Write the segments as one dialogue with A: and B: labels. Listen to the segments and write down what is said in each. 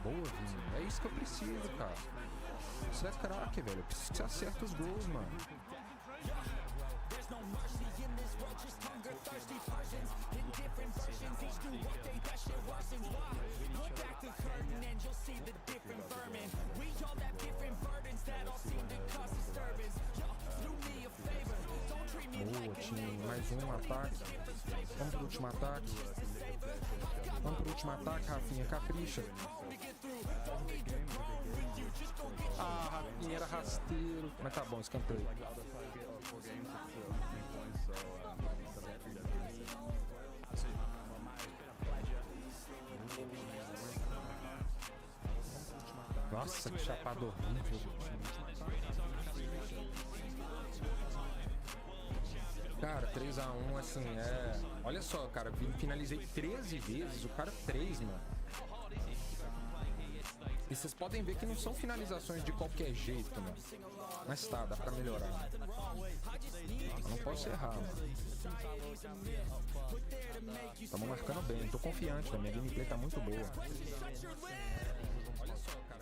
A: Boa, Vini. É isso que eu preciso, cara. Você é craque, velho. Eu preciso que você acerte os gols, mano. Boa, time. Mais um ataque. Vamos pro último ataque. Vamos pro último ataque, Rafinha. Capricha. Ah, Rafinha era rasteiro. Mas tá bom, escanteio. Nossa, que chapado horrível. Cara, 3 a 1, assim, Olha só, cara, finalizei 13 vezes, o cara 3, mano. E vocês podem ver que não são finalizações de qualquer jeito, mano. Mas tá, dá pra melhorar. Eu não posso errar, mano. Tamo marcando bem, tô confiante, velho. Minha gameplay tá muito boa. Olha só, cara.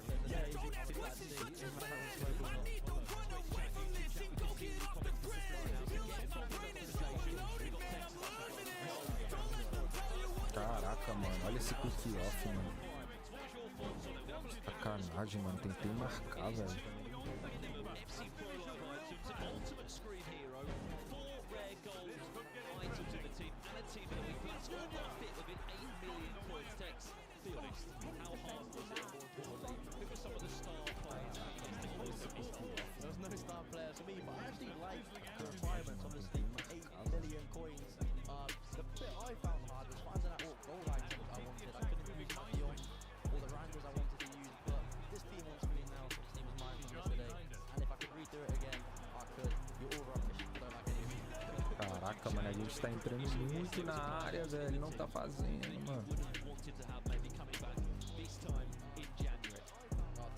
A: Caraca, mano. Olha esse quick off, mano. Sacanagem, mano. Tentei marcar, velho.
B: There's no star players for me, but I actually like the requirements. Obviously, 8 million coins. The bit I found hard was finding out what goal items I wanted. I couldn't use my Dion or the Rangers I wanted to use, but this team wants me now. This team was mine from yesterday, and if I could redo it again, I could. You're all rubbish. I don't like any of you.
A: Caraca, mano, a gente tá entrando muito na área, velho. Não tá fazendo, mano.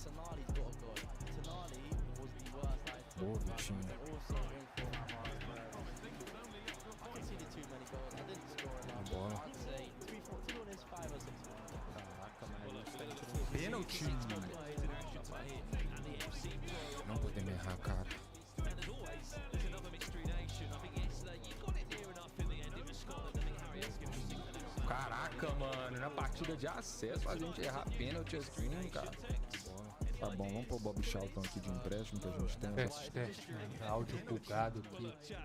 B: Tonali's got a goal. Tonali was the worst.
A: Boa, Vitinho.
B: I conceded too many goals. I didn't score enough. I'd say, to be honest, 5 or 6 goals.
A: Caraca, mano, a gente tá entrando pênalti. Não podemos errar, cara. Caraca, mano, na partida de acesso a gente errar pênalti assim, cara. Tá bom, vamos pôr o Bob Charlton aqui de empréstimo que a gente tem.
C: Teste, mano. Áudio bugado aqui.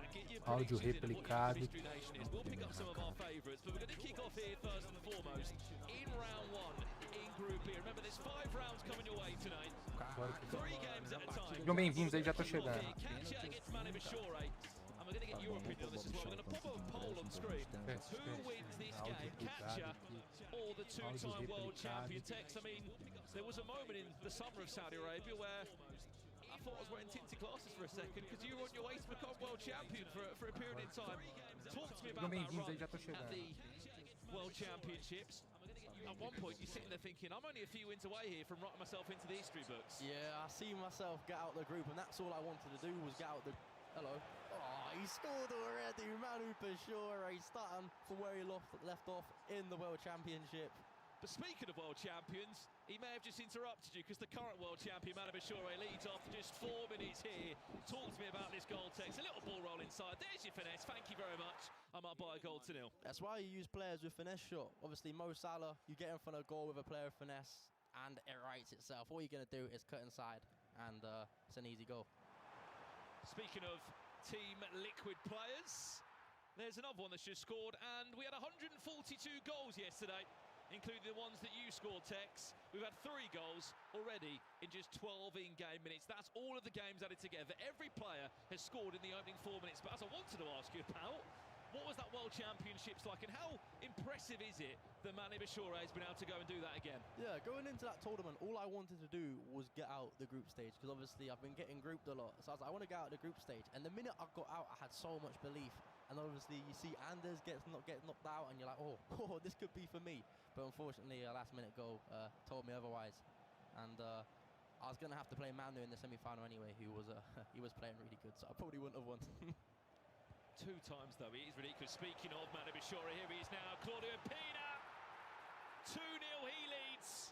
C: Áudio replicado. Sejam bem-vindos aí, já tô chegando.
D: And we're going to get your opinion on this as well. We're going to pop a poll on screen. Who wins this game, Catcher or the two-time world champion Tex? I mean, there was a moment in the summer of Saudi Arabia where I thought I was wearing tinted glasses for a second because you were on your way to become world champion for a period in time. Talk to me about that run at the World Championships. At one point, you're sitting there thinking, I'm only a few wins away here from writing myself into the history books.
B: Yeah, I see myself get out the group, and that's all I wanted to do was get out the... Hello. Oh, he scored already. Manu Pashore starting from where he left off in the World Championship.
D: But speaking of world champions, he may have just interrupted you because the current world champion, Manu Pashore, leads after just 4 minutes here. Talk to me about this goal, Tex. A little ball roll inside. There's your finesse. Thank you very much. I'm up by a goal to 0.
B: That's why you use players with finesse shot. Obviously, Mo Salah, you get in front of goal with a player of finesse, and it writes itself. All you're going to do is cut inside, and it's an easy goal.
D: Speaking of Team Liquid players, there's another one that's just scored, and we had 142 goals yesterday, including the ones that you scored, Tex. We've had 3 goals already in just 12 in-game minutes. That's all of the games added together. Every player has scored in the opening 4 minutes. But as I wanted to ask you about, what was that World Championships like, and how impressive is it that Manu Pashore has been able to go and do that again?
B: Yeah, going into that tournament, all I wanted to do was get out the group stage, because obviously I've been getting grouped a lot. So I was like, I want to get out the group stage. And the minute I got out, I had so much belief. And obviously you see Anders get knocked out, and you're like, oh, this could be for me. But unfortunately, a last-minute goal told me otherwise. And I was going to have to play Manu in the semi-final anyway, who was he was playing really good, so I probably wouldn't have won.
D: 2 times, though. It is ridiculous. Speaking of Manu Pashore, here he is now. Claudio Pina. 2-0 he leads.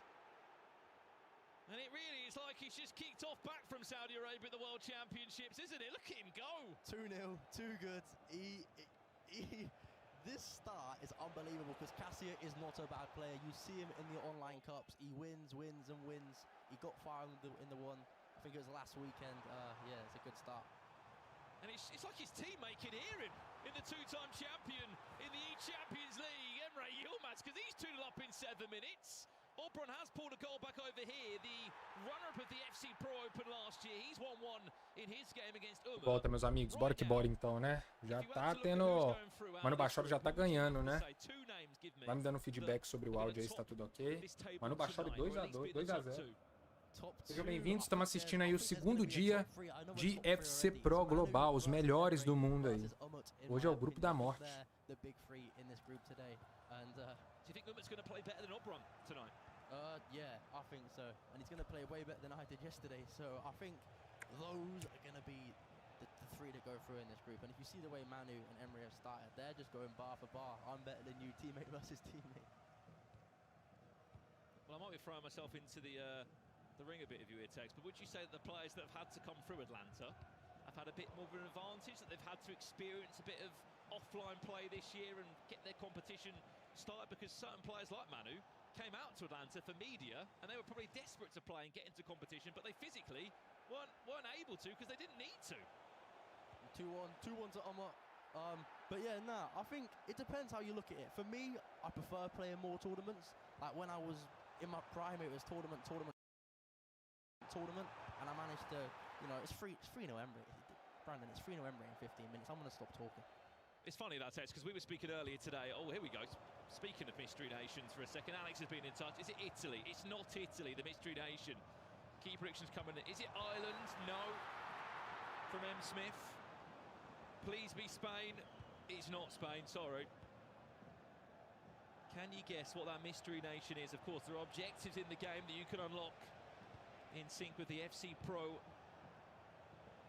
D: And it really is like he's just kicked off back from Saudi Arabia at the World Championships, isn't it? Look at him go.
B: 2-0, too good. This start is unbelievable because Cassia is not a bad player. You see him in the online cups. He wins and wins. He got far in the one. I think it was last weekend. Yeah, it's a good start.
D: And it's like his teammate can hear him in the two-time champion in the Champions League, Emre Yilmaz, because he's 2-0 up in 7 minutes. Obron has pulled a goal back over here. The runner-up of the FC Pro Open last year. He's 1-1 in his game against Uma.
C: Volta, meus amigos. Bora que bora então, né? Já tá tendo... Mano Bachoro já tá ganhando, né? Vai me dando feedback sobre o áudio aí, se tá tudo ok. Mano Bachoro 2-0. Sejam bem-vindos, estamos assistindo aí o segundo dia de FC Pro Global, os melhores do mundo aí. Hoje é o grupo da morte.
B: Do you think Uma's going to play better than Obron tonight? Yeah, I think so. And he's going to play way better than I did yesterday. So I think those are going to be the three that go through in this group. And if you see the way Manu and Emre have started, they're just going bar for bar. I'm better than you, teammate versus teammate.
D: Well, I might be throwing myself into the ring a bit of you here, Tex, but would you say that the players that have had to come through Atlanta have had a bit more of an advantage, that they've had to experience a bit of offline play this year and get their competition started? Because certain players like Manu came out to Atlanta for media and they were probably desperate to play and get into competition, but they physically weren't able to because they didn't need to.
B: 2-1 to Omar. But yeah, I think it depends how you look at it. For me, I prefer playing more tournaments. Like when I was in my prime, it was tournament, and I managed to, you know, it's 3-0 Emre. Brandon, it's 3-0 Emre in 15 minutes. I'm going to stop talking.
D: It's funny that, Tex, because we were speaking earlier today. Oh, here we go. Speaking of Mystery Nations for a second, Alex has been in touch. Is it Italy? It's not Italy, the Mystery Nation. Key predictions coming in. Is it Ireland? No. From M. Smith. Please be Spain. It's not Spain, sorry. Can you guess what that Mystery Nation is? Of course, there are objectives in the game that you can unlock in sync with the FC Pro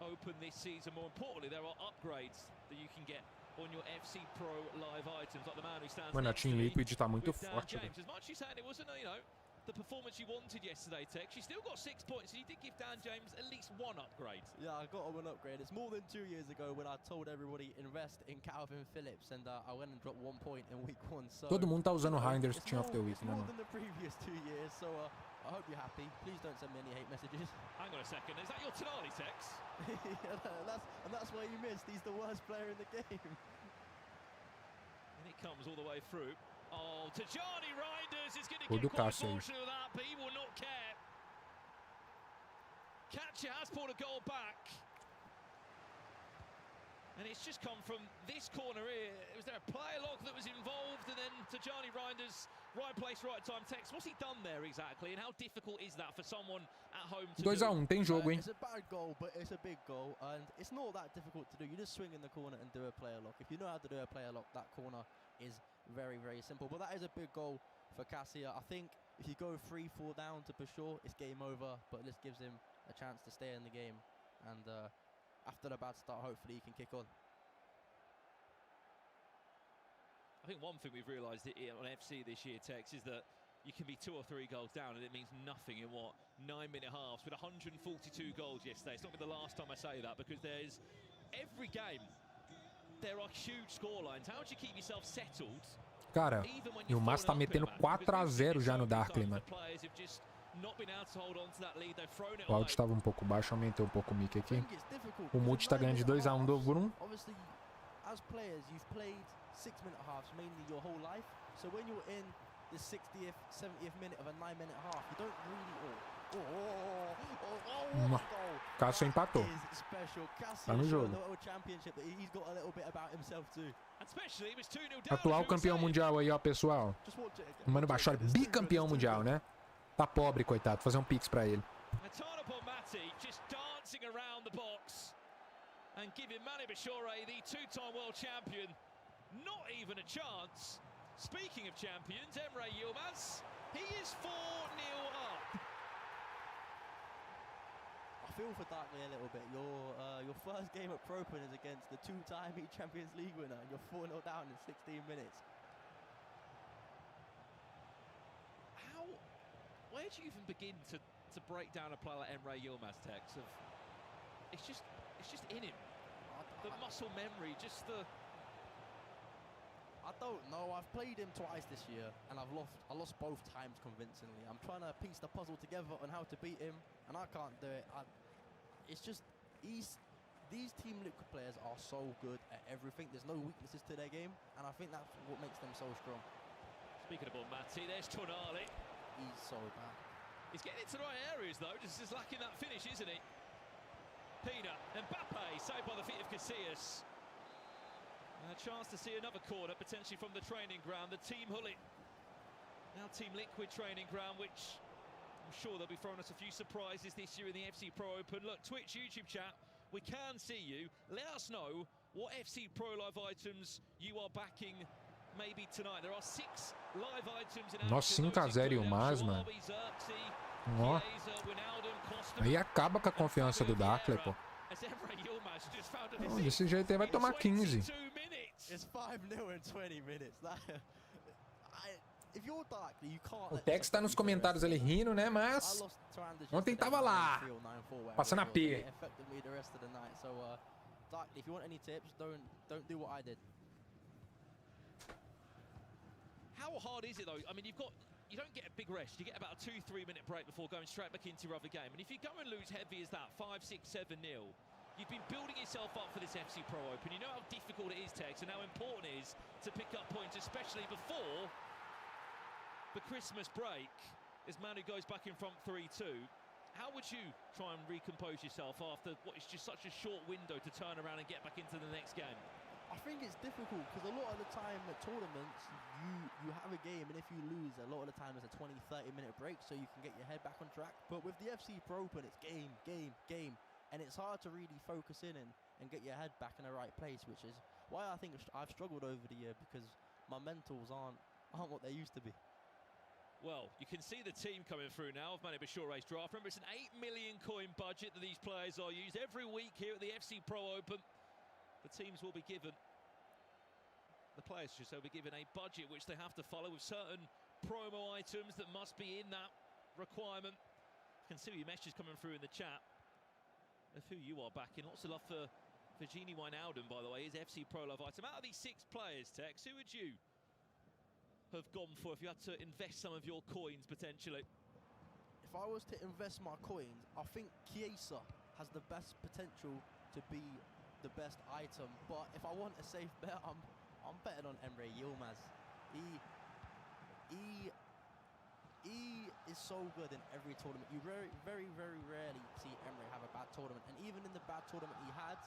D: Open this season. More importantly, there are upgrades that you can get on your FC Pro live items, like the man who stands
C: Mano, a
D: next to
C: Team
D: me
C: Liquid tá muito
D: with
C: forte,
D: James. As much as you said it wasn't, you know, the performance you wanted yesterday, Tex, you still got 6 points, and you did give Dan James at least one upgrade.
B: Yeah, I got him an upgrade. It's more than 2 years ago when I told everybody invest in Calvin Phillips, and I went and dropped 1 point in week 1. So
C: Todo mundo tá usando o Reinders Team of the Week, né,
B: more
C: mano?
B: than the previous 2 years, so I hope you're happy. Please don't send me any hate messages.
D: Hang on a second, is that your Tonali, Tex?
B: Yeah, that's where you missed. He's the worst player in the game.
D: And it comes all the way through. Oh, Tajani Reinders is going to
C: Gol
D: get
C: do
D: quite
C: Cássio aí.
D: fortunate with that, but he will not care. Catcher has pulled a goal back. And it's just come from this corner here. Was there a play lock that was involved? And then Tajani Reinders, right place, right time. Tex, what's he done there exactly? And how difficult is that for someone at home to
C: 2-1, tem jogo, hein?
B: It's a bad goal, but it's a big goal. And it's not that difficult to do. You just swing in the corner and do a player lock. If you know how to do a player lock, that corner is very, very simple. But that is a big goal for Cassia. I think if you go 3-4 down to Pashore, it's game over. But this gives him a chance to stay in the game. And after the bad start, hopefully he can kick on.
D: I think one thing we've realised on FC this year, Tex, is that you can be 2 or 3 goals down and it means nothing in, 9-minute halves. With 142 goals yesterday, it's not been the last time I say that, because there's every game there are huge scorelines. How do you keep yourself settled?
C: Cara, e o Mas tá metendo 4-0 já no Darkly, mano. O áudio estava um pouco baixo, aumentei um pouco o mic aqui. O Multi tá ganhando de 2-1 do Brum.
B: As players, you've played 6-minute halves mainly your whole life. So when you're in the 60th, 70th minute of a 9-minute half, you don't really...
C: Cássio empatou. Tá no jogo. Atual campeão mundial aí, ó, pessoal. Mano Bachoro, bicampeão mundial, né? Tá pobre, coitado. Vou fazer um pix pra ele.
D: And giving Manu Bashore, the 2-time world champion, not even a chance. Speaking of champions, Emre Yilmaz, he is 4-0 up.
B: I feel for Darkly a little bit. Your first game at Pro Open is against the 2-time Champions League winner, and you're 4-0 down in 16 minutes.
D: Where do you even begin to to break down a player like Emre Yilmaz, Tex. It's just in him. The muscle memory, just the...
B: I don't know. I've played him twice this year, and I lost both times convincingly. I'm trying to piece the puzzle together on how to beat him, and I can't do it. It's just these Team Liquid players are so good at everything. There's no weaknesses to their game, and I think that's what makes them so strong.
D: Speaking about Matti, there's Tonali.
B: He's so bad.
D: He's getting into the right areas though, just lacking that finish, isn't he? Pina, Mbappe, saved by the feet of Casillas. And a chance to see another corner, potentially from the training ground, the Team Hullet. Now Team Liquid training ground, which I'm sure they'll be throwing us a few surprises this year in the FC Pro Open. Look, Twitch, YouTube chat, we can see you. Let us know what FC Pro Live items you are backing maybe tonight. There are 6 live items in
C: Nossa, 5-0 e o Mas, mano. Ó. Aí acaba com a confiança do Darkler, pô. Desse jeito aí vai tomar 15.
B: It's 5-0 in 20 minutes. If you're Darkler, you can't.
C: O Tex tá nos comentários ali rindo, né? Mas ontem tava lá, passando a P.
B: Effectively the rest of the night. So, Darkler, if you want any tips, don't do what I did.
D: How hard is it though? I mean, you don't get a big rest. You get about a 2-3 minute break before going straight back into your other game. And if you go and lose heavy as that, 5, 6, 7-0, you've been building yourself up for this FC Pro Open. You know how difficult it is, Tex, and how important it is to pick up points, especially before the Christmas break, as Manu goes back in front 3-2. How would you try and recompose yourself after what is just such a short window to turn around and get back into the next game?
B: I think it's difficult because a lot of the time at tournaments, you have a game, and if you lose, a lot of the time there's a 20-30 minute break so you can get your head back on track. But with the FC Pro Open, it's game, game, game. And it's hard to really focus in and get your head back in the right place, which is why I think I've struggled over the year, because my mentals aren't what they used to be.
D: Well, you can see the team coming through now of Manu Bashore's draft. Remember, it's an 8 million coin budget that these players are used every week here at the FC Pro Open. The teams will be given, the players should say, will be given a budget which they have to follow with certain promo items that must be in that requirement. You can see your messages coming through in the chat of who you are backing. Lots of love for Gini Wijnaldum, by the way, his FC Pro Love item. Out of these 6 players, Tex, who would you have gone for if you had to invest some of your coins potentially?
B: If I was to invest my coins, I think Chiesa has the best potential to be the best item. But if I want a safe bet, I'm betting on Emre Yilmaz. He is so good in every tournament. You very, very, very rarely see Emre have a bad tournament. And even in the bad tournament he had,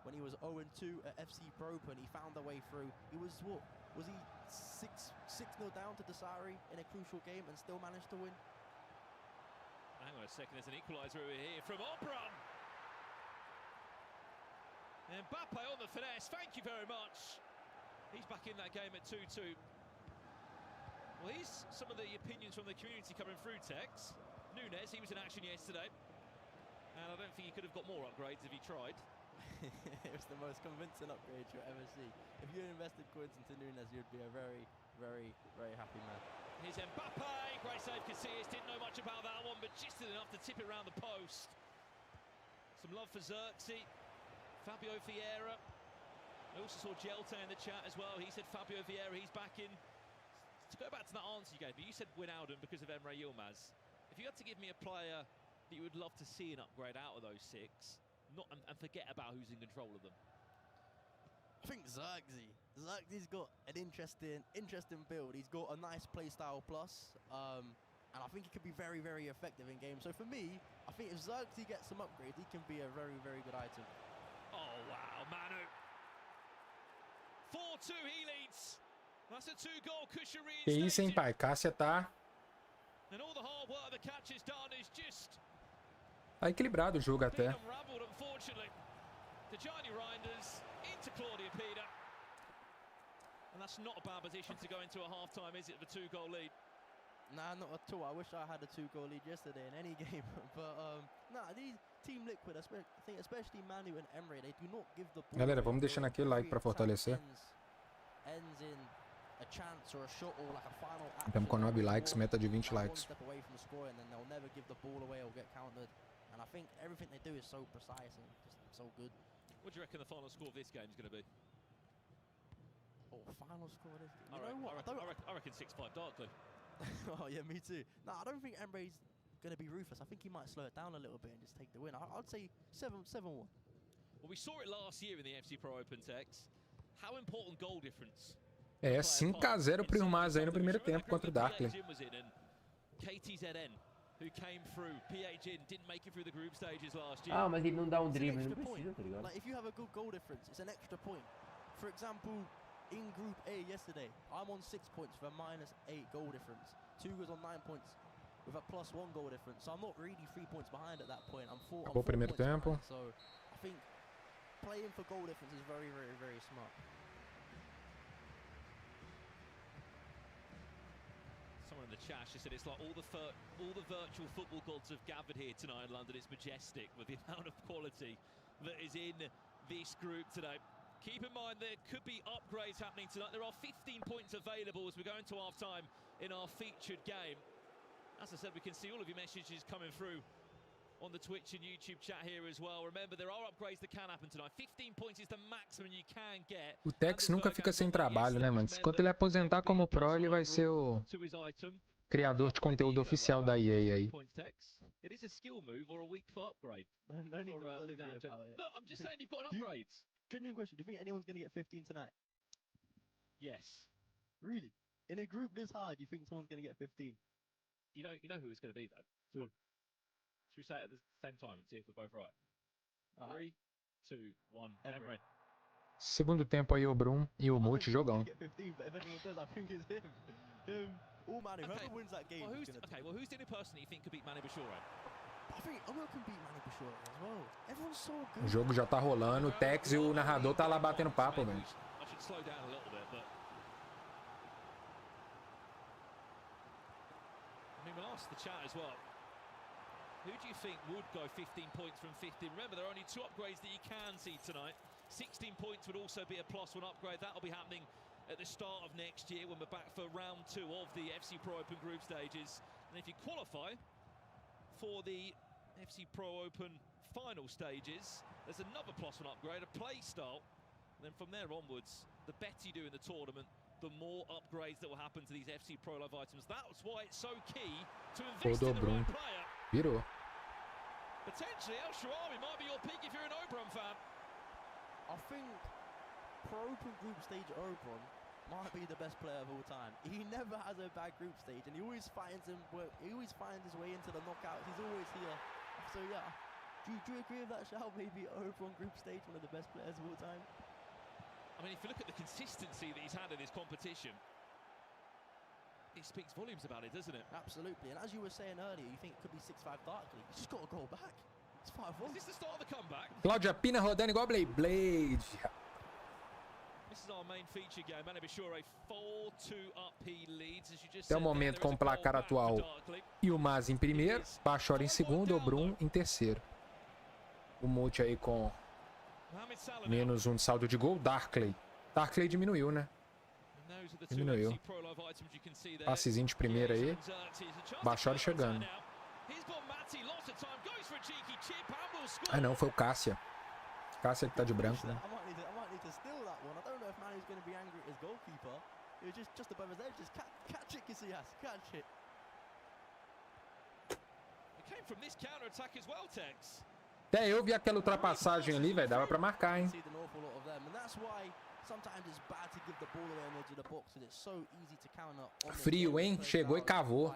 B: when he was 0-2 at FC Pro Open, he found a way through. He was, what, was he 6-0 down to Desari in a crucial game and still managed to win?
D: Hang on a second, there's an equaliser over here from Obran. Mbappe on the finesse, thank you very much. He's back in that game at 2-2. Well, here's some of the opinions from the community coming through, Tex. Nunes, he was in action yesterday. And I don't think he could have got more upgrades if he tried.
B: It was the most convincing upgrade you'll ever see. If you invested coins into Nunes, you'd be a very, very, very happy man.
D: Here's Mbappe, great save Casillas, didn't know much about that one, but just did enough to tip it around the post. Some love for Xerxes, Fabio Vieira. I also saw Jelte in the chat as well. He said Fabio Vieira, he's back in. To go back to that answer you gave me, you said Wijnaldum because of Emre Yilmaz. If you had to give me a player that you would love to see an upgrade out of those 6, and forget about who's in control of them.
B: I think Xerxes. Xerxes got an interesting build. He's got a nice playstyle plus, and I think he could be very, very effective in games. So for me, I think if Xerxes gets some upgrades, he can be a very, very good item.
D: Oh wow, Manu. 4-2 he leads. That's a 2-goal cushion.
C: Que isso, hein, pai? Cássia tá...
D: And all the hard work the catch has done is just...
C: Tá equilibrado o jogo até.
D: And that's not a bad position to go into a half-time, is it, with a 2-goal lead?
B: Nah, not at all. I wish I had a 2-goal lead yesterday in any game. But, nah, these Team Liquid, I think especially Manu and Emre, they do not give the ball.
C: Galera, vamos deixando aqui o like para fortalecer.
B: Ends in a chance or a shot or like a final
C: Estamos com 9 likes, meta de 20 likes.
B: One step away from scoring, then they'll never give the ball away or get countered. And I think everything they do is so precise and just so good.
D: What do you reckon the final score of this game is going to be?
B: Oh, final score of this game.
D: I reckon 6-5 Darkly.
B: Oh yeah, me too. No, I don't think Emre's going to be ruthless. I think he might slow it down a little bit and just take the win. I'd say 7-1.
D: Well, we saw it last year in the FC Pro Open Tex. How important goal difference?
C: É, 5-0 pro Yilmaz aí no primeiro tempo contra o Darkly.
D: KTZN, who came through, PHN didn't make it through the group stages last year.
E: Ah, mas ele não dá drible, não precisa, tá ligado?
B: Like if you have a good goal difference, it's an extra point. For example, in Group A yesterday, I'm on 6 points with a -8 goal difference. Tuga's on 9 points with a +1 goal difference. So I'm not really 3 points behind at that point. I'm 4.
C: Acabou o primeiro tempo.
B: So I think playing for goal difference is very, very, very smart.
D: Someone in the chat just said it's like all the virtual football gods have gathered here tonight in London. It's majestic with the amount of quality that is in this group today. Keep in mind there could be upgrades happening tonight. There are 15 points available as we go into half-time in our featured game. As I said, we can see all of your messages coming through on the Twitch and YouTube chat here as well. Remember, there are upgrades that can happen tonight. 15 points is the maximum you can get.
C: O Tex nunca fica sem trabalho, né, mano? Enquanto ele aposentar como pro, ele vai ser o criador de conteúdo oficial da EA aí.
D: It is a skill move or a weak foot upgrade.
B: No need to worry about it.
D: Look, I'm just saying you've got upgrades.
B: Genuine question, do you think anyone's going to get 15 tonight?
D: Yes.
B: Really? In a group this hard, you think someone's going to get 15?
D: You know who it's going to be, though?
B: Who?
D: Should we say it at the same time and see if we're both right? 3, 2, 1, Emre.
C: Segundo tempo aí o Brum e o Multi jogão.
B: Get 15, but if anyone does, I think it's him. Manu, whoever wins that game.
D: Well, who's the only person you think could beat Manu Bashore?
B: I think Omo can beat Manu Bashore as well. Everyone's so good.
C: O jogo já tá rolando, o Tex e o narrador tá lá batendo papo, velho.
D: I should slow down a little bit, but I mean, we'll ask the chat as well. Who do you think would go 15 points from 15? Remember, there are only 2 upgrades that you can see tonight. 16 points would also be a +1 upgrade. That'll be happening at the start of next year when we're back for round 2 of the FC Pro Open group stages. And if you qualify for the FC Pro Open final stages, there's another +1 upgrade, a play style. And then from there onwards, the better you do in the tournament, the more upgrades that will happen to these FC Pro Live items. That's why it's so key to invest in the right player.
C: Virou.
D: Potentially, El Shaarawy might be your pick if you're an Oberon fan.
B: I think Pro Open group stage Oberon might be the best player of all time. He never has a bad group stage, and he always finds his way into the knockouts. He's always here. So yeah, do you agree with that, Shao? Maybe Oberon group stage, one of the best players of all time.
D: I mean, if you look at the consistency that he's had in this competition, it speaks volumes about it, doesn't it?
B: Absolutely. And as you were saying earlier, you think it could be 6-5 Darkly. He's just got to go back. It's 5-1.
D: Is this the start of the comeback?
C: Cláudia Pina rodando igual Blade.
D: This is our main feature game. Manu Bashore 4-2 up, he leads. As you just
C: Até o
D: said,
C: momento, com o placar atual, Yilmaz em primeiro, Bashore em segundo, o Brum em terceiro. O Multi aí com -1 de saldo de gol. Darkly diminuiu, né? Diminuiu. Passezinho de primeira aí. Bashore chegando. Ah não, foi o Cássia. Cássia que tá de branco, né? Até eu vi aquela ultrapassagem ali, velho. Dava pra marcar, hein? Frio, hein? Chegou e cavou.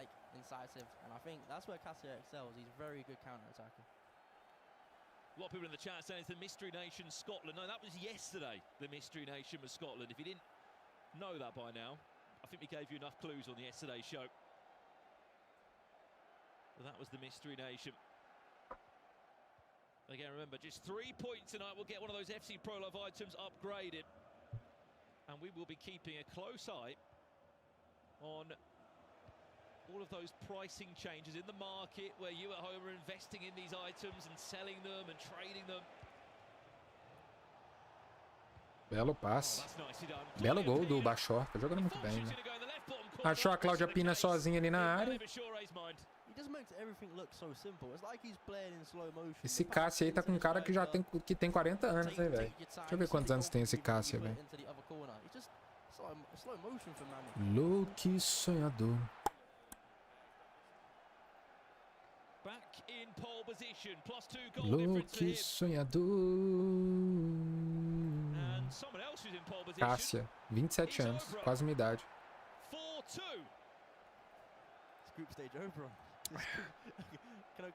D: A lot of people in the chat saying it's the Mystery Nation Scotland. No, that was yesterday. The Mystery Nation was Scotland. If you didn't know that by now, I think we gave you enough clues on the yesterday's show. But that was the Mystery Nation. Again, remember, just 3 points tonight. We'll get one of those FC Pro Live items upgraded. And we will be keeping a close eye on all of those pricing changes in the market where you at home are investing in these items and selling them and trading them.
C: Belo passe. Belo gol do Bachor. Tá jogando muito bem, né? Achou a Cláudia Pina sozinha ali na área. Esse Cássio aí tá com um cara que já tem 40 anos, né, velho? Deixa eu ver quantos anos tem esse Cássio, velho. Louco sonhador. Louco sonhador. Cássia, 27 anos, quase minha idade.
B: Group stage over.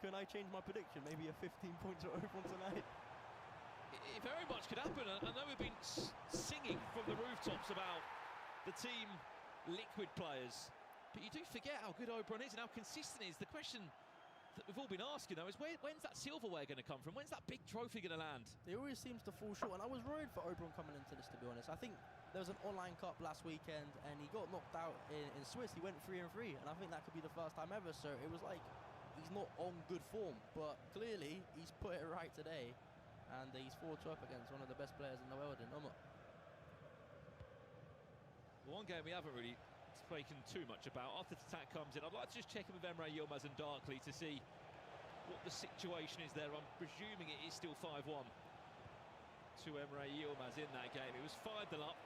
B: Can I change my prediction? Maybe a 15 points over on tonight.
D: It very much could happen. I know we've been singing from the rooftops about the team liquid players, but you do forget how good Oberon is and how consistent he is. The question that we've all been asking though is when's that silverware going to come from? When's that big trophy going to land?
B: He always seems to fall short, and I was worried for Oberon coming into this, to be honest. I think there was an online cup last weekend and he got knocked out in Swiss. He went 3-3, and I think that could be the first time ever, so it was like he's not on good form, but clearly he's put it right today, and he's 4-2 up against one of the best players in the world in Umar.
D: One game we haven't really spoken too much about. After the attack comes in, I'd like to just check in with Emre Yilmaz and Darkley to see what the situation is there. I'm presuming it is still 5-1 to Emre Yilmaz in that game. It was 5-0 up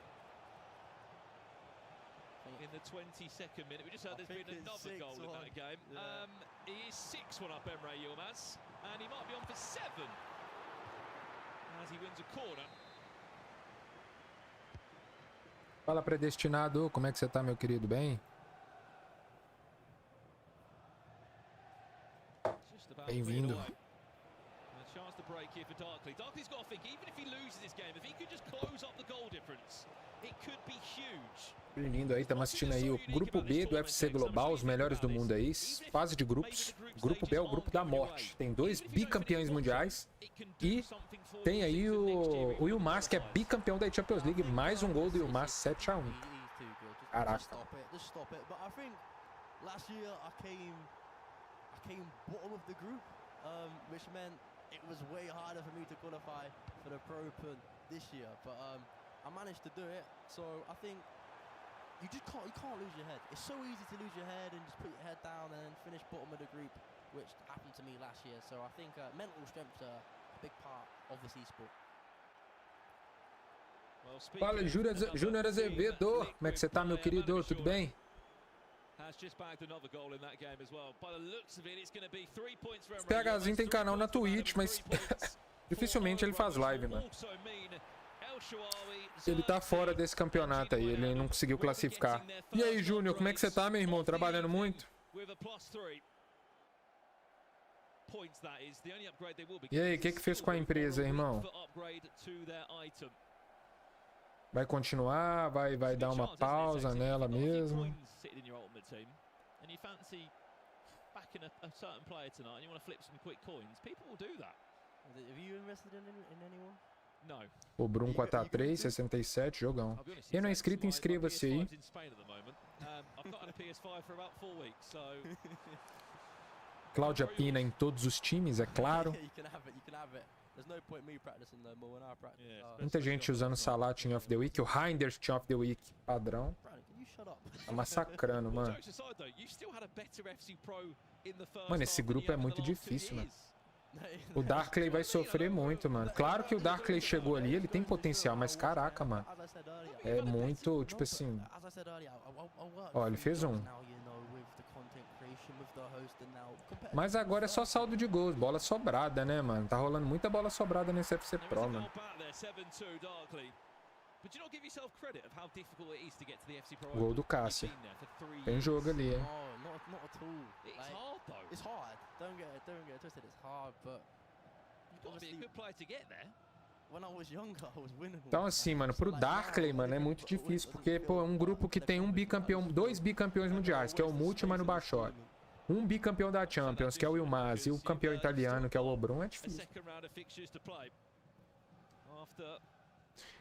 D: in the 22nd minute. We just heard there's been another goal in that game. Yeah. He is 6-1 up, Emre Yilmaz, and he might be on for 7 as he wins a corner.
C: Fala, predestinado. Como é que você tá, meu querido? Bem? Bem-vindo. Lindo aí, estamos assistindo aí o Grupo B do UFC Global, os melhores do mundo aí, fase de grupos. Grupo B é o grupo da morte. Tem 2 bicampeões mundiais e tem aí o Yilmaz, que é bicampeão da Champions League. Mais um gol do Yilmaz, 7-1. Caraca.
B: Came bottom of the group, which meant it was way harder for me to qualify for the Pro Open this year. But I managed to do it, so I think you can't lose your head. It's so easy to lose your head and just put your head down and then finish bottom of the group, which happened to me last year. So I think mental strength is a big part of this esport.
C: Fala, Júnior Azevedo. Como é que você tá, meu querido? Tudo bem? O PHzinho tem canal na Twitch, mas dificilmente ele faz live, mano. Ele tá fora desse campeonato aí, ele não conseguiu classificar. E aí, Júnior, como é que você tá, meu irmão? Trabalhando muito? E aí, o que fez com a empresa, irmão? Vai continuar? Vai dar uma pausa nela mesmo? O Brum 4x3, 67, jogão. Quem não é inscrito, inscreva-se aí. Cláudia Pina em todos os times, é claro. Muita gente usando Salah Team of the Week, o Reinders Team of the Week padrão. Tá massacrando, mano. Mano, esse grupo é muito difícil, mano. O Darkley vai sofrer muito, mano. Claro que o Darkley chegou ali, ele tem potencial, mas caraca, mano. É muito, tipo assim... Ó, ele fez um. Mas agora é só saldo de gols, bola sobrada, né, mano? Tá rolando muita bola sobrada nesse FC Pro, mano. Gol do Cássio. Tem jogo ali, hein? Então assim, mano, pro Darkley, mano, é muito difícil, porque, pô, é um grupo que tem 2 bicampeões mundiais, que é o Multi, mas no Bachor. Um bicampeão da Champions, que é o Yilmaz, e o campeão italiano, que é o Oberon, é difícil.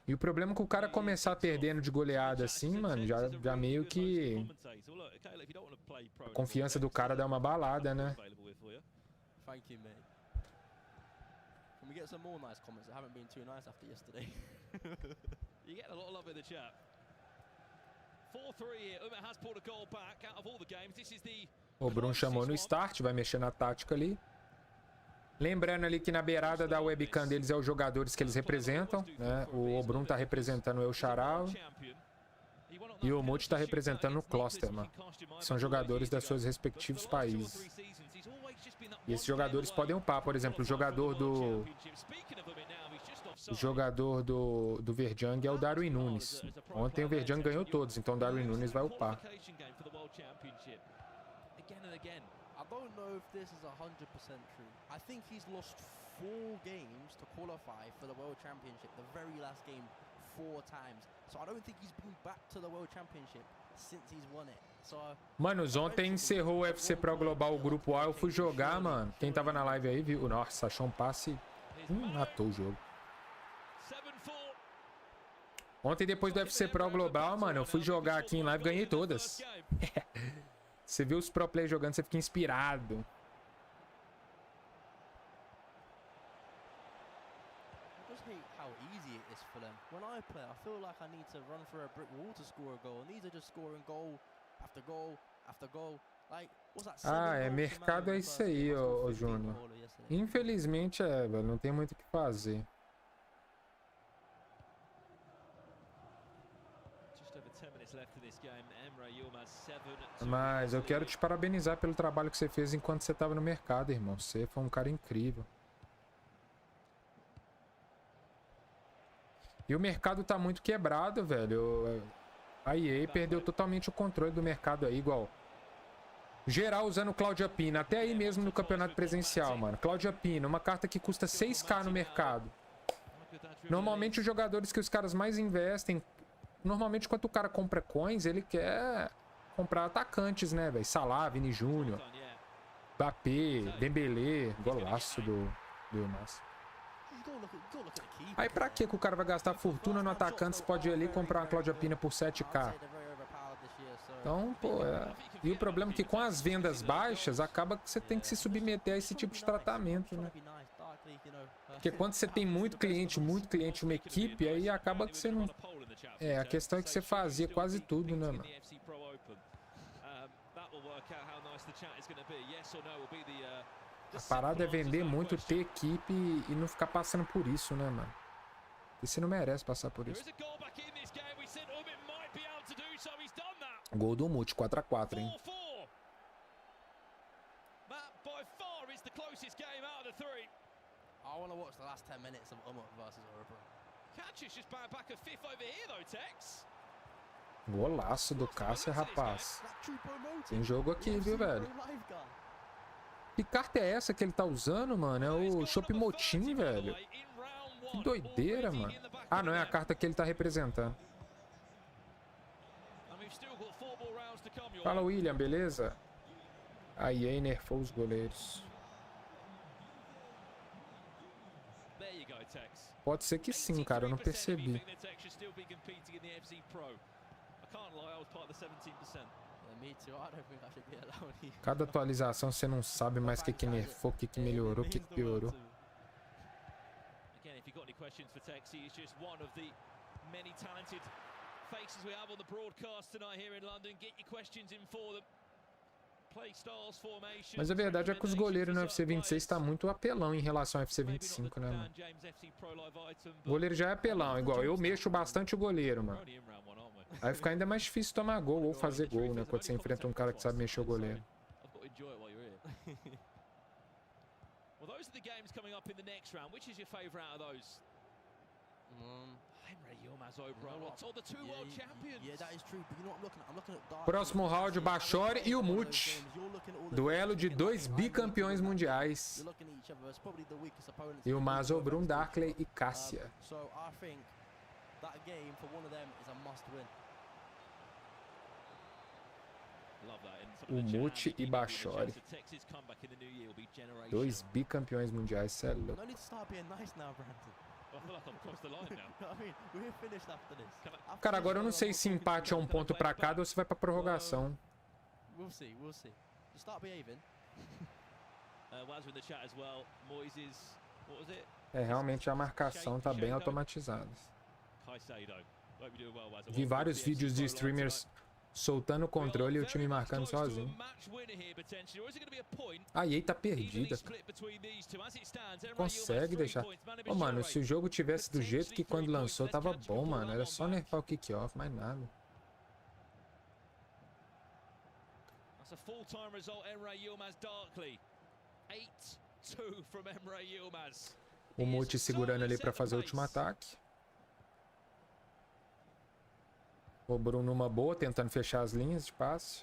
C: E o problema é que o cara começar perdendo de goleada assim, mano, já meio que... A confiança do cara dá uma balada, né?
D: You get a lot of love in the chat. 4-3 here. Uma has pulled a goal back out of all the games. This is the
C: O Bruno chamou no start, vai mexer na tática ali. Lembrando ali que na beirada da webcam deles é os jogadores que eles representam, né? O Bruno tá representando o El Charal e o Muti tá representando o Klosterman, que são jogadores das seus respectivos países. E esses jogadores podem upar, por exemplo, o jogador do Verjang é o Darwin Nunes. Ontem o Verjang ganhou todos, então o Darwin Nunes vai upar.
B: I don't know if this is 100% true. I think he's lost 4 games to qualify for the World Championship, the very last game 4 times. So I don't think he's been back to the World Championship since he's won it. So,
C: manos, ontem encerrou o FC Pro Global, o grupo A, eu fui jogar, mano. Quem tava na live aí viu, nossa, achou um passe, matou o jogo. Ontem, depois do FC Pro Global, mano, eu fui jogar aqui em live e ganhei todas. Você viu os pro players jogando, você fica inspirado. Ah, é mercado, é isso aí, ô Júnior. Infelizmente, velho, não tem muito o que fazer. Mas eu quero te parabenizar pelo trabalho que você fez enquanto você estava no mercado, irmão. Você foi um cara incrível. E o mercado tá muito quebrado, velho. A EA perdeu totalmente o controle do mercado aí, igual. Geral usando Cláudia Pina, até aí mesmo no campeonato presencial, mano. Cláudia Pina, uma carta que custa 6k no mercado. Normalmente os jogadores que os caras mais investem, normalmente quando o cara compra coins, ele quer comprar atacantes, né, velho? Salah, Vini Júnior, Mbappé, Dembélé, golaço do Ilmas. Aí pra que o cara vai gastar fortuna no atacante se pode ir ali comprar uma Cláudia Pina por 7k? Então, pô, E o problema é que com as vendas baixas, acaba que você tem que se submeter a esse tipo de tratamento, né? Porque quando você tem muito cliente, uma equipe, aí acaba que você não... a questão é que você fazia quase tudo, né, mano? A parada é vender muito, ter equipe e não ficar passando por isso, né, mano? E você não merece passar por isso. Gol do Muti, 4x4, hein? Golaço do Cássia, rapaz. Tem jogo aqui, viu, velho? Que carta é essa que ele tá usando, mano? É o Chopimotim, velho. Que doideira, mano. Ah, não é a carta que ele tá representando. Fala, William, beleza? A EA nerfou os goleiros. Pode ser que sim, cara, eu não percebi. Cada atualização você não sabe mais o que nerfou, o que melhorou, o que piorou. Mas a verdade é que os goleiros no FC26 está muito apelão em relação ao FC25, né, mano? O goleiro já é apelão, igual eu mexo bastante o goleiro, mano. Aí fica ainda mais difícil tomar gol ou fazer gol, né? Quando você enfrenta um cara que sabe mexer o goleiro. Próximo round, o Bachor e o Muti. Duelo de 2 bicampeões mundiais. E o Mazobrum, Darkley e Cássia. O Muti e Bachor. 2 bicampeões mundiais, cê é louco. Cara, agora eu não sei se empate é um ponto pra cada ou se vai pra prorrogação. Realmente a marcação tá bem automatizada. Vi vários vídeos de streamers soltando o controle e o time marcando sozinho. A EA tá perdida. Consegue deixar... Ô, mano, se o jogo tivesse do jeito que quando lançou tava bom, mano. Era só nerfar o kick-off, mais nada. O Multi segurando ali pra fazer o último ataque. O Bruno numa boa, tentando fechar as linhas de passe.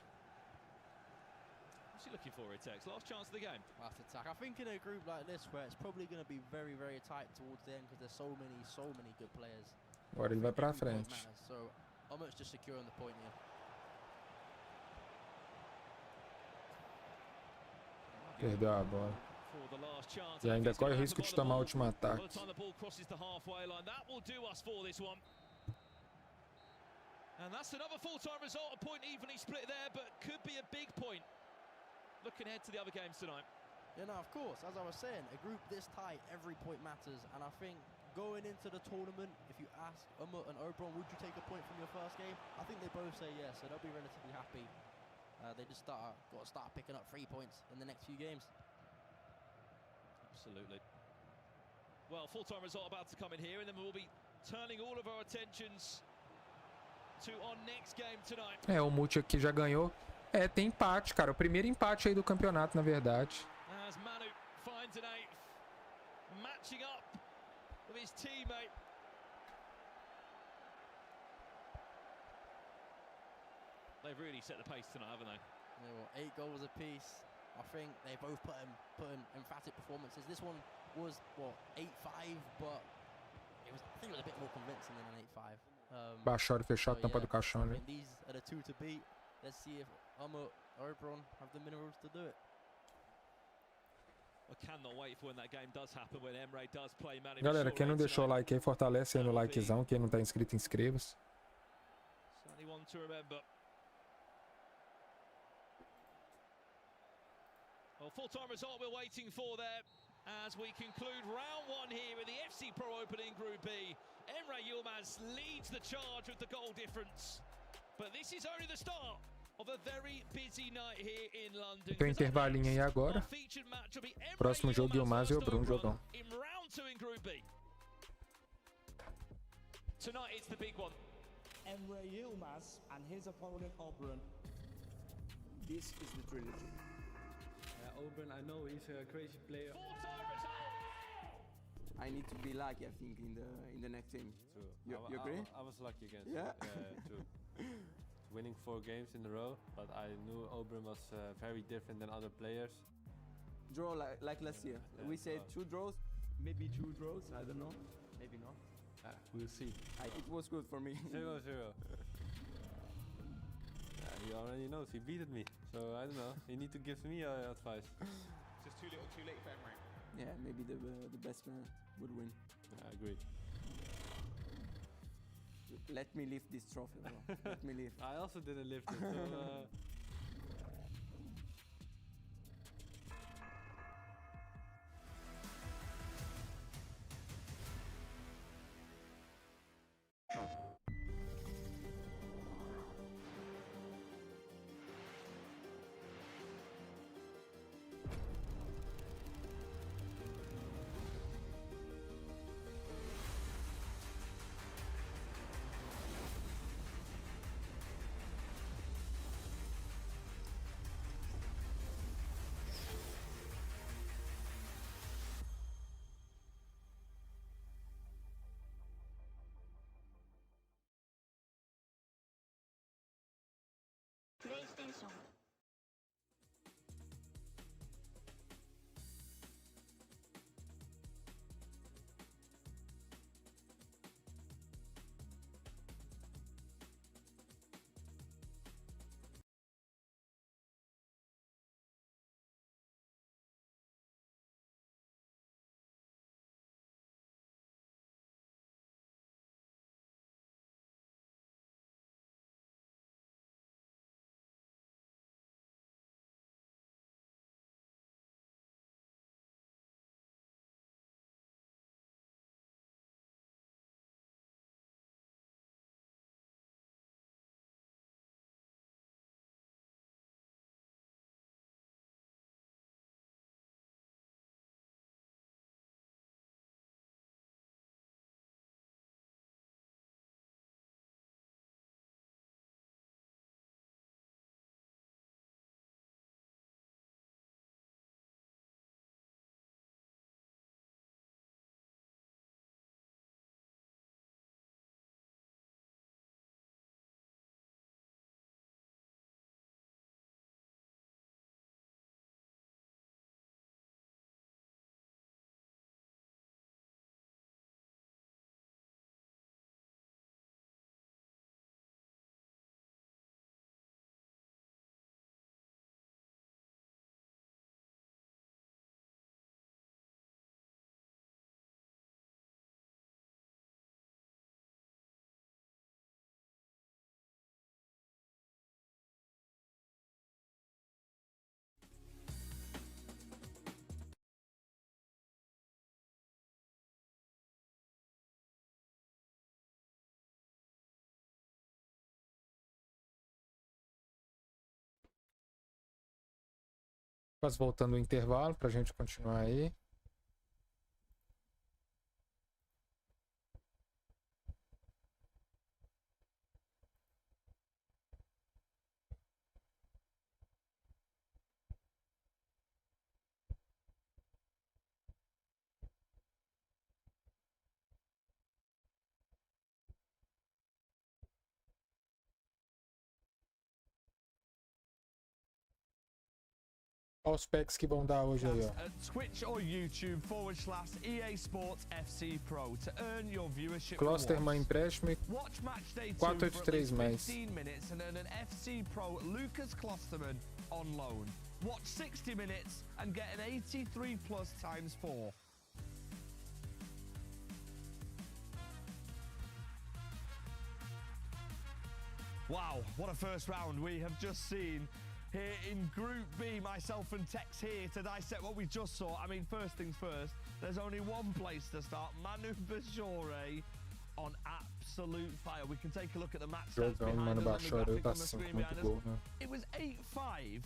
B: Last attack. I think in a group like this where it's probably going to be very, very tight towards the end because there's so many good players.
C: Agora ele vai pra frente.
B: So Almost just securing the point here.
C: Perdeu a bola. E ainda corre o risco de tomar o último ataque.
D: And that's another full-time result, a point evenly split there, but could be a big point. Looking ahead to the other games tonight.
B: Yeah, no, of course. As I was saying, a group this tight, every point matters. And I think going into the tournament, if you ask Umut and Oberon, would you take a point from your first game? I think they both say yes, so they'll be relatively happy. They just got to start picking up 3 points in the next few games.
D: Absolutely. Well, full-time result about to come in here, and then we'll be turning all of our attentions to our next game tonight.
C: É, o Multi aqui já ganhou. É, tem empate, cara. O primeiro empate aí do campeonato, na verdade.
D: As Manu finds an eighth, matching up with his teammate. They've really set the pace tonight, haven't they?
B: Yeah, well, 8 goals apiece. I think they both put in emphatic performances. This one was what 8-5, but I think it was a bit more convincing than an 8-5.
C: Baixaram e fechou a tampa do caixão ali.
B: These are the two to beat. Let's see if Umut or Oberon have the minerals to do it.
D: I cannot wait for when that game does happen, when Emre does play Manu.
C: Galera, quem não deixou o like aí, fortalece aí no likezão. Quem não tá inscrito, inscreva-se.
D: Certainly one to remember. Well, full-time result we're waiting for there as we conclude round 1 here in the FC Pro Open in Group B. Emre Yilmaz leads the charge with the goal difference. But this is only the start of a very busy night here in London.
C: Tem um intervalinho aí agora. Próximo jogo, Yilmaz e Oberon jogam.
D: In round 2 in Group B. Tonight it's the big one.
F: Emre Yilmaz and his opponent Oberon. This is the trilogy.
G: Oberon, I know he's a crazy player.
H: I need to be lucky, I think, in the next game.
G: True.
H: You agree?
G: I was lucky against.
H: Yeah.
G: True. Winning 4 games in a row, but I knew Oberon was very different than other players.
H: Draw like last year.
G: Yeah,
H: We said 2 draws.
G: maybe 2 draws. I don't know.
H: Maybe not.
G: We'll see.
H: It was good for me.
G: 0-0. He already knows. He beated me, so I don't know. He need to give me advice.
I: Just too little, too late for Emre.
H: Yeah, maybe the best man would win.
G: Yeah, I agree.
H: Let me lift this trophy, bro. Let me lift.
G: I also didn't lift it. So,
J: PlayStation
C: Quase voltando o intervalo pra gente continuar aí. Olha os packs que vão dar hoje aí, ó.
J: Twitch or YouTube /EA Sports FC Pro to earn your viewership.
C: Klosterman empréstimo e 483 mais.
J: 15 minutes and earn an FC Pro Lucas Klosterman on loan. Watch 60 minutes and get an 83 plus times 4. Wow, what a first round we have just seen here in Group B. Myself and Tex here to dissect what we just saw. I mean, first things first, there's only one place to start. Manu Bashore on absolute fire. We can take a look at the match stats behind us on the graphic on the screen behind us. It was 8-5.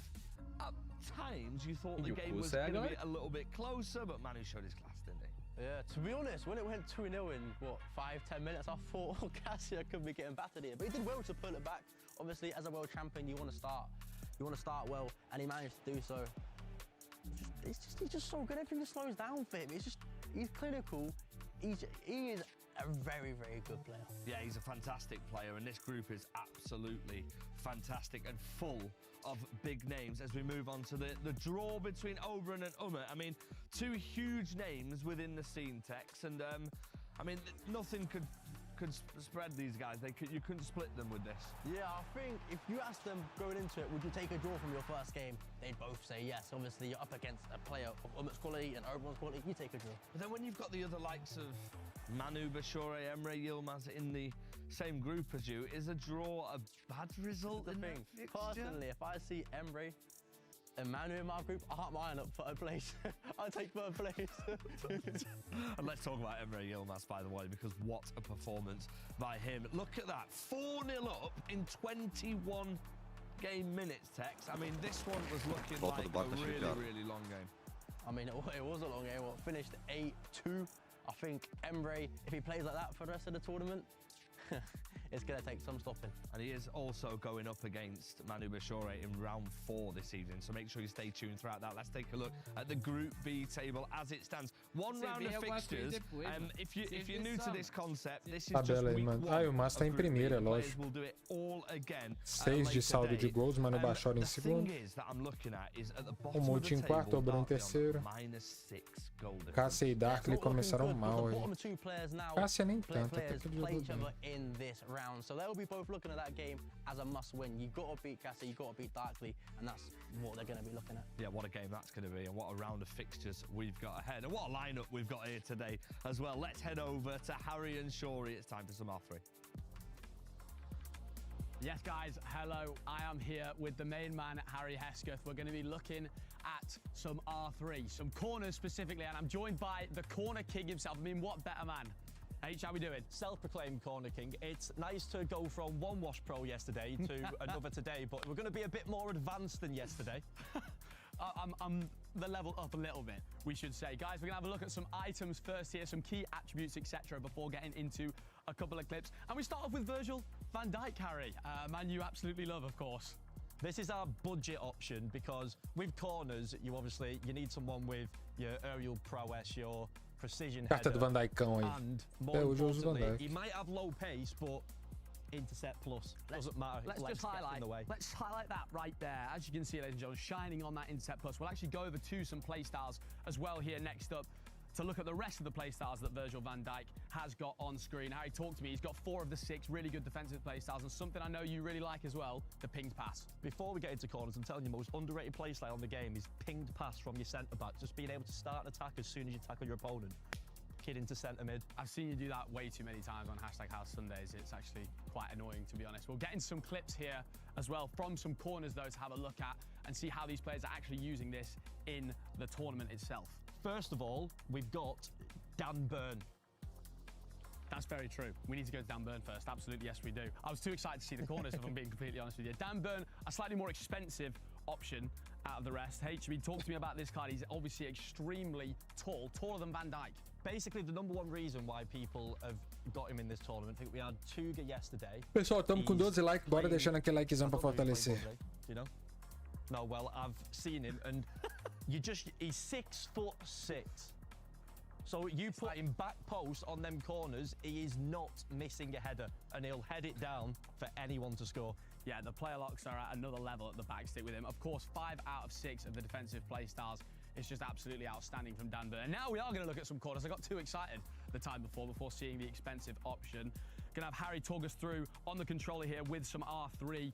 J: At times, you thought the game was going to be a little bit closer, but Manu showed his class, didn't he?
B: Yeah, to be honest, when it went 2-0 in, what, 5-10 minutes, I thought, oh, Cassia could be getting battered here. But he did well to pull it back. Obviously, as a world champion, you want to start. You want to start well, and he managed to do so. He's just so good. Everything just slows down for him. He's clinical. He is a very, very good player.
J: Yeah, he's a fantastic player, and this group is absolutely fantastic and full of big names as we move on to the draw between Oberon and Ummer. I mean, two huge names within the scene, Tex, and I mean, nothing could spread these guys. You couldn't split them with this.
B: Yeah, I think if you ask them going into it, would you take a draw from your first game? They'd both say yes. Obviously, you're up against a player of Ummer's quality and Oberon's quality. You take a draw.
J: But then when you've got the other likes of Manu Bashore, Emre Yilmaz in the same group as you, is a draw a bad result?
B: The thing, personally, if I see Emre and Manu in my group, I can't mind up third place. I'll take third place.
J: And let's talk about Emre Yilmaz, by the way, because what a performance by him. Look at that, 4-0 up in 21 game minutes, Tex. I mean, this one was looking like a really, really long game.
B: I mean, it was a long game. Well, finished 8-2. I think Emre, if he plays like that for the rest of the tournament, it's going to take some stopping.
J: And he is also going up against Manu Bashore in round 4 this evening, so make sure you stay tuned throughout that. Let's take a look at the Group B table as it stands. One round of fixtures. If you're new to this concept, this is just week 1.
C: Ah, o Mas tá em primeira, lógico.
J: We'll do it all again
C: 6 de saldo de gols, Manu Bashore em segundo. O Multi em quarto, Oberon em terceiro. Cassia e Darkly começaram mal aí. Cassia nem tanto, até que ele jogou bem.
B: In this round, so they'll be both looking at that game as a must-win. You've got to beat Cassie, you've got to beat Darkly, and that's what they're going to be looking at.
J: Yeah, what a game that's going to be, and what a round of fixtures we've got ahead, and what a lineup we've got here today as well. Let's head over to Harry and Shorey. It's time for some R3.
K: Yes, guys, hello. I am here with the main man, Harry Hesketh. We're going to be looking at some R3, some corners specifically, and I'm joined by the corner king himself. I mean, what better man? H, how we doing?
L: Self-proclaimed corner king. It's nice to go from one wash pro yesterday to another today, but we're going to be a bit more advanced than yesterday.
K: I'm the level up a little bit, we should say. Guys, we're going to have a look at some items first here, some key attributes, etc., before getting into a couple of clips. And we start off with Virgil van Dijk, Harry. A man you absolutely love, of course.
L: This is our budget option because with corners, you need someone with your aerial prowess, your precision
C: Carta do Van Dijkão aí.
L: And more importantly, he might have low pace, but intercept plus doesn't matter.
K: Let's highlight that right there. As you can see, ladies and gentlemen, shining on that intercept plus. We'll actually go over to some playstyles as well here next up to look at the rest of the playstyles that Virgil van Dijk has got on screen. Harry, talk to me. He's got 4 of the 6 really good defensive playstyles, and something I know you really like as well, the pinged pass.
L: Before we get into corners, I'm telling you, most underrated playstyle on the game is pinged pass from your centre-back. Just being able to start an attack as soon as you tackle your opponent. Kid into centre-mid.
K: I've seen you do that way too many times on #House Sundays. It's actually quite annoying, to be honest. We'll get into some clips here as well from some corners, though, to have a look at and see how these players are actually using this in the tournament itself.
L: First of all, we've got Dan Burn.
K: That's very true. We need to go to Dan Burn first. Absolutely, yes, we do. I was too excited to see the corners, if I'm being completely honest with you. Dan Burn, a slightly more expensive option out of the rest. HB, talk to me about this card. He's obviously extremely tall, taller than Van Dijk.
L: Basically, the #1 reason why people have got him in this tournament, I think we had Tuga yesterday.
C: Pessoal, estamos com 12 likes, bora deixando aquele likezão pra fortalecer.
L: You know? No, well, I've seen him, and he's 6'6". So you put him back post on them corners, he is not missing a header, and he'll head it down for anyone to score.
K: Yeah, the player locks are at another level at the back stick with him. Of course, 5 out of 6 of the defensive play styles is just absolutely outstanding from Danburn. And now we are going to look at some corners. I got too excited the time before seeing the expensive option. Going to have Harry talk us through on the controller here with some R3.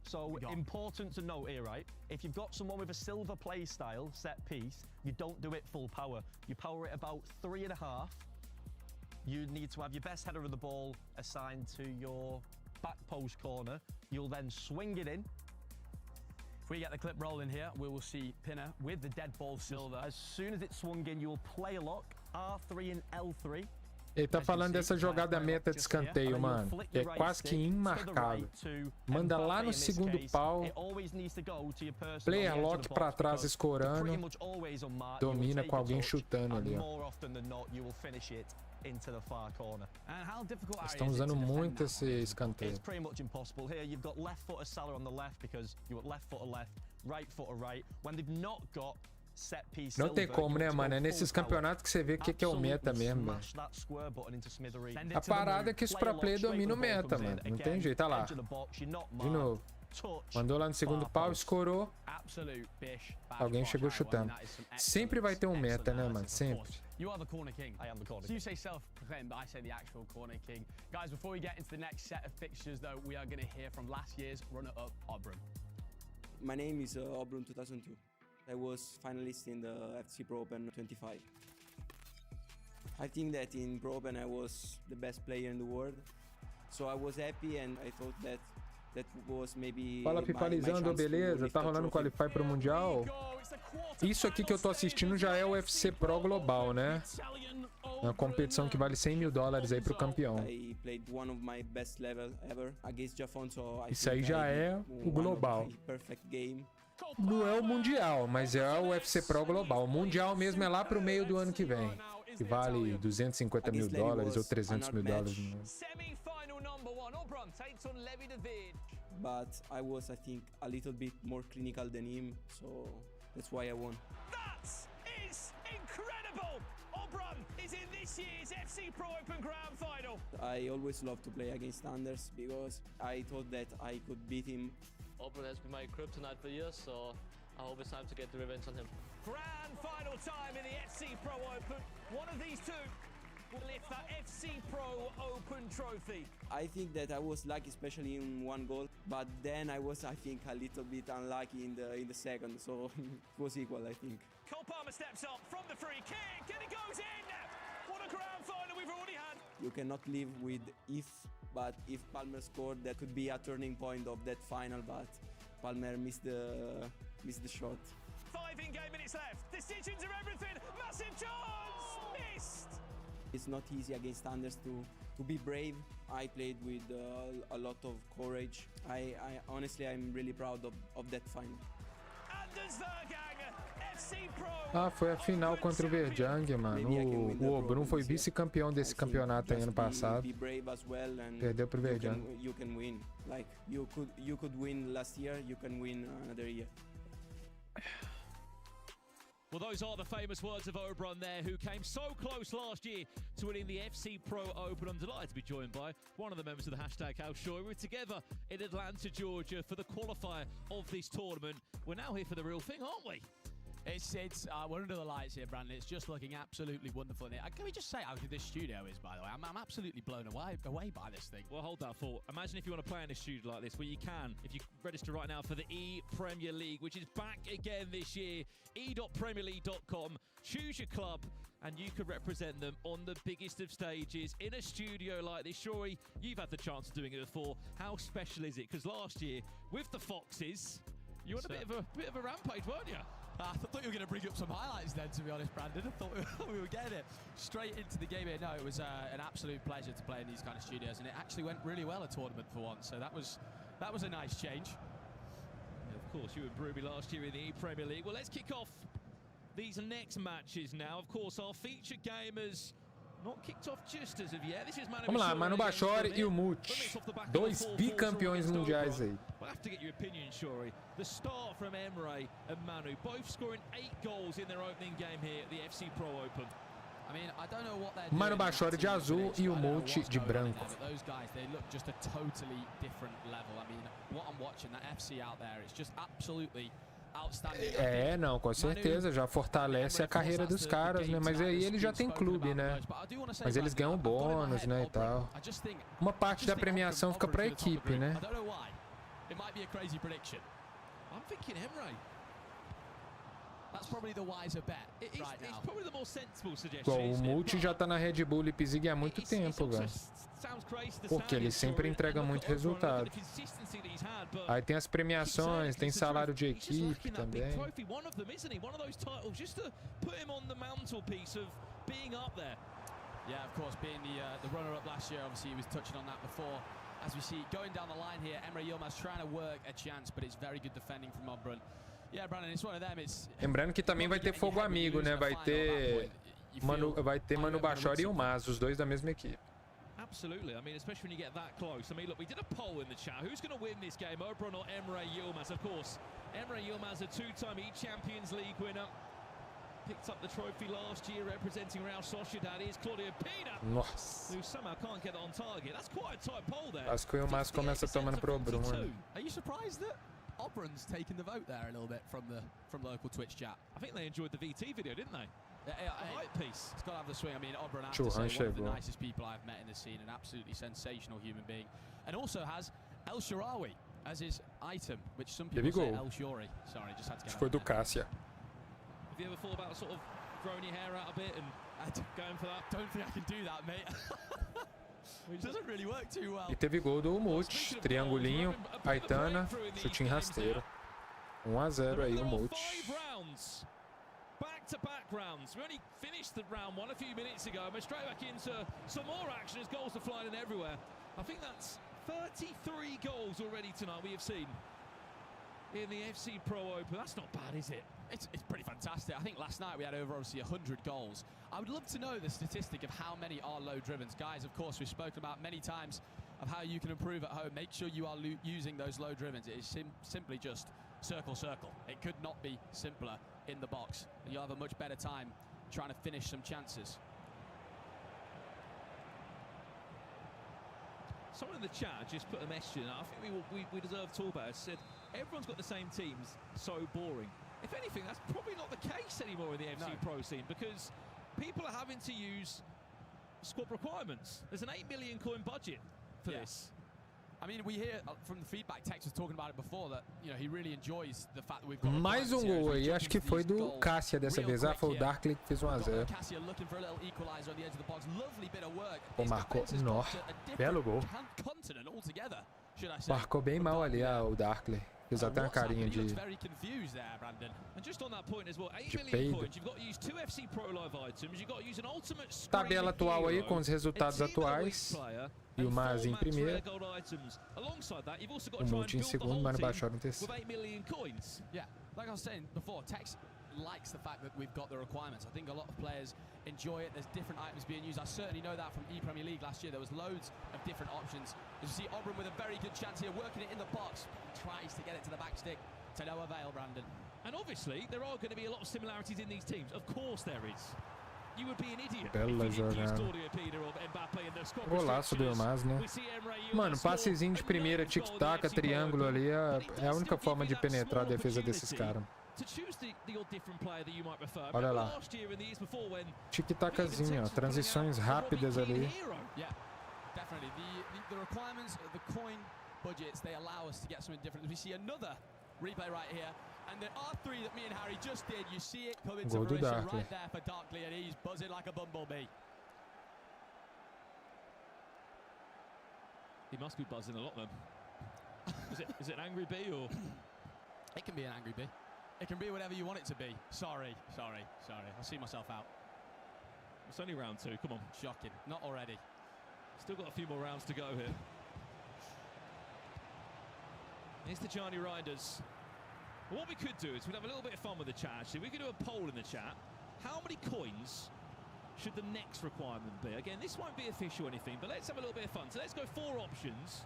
L: So important to note here, right? If you've got someone with a silver play style set piece, you don't do it full power. You power it about 3.5. You need to have your best header of the ball assigned to your back post corner. You'll then swing it in.
K: If we get the clip rolling here, we will see Pinner with the dead ball silver.
L: As soon as it's swung in, you will play a lock, R3 and L3.
C: Ele tá falando dessa jogada meta de escanteio, mano. É quase que imarcável. Manda lá no segundo pau. Player lock pra trás escorando. Domina com alguém chutando ali, ó. Estão usando muito esse escanteio.
L: It's pretty much impossible here. You've got left footer Salah on the left because you got left footer left, right footer right. When they've not got set piece,
C: não tem como, né, mano? É nesses campeonatos que você vê o que é o meta mesmo, velho. A parada é que os pro play dominam o meta, mano. Não tem jeito, olha lá. De novo. Mandou lá no segundo pau, escorou. Alguém chegou chutando. Sempre vai ter um meta, né, mano? Sempre.
K: You are the corner king.
L: I am the corner
K: king.
L: So
K: you say self-proclaimed, but I say the actual corner king. Guys, before we get into the next set of fixtures, though, we are going to hear from last year's runner-up, Obram.
H: My name is Obram 2002. I was finalist in the FC Pro Open 25. I think that in Pro Open I was the best player in the world. So I was happy and I thought that was maybe
C: Fala, Pipalizando, beleza? Tá rolando Qualify pro Mundial? Isso aqui que eu tô assistindo já é o UFC Pro Global, né? É uma competição que vale $100 mil aí pro campeão. Isso aí já é o Global. Não é o Mundial, mas é o UFC Pro Global. O Mundial mesmo é lá pro meio do ano que vem, que vale $250 mil ou $300 mil.
H: But I was, I think, a little bit more clinical than him, so that's why I won.
D: That is incredible! Obram is in this year's FC Pro Open Grand Final.
H: I always love to play against Anders because I thought that I could beat him.
M: Obram has been my kryptonite for years, so I hope it's time to get the revenge on him.
D: Grand final time in the FC Pro Open. One of these two will lift that FC Pro Open trophy.
H: I think that I was lucky, especially in one goal, but then I was, I think, a little bit unlucky in the second, so it was equal, I think.
D: Cole Palmer steps up from the free kick, and it goes in! What a grand final we've already had!
H: You cannot live with if, but if Palmer scored, that could be a turning point of that final, but Palmer missed the shot.
D: 5 in-game minutes left. Decisions are everything. Massive chance! Missed!
H: It's not easy against Anders to be brave. I played with a lot of courage. I honestly, I'm really proud of that final.
C: Ah, foi a final contra o Verjang, mano. O Obrum foi vice-campeão desse campeonato aí ano passado. Perdeu pro Verjang.
H: You can win. Like you could win last year. You can win another year.
D: Well, those are the famous words of Obram there, who came so close last year to winning the FC Pro Open. I'm delighted to be joined by one of the members of the hashtag How Sure. We're together in Atlanta, Georgia for the qualifier of this tournament. We're now here for the real thing, aren't we?
K: We're under the lights here, Brandon. It's just looking absolutely wonderful in here. Can we just say how good this studio is, by the way? I'm absolutely blown away by this thing.
D: Well, hold that thought. Imagine if you want to play in a studio like this, where you can, if you register right now for the E-Premier League, which is back again this year, e.premierleague.com. Choose your club, and you could represent them on the biggest of stages in a studio like this. Shuri, you've had the chance of doing it before. How special is it? Because last year, with the Foxes, you had a bit of a rampage, weren't you?
K: I thought you were going to bring up some highlights then, to be honest, Brandon. I thought we were getting it straight into the game here. No, it was an absolute pleasure to play in these kind of studios, and it actually went really well a tournament for once. So that was a nice change.
B: Yeah, of
D: course, you and Ruby last year in the Premier League. Well, let's kick off these next matches now. Of course, our feature game has not kicked off just as of yet. This is
C: Vamos lá, Manu Bachori e o Mut. Dois bicampeões mundiais aí.
D: We'll have to get your opinion, Shuri. The start from Emre and Manu, both scoring 8 goals in their opening game here at the FC Pro Open.
C: Manu Bachori de azul e o Mut de branco.
K: Those guys, they look just a totally different level. I mean, what I'm watching, that FC out there, it's just absolutely outstanding.
C: É, não, com certeza, já fortalece a carreira dos caras, né? Mas aí ele já tem clube, né? Mas eles ganham bônus, né, e tal. Uma parte da premiação fica pra equipe, né?
K: It might be a crazy prediction.
D: I'm thinking Emre.
K: That's probably the wiser bet
D: It's probably the more sensible suggestion.
C: Igual o Multi já tá na Red Bull Leipzig há muito tempo, velho. Porque ele sempre entrega muito resultado. Aí tem as premiações, tem salário de equipe também.
K: Yeah, of course, being the runner-up last year, obviously he was touching on that before. As we see, going down the line here, Emre Yilmaz trying to work a chance, but it's very good defending from Obrun. Yeah, Brandon, it's one of them.
C: Lembrando que também vai ter fogo amigo, né? Vai ter Manu Bachori e o Mas, os dois da mesma equipe.
D: Absolutely. I mean, especially when you get that close. I mean, look, we did a poll in the chat. Who's going to win this game, Obrun or Emre Yilmaz? Of course, Emre Yilmaz, a 2-time Champions League winner. Picked up the trophy last year representing Real Sociedad. Is Claudio Pina, who somehow can't get on target. That's quite a tight poll there.
C: Acho que o Mas começa tomando pro Obrun.
K: Are you surprised that Obrun's taken the vote there a little bit from local Twitch chat?
D: I think they enjoyed the VT video, didn't they? Hype piece.
K: It's got to have the swing. I mean, Obrun, I have to say, one of the nicest people I've met in the scene, an absolutely sensational human being, and also has El Sharawi as his item, which some people say El Shori. Sorry, just had to get
C: Foi do Cássia.
D: Have you ever thought about sort of growing your hair out a bit and going for that?
K: Don't think I can do that, mate. It doesn't really work too well.
C: E teve gol do Mut, triangulinho, Aitana, chutinho rasteiro. 1-0 aí o Mut.
D: Back-to-back rounds. We only finished the round one a few minutes ago. We're straight back into some more action as goals are flying in everywhere. I think that's 33 goals already tonight we have seen in the FC Pro Open. That's not bad, is it?
K: It's pretty fantastic. I think last night we had over obviously 100 goals. I would love to know the statistic of how many are low drivens. Guys, of course, we've spoken about many times of how you can improve at home. Make sure you are using those low drivens. It is simply just circle, circle. It could not be simpler in the box. And you'll have a much better time trying to finish some chances.
D: Someone in the chat just put a message in. I think we deserve to talk about it. Said everyone's got the same teams. So boring. If anything, that's probably not the case anymore in the FC Pro scene, because people are having to use squad requirements. There's an 8 million coin budget for this.
K: I mean, we hear from the feedback, Tex was talking about it before, that he really enjoys the fact that we've got
C: mais gol aí, acho que foi do Cássia dessa vez. Foi o Darkley que fez 1-0. Pô, marcou. Nossa, belo gol. Marcou bem mal ali o Darkley. Fez até uma carinha de peido. Tabela atual aí com os resultados atuais. E o Mas em primeiro. O Multi em segundo, Manu Bachori em terceiro.
K: Yeah, like I was saying before, Tex likes the fact that we've got the requirements. I think a lot of players enjoy it. There's different items being used. I certainly know that from E-Premier League last year. There was loads of different options. As you see, Obrun with a very good chance here, working it in the box. Tries to get it to the back stick. To no avail, Brandon.
D: And obviously, there are going to be a lot of similarities in these teams. Of course there is. You would be an idiot
C: Bela jogada. Golaço do Yilmaz, né? Mano, passezinho de primeira, tic-tac, triângulo ali é a única forma de penetrar a defesa desses caras. Olha lá. Tic-taczinho, ó. Transições rápidas ali.
K: Definitely. The requirements of the coin budgets, they allow us to get something different. We see another replay right here. And the R3 that me and Harry just did, you see it coming to fruition right there for Darkley, and he's buzzing like a bumblebee.
D: He must be buzzing a lot then. Is it an angry bee or?
K: It can be an angry bee. It can be whatever you want it to be. Sorry. I'll see myself out.
D: It's only round 2, come on.
K: Shocking, not already.
D: Still got a few more rounds to go here. Here's the Gianni Reinders. Well, what we could do is we'd have a little bit of fun with the chat, actually. We could do a poll in the chat. How many coins should the next requirement be? Again, this won't be official or anything, but let's have a little bit of fun. So let's go 4 options.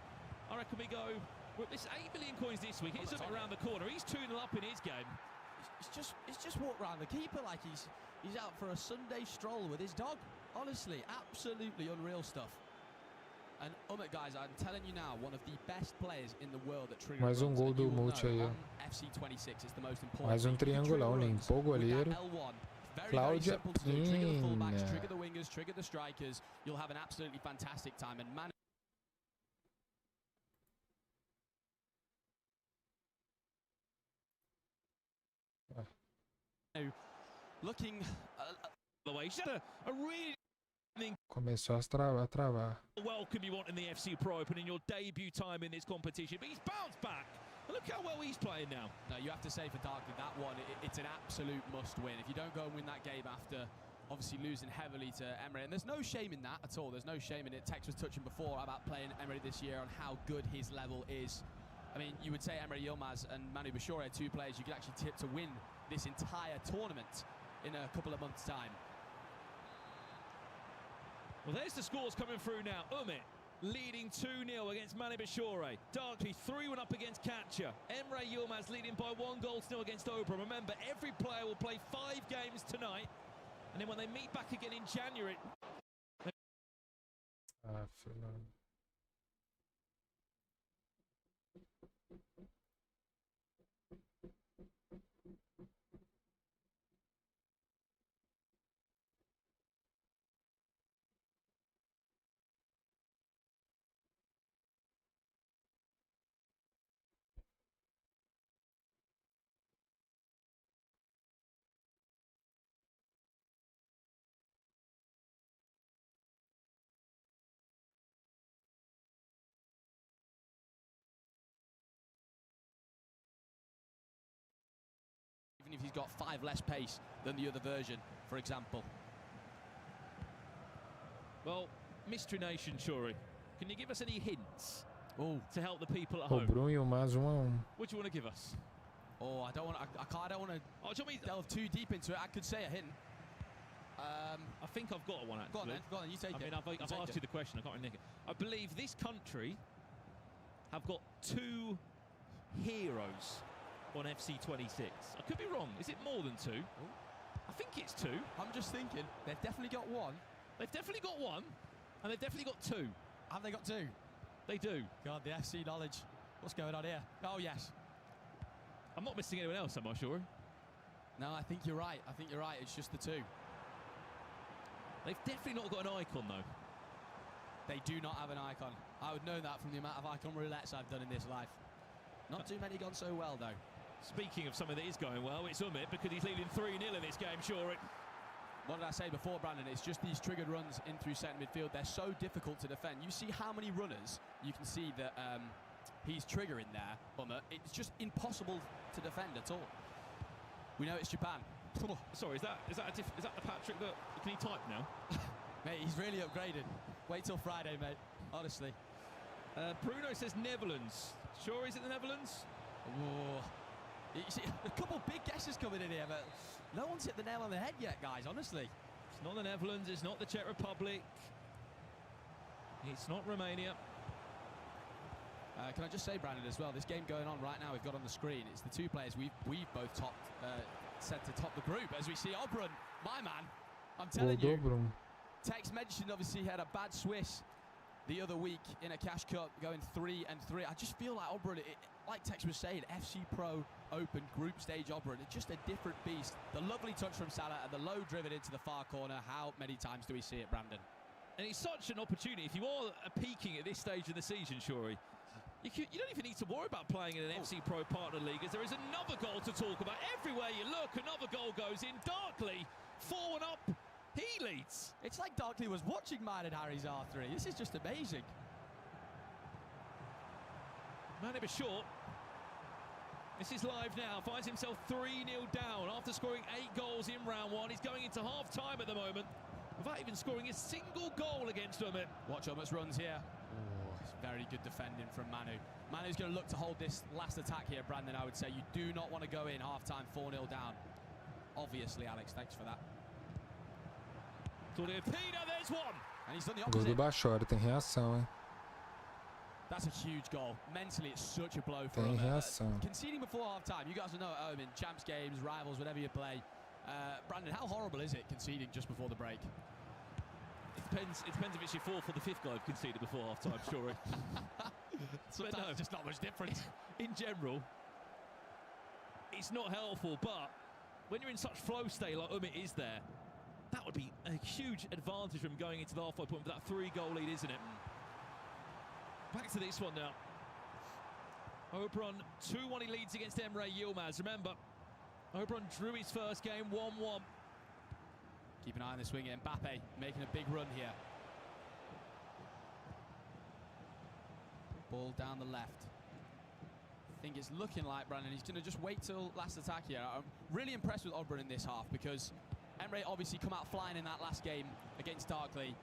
D: I reckon we go... Well, it's 8 million coins this week. He's around the corner. He's 2-0 up in his game.
B: He's just walked round the keeper like he's out for a Sunday stroll with his dog. Honestly, absolutely unreal stuff. And guys, I'm telling you now, one of the best players in the world at trigger
C: Mais gol do multi aí, ó.
B: FC26 is the most important.
C: Mais triangulão, limpou o goleiro. Cláudia
B: Trigger the fullbacks, trigger the wingers, trigger the strikers. You'll have an absolutely fantastic time. And man, looking
D: the way, a really
C: começou a travar.
D: welcome you want in the FC Pro Open in your debut time in this competition, but he's bounced back. Look how well he's playing now.
B: No, you have to say for Darkley, that one, it's an absolute must-win. If you don't go and win that game after obviously losing heavily to Emery, and there's no shame in that at all. There's no shame in it. Tex was touching before about playing Emery this year on how good his level is. I mean, you would say Emery Yilmaz and Manu Bashore are 2 players you could actually tip to win this entire tournament in a couple of months' time.
D: Well, there's the scores coming through now. Umit leading 2-0 against Manu Bashore. Darkley 3-1 up against Katja. Emre Yilmaz leading by 1-0 against Obra. Remember, every player will play 5 games tonight, and then when they meet back again in January...
B: Even if he's got 5 less pace than the other version, for example.
D: Well, Mystery Nation, Shuri, can you give us any hints to help the people at home?
C: Bruno Yilmaz 1-1.
D: What do you want to give us?
B: Oh, I don't want to delve too deep into it. I could say a hint.
D: I think I've got one, actually.
B: Go on then, you take it.
D: I mean, I've asked you the question, I can't really nick it. I believe this country have got 2 heroes on FC26. I could be wrong. Is it more than 2? I think it's 2.
B: I'm just thinking, they've definitely got 1.
D: They've definitely got 1, and they've definitely got 2.
B: Have they got 2?
D: They do.
B: God, the FC knowledge. What's going on here? Oh, yes.
D: I'm not missing anyone else, am I, sure?
B: No, I think you're right. I think you're right. It's just the 2.
D: They've definitely not got an icon, though.
B: They do not have an icon. I would know that from the amount of icon roulettes I've done in this life. Not too many gone so well, though.
D: Speaking of something that is going well, it's Umit, because he's leading 3-0 in this game, sure.
B: What did I say before, Brandon? It's just these triggered runs in through centre midfield. They're so difficult to defend. You see how many runners you can see that he's triggering there, Umit. It's just impossible to defend at all. We know it's Japan.
D: Sorry, is that the Patrick that... Can he type now?
B: Mate, he's really upgraded. Wait till Friday, mate. Honestly.
D: Bruno says Netherlands. Sure, is it the Netherlands?
B: Oh. You see, a couple big guesses coming in here, but no one's hit the nail on the head yet, guys, honestly.
D: It's not the Netherlands, it's not the Czech Republic. It's not Romania.
B: Can I just say, Brandon, as well, this game going on right now, we've got on the screen, it's the 2 players we've both set to top the group, as we see Obrun, my man, I'm telling you. Tex mentioned, obviously, he had a bad Swiss the other week in a Cash Cup, going 3-3. I just feel like Obrun, like Tex was saying, FC Pro Open group stage Obrun, it's just a different beast. The lovely touch from Salah and the low driven into the far corner. How many times do we see it, Brandon?
D: And it's such an opportunity. If you are peaking at this stage of the season, Shuri, you don't even need to worry about playing in an FC Pro Partner League, as there is another goal to talk about. Everywhere you look, another goal goes in. Darkley, 4-1 up, he leads.
B: It's like Darkley was watching mine and Harry's R3. This is just amazing.
D: Manu Bashore, this is live now, finds himself 3-0 down after scoring 8 goals in round 1. He's going into half-time at the moment, without even scoring a single goal against Umit.
B: Watch Umit's runs here. Oh,
K: Very good defending from Manu. Manu's going to look to hold this last attack here, Brandon, I would say. You do not want to go in half-time 4-0 down. Obviously, Alex, thanks for that.
D: There's one.
K: And he's done the
C: Gol
K: opposite.
C: do Bachori, tem reação, hein?
K: That's a huge goal. Mentally, it's such a blow for
C: Tem
K: him.
C: reação.
K: Conceding before half-time, you guys will know at home in champs games, rivals, whatever you play. Brandon, how horrible is it conceding just before the break?
D: It depends if it's your fourth or the fifth goal I've conceded before half-time, sure.
K: Sometimes
D: no,
K: just not much difference.
D: In general, it's not helpful, but when you're in such flow state like Umit is there, that would be a huge advantage from going into the halfway point with that 3-goal lead, isn't it? Back to this one now. Oberon 2-1 he leads against Emre Yilmaz. Remember, Oberon drew his first game 1-1.
K: Keep an eye on this winger, Mbappe, making a big run here. Ball down the left. I think it's looking like, Brandon, he's going to just wait till last attack here. I'm really impressed with Oberon in this half because Emre obviously come out flying in that last game against Darkley.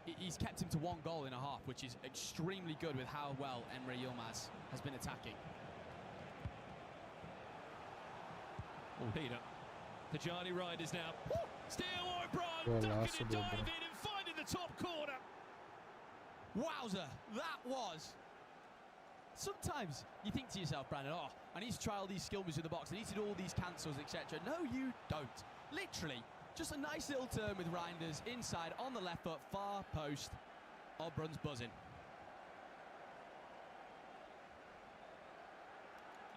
K: He's kept him to 1 goal in a half, which is extremely good with how well Emre Yilmaz has been attacking.
D: Oh, Peter. The Gianni Riders now. Still Oberon, ducking and diving and finding the top corner.
K: Wowzer, that was... Sometimes you think to yourself, Brandon, oh, I need to try all these skill moves in the box. I need to do all these cancels, etc. No, you don't. Literally, just a nice little turn with Reinders inside on the left foot, far post. Oberon's buzzing.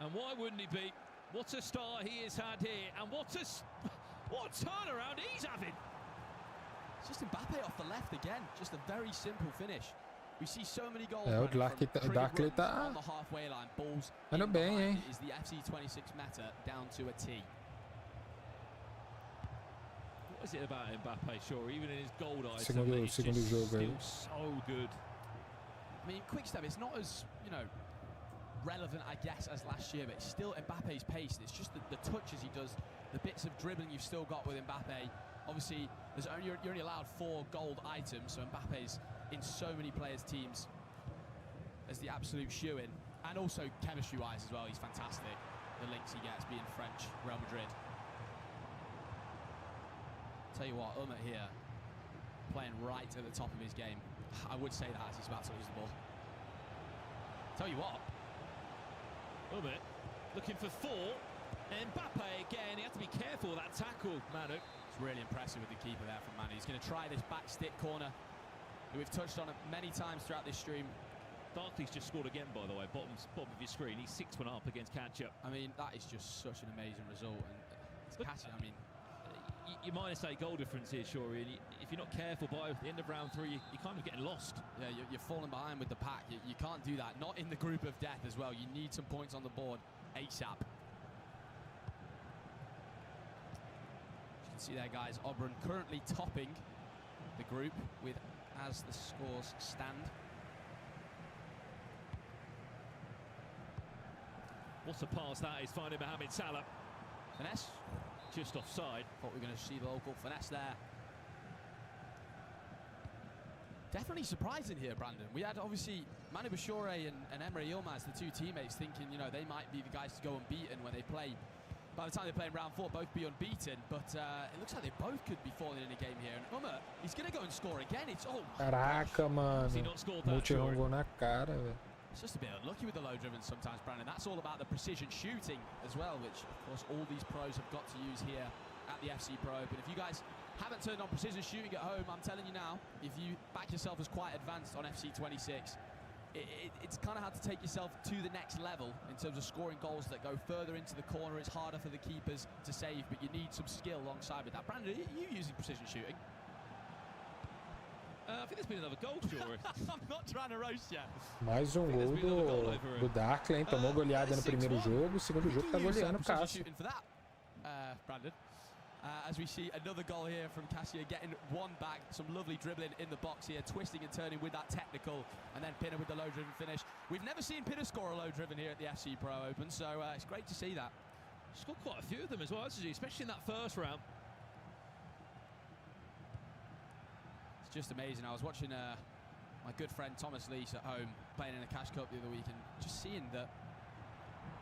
D: And why wouldn't he be? What a start he has had here, and what a turnaround he's having.
K: It's just Mbappe off the left again. Just a very simple finish. We see so many goals.
C: O Darkley tá
K: on the halfway line. Balls
C: indo bem, hein?
K: Is the FC26 meta down to a T.
D: What is it about Mbappe, sure, even in his gold eyes,
C: Segundo jogo aí.
D: So good.
K: I mean, quick step, it's not as, you know, relevant, I guess, as last year, but it's still Mbappe's pace. It's just the touches he does, the bits of dribbling you've still got with Mbappe. Obviously, you're only allowed 4 gold items, so Mbappe's in so many players' teams as the absolute shoe-in. And also chemistry-wise as well, he's fantastic. The links he gets being French, Real Madrid. Tell you what, Umit here, playing right at the top of his game. I would say that as he's about to lose the ball. Tell you what.
D: Umit looking for 4. Mbappe again, he had to be careful with that tackle, Manu.
K: It's really impressive with the keeper there from Manu. He's going to try this back stick corner that we've touched on it many times throughout this stream.
D: Darkley's just scored again, by the way, bottom of your screen. He's 6-1 up against Catcher.
K: I mean, that is just such an amazing result. And Catcher, I mean...
D: Your -8 goal difference here, Shuri, and if you're not careful by the end of round 3, you're kind of getting lost.
K: Yeah, you're falling behind with the pack. You can't do that. Not in the group of death as well. You need some points on the board ASAP. You can see there, guys, Oberon currently topping the group with as the scores stand.
D: What a pass that is, finding Mohamed Salah.
K: Finesse.
D: Just offside.
K: Thought we were going to see the local finesse there. Definitely surprising here, Brandon. We had obviously Manu Bachori and Emre Yilmaz, the 2 teammates, thinking, you know, they might be the guys to go unbeaten when they play. By the time they play in round 4, both be unbeaten. But it looks like they both could be falling in a game here. And Umit, he's going to go and score again. It's
C: Caraca, mano. Multi-run gol na cara, velho.
K: It's just a bit unlucky with the low driven sometimes, Brandon. That's all about the precision shooting as well, which, of course, all these pros have got to use here at the FC Pro Open. If you guys haven't turned on precision shooting at home, I'm telling you now, if you back yourself as quite advanced on FC26, it's kind of hard to take yourself to the next level in terms of scoring goals that go further into the corner. It's harder for the keepers to save, but you need some skill alongside with that. Brandon, are you using precision shooting?
D: I think there's been another goal, Jory.
K: I'm not trying to roast you.
C: Mais um gol do Darkley, hein? Tomou goleada no primeiro jogo, o segundo jogo tá goleando o Cássio.
K: Brandon. As we see another goal here from Cassia, getting one back, some lovely dribbling in the box here, twisting and turning with that technical, and then Pinner with the low-driven finish. We've never seen Pinner score a low-driven here at the FC Pro Open, so it's great to see that.
D: Scored quite a few of them as well, especially in that first round.
K: It's just amazing. I was watching my good friend Thomas Lees at home playing in a Cash Cup the other week, and just seeing that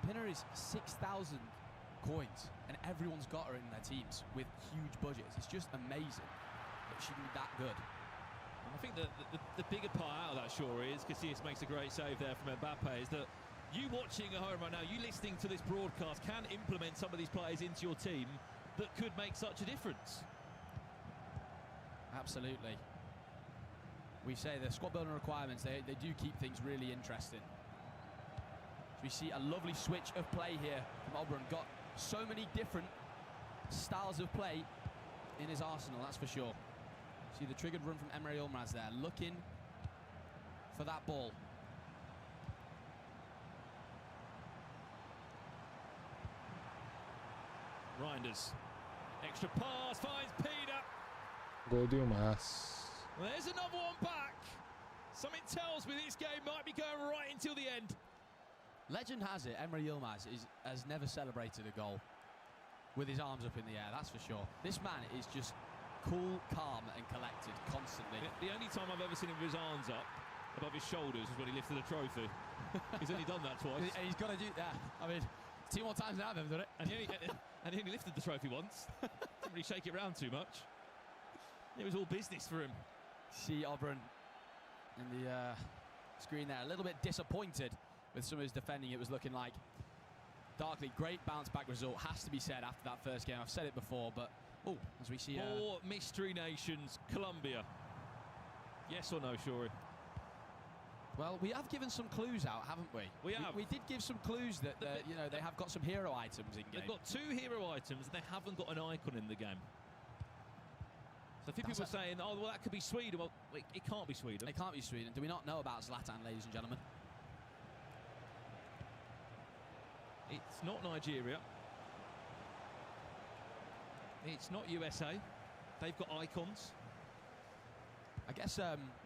K: Pinner is 6,000 coins and everyone's got her in their teams with huge budgets. It's just amazing that she can be that good.
D: And I think the bigger part out of that, sure, is Casillas makes a great save there from Mbappe, is that you watching at home right now, you listening to this broadcast, can implement some of these players into your team that could make such a difference.
K: Absolutely. We say the squad building requirements, they do keep things really interesting. So we see a lovely switch of play here from Oberon. Got so many different styles of play in his arsenal, that's for sure. See the triggered run from Emre Yilmaz there, looking for that ball.
D: Reinders, extra pass, finds Peter.
C: Gol do Yilmaz.
D: Well, there's another one back. Something tells me this game might be going right until the end.
K: Legend has it, Emre Yilmaz has never celebrated a goal with his arms up in the air, that's for sure. This man is just cool, calm and collected constantly.
D: The only time I've ever seen him with his arms up above his shoulders was when he lifted a trophy. He's only done that twice.
K: And he's got to do that. I mean, 2 more times now they've done it.
D: And he only lifted the trophy once. Didn't really shake it around too much. It was all business for him.
K: See Oberon in the screen there, a little bit disappointed with some of his defending. It was looking like Darkly, great bounce back result, has to be said after that first game. I've said it before, but as we see,
D: more mystery nations, Colombia. Yes or no, Shuri?
K: Well, we have given some clues out, haven't we?
D: We have.
K: We did give some clues that you know, they have got some hero items in game.
D: They've got 2 hero items and they haven't got an icon in the game. So a few people are saying, oh, well, that could be Sweden. Well, it can't be Sweden.
K: It can't be Sweden. Do we not know about Zlatan, ladies and gentlemen?
D: It's not Nigeria. It's not USA. They've got icons.
K: I guess,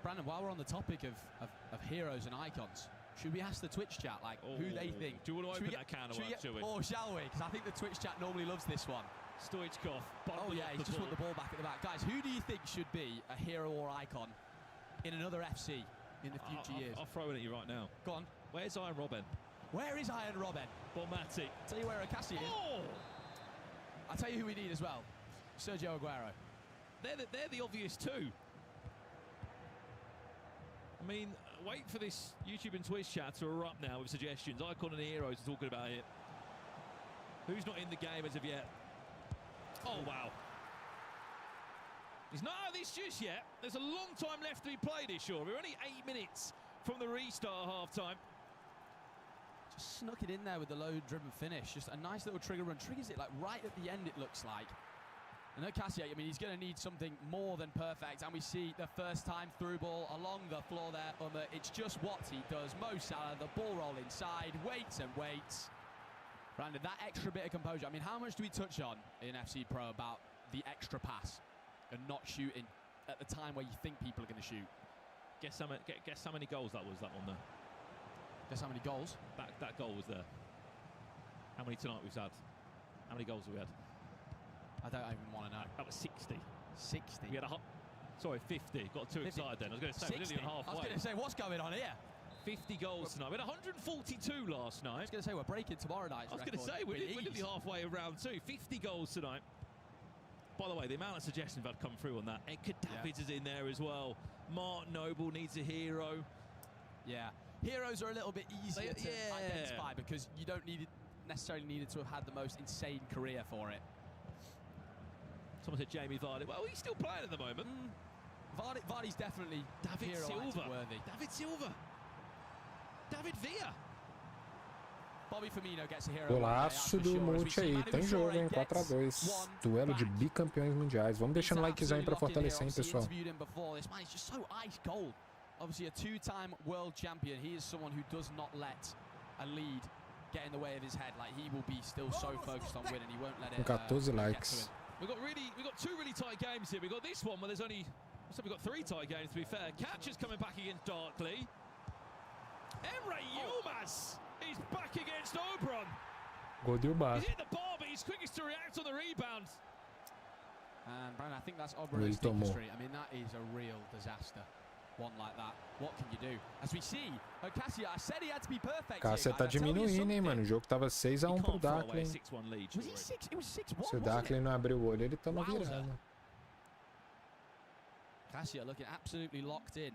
K: Brandon, while we're on the topic of heroes and icons, should we ask the Twitch chat, like, who they think?
D: Do you want to open that can of worms, shall we?
K: Or shall we? Because I think the Twitch chat normally loves this one.
D: Stoichkov.
K: Oh, yeah, he's just won the ball back at the back. Guys, who do you think should be a hero or icon in another FC in the future years?
D: I'll throw it at you right now.
K: Go on.
D: Where's Iron Robin?
K: Where is Iron Robin?
D: Bonmati.
K: Tell you where Ocasio is.
D: Oh!
K: I'll tell you who we need as well. Sergio Aguero.
D: They're the obvious 2. I mean, wait for this YouTube and Twitch chat to erupt now with suggestions. Icon and heroes are talking about it. Who's not in the game as of yet? Oh, wow. He's not out of this just yet. There's a long time left to be played here, sure. We're only 8 minutes from the restart half-time.
K: Just snuck it in there with the low-driven finish. Just a nice little trigger run. Triggers it like right at the end, it looks like. And Ocasio, I mean, he's going to need something more than perfect. And we see the first time through ball along the floor there. It's just what he does. Mo Salah, the ball roll inside, waits and waits. Brandon, that extra bit of composure. I mean, how much do we touch on in FC Pro about the extra pass and not shooting at the time where you think people are going to shoot?
D: Guess how many goals that was, that one there.
K: Guess how many goals?
D: That goal was there. How many tonight we've had? How many goals have we had?
K: I don't even want to know.
D: That was 60.
K: 60?
D: We had 50. Got too excited then. I was going to say, we're nearly halfway.
K: I was going to say, what's going on here?
D: 50 goals tonight. We had 142 last night.
K: I was going to say, we're breaking tomorrow night's record.
D: I was going to say, we're nearly halfway of round 2. 50 goals tonight. By the way, the amount of suggestions that have come through on that. Edgar Davids is in there as well. Mark Noble needs a hero.
K: Yeah. Heroes are a little bit easier to identify because you don't necessarily need it to have had the most insane career for it.
D: Someone said Jamie Vardy. Well, he's still playing at the moment.
K: Vardy's definitely
D: David Silva.
K: worthy.
D: David Silva. David Villa.
K: Bobby Firmino gets a hero.
C: Golaço do Multi aí, tem jogo, hein? 4-2. Duelo de bicampeões mundiais. Vamos deixando o likezão aí pra fortalecer, hein, pessoal?
K: This man is just so ice cold. Obviously a 2-time world champion. He is someone who does not let a lead get in the way of his head. Like, he will be still so focused on winning. He won't let it.
C: 14 likes.
D: We've got 2 really tight games here. We've got this one where there's only, we've got 3 tight games to be fair. Catcher's coming back against Darkly. Emre Yilmaz is back against Oberon.
C: Gol de Yilmaz.
D: He's hit the bar, but he's quickest to react on the rebound.
K: And Brandon, I think that's Oberon's history. I mean, that is a real disaster. one like that. What can you do? As we see, Cassia, I said he had to be perfect.
C: Cassia tá diminuindo, hein, mano. O jogo tava 6-1 pro Darkling.
K: Was he 6? It was 6-1.
C: Se o Darkling não abrir o olho, ele toma virada.
K: Cassia looking absolutely locked in.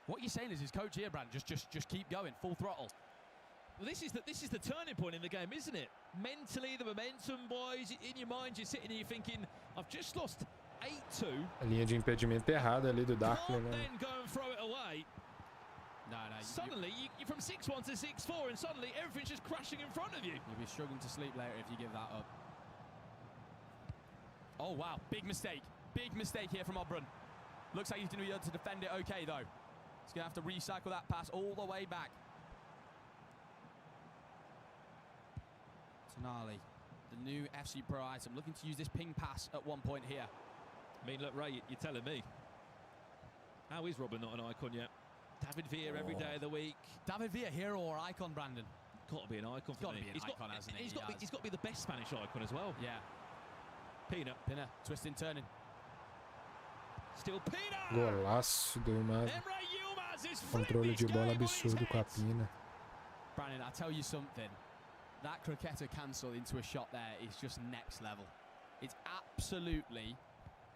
K: What you're saying is his coach here, Brand, just keep going, full throttle.
D: Well, this is the turning point in the game, isn't it? Mentally, the momentum-wise, in your mind, you're sitting here thinking, I've just lost 8-2.
C: A linha de impedimento errada ali do Darkling, né?
D: Then go and throw it away.
K: No.
D: Suddenly, you're from 6-1 to 6-4, and suddenly everything's just crashing in front of you.
K: You'll be struggling to sleep later if you give that up. Oh, wow. Big mistake. Big mistake here from Obrun. Looks like he's going to be able to defend it okay, though. He's going to have to recycle that pass all the way back. Tonali, the new FC Pro item, looking to use this ping pass at one point here.
D: I mean, look, Ray, you're telling me. How is Robin not an icon yet? David Villa every day of the week.
K: David Villa, hero or icon, Brandon?
D: Got to be an icon for me.
K: He's
D: got to be the best Spanish icon as well.
K: Yeah.
D: Pina,
K: twisting, turning.
D: Still Pina.
C: Golaço do Yilmaz. Controle de bola absurdo com a Pina.
K: Brandon, I tell you something. That croqueta cancel into a shot there is just next level. It's absolutely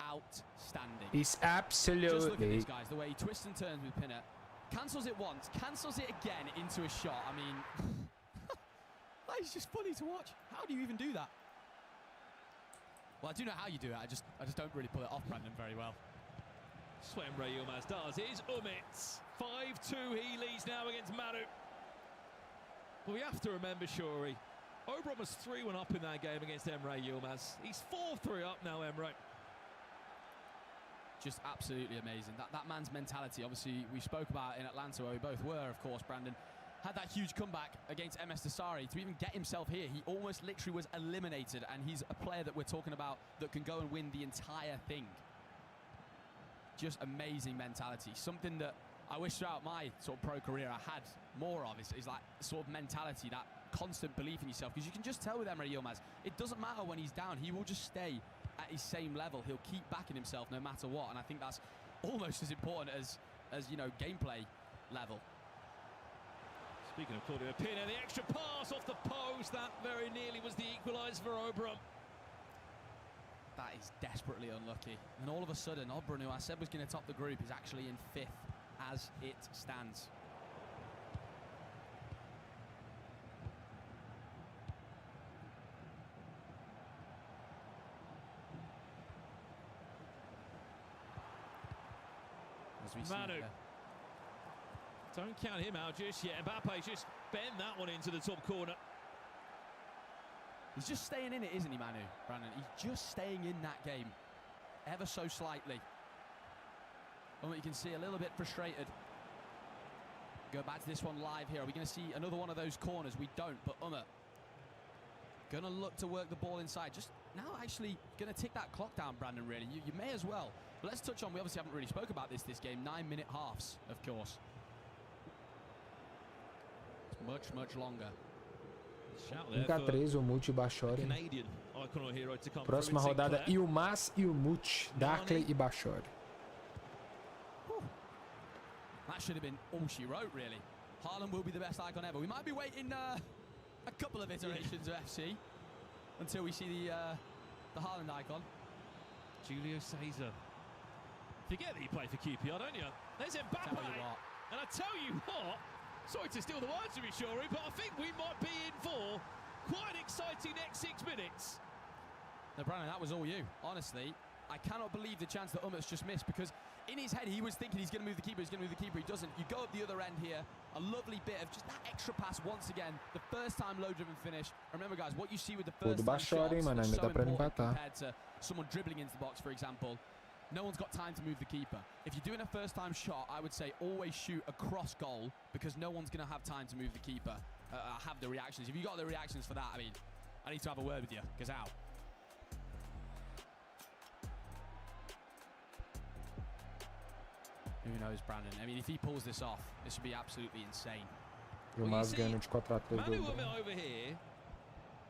K: outstanding.
C: It's absolutely.
K: Just look at these guys, the way he twists and turns with Pinner. Cancels it once, cancels it again into a shot. I mean, that is just funny to watch. How do you even do that? Well, I do know how you do it. I just don't really pull it off, Brandon, very well.
D: Sweat Emre Yilmaz does. Here's Umit. 5-2 he leads now against Manu. But we have to remember, Shuri, Oberon was 3-1 up in that game against Emre Yilmaz. He's 4-3 up now, Emre.
K: Just absolutely amazing. That man's mentality, obviously, we spoke about in Atlanta, where we both were, of course, Brandon. Had that huge comeback against MS Dasari to even get himself here. He almost literally was eliminated, and he's a player that we're talking about that can go and win the entire thing. Just amazing mentality. Something that I wish throughout my sort of pro career I had more of is like sort of mentality, that constant belief in yourself. Because you can just tell with Emre Yilmaz, it doesn't matter when he's down. He will just stay at his same level. He'll keep backing himself no matter what. And I think that's almost as important as you know, gameplay level.
D: Speaking of Claudio Pina, the extra pass off the post, that very nearly was the equaliser for Oberon.
K: That is desperately unlucky. And all of a sudden, Oberon, who I said was going to top the group, is actually in 5th as it stands. As we see there.
D: Don't count him out just yet. Mbappe's just bent that one into the top corner.
K: He's just staying in it, isn't he, Manu? Brandon, he's just staying in that game, ever so slightly. Oh, you can see a little bit frustrated. Go back to this one live here. Are we going to see another one of those corners? We don't, but going to look to work the ball inside. Just now actually going to tick that clock down, Brandon, really. You may as well. But let's touch on, we obviously haven't really spoke about this game, 9-minute halves, of course. It's much longer.
C: 1-3 o Mut e Bashori. Próxima rodada, Yilmaz e o Mut, Darkley e Bashori.
K: That should have been all she wrote, really. Haaland will be the best icon ever. We might be waiting a couple of iterations of FC until we see the Haaland icon.
D: Julio Cesar. Forget that you play for QPR, don't you? There's Mbappe. And I tell you what, sorry to steal the words from you, Shuri, but I think we might be in for quite an exciting next 6 minutes.
K: No, Brandon, that was all you. Honestly, I cannot believe the chance that Umit's just missed, because in his head he was thinking he's going to move the keeper, he doesn't. You go up the other end here, a lovely bit of just that extra pass once again, the first time low-driven finish. Remember, guys, what you see with the first time shots is so important compared to someone dribbling into the box, for example. No one's got time to move the keeper. If you're doing a first-time shot, I would say always shoot across goal, because no one's going to have time to move the keeper. Have the reactions. If you got the reactions for that, I mean, I need to have a word with you, because how? Who knows, Brandon? I mean, if he pulls this off, this would be absolutely insane.
C: Yilmaz ganhando de 4-3
D: Manu over here.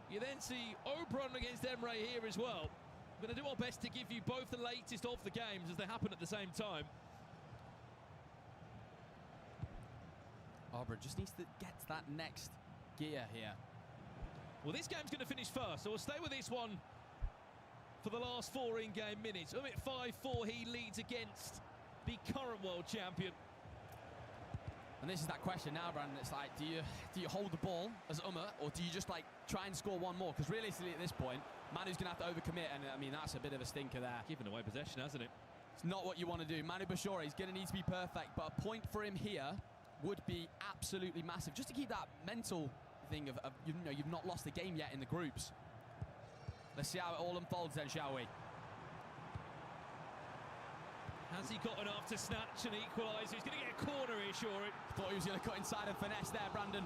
D: You then see Oberon against Emre here as well. We're going to do our best to give you both the latest of the games as they happen at the same time.
K: Arbor just needs to get to that next gear here.
D: Well, this game's going to finish first, so we'll stay with this one for the last 4 in-game minutes. Umit 5-4, he leads against the current world champion.
K: And this is that question now, Brandon. It's like, do you hold the ball as Umit, or do you just like try and score one more? Because realistically, at this point, Manu's going to have to overcommit, and I mean that's a bit of a stinker there.
D: Giving away possession, hasn't it?
K: It's not what you want to do. Manu Bashore is going to need to be perfect, but a point for him here would be absolutely massive, just to keep that mental thing of you know, you've not lost the game yet in the groups. Let's see how it all unfolds then, shall we?
D: Has he got enough to snatch and equalise? He's going to get a corner here, Shuri.
K: Thought he was going to cut inside and finesse there, Brandon.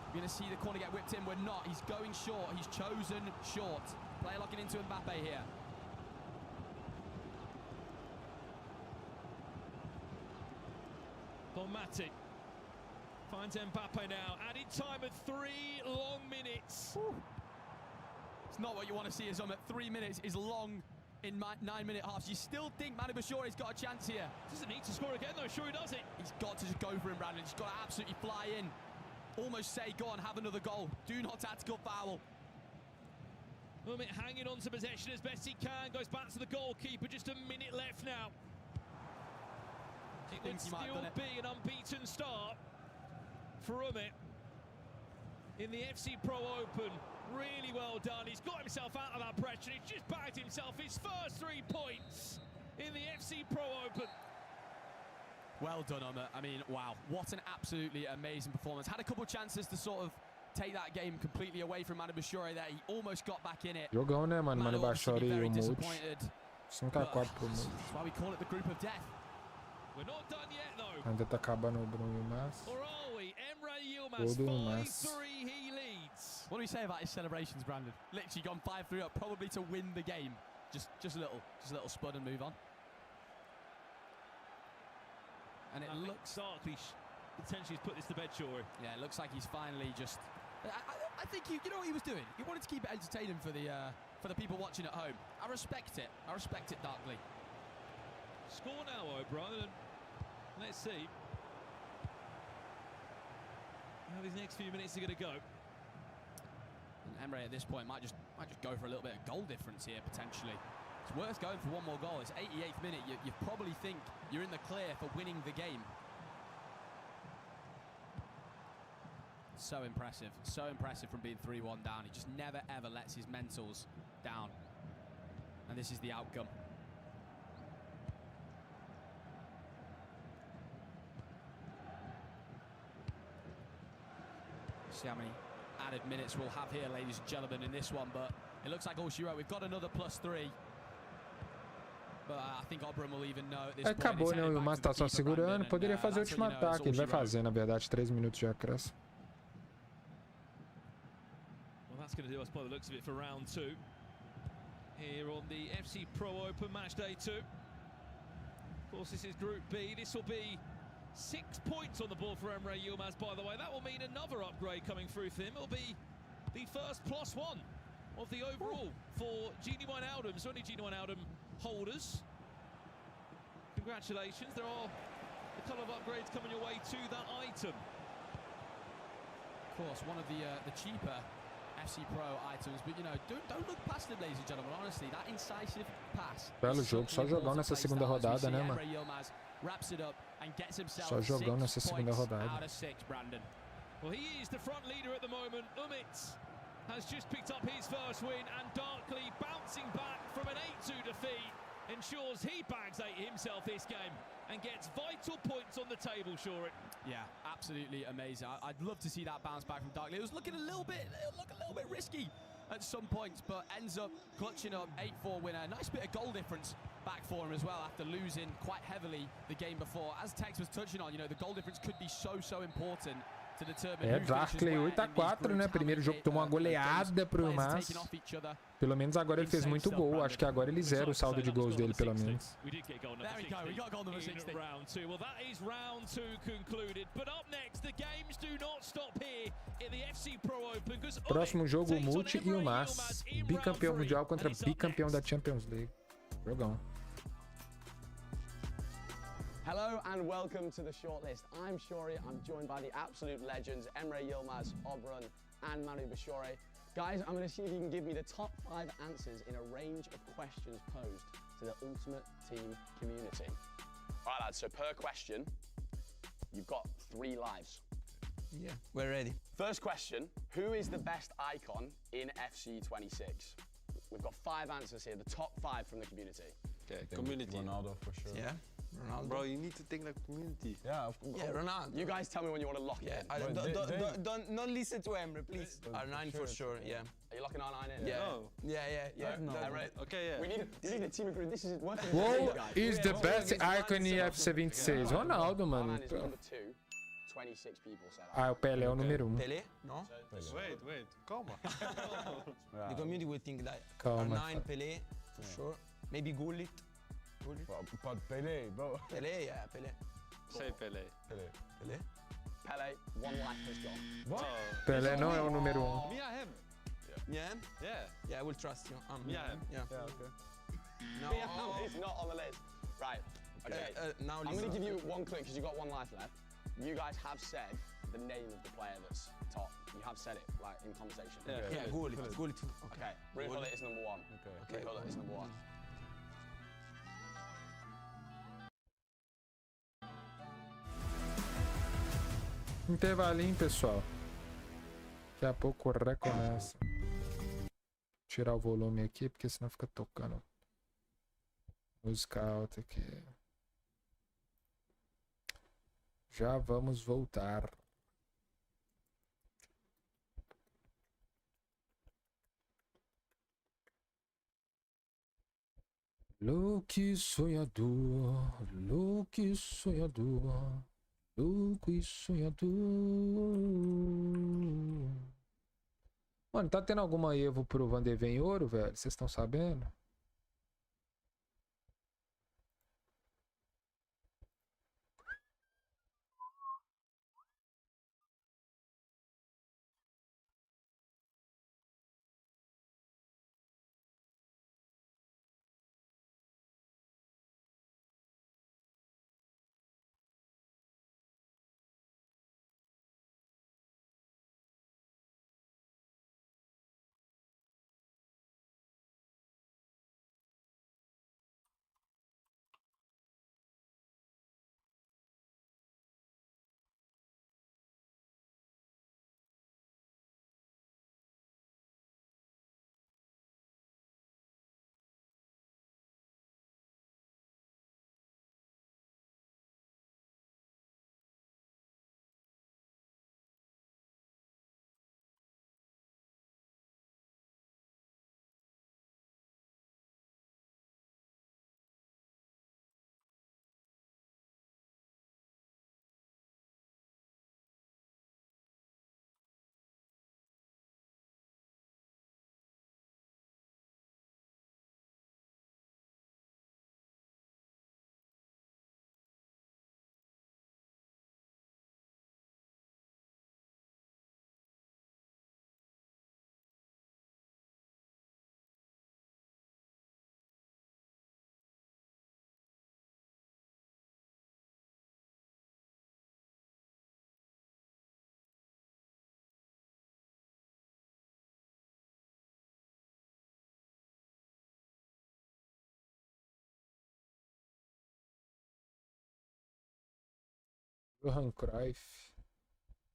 K: We're going to see the corner get whipped in. We're not. He's going short. He's chosen short. Player locking into Mbappe here.
D: Bonmati finds Mbappe now. Added time of 3 long minutes.
K: Whew. It's not what you want to see as Umit. 3 minutes is long in 9-minute halves. You still think Manu Bashore's got a chance here.
D: Doesn't need to score again though, sure he does it.
K: He's got to just go for him, Brandon. He's got to absolutely fly in. Almost say, go on, have another goal. Do not tactical foul.
D: Umit hanging on to possession as best he can. Goes back to the goalkeeper, just a minute left now. It would still be an unbeaten start for Umit in the FC Pro Open. Really well done. He's got himself out of that pressure. He's just bagged himself his first 3 points in the FC Pro Open.
K: Well done, Umit. I mean, wow. What an absolutely amazing performance. Had a couple of chances to sort of take that game completely away from Manu Bashore there. He almost got back in it.
C: Jogão, né, mano? Manu Bashore e o Multi. 5-4 pro Multi.
K: That's why we call it the group of death.
D: We're not done yet, though.
C: Ainda tá acabando o Bruno Yilmaz.
D: Or are we? Emre Yilmaz, 5-3, he leads.
K: What do we say about his celebrations, Brandon? Literally gone 5-3 up, probably to win the game. Just a little spud and move on. And it looks
D: Darkly potentially he's put this to bed, Shuri.
K: Yeah, it looks like he's finally just. I think you know what he was doing. He wanted to keep it entertaining for the people watching at home. I respect it. I respect it, Darkly.
D: Score now, O'Brien. Let's see how these next few minutes are going to go.
K: And Emre at this point might just go for a little bit of goal difference here potentially. It's worth going for one more goal. It's 88th minute. You probably think you're in the clear for winning the game. So impressive from being 3-1 down. He just never ever lets his mentals down. And this is the outcome. See how many added minutes we'll have here, ladies and gentlemen, in this one, but it looks like all she wrote. We've got another +3. But I think Obram will even know at this point.
C: Acabou, né? O Yilmaz tá só segurando. Poderia fazer o último ataque. Ele vai fazer, na verdade, 3 minutos de acréscimo.
D: Well, that's going to do us by the looks of it for round 2. Here on the FC Pro Open match day 2. Of course, this is Group B. This will be 6 points on the board for Emre Yilmaz, by the way. That will mean another upgrade coming through for him. It'll be the first +1 of the overall for Genie Wijnaldum. So only Genie Wijnaldum holders. Congratulations. There are a couple of upgrades coming your way to that item.
K: Of course, one of the cheaper FC Pro items, but you know, don't look past it, ladies and gentlemen. Honestly, that incisive pass.
C: Belo jogo, só jogão nessa segunda rodada, né, mano? Só jogão nessa segunda rodada.
D: Well, he is the front leader at the moment. Umit has just picked up his first win, and Darkly bouncing back from an 8-2 defeat ensures he bags 8 himself this game and gets vital points on the table, Shuri.
K: Yeah, absolutely amazing. I'd love to see that bounce back from Darkly. It was looking a little bit risky at some points, but ends up clutching up 8-4 winner. Nice bit of goal difference back for him as well after losing quite heavily the game before. As Tex was touching on, you know, the goal difference could be so important.
C: Darkly 8-4, né? Primeiro jogo tomou uma goleada pro Yilmaz. Pelo menos agora ele fez muito gol. Acho que agora ele zera o saldo de gols dele, pelo menos. Próximo jogo, o Multi e o Yilmaz. Bicampeão mundial contra bicampeão da Champions League. Jogão.
K: Hello and welcome to the shortlist. I'm Shori. I'm joined by the absolute legends Emre Yilmaz, Obrun, and Manu Bashore. Guys, I'm going to see if you can give me the top 5 answers in a range of questions posed to the Ultimate Team community. All right, lads. So per question, you've got 3 lives.
B: Yeah, we're ready.
K: First question: who is the best icon in FC26? We've got 5 answers here. The top 5 from the community.
G: Okay, community.
E: Ronaldo for sure.
B: Yeah, Ronaldo.
G: Bro, you need to think like community.
E: Yeah, of course.
B: Yeah, Ronaldo.
K: You guys tell me when you want to lock it in.
B: Don't listen to Emre, please. R9 for sure, yeah.
K: Are you locking R9 in?
B: Yeah.
G: No.
B: Yeah.
K: No. Right.
G: Okay, yeah.
K: We need a team agreement. This is working.
A: Who is the best icon in FC26? Ronaldo, mano.
K: R9 is number 2. 26 people said.
A: Ah, o Pelé é o número 1.
B: Pelé? No?
G: Wait, calma.
B: The community would think that
A: Calma.
B: R9, Pelé, for sure. Maybe Gullit.
E: But Pelé, bro.
B: Pelé, yeah, Pelé.
G: Say Pelé.
B: Pelé?
K: Pelé, 1 life has gone.
E: What?
A: Pelé não é o número 1.
G: Me and him.
B: Yeah?
G: Yeah.
B: Yeah, I will trust you.
G: Me and him.
B: Yeah.
E: Yeah, okay.
B: No.
K: He's not on the list. Right. Okay.
B: Now
K: I'm going to give you 1 click because you've got 1 life left. You guys have said the name of the player that's top. You have said it, like, in conversation.
B: Yeah, Gullit. Gullit.
K: Okay. Gullit is number 1.
E: Okay.
K: Gullit is number 1.
A: Intervalinho, pessoal. Daqui a pouco recomeça. Tirar o volume aqui, porque senão fica tocando música alta aqui. Já vamos voltar. Louco sonhador, louco sonhador, louco sonhador. Mano, tá tendo alguma Evo pro Van de Ven em ouro, velho? Vocês estão sabendo? Johan Cruyff.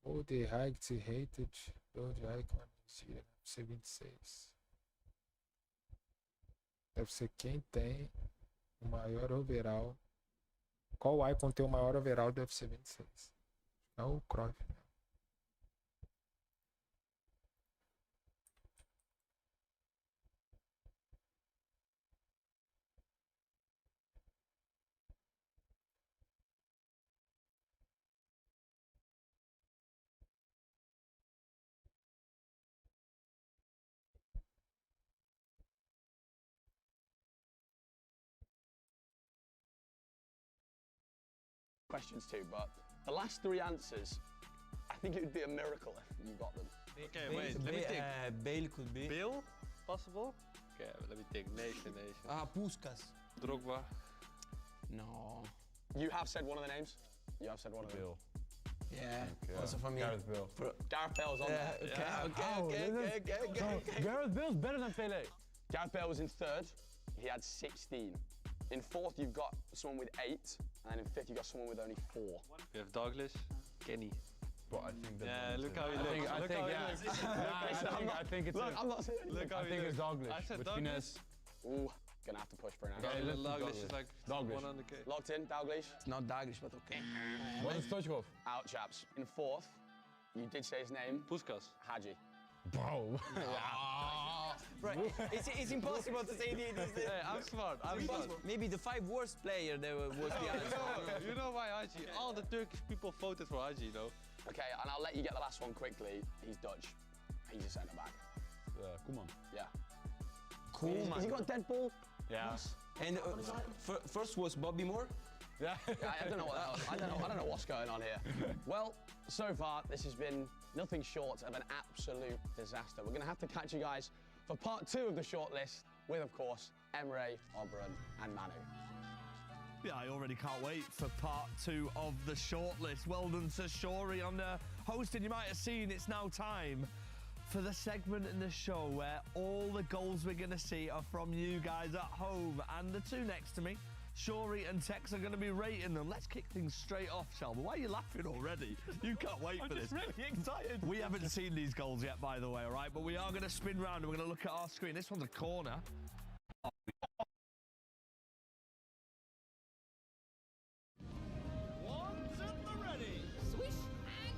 A: Ou the highest rated World Icon FC26. Deve ser quem tem o maior overall. Qual icon tem o maior overall do FC26? É o Cruyff, né?
K: Questions too, but the last 3 answers, I think it would be a miracle if you got them.
G: Okay, wait, let me think.
B: Bale could be.
G: Bill, possible? Okay, let me think. Nation.
B: Puskas.
G: Drogba.
B: No.
E: You have said one of the names. You have said one of them.
H: Yeah. Also for me.
E: Gareth Bale. Gareth Bale's on there.
H: Okay.
E: Gareth Bale's better than Pele. Gareth Bale was in 3rd. He had 16. In 4th, you've got someone with 8, and then in 5th, you've got someone with only 4.
G: We have Douglas, Kenny.
E: But I think that.
G: Yeah, look how he looks.
E: I think it's. Look, I'm not saying.
G: Look how
E: I think it's Douglas.
G: I said
E: with
G: Douglas.
E: finesse. Ooh, gonna have to push for an answer.
G: Okay, Douglas is like
E: Douglas.
G: 100k.
E: Locked in, Douglas.
H: It's not Daglish, but okay.
E: What is Stoichkov? Out, chaps. In 4th, you did say his name.
G: Puskas.
E: Haji.
H: Bro. Right. It's impossible to say these.
G: Hey, I'm smart. I'm smart.
H: Maybe the 5 worst players there was the answer.
G: You know why Haji? All the Turkish people voted for Haji, though.
E: Okay, and I'll let you get the last one quickly. He's Dutch. He's a centre back.
H: Koeman.
E: Yeah.
H: Koeman. Has he got Deadpool?
E: Yeah.
H: And first was Bobby Moore.
E: Yeah. I don't know what else. I don't know what's going on here. Well, so far this has been nothing short of an absolute disaster. We're going to have to catch you guys for part 2 of the shortlist with, of course, Emre, Oberon, and Manu.
J: Yeah, I already can't wait for part 2 of the shortlist. Well done to Shori on hosting. You might have seen it's now time for the segment in the show where all the goals we're going to see are from you guys at home. And the 2 next to me, Shori and Tex, are going to be rating them. Let's kick things straight off, shall we? Why are you laughing already? You can't wait for this.
K: I'm just really excited.
J: We haven't seen these goals yet, by the way, all right? But we are going to spin round and we're going to look at our screen. This one's a corner.
D: One's at the ready. Swish and...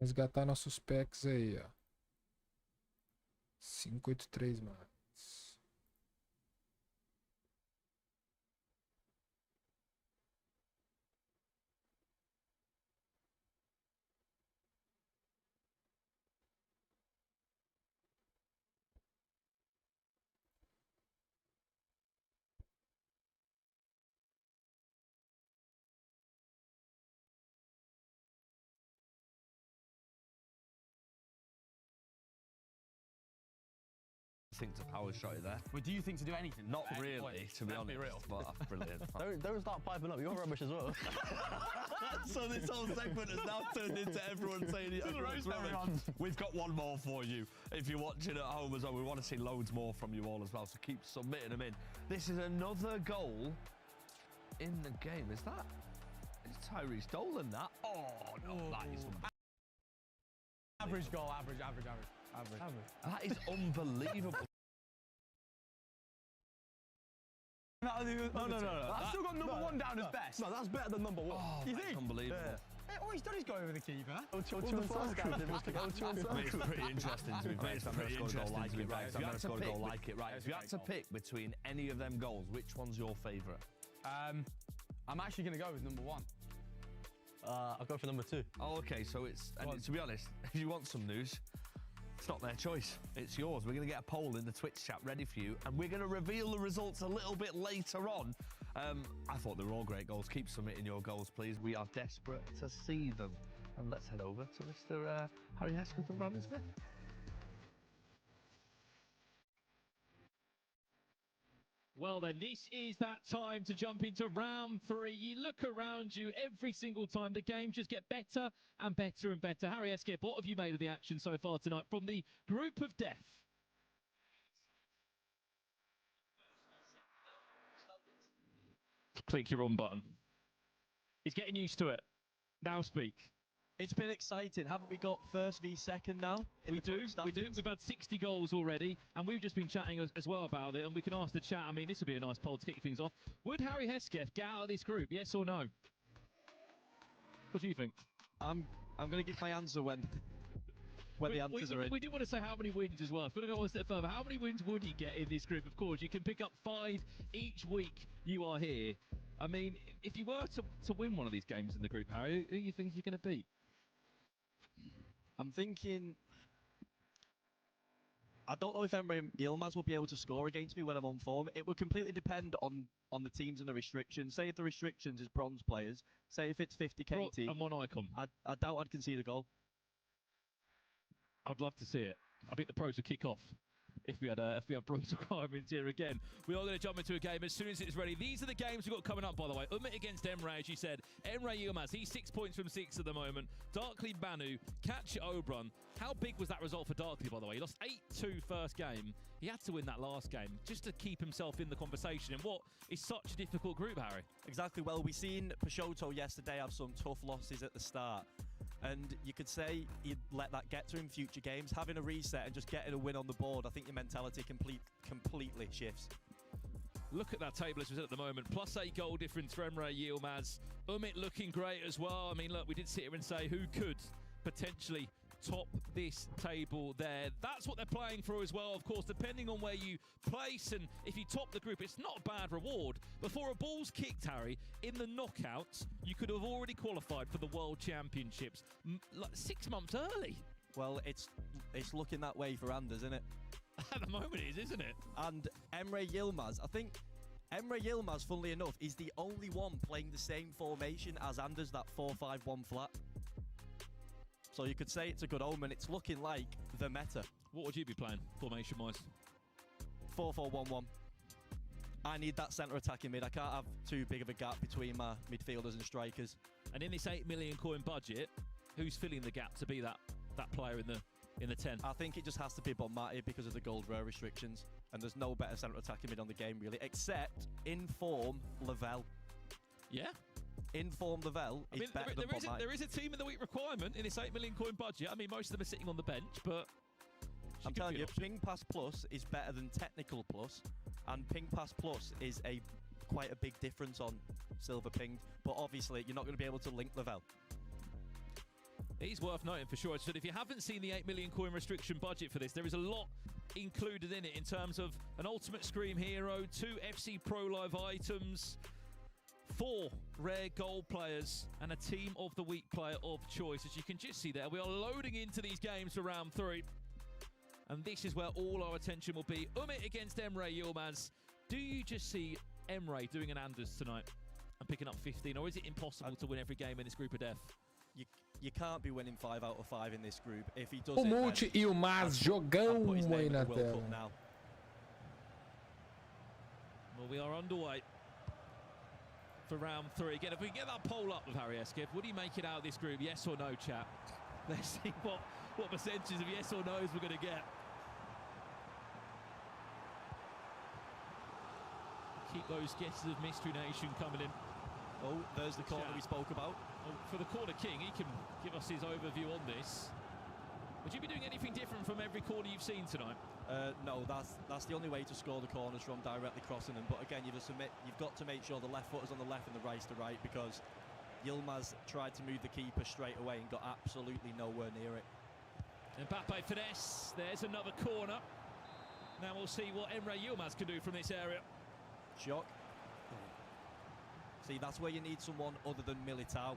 A: Resgatar nossos packs aí, ó. 583 mais.
J: Think to power shot it there.
K: Well, do you think to do anything?
J: Not really, to be honest.
K: Real.
J: But brilliant.
L: Don't start piping up. You're rubbish as well.
J: So this whole segment has now turned into everyone saying everyone's rubbish. We've got one more for you. If you're watching at home as well, we want to see loads more from you all as well. So keep submitting them in. This is another goal in the game. Is that? Is Tyrese Dolan that? Oh no, that is
K: Average goal, average.
J: That is unbelievable.
K: No. I've still got number 1 down as best.
L: No, that's better than number 1.
J: Oh,
K: You
J: that's
K: think?
J: unbelievable.
K: Hey, all he's done is go over the keeper.
J: It's pretty interesting to be fair. It's pretty interesting to be fair. If you had to pick, if you had to pick between any of them goals, which one's your favourite?
K: I'm actually going to go with number 1.
L: I'll go for number 2.
J: Oh, okay, so it's, and to be honest, if you want some news, it's not their choice, it's yours. We're going to get a poll in the Twitch chat ready for you, and we're going to reveal the results a little bit later on. I thought they were all great goals. Keep submitting your goals, please. We are desperate to see them. And let's head over to Mr. Harry Hesketh and Brandon Smith.
D: Well then, this is that time to jump into round 3. You look around you every single time. The games just get better and better and better. Harry Hesketh, what have you made of the action so far tonight from the group of death? Click your on button. He's getting used to it. Now speak.
B: It's been exciting. Haven't we got first v second now?
D: We do. We've had 60 goals already, and we've just been chatting as well about it, and we can ask the chat. I mean, this would be a nice poll to kick things off. Would Harry Hesketh get out of this group, yes or no? What do you think?
B: I'm going to give my answer when the answers are in.
D: We do want to say how many wins as well. If we're going to go one step further, how many wins would he get in this group? Of course, you can pick up 5 each week you are here. I mean, if you were to win one of these games in the group, Harry, who do you think you're going to beat?
B: I'm thinking... I don't know if Emre Yilmaz will be able to score against me when I'm on form. It will completely depend on the teams and the restrictions. Say if the restrictions is bronze players, say if it's 50 KT,
D: and one icon.
B: I doubt I'd concede a goal.
D: I'd love to see it. I think the pros would kick off if we had bronze requirements here again. We are going to jump into a game as soon as it's ready. These are the games we've got coming up, by the way. Umit against Emre, as you said. Emre Yilmaz, he's 6 points from 6 at the moment. Darkly Banu, Katja Oberon. How big was that result for Darkly, by the way? He lost 8-2 first game. He had to win that last game just to keep himself in the conversation in what is such a difficult group, Harry.
L: Exactly. Well, we seen Peixoto yesterday have some tough losses at the start. And you could say he'd let that get to him in future games. Having a reset and just getting a win on the board, I think your mentality completely shifts.
D: Look at that table as we said at the moment. +8 goal difference for Emre Yilmaz. Umit looking great as well. I mean, look, we did sit here and say who could potentially top this table there. That's what they're playing for as well, of course, depending on where you place, and if you top the group, it's not a bad reward. Before a ball's kicked, Harry, in the knockouts, you could have already qualified for the World Championships like 6 months early.
L: Well, it's looking that way for Anders, isn't it?
D: At the moment it is, isn't it?
L: And Emre Yilmaz, I think Emre Yilmaz, funnily enough, is the only one playing the same formation as Anders, that 4-5-1 flat. So you could say it's a good omen. It's looking like the meta.
D: What would you be playing, formation-wise?
L: 4-4-1-1. I need that centre attacking mid. I can't have too big of a gap between my midfielders and strikers.
D: And in this 8 million coin budget, who's filling the gap to be that player in the 10?
L: I think it just has to be Bonmati because of the gold rare restrictions. And there's no better centre attacking mid on the game, really, except in-form Lavelle.
D: Yeah?
L: In-form Lavelle is better than Bonmati.
D: There is a team of the week requirement in this 8 million coin budget. I mean, most of them are sitting on the bench, but
L: I'm telling you, Ping Pass Plus is better than Technical Plus, and Ping Pass Plus is quite a big difference on Silver Ping, but obviously you're not going to be able to link Lavelle.
D: It is worth noting for sure. So if you haven't seen the 8 million coin restriction budget for this, there is a lot included in it in terms of an Ultimate Scream hero, 2 FC Pro Live items, 4 rare gold players, and a team of the week player of choice. As you can just see there, we are loading into these games for round 3. And this is where all our attention will be. Umit against Emre Yilmaz. Do you just see Emre doing an Anders tonight and picking up 15? Or is it impossible to win every game in this group of death?
L: You can't be winning 5 out of 5 in this group. If he does
A: O Multi e o Maz jogão aí na tela.
D: Well, we are underway for round 3. Again, if we get that poll up with Harry Eskip, would he make it out of this group? Yes or no, chat? Let's see what percentages of yes or no's we're going to get. Keep those guesses of Mystery Nation coming in.
L: Oh, there's the corner we spoke about.
D: Oh, for the corner king, he can give us his overview on this. Would you be doing anything different from every corner you've seen tonight?
L: No, that's the only way to score the corners, from directly crossing them. But again, you've got to make sure the left foot is on the left and the right's to right, because Yilmaz tried to move the keeper straight away and got absolutely nowhere near it.
D: Mbappe finesse. There's another corner. Now we'll see what Emre Yilmaz can do from this area.
L: Shock. See, that's where you need someone other than Militao.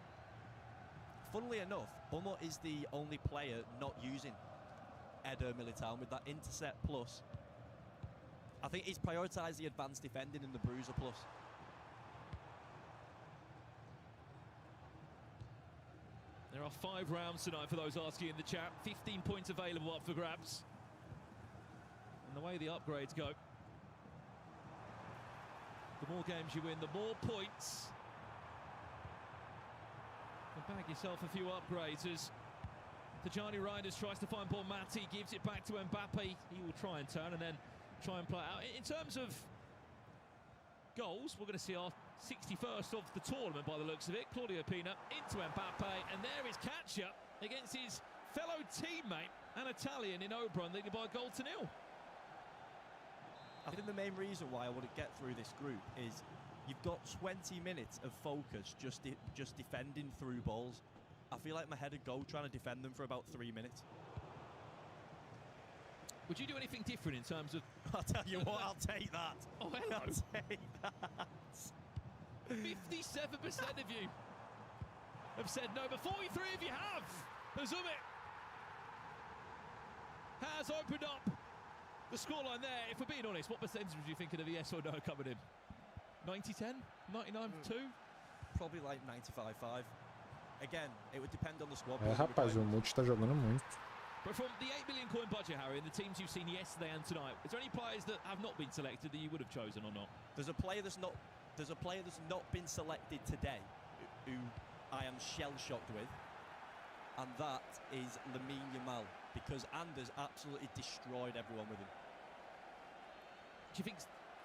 L: Funnily enough, Umut is the only player not using Eder Militao with that intercept plus. I think he's prioritised the advanced defending and the bruiser plus.
D: There are 5 rounds tonight for those asking in the chat. 15 points available up for grabs. And the way the upgrades go, the more games you win, the more points. And bag yourself a few upgrades as Tajani Reinders tries to find Bonmati, gives it back to Mbappe. He will try and turn and then try and play it out. In terms of goals, we're going to see our 61st of the tournament by the looks of it. Claudio Pina into Mbappe, and there is Katja against his fellow teammate, an Italian in Oberon, leading by a goal to 0.
L: I think the main reason why I want to get through this group is you've got 20 minutes of focus just defending through balls. I feel like my head would go trying to defend them for about 3 minutes.
D: Would you do anything different in terms of...
L: I'll tell you what, I'll take that.
D: Oh, hello.
L: I'll take that.
D: 57% of you have said no, but 43 of you have. Umit has opened up the scoreline there. If we're being honest, what percentage would you think of a yes or no coming in? 90-10? 99-2?
L: Probably like 95-5. Again, it would depend on the squad.
A: Rapaz, o Multi tá jogando muito.
D: But from the 8 million coin budget, Harry, and the teams you've seen yesterday and tonight, is there any players that have not been selected that you would have chosen or not?
N: There's a player that's not been selected today who I am shell-shocked with, and that is Lamine Yamal, because Anders absolutely destroyed everyone with him.
D: Do you think,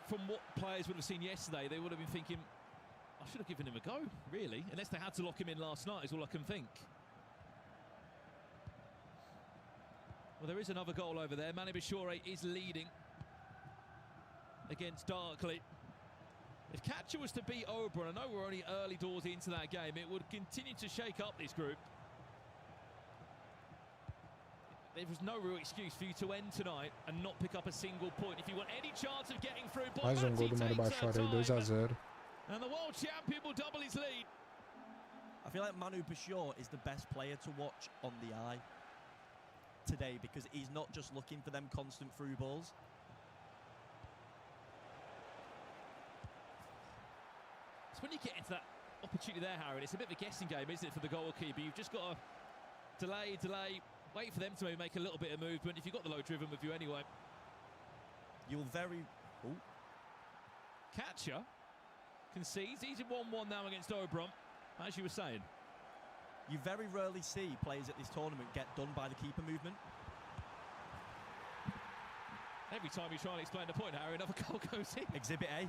D: from what players would have seen yesterday, they would have been thinking, I should have given him a go, really? Unless they had to lock him in last night, is all I can think. Well, there is another goal over there. Mane Bashore is leading against Darkley. If Catcher was to beat Oberon, I know we're only early doors into that game, it would continue to shake up this group. There was no real excuse for you to end tonight and not pick up a single point. If you want any chance of getting through,
A: Mais um gol do Mano Bashore aí, 2-0.
D: And the world champion will double his lead.
N: I feel like Manu Bashore is the best player to watch on the eye today, because he's not just looking for them constant through balls.
D: It's when you get into that opportunity there, Harry, it's a bit of a guessing game, isn't it, for the goalkeeper? You've just got to delay, wait for them to maybe make a little bit of movement. If you've got the low driven with you anyway.
N: You'll very... Ooh.
D: Catcher concedes. He's in 1-1 now against Oberon, as you were saying.
N: You very rarely see players at this tournament get done by the keeper movement.
D: Every time you try and explain the point, Harry, another goal goes in.
N: Exhibit A.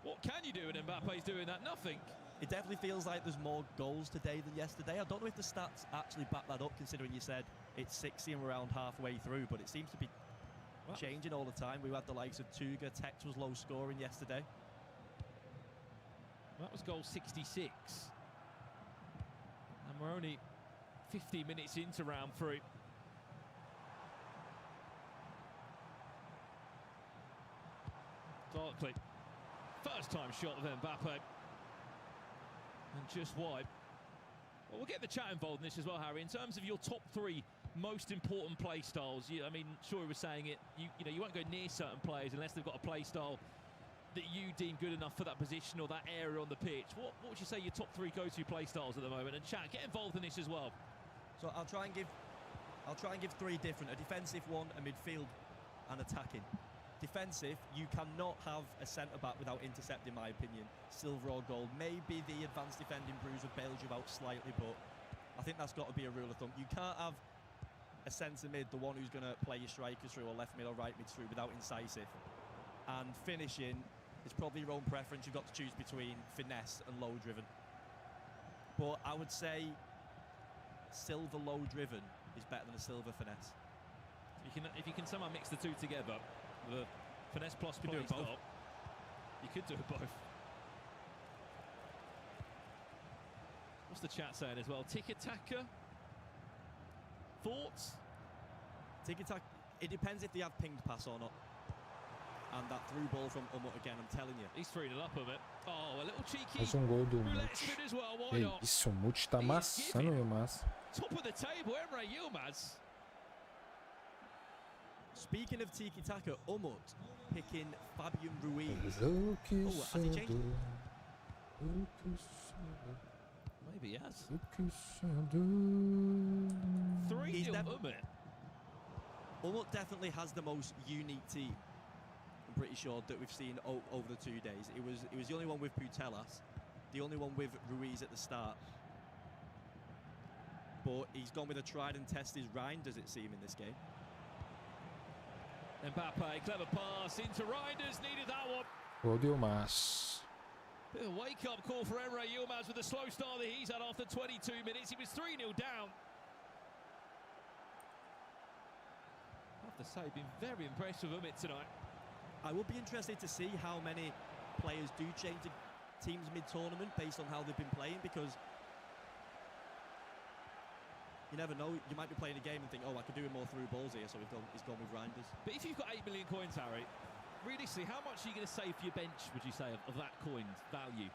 D: What can you do when Mbappe's doing that? Nothing.
N: It definitely feels like there's more goals today than yesterday. I don't know if the stats actually back that up, considering you said it's 60 and we're around halfway through, but it seems to be changing all the time. We had the likes of Tuga. Tex was low scoring yesterday.
D: That was goal 66. And we're only 15 minutes into round 3. Darkley. First time shot of Mbappe. And just wide. Well, we'll get the chat involved in this as well, Harry. In terms of your top 3 most important play styles, I mean, Shuri was saying it, you know, you won't go near certain players unless they've got a play style that you deem good enough for that position or that area on the pitch. What would you say your top 3 go-to play styles at the moment? And chat, get involved in this as well.
N: So I'll try and give 3 different: a defensive one, a midfield, and attacking. Defensive, you cannot have a centre-back without intercepting, in my opinion. Silver or gold. Maybe the advanced defending bruiser bails you out slightly, but I think that's got to be a rule of thumb. You can't have a centre mid, the one who's going to play your strikers through, or left mid or right mid through, without incisive. And finishing is probably your own preference. You've got to choose between finesse and low driven. But I would say silver low driven is better than a silver finesse.
D: If you can somehow mix the two together, the finesse plus play style, you could do it both. What's the chat saying as well? Tiki-taka? Thoughts?
N: Tiki-taka, it depends if they have pinged pass or not. And that through ball from Umut again, I'm telling you.
D: He's 3-0 up of it. Oh, a little cheeky.
A: Mais um gol do Umut.
D: Well,
A: Ei, isso, o Umut tá amassando o Yilmaz.
D: Top of the table, Emre Yilmaz.
N: Speaking of tiki-taka, Umut picking Fabian Ruiz.
A: Oh,
N: has he changed?
D: Maybe he has.
N: 3-0
D: Umut.
N: Umut definitely has the most unique team, I'm pretty sure, that we've seen over the 2 days. It was the only one with Putellas, the only one with Ruiz at the start. But he's gone with a tried and tested Reinders, it seems, in this game.
D: Mbappe, clever pass into Reinders, needed that one.
A: Gol do Yilmaz.
D: Bit of a wake-up call for Emre Yilmaz with the slow start that he's had after 22 minutes. He was 3-0 down. I have to say, been very impressed with Umut tonight.
N: I would be interested to see how many players do change the teams mid-tournament based on how they've been playing, because you never know. You might be playing a game and think, oh, I could do with more through balls here, so he's gone with Reinders.
D: But if you've got 8 million coins, Harry, realistically, how much are you going to save for your bench, would you say, of that coin's value?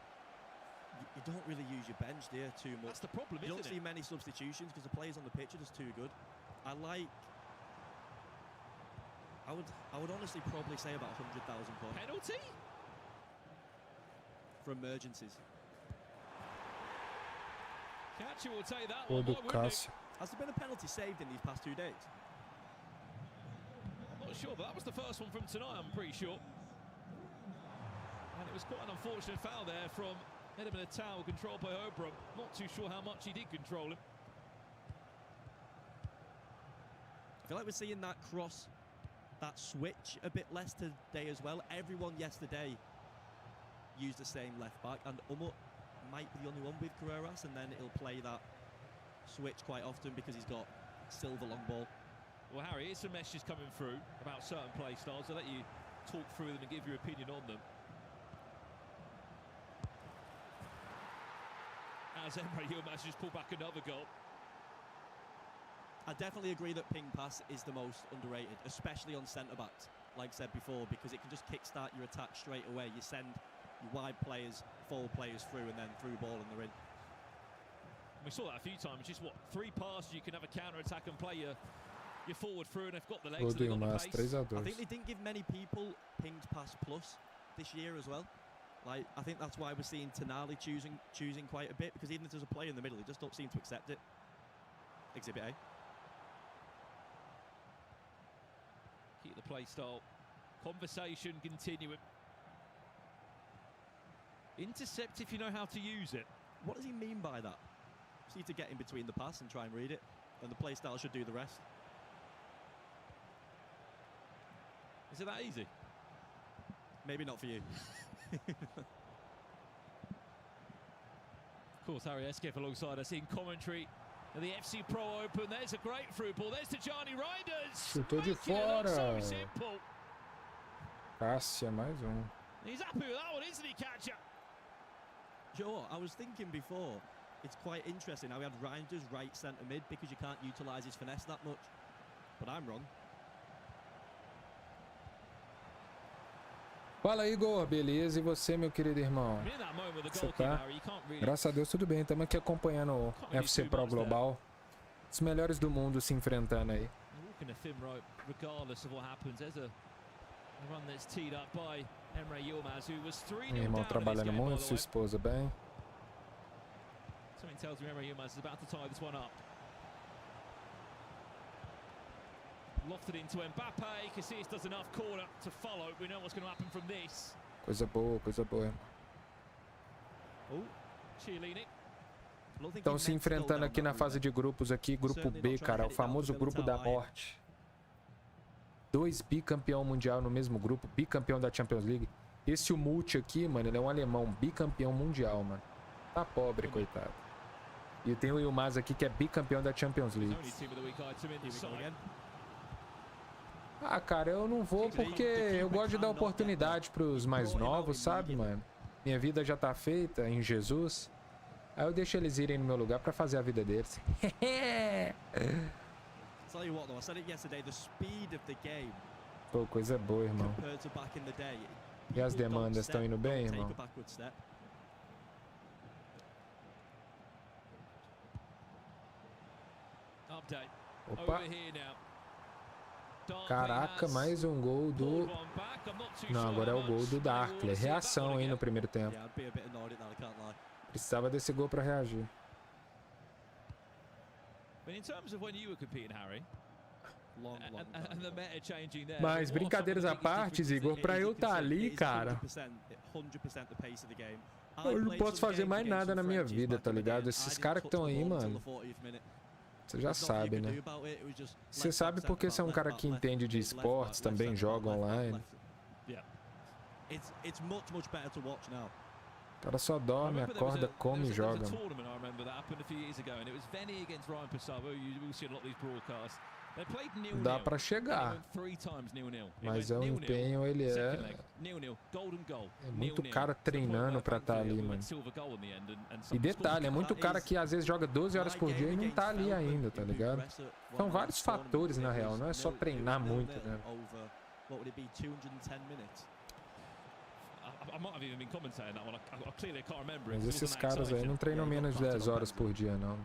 N: You don't really use your bench there too much.
D: That's the problem,
N: You don't
D: isn't
N: see many substitutions because the players on the pitch are just too good. I would honestly probably say about 100,000 coins.
D: Penalty?
N: For emergencies.
D: Catcher will take that
A: Gol
D: one.
A: do
D: Why wouldn't
A: Cássio.
N: Has there been a penalty saved in these past 2 days?
D: I'm not sure, but that was the first one from tonight, I'm pretty sure. And it was quite an unfortunate foul there from Ultimateteam, controlled by Obram. Not too sure how much he did control him.
N: I feel like we're seeing that cross, that switch a bit less today as well. Everyone yesterday used the same left back, and Umut might be the only one with Carreras, and then he'll play that switch quite often because he's got Silva long ball.
D: Well, Harry, here's some messages coming through about certain play styles. I'll let you talk through them and give your opinion on them. As Emre Yilmaz just pulled back another goal.
N: I definitely agree that ping pass is the most underrated, especially on centre-backs, like I said before, because it can just kickstart your attack straight away. You send your wide players, forward players through, and then through ball and they're in.
D: We saw that a few times. Just, what, 3 passes, you can have a counter-attack and play your forward through, and they've got the legs and they've got the pace.
N: I think they didn't give many people pinged pass plus this year as well. Like, I think that's why we're seeing Tonali choosing quite a bit, because even if there's a player in the middle, he just don't seem to accept it. Exhibit A.
D: Keep the play style. Conversation continuing. Intercept if you know how to use it.
N: What does he mean by that? Just need to get in between the pass and try and read it, and the play style should do the rest.
D: Is it that easy?
N: Maybe not for you.
D: Of course, Harry Eskeff alongside us in commentary. And the FC Pro Open, there's a great through ball. There's Tijani Reinders.
A: Chutou de fora.
D: So simple.
A: Cássia, mais
D: He's happy with that one, isn't he, catcher?
N: Sure, I was thinking before, it's quite interesting how we had Reinders right centre mid because you can't utilise his finesse that much. But I'm wrong.
A: Fala, Igor, beleza? E você, meu querido irmão? Você tá? Graças a Deus, tudo bem. Estamos aqui acompanhando o FC Pro Global. Os melhores do mundo se enfrentando aí. Meu irmão trabalhando muito, sua esposa bem.
D: Something tells me Emre Yilmaz is about to tie this one up. Lofted into Mbappe. Casillas does enough corner to follow. We know what's going to happen from this.
A: Coisa boa, coisa boa.
D: Chiellini.
A: Estão se enfrentando aqui na fase de grupos aqui, grupo B, cara, o famoso grupo da morte. 2 bicampeão mundial no mesmo grupo, bicampeão da Champions League. Esse Multi aqui, mano, ele é um alemão, bicampeão mundial, mano. Tá pobre, coitado. E tem o Yilmaz aqui que é bicampeão da Champions League. Ah, cara, eu não vou porque eu gosto de dar oportunidade pros mais novos, sabe, mano? Minha vida já tá feita em Jesus. Aí eu deixo eles irem no meu lugar pra fazer a vida deles. Pô, coisa boa, irmão. E as demandas estão indo bem, irmão? Opa! Caraca, mais um gol do... Não, agora é o gol do Darkler. Reação, hein, no primeiro tempo. Precisava desse gol pra reagir. Mas brincadeiras à parte, Igor, pra eu estar ali, cara, eu não posso fazer mais nada na minha vida, tá ligado? Esses caras que estão aí, mano, você já sabe, né? Você sabe porque você é um cara que entende de esportes, também joga online. O cara só dorme, acorda, come e joga. Dá pra chegar, mas é um empenho, ele é muito cara treinando pra estar ali, mano. E detalhe, é muito cara que às vezes joga 12 horas por dia e não tá ali ainda, tá ligado? São vários fatores na real, não é só treinar muito, né? Mas esses caras aí não treinam menos de 10 horas por dia, não.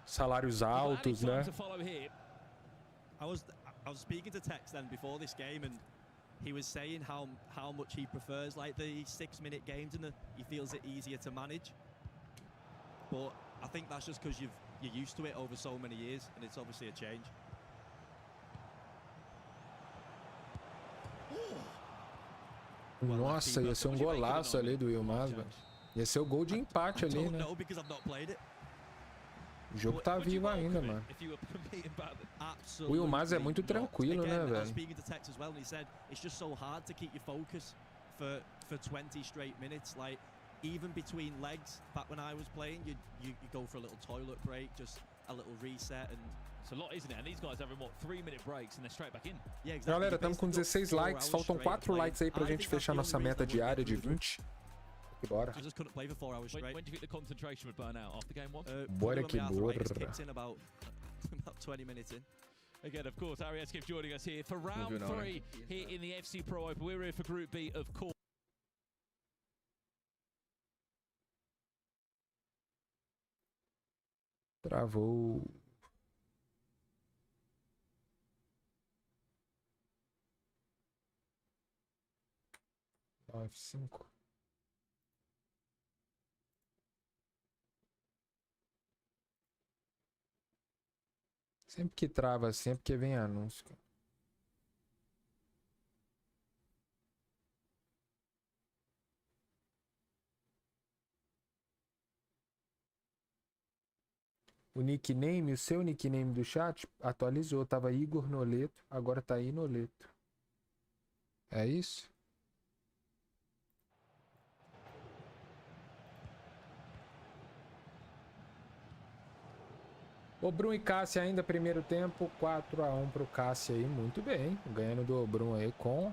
A: Salários altos, né?
N: I was speaking to Tex then before this game, and he was saying how much he prefers like the 6-minute games, and he feels it easier to manage. but I think that's just because you're used to it over so many years, and it's obviously a change.
A: Nossa, ia ser um golaço ali do Yilmaz, velho. Ia ser o gol de empate ali, né? O jogo tá vivo ainda, mano. O Yilmaz é muito tranquilo, né, velho?
N: Even between legs, back when I was playing, you go for a little toilet break, just a little reset, and
D: it's a lot, isn't it? And these guys having what 3-minute breaks and they're straight back in.
N: Yeah, exactly.
A: Galera, estamos com 16 likes, faltam 4 likes aí pra gente fechar nossa meta diária de 20. E bora.
N: I just couldn't play for 4 hours straight.
D: When do you think the concentration would burn out after game 1?
A: Bora que bora.
N: Kicked in about 20 minutes in.
D: Again, of course, Arias keeps joining us here for round 3 here in the FC Pro Open. We're here for Group B, of course.
A: Travou. F5. Sempre que trava assim é porque vem anúncio. O nickname, o seu nickname do chat atualizou. Tava Igor Noleto, agora tá Inoleto. É isso? Obrum e Cássio ainda primeiro tempo, 4-1 pro Cássio aí, muito bem. Ganhando do Obrum aí com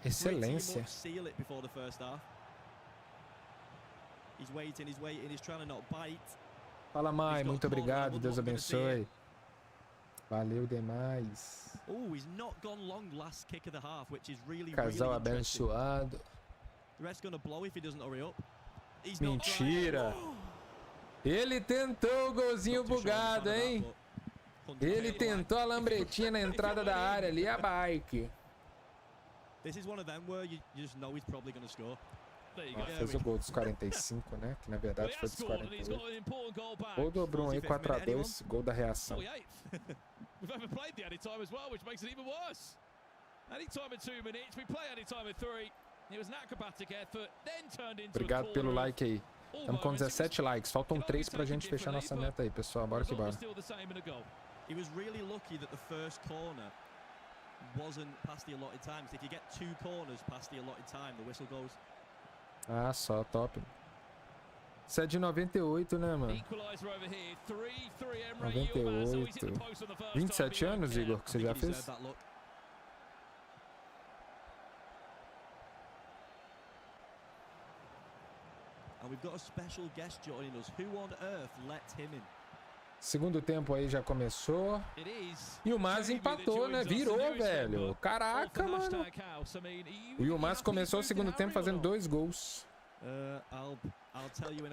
A: excelência. Fala, Mai, muito obrigado, Deus abençoe. Valeu demais. Casal abençoado. Mentira. Ele tentou o golzinho bugado, hein? Ele tentou a lambretinha na entrada da área ali, a bike. Fez o gol dos 45, né? Que na verdade foi dos 48. Gol do Obrum aí, 4-2, gol da reação. Obrigado pelo like aí. Estamos com 17 likes, faltam 3 pra gente fechar nossa meta aí, pessoal. Bora que bora.
N: He was really lucky that the first corner wasn't past the allotted time. If you get 2 corners past the allotted time, the whistle goes.
A: Ah, só, top. Isso é de 98, né, mano? 98. 27 anos, Igor, que você já fez?
N: And we've got a special guest joining us. Who on earth let him in?
A: Segundo tempo aí já começou. E o Mas empatou, né? Virou, velho. Caraca, mano. O Yilmaz começou o segundo tempo fazendo 2 gols.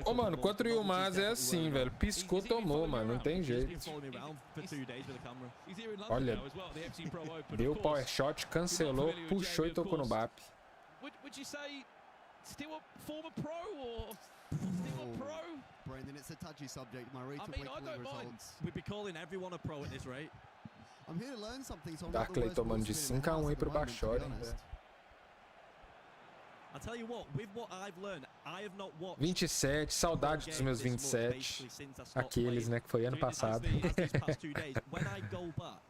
A: Ô, mano, contra o Yilmaz é assim, velho. Piscou, tomou, mano. Não tem jeito. Olha. Deu o power shot, cancelou, puxou e tocou no BAP.
O: Still a former pro or still a pro?
P: Brandon, it's a touchy subject. My rate of
N: I don't mind. We'd be calling everyone a pro at this rate.
P: I'm here to learn something, so I'm
A: Darkley tomando de 5-1 aí pro Bachori, velho.
N: I'll tell you what, with what I've learned, I have not watched
A: 27, saudade dos meus 27. Aqueles, né, que foi ano passado.
N: When I go back,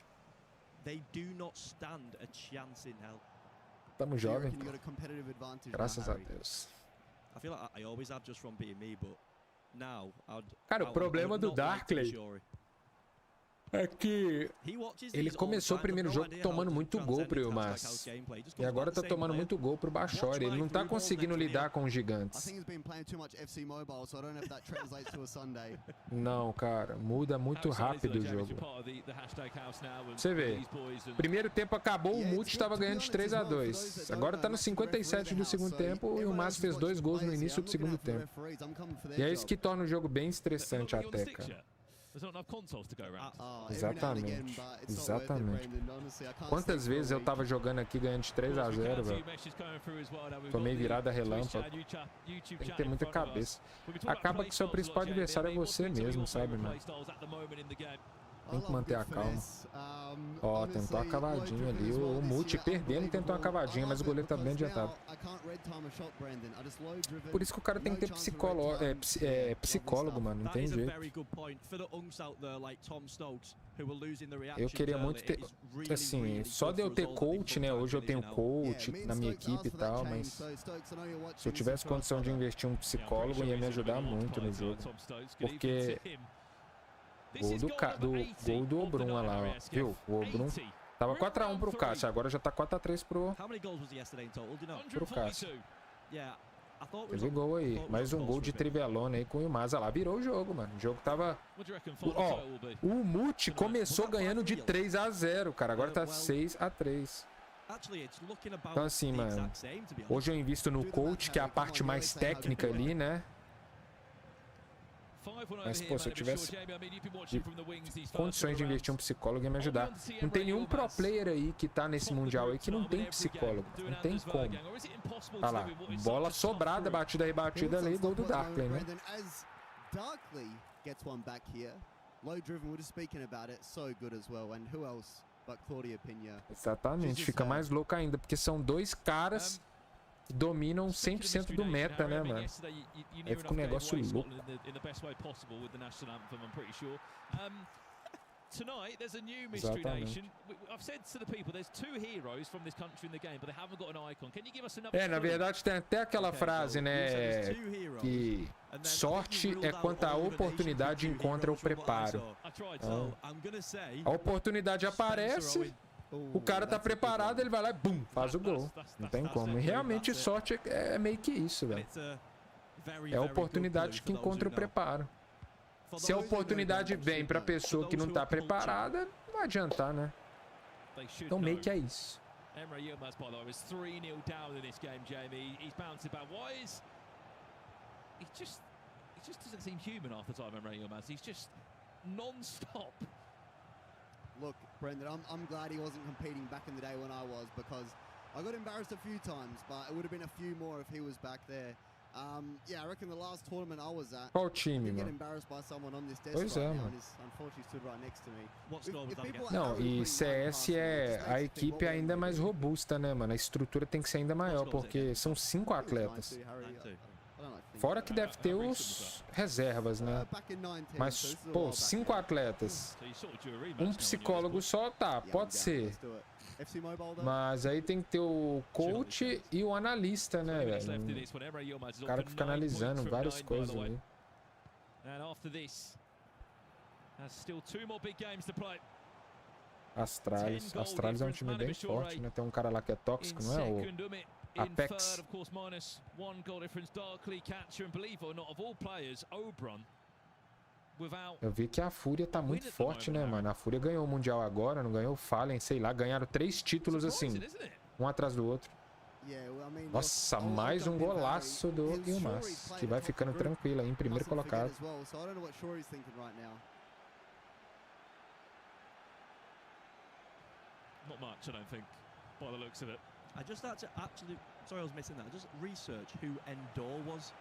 N: they do not stand a chance in hell.
A: Tamo jovem, graças a Deus. Cara, o problema do Darkley é que ele começou o primeiro jogo tomando muito gol pro Yilmaz. E agora tá tomando muito gol pro Bachori. Ele não tá conseguindo lidar com os gigantes. Não, cara. Muda muito rápido o jogo. Você vê. Primeiro tempo acabou, o Mute tava ganhando de 3-2. Agora tá no 57 do segundo tempo. O Yilmaz fez 2 gols no início do segundo tempo. E é isso que torna o jogo bem estressante até, cara. Exatamente. Exatamente. Quantas vezes eu tava jogando aqui ganhando de 3-0, velho? Tomei virada relâmpago. Tem que ter muita cabeça. Acaba que seu principal adversário é você mesmo, sabe, mano? Tem que manter a calma. Ó, tentou a cavadinha ali. O Multi perdendo tentou uma cavadinha, mas o goleiro tá bem adiantado. Por isso que o cara tem que ter psicólogo, mano. Não tem jeito. Eu queria muito ter... Assim, só de eu ter coach, né? Hoje eu tenho coach na minha equipe e tal, mas... Se eu tivesse condição de investir um psicólogo, ia me ajudar muito no jogo. Porque... Gol do Obrum, olha lá, ó. Viu? O Obrum tava 4-1 pro Cássio, agora já tá 4-3 pro Cássio. Teve gol aí. Mais um gol de Trivelone aí com o Yilmaz. Olha lá, virou o jogo, mano. O jogo tava... Ó, o Multi começou ganhando de 3-0, cara. Agora tá 6-3. Então assim, mano, hoje eu invisto no coach, que é a parte mais técnica ali, né? Mas, pô, se eu tivesse condições de investir um psicólogo ia me ajudar. Não tem nenhum pro player aí que tá nesse mundial aí que não tem psicólogo. Não tem como. Olha lá, bola sobrada, batida, rebatida ali, gol do Darkley, né? Exatamente, fica mais louco ainda, porque são dois caras que dominam 100% do meta, né, mano? Aí fica um negócio louco. Exatamente. É, na verdade tem até aquela frase, né, que sorte é quando a oportunidade encontra o preparo. Então, a oportunidade aparece, o cara tá preparado, ele vai lá e bum, faz o gol. Não tem como. E realmente sorte é meio que isso, velho. É a oportunidade que encontra o preparo. Se a oportunidade vem pra pessoa que não tá preparada, não vai adiantar, né? Então meio que é isso.
P: Look, Brendan, I'm glad he wasn't competing back in the day when I was, because I got embarrassed a few times, but it would have been a few more if he was back there. Yeah, I reckon the last tournament I was at,
A: Qual time,
P: I get
A: mano?
P: embarrassed by someone on this desk
A: Pois
P: right
A: é,
P: now,
A: mano.
P: and he's unfortunately stood right next to me.
A: Não, e CS a equipe é ainda mais robusta, né, mano? A estrutura tem que ser ainda maior, porque são 5 atletas. Fora que deve ter os reservas, né? Mas, pô, 5 atletas. Um psicólogo só, tá, pode ser. Mas aí tem que ter o coach e o analista, né, velho? O cara que fica analisando várias coisas ali. Astralis. Astralis é um time bem forte, né? Tem um cara lá que é tóxico, não é? O Apex. Eu vi que a Fúria tá muito forte, né, mano? A Fúria ganhou o Mundial agora, não ganhou o Fallen, sei lá. Ganharam 3 títulos assim, um atrás do outro. Nossa, mais um golaço do Yilmaz, que vai ficando tranquilo aí em primeiro colocado.
N: Not much, I don't think, by the looks of it. I just had to actually, sorry I was missing that, just research who Endor was,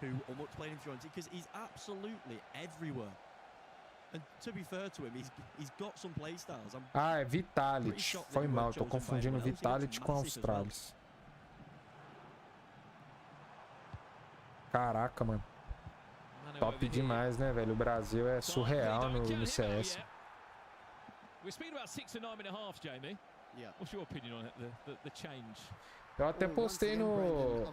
N: who much played in Fiorentina, because he's absolutely everywhere. And to be fair to him, he's got some play styles.
A: Ah, é Vitality. Foi mal, tô confundindo Vitality com Australis. Caraca, mano. Top demais, né, velho? O Brasil é surreal no CS.
D: We're speaking about 6 to 9.5, Jamie.
P: Yeah.
D: What's your opinion on it, the change?
A: Eu até postei no...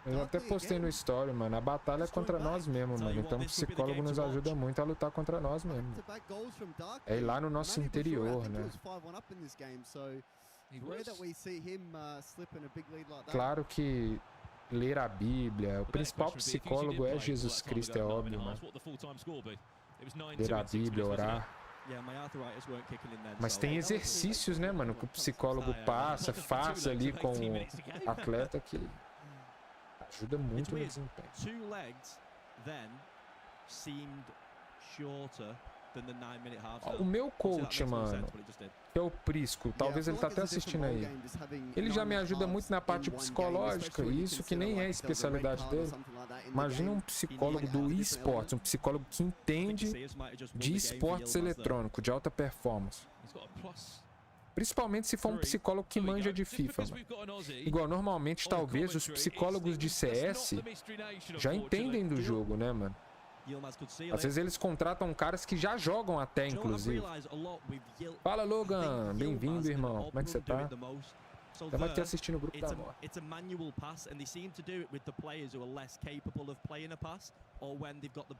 A: Eu até postei no story, mano. A batalha é contra nós mesmo, mano. Então o psicólogo nos ajuda muito a lutar contra nós mesmo. É ir lá no nosso interior, né? Claro que ler a Bíblia, o principal psicólogo é Jesus Cristo, é óbvio, mano. Ler a Bíblia, orar. Mas tem exercícios, né, mano, que o psicólogo faça ali com o atleta que ajuda muito no desempenho. O meu coach, mano, que é o Prisco, talvez ele tá até assistindo aí. Ele já me ajuda muito na parte psicológica, e isso que nem é a especialidade dele. Imagina um psicólogo do esportes, um psicólogo que entende de esportes eletrônico, de alta performance. Principalmente se for um psicólogo que manja de FIFA, mano. Igual, normalmente, talvez, os psicólogos de CS já entendem do jogo, né, mano? Às vezes eles contratam caras que já jogam até, inclusive. Fala, Logan. Bem-vindo, irmão. Como é que você tá? Estamos aqui assistindo o grupo da morte.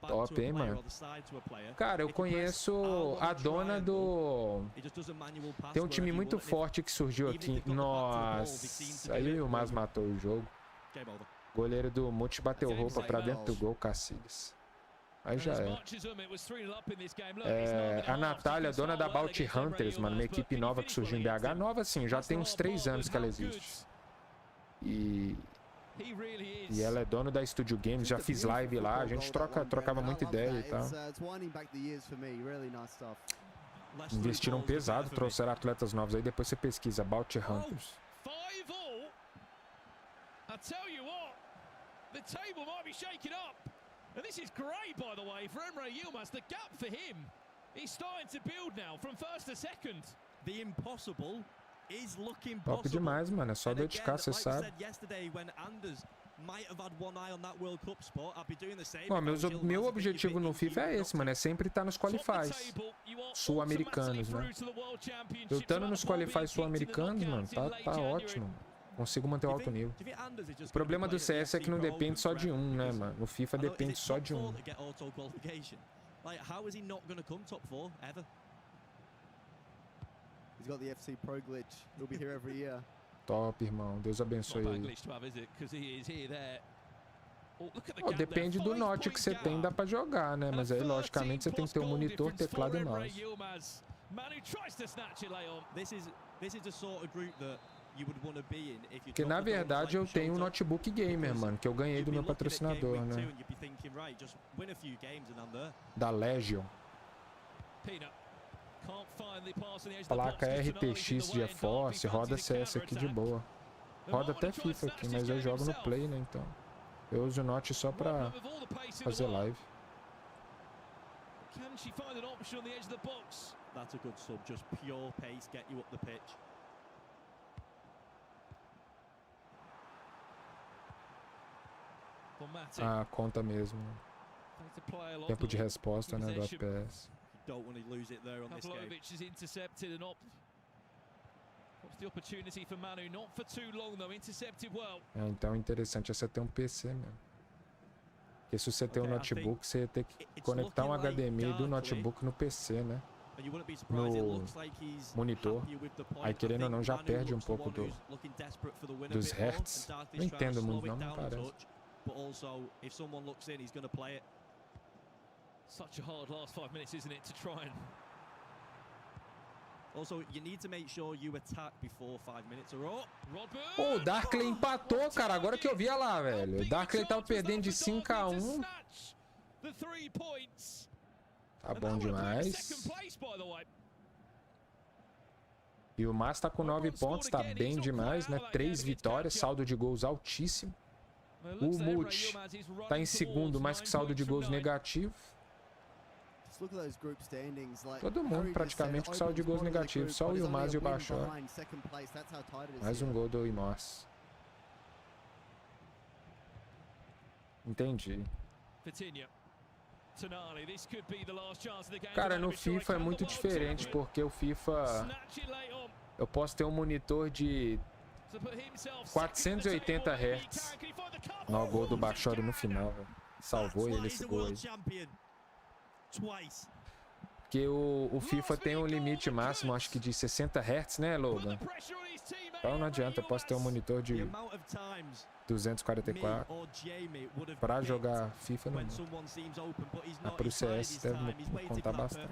A: Top, hein, mano? Cara, eu conheço a dona do... Tem um time muito forte que surgiu aqui. Nossa, aí o Mas matou o jogo. Goleiro do Multi bateu roupa pra dentro do gol, Cacilhas. Aí já é. A Natália, dona da Bounty Hunters, mano, uma equipe nova que surgiu em BH. Nova, sim, já tem uns 3 anos que ela existe. E ela é dona da Studio Games, já fiz live lá, a gente trocava muita ideia e tal. Investiram pesado, trouxeram atletas novos aí, depois você pesquisa, Bounty Hunters.
O: And this is great, by the way, for Emre Yilmaz. The gap for him, he's starting to build now from first to second.
N: The impossible is looking
A: Top demais, mano. É só dedicar, você sabe. Bom, meu objetivo no FIFA é esse, mano. É sempre estar nos qualifies sul-americanos, né? Eu estando nos qualifies sul-americanos, mano, tá ótimo. Consigo manter o alto nível. O problema do CS é que não depende só de um, né, mano? No FIFA depende só de um. Top, irmão. Deus abençoe ele. Oh, depende do note que você tem, dá pra jogar, né? Mas aí, logicamente, você tem que ter um monitor, teclado e mouse. Porque na verdade eu tenho um notebook gamer, mano, que eu ganhei do meu patrocinador, né? Da Legion. Placa RTX de GeForce, roda CS aqui de boa. Roda até FIFA aqui, mas eu jogo no Play, né? Então eu uso o Note só pra fazer live.
N: That's a good sub, just pure pace, get you up the pitch.
A: Ah, conta mesmo. Tempo de resposta, né, do FPS. É, então interessante é você ter um PC mesmo. Porque se você tem um notebook, você ia ter que conectar um HDMI do notebook no PC, né? No monitor. Aí, querendo ou não, já perde um pouco dos hertz. Não entendo muito, não, não parece.
N: But also, if someone looks in, he's going to play it.
O: Such a hard last 5 minutes, isn't it, to try and...
N: Also, you need to make sure you attack before 5 minutes are up.
A: Pô, o Darkley empatou, cara. Agora que eu vi lá, velho. O Darkley tava perdendo de 5-1. Tá bom demais. E o Mas tá com 9 pontos, tá bem demais, né? 3 vitórias, saldo de gols altíssimo. O Multi tá em segundo, mas com saldo de gols negativo. Todo mundo praticamente com saldo de gols negativo. Só o Yilmaz e o Bachor. Mais um gol do Yilmaz. Entendi. Cara, no FIFA é muito diferente, porque o FIFA... Eu posso ter um monitor de 480 Hz. No gol do Bachor no final, véio. Salvou ele esse gol aí. Porque o FIFA tem um limite máximo, acho que de 60 Hz, né, Logan? Então não adianta, eu posso ter um monitor de 244. Pra jogar FIFA não. Mas pro CS deve me contar bastante.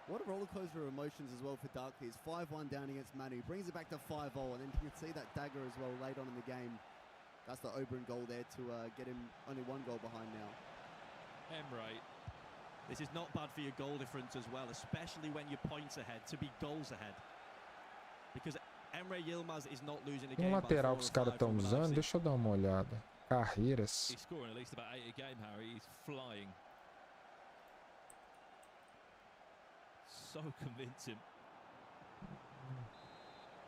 P: What a roller coaster of emotions as well for Darkley. It's 5-1 down against Manu. Brings it back to 5-0, and then you can see that dagger as well late on in the game. That's the Oberon goal there to get him only 1 goal behind now.
N: Emre, this is not bad for your goal difference as well, especially when you're points ahead, to be goals ahead. Because Emre Yilmaz is not losing the game by 4
A: lateral que os
N: or
A: caras
N: 5
A: estão
N: from
A: usando,
N: Leipzig.
A: deixa eu dar uma olhada. Carreiras.
O: He's scoring at least about 8 a game, Harry. He's flying. So convincing.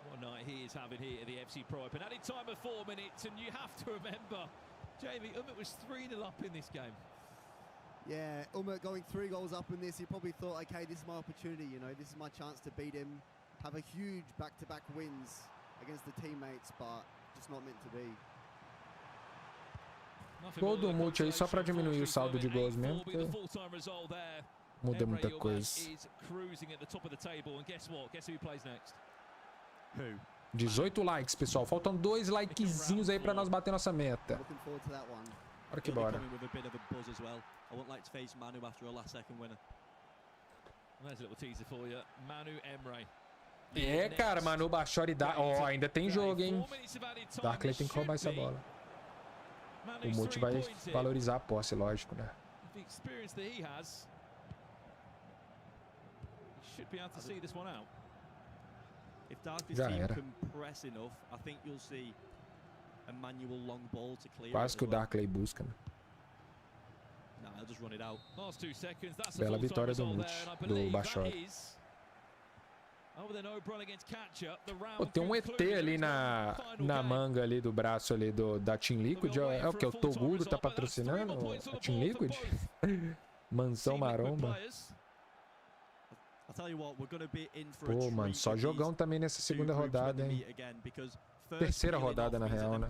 O: What a night he is having here at the FC Pro Open. Added time of 4 minutes, and you have to remember, Jamie, was 3-0 up in this game.
P: Yeah, going 3 goals up in this, he probably thought, okay, this is my opportunity, you know, this is my chance to beat him, have a huge back-to-back wins against the teammates, but just not meant to be.
A: Gol do Multi aí só pra diminuir o saldo de gols mesmo, porque muda muita coisa. 18 likes, pessoal. Faltam 2 likezinhos aí pra nós bater nossa meta. Bora que bora. É, cara, Manu Bachori dá. Ó, ainda tem jogo, hein? Darkley tem que roubar essa bola. O Multi vai valorizar a posse, lógico, né? Já era. Quase que o Darkley busca, né? Bela vitória do Multi, do Bachori. Pô, tem um ET ali na manga ali do braço ali da Team Liquid. É o que? O Toguro tá patrocinando a Team Liquid? Mansão Maromba. Pô, mano, só jogão também nessa segunda rodada, hein? Terceira rodada, na real, né?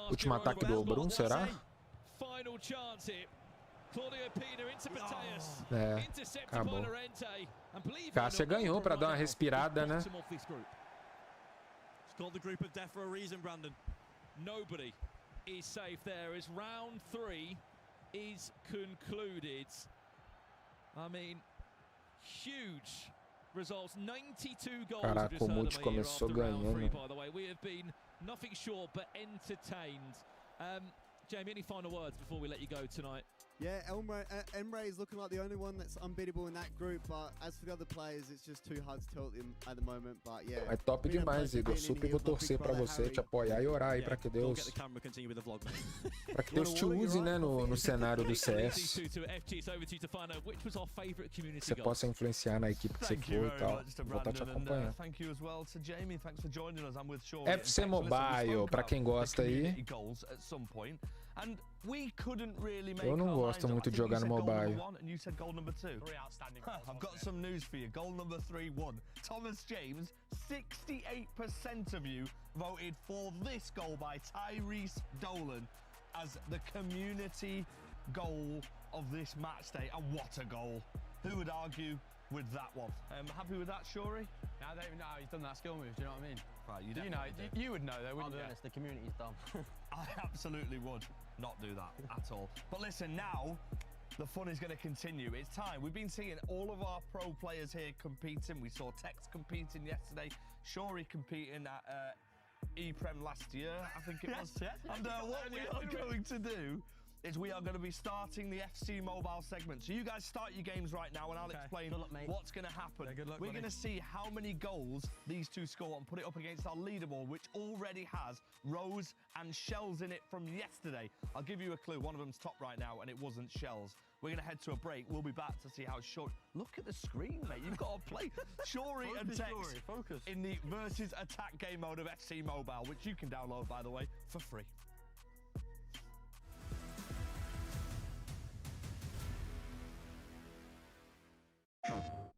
A: Último ataque do Oberon, será? É, acabou. Cássia ganhou pra dar uma respirada, né?
O: Nobody is safe there as round 3 is concluded. I mean, huge results. 92 goals.
A: Caraca, o Multi começou ganhando.
O: By the way, we have been nothing short but entertained. Jamie, any final words before we let you go tonight?
P: Yeah, Emre is looking like the only one that's unbeatable in that group, but as for the other players, it's just too hard to tell them at the moment, but yeah.
A: É top demais, Igor. Super vou torcer pra você, te apoiar e orar aí pra que Deus te use, né, no cenário do CS. Você possa influenciar na equipe que você for e tal. Vou estar te acompanhando. FC Mobile, pra quem gosta aí. Eu não gosto muito de jogar no mobile.
J: I've got some news for you. Goal number 3 won. Thomas James, 68% of you voted for this goal by Tyrese Dolan as the community goal of this match day. And what a goal. Who would argue with that one? Happy with that, Shuri?
K: No, I don't even know. He's done that skill move. Do you know what I mean?
J: Right,
K: you know, you would know though, wouldn't you?
M: I'll be honest, the community's dumb.
J: I absolutely would not do that at all. But listen, now the fun is going to continue. It's time. We've been seeing all of our pro players here competing. We saw Tex competing yesterday, Shuri competing at E-Prem last year, I think it was.
K: Yes.
J: And what we are going to do is we are going to be starting the FC Mobile segment. So you guys start your games right now and I'll explain what's going to happen.
K: Yeah, good luck,
J: We're going to see how many goals these two score and put it up against our leaderboard, which already has Rose and Shells in it from yesterday. I'll give you a clue. One of them's top right now and it wasn't Shells. We're going to head to a break. We'll be back to see how short... Look at the screen, mate. You've got to play Shuri and Tex in the versus attack game mode of FC Mobile, which you can download, by the way, for free.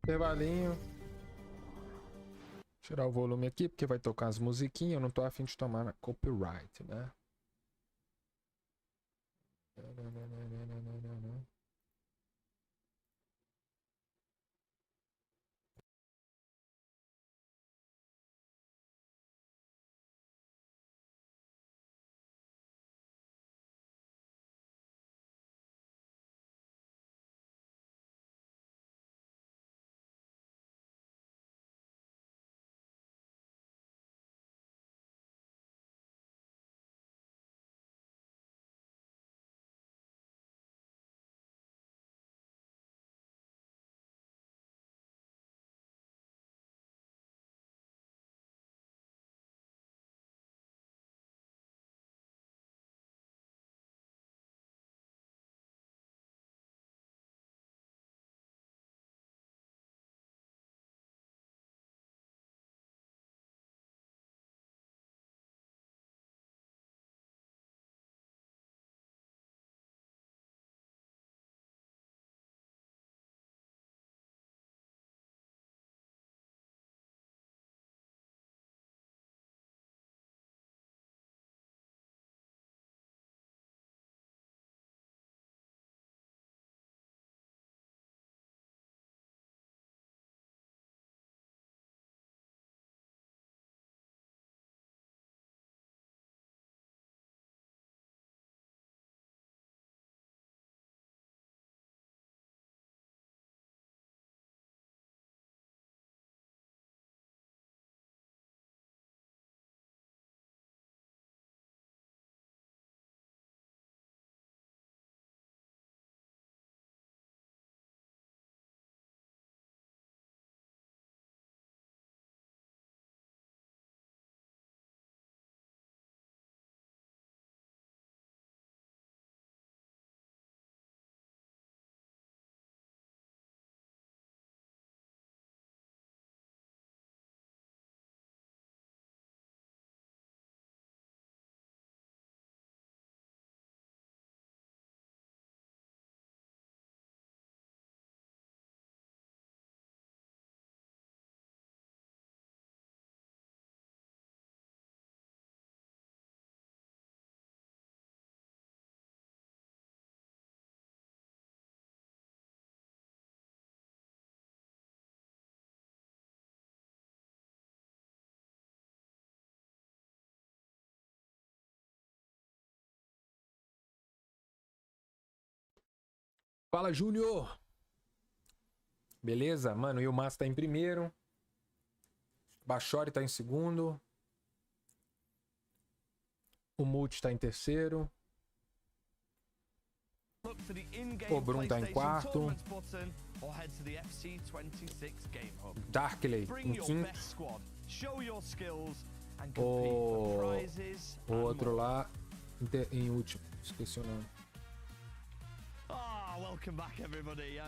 A: Intervalinho. Tirar o volume aqui, porque vai tocar as musiquinhas. Eu não tô afim de tomar copyright, né? Fala, Júnior. Beleza? Mano, o Ilmaz tá em primeiro. Bachori tá em segundo. O Multi tá em terceiro. O Bruno tá em quarto. Darkley em quinto. O outro lá em último. Esqueci o nome.
J: Welcome back, everybody.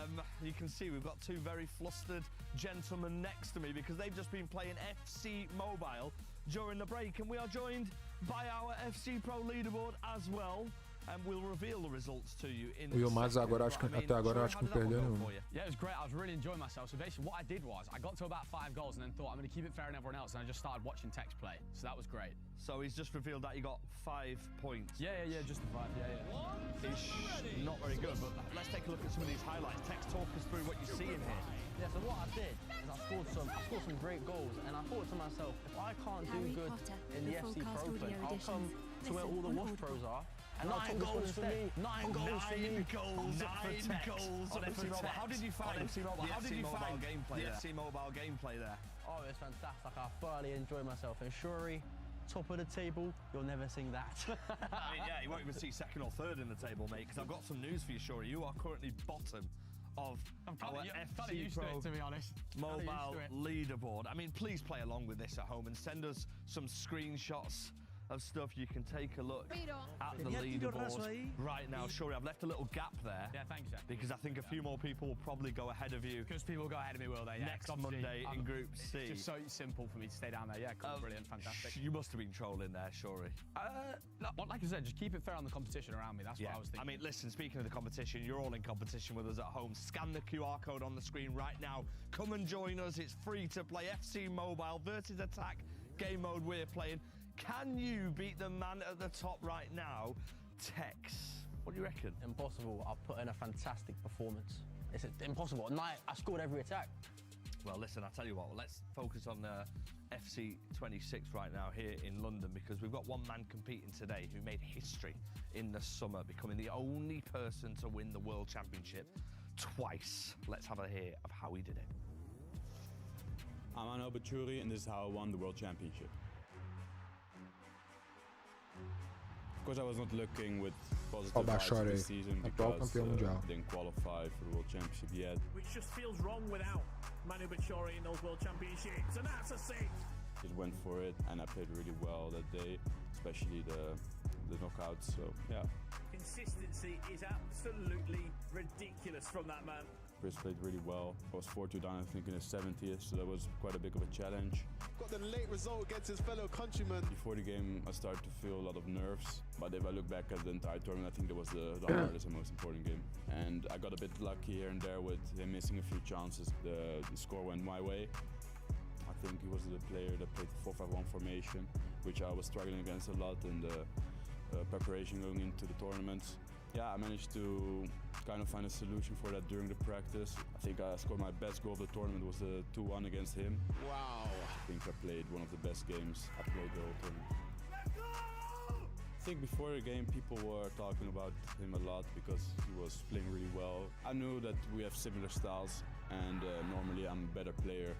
J: You can see we've got two very flustered gentlemen next to me because they've just been playing FC Mobile during the break, and we are joined by our FC Pro leaderboard as well. And we'll reveal the results to you in
A: O Ilmaz agora até agora acho que não perdeu nenhum.
K: Yeah, it was great. I was really enjoying myself. So basically what I did was I got to about 5 goals and then thought I'm going to keep it fair than everyone else, and I just started watching Tex play. So that was great.
J: So he's just revealed that he got 5 points.
K: Yeah, just the 5. Yeah.
J: It's not very good, but let's take a look at some of these highlights. Tex, talk us through what you're seeing here.
B: Yeah, so what I did is I scored some great goals, and I thought to myself, if I can't do good in the FC Pro Open, I'll come to where all the WAFC pros are. And 9 goals for me. 9 goals for you.
J: 9 goals on FC Mobile. How did you find
B: FC Mobile?
J: How did you find the FC Mobile gameplay there?
B: Oh, it's fantastic. I thoroughly enjoyed myself. And Shuri, top of the table, you'll never sing that.
J: I mean, yeah, you won't even see second or third in the table, mate, because I've got some news for you, Shuri. You are currently bottom of our FC Pro
K: to be honest.
J: Mobile leaderboard. I mean, please play along with this at home and send us some screenshots of stuff. You can take a look at the leaderboard right now. Sure, I've left a little gap there.
K: Yeah, thanks, Jack.
J: Because I think a few more people will probably go ahead of you.
K: Because people go ahead of me, will they? Yeah,
J: next Monday in Group C.
K: It's just so simple for me to stay down there. Yeah, cool, brilliant, fantastic.
J: You must have been trolling there, Shuri.
K: Like I said, just keep it fair on the competition around me. That's what I was thinking.
J: I mean, listen, speaking of the competition, you're all in competition with us at home. Scan the QR code on the screen right now. Come and join us. It's free to play. FC Mobile versus Attack game mode we're playing. Can you beat the man at the top right now, Tex? What do you reckon?
B: Impossible. I've put in a fantastic performance. It's impossible. I scored every attack.
J: Well, listen, I'll tell you what, let's focus on FC26 right now here in London, because we've got one man competing today who made history in the summer, becoming the only person to win the World Championship twice. Let's have a hear of how he did it.
Q: I'm Manu Bachuri, and this is how I won the World Championship. Of course, I was not looking with positive vibes this season because didn't qualify for the World Championship yet.
R: Which just feels wrong without Manu Bachuri in those World Championships, and that's a 6.
Q: Just went for it, and I played really well that day, especially the knockouts. So yeah.
R: Consistency is absolutely ridiculous from that man.
Q: Chris played really well. I was 4-2 down, I think, in his 70th, so that was quite a big of a challenge.
S: Got the late result against his fellow countrymen.
Q: Before the game, I started to feel a lot of nerves, but if I look back at the entire tournament, I think that was the hardest and most important game. And I got a bit lucky here and there with him missing a few chances. The score went my way. I think he was the player that played the 4-5-1 formation, which I was struggling against a lot in the preparation going into the tournaments. Yeah, I managed to kind of find a solution for that during the practice. I think I scored my best goal of the tournament was the 2-1 against him.
S: Wow.
Q: I think I played one of the best games I played the whole tournament. I think before the game people were talking about him a lot because he was playing really well. I knew that we have similar styles, and normally I'm a better player.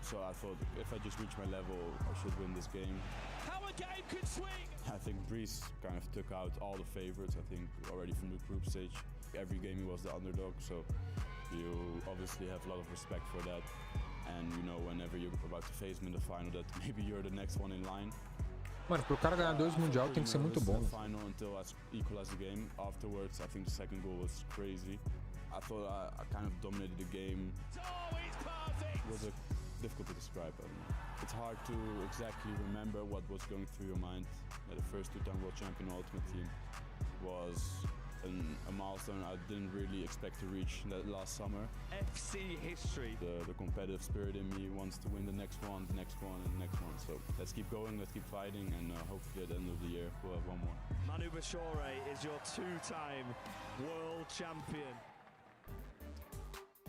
Q: So I thought if I just reach my level, I should win this game.
R: How a game could swing!
Q: I think Breeze kind of took out all the favorites, I think, already from the group stage. Every game he was the underdog, so you obviously have a lot of respect for that. And you know, whenever you're about to face him in the final, that maybe you're the next one in line.
A: Mano, pro cara ganhar 2 mundial tem que ser muito bom.
Q: Final until I equalized the game. Afterwards, I think the second goal was crazy. I thought I kind of dominated the game. It was difficult to describe. I don't know. It's hard to exactly remember what was going through your mind. The first 2-time world champion Ultimateteam was a milestone I didn't really expect to reach that last summer.
J: FC history.
Q: The competitive spirit in me wants to win the next one, the next one, and the next one. So let's keep going, let's keep fighting, and hopefully at the end of the year we'll have one more.
J: Manu Bachuri is your 2-time world champion.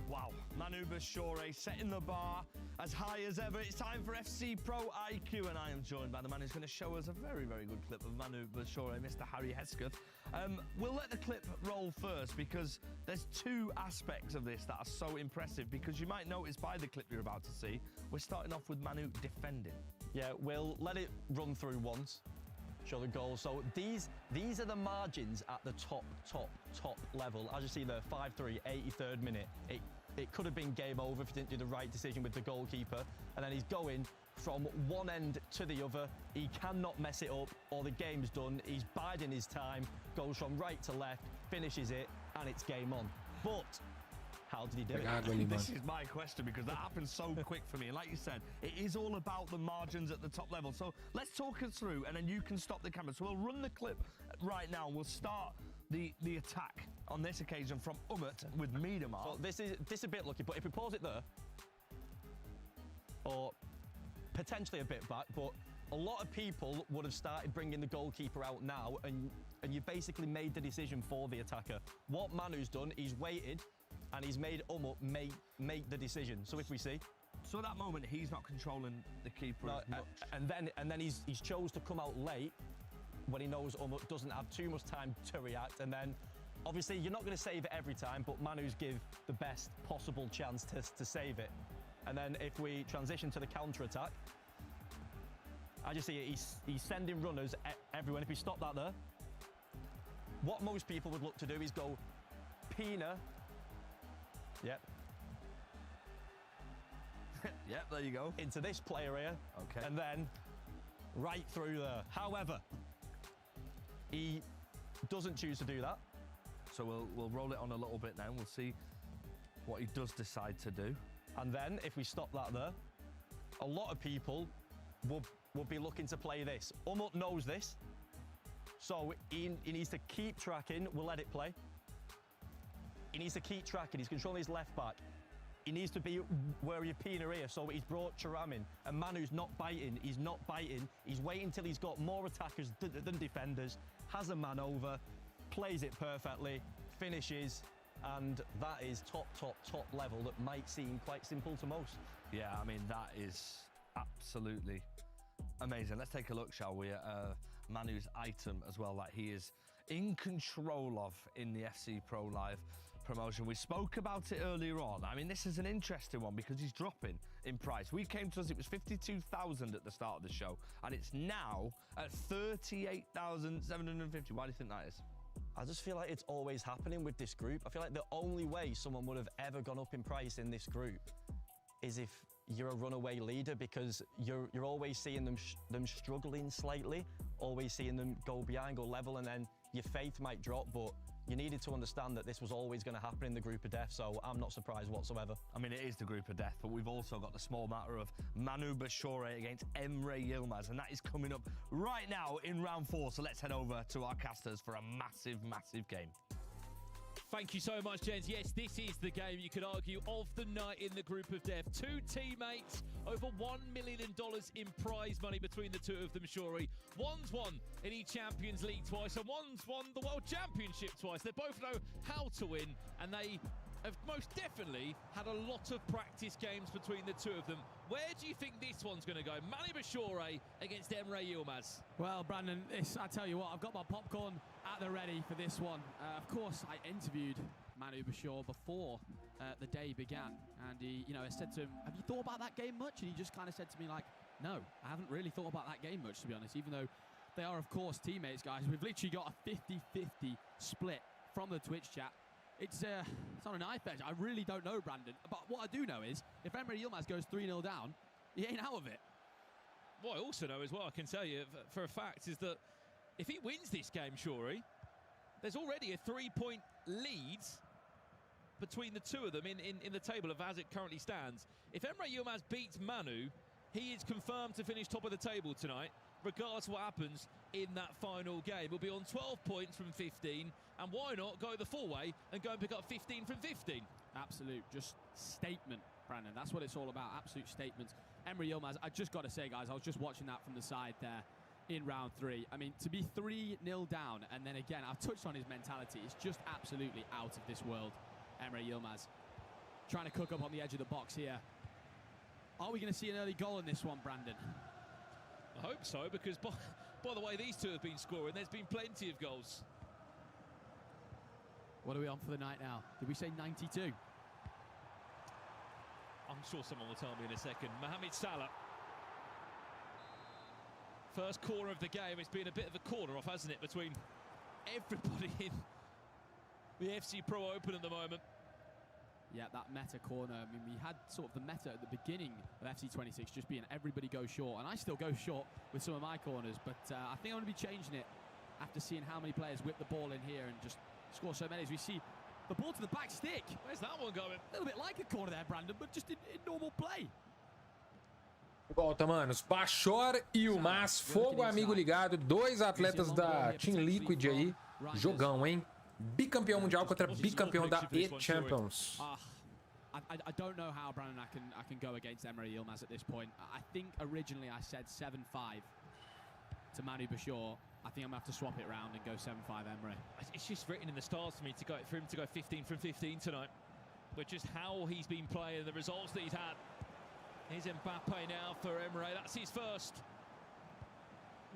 J: Wow, Manu Bashore setting the bar as high as ever. It's time for FC Pro IQ, and I am joined by the man who's going to show us a very, very good clip of Manu Bashore, Mr. Harry Hesketh. We'll let the clip roll first because there's two aspects of this that are so impressive, because you might notice by the clip you're about to see, we're starting off with Manu defending.
L: Yeah, we'll let it run through once. Show the goals. So these are the margins at the top level. As you see there, 5-3, 83rd minute. It could have been game over if he didn't do the right decision with the goalkeeper. And then he's going from one end to the other. He cannot mess it up or the game's done. He's biding his time, goes from right to left, finishes it, and it's game on. But how did he do it?
J: This is my question, because that happened so quick for me. And like you said, it is all about the margins at the top level. So let's talk it through, and then you can stop the camera. So we'll run the clip right now. We'll start the attack on this occasion from Umut with Miedemar.
L: So this is a bit lucky, but if we pause it there, or potentially a bit back, but a lot of people would have started bringing the goalkeeper out now, and you basically made the decision for the attacker. What Manu's done, he's waited, and he's made Umut make the decision. So if we see,
J: so at that moment he's not controlling the keeper as much,
L: and then he's chose to come out late when he knows Umut doesn't have too much time to react. And then obviously you're not going to save it every time, but Manu's give the best possible chance to save it. And then if we transition to the counter attack, as you see, he's sending runners everywhere. If we stop that there, what most people would look to do is go Pina. Yep.
J: Yep, there you go.
L: Into this play area.
J: Okay.
L: And then right through there. However, he doesn't choose to do that.
J: So we'll roll it on a little bit now. We'll see what he does decide to do.
L: And then if we stop that there, a lot of people will be looking to play this. Umut knows this. So he needs to keep tracking. We'll let it play. He needs to keep tracking. He's controlling his left back. He needs to be where your Pina here. So he's brought Thuram in. And Manu's not biting. He's not biting. He's waiting till he's got more attackers than defenders. Has a man over. Plays it perfectly. Finishes. And that is top level that might seem quite simple to most.
J: Yeah, I mean, that is absolutely amazing. Let's take a look, shall we, at Manu's item as well, that he is in control of in the FC Pro Live promotion. We spoke about it earlier on. I mean, this is an interesting one because he's dropping in price. We came to us, it was 52,000 at the start of the show, and it's now at 38,750. Why do you think that is?
L: I just feel like it's always happening with this group. I feel like the only way someone would have ever gone up in price in this group is if you're a runaway leader, because you're always seeing them struggling slightly, always seeing them go behind, go level, and then your faith might drop. But you needed to understand that this was always going to happen in the group of death, so I'm not surprised whatsoever.
J: I mean, it is the group of death, but we've also got the small matter of Manu Bashore against Emre Yilmaz, and that is coming up right now in round 4. So let's head over to our casters for a massive game.
O: Thank you so much, gents. Yes, this is the game, you could argue, of the night in the group of death. Two teammates, over $1 million in prize money between the two of them, Shuri. One's won in E-Champions League twice, and one's won the World Championship twice. They both know how to win, and they have most definitely had a lot of practice games between the two of them. Where do you think this one's going to go? Manu Bashore against Emre Yilmaz.
K: Well, Brandon, I tell you what, I've got my popcorn at the ready for this one. Of course, I interviewed Manu Bashore before the day began, and he, I said to him, "Have you thought about that game much?" And he just kind of said to me, like, "No, I haven't really thought about that game much, to be honest." Even though they are, of course, teammates, guys. We've literally got a 50-50 split from the Twitch chat. It's on a knife edge. I really don't know, Brandon. But what I do know is, if Emre Yilmaz goes 3-0 down, he ain't out of it.
O: What I also know as well, I can tell you for a fact, is that if he wins this game, Shuri, there's already a 3-point lead between the two of them in the table of as it currently stands. If Emre Yilmaz beats Manu, he is confirmed to finish top of the table tonight, regardless of what happens in that final game. He'll be on 12 points from 15, and why not go the full way and go and pick up 15 from 15?
K: Absolute, just statement, Brandon. That's what it's all about, absolute statements. Emre Yilmaz, I just got to say, guys, I was just watching that from the side there in round 3. I mean, to be 3-0 down, and then again, I've touched on his mentality. It's just absolutely out of this world, Emre Yilmaz. trying to cook up on the edge of the box here. Are we going to see an early goal in this one, Brandon?
O: I hope so, because by the way these two have been scoring, there's been plenty of goals.
K: What are we on for the night now? Did we say 92?
O: I'm sure someone will tell me in a second. Mohamed Salah. First corner of the game. It's been a bit of a corner off, hasn't it, between everybody in the FC Pro Open at the moment.
K: Yeah, that meta corner. I mean, we had sort of the meta at the beginning of FC26 just being everybody go short, and I still go short with some of my corners, but I think I'm going to be changing it after seeing how many players whip the ball in here and just score so many. As we see the ball to the back stick.
O: Where's that one going?
K: A little bit like a corner there, Brandon, but just in normal play.
A: Volta, manos. Bachor e o Mas, fogo amigo ligado. Dois atletas da Team Liquid aí. Jogão, hein? Bicampeão mundial contra bicampeão da EAFC.
K: I don't know how, Brandon, I can go against Emre Yilmaz at this point. I think originally I said 7-5 to Manu Bachor. I think I'm going to have to swap it around and go 7-5 Emre.
O: It's just written in the stars for me for him to go 15 from 15 tonight. But just how he's been playing, the results that he's had. Here's Mbappe now for Emre. That's his first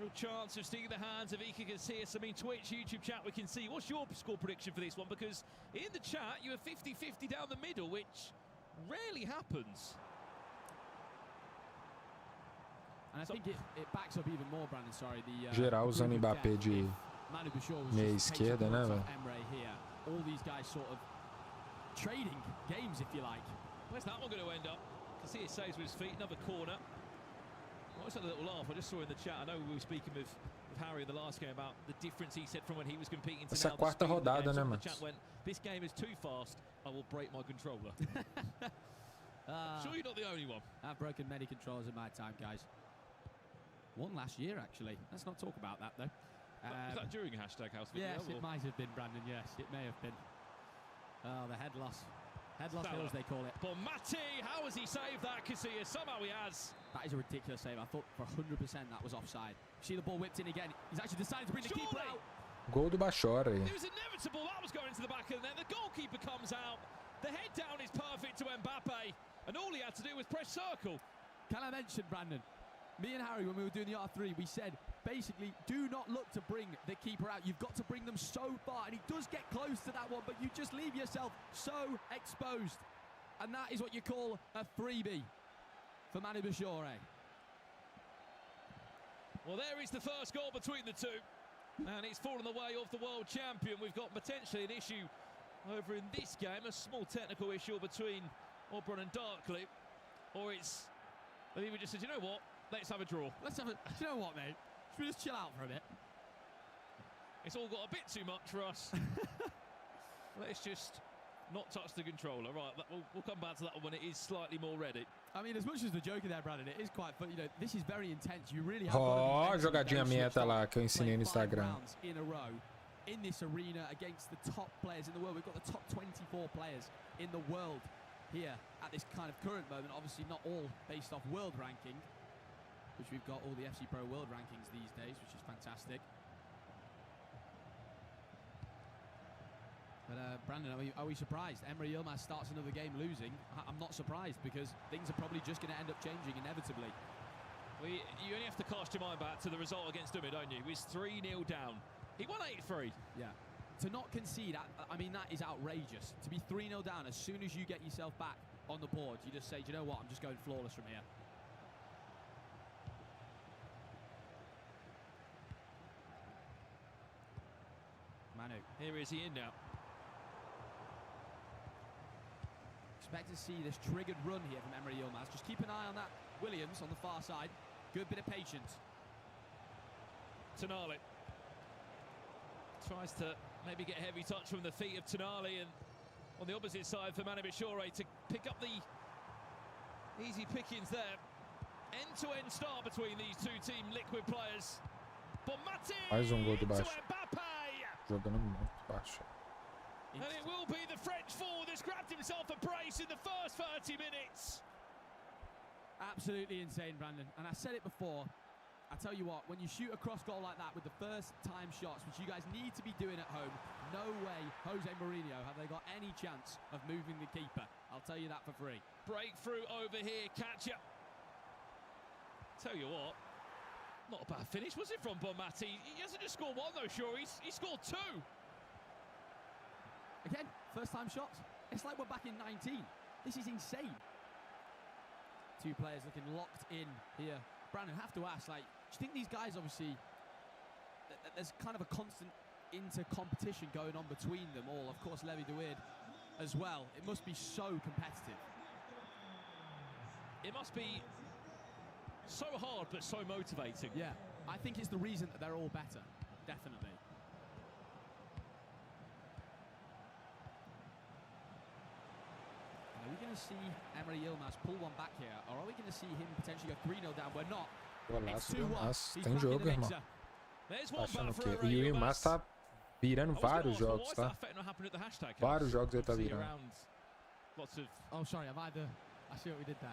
O: real chance of sticking the hands of Iker Casillas. I mean, Twitch, YouTube chat, we can see. What's your score prediction for this one? Because in the chat, you were 50-50 down the middle, which rarely happens.
K: And I think it backs up even more, Brandon, sorry.
A: Geral usando Mbappé de meia esquerda, né, velho?
K: Emre here. All these guys sort of trading games, if you like.
O: Where's that one going to end up? Casillas saves with his feet, another corner. I just had a little laugh. I just saw in the chat. I know we were speaking with Harry in the last game about the difference he said from when he was competing to
A: Essa
O: now.
A: quarta rodada, né,
O: mano?
A: mas?
O: The chat went, this game is too fast. I will break my controller. Sure, you're not the only one.
K: I've broken many controllers in my time, guys. One last year, actually. Let's not talk about that, though.
O: Was that during hashtag House Video?
K: Yes, it might have been, Brandon. Yes, it may have been. Oh, the head loss. Head loss hills, they call it.
O: But Matti, how has he saved that, Casillas? Somehow he has.
K: That is a ridiculous save. I thought for 100% that was offside. See the ball whipped in again. He's actually decided to bring the keeper out.
A: Gol do Bachor aí.
O: It was inevitable. That was going to the back of the net. The goalkeeper comes out. The head down is perfect to Mbappe. And all he had to do was press circle.
K: Can I mention, Brandon? Me and Harry, when we were doing the R3, we said, basically, do not look to bring the keeper out. You've got to bring them so far. And he does get close to that one, but you just leave yourself so exposed. And that is what you call a freebie for Manu Bachor.
O: Well, there is the first goal between the two. And it's fallen the way of the world champion. We've got potentially an issue over in this game, a small technical issue between Oberon and Darkly. Or it's, I think we just said, you know what? Let's have a draw.
K: Let's have a, you know what, mate? Should we just chill out for a bit?
O: It's all got a bit too much for us. Let's just not touch the controller. Right, we'll come back to that one when it is slightly more ready.
K: I mean, as much as the joke there, Brandon, it is quite fun. You know, this is very intense. You really have
A: Ó, jogadinha meta lá que eu ensinei no Instagram.
K: In a row in this arena against the top players in the world. We've got the top 24 players in the world here at this kind of current moment. Obviously not all based off world ranking, which we've got all the FC Pro world rankings these days, which is fantastic. But Brandon, are we surprised? Emre Yilmaz starts another game losing. I'm not surprised because things are probably just going to end up changing inevitably.
O: You only have to cast your mind back to the result against Umid, don't you? He was 3-0 down. He won 8-3.
K: Yeah. To not concede, I mean, that is outrageous. To be 3-0 down, as soon as you get yourself back on the board, you just say, do you know what, I'm just going flawless from here. Manu.
O: Here is he in now.
K: Expect to see this triggered run here from Emre Yilmaz. Just keep an eye on that Williams on the far side. Good bit of patience.
O: Tonali tries to maybe get a heavy touch from the feet of Tonali, and on the opposite side for Manu Bachor to pick up the easy pickings there. End-to-end start between these two Team Liquid players. But Matti
A: Gol do
O: to
A: Baixo.
O: Mbappe.
A: Jogando muito baixo.
O: And it will be the French forward that's grabbed himself a brace in the first 30 minutes.
K: Absolutely insane, Brandon. And I said it before. I tell you what, when you shoot a cross goal like that with the first time shots, which you guys need to be doing at home, no way Jose Mourinho have they got any chance of moving the keeper. I'll tell you that for free.
O: Breakthrough over here, catch up. Tell you what, not a bad finish, was it, from Bonmati? He hasn't just scored one though, sure. He scored two.
K: Again, first time shots. It's like we're back in 19. This is insane. Two players looking locked in here. Brandon, have to ask, like, do you think these guys, obviously, there's kind of a constant inter-competition going on between them all? Of course, Levy de Weird as well. It must be so competitive.
O: It must be so hard, but so motivating.
K: Yeah, I think it's the reason that they're all better, definitely. Are we going to see Emre Yilmaz pull one back here, or are we going to see him potentially go 3-0 down? We're not.
A: Golaço do Yilmaz. Tem jogo, irmão. Tá achando o quê? E o Yilmaz tá virando vários jogos, tá? Vários jogos ele tá virando.
K: Oh, sorry, I see what we did there.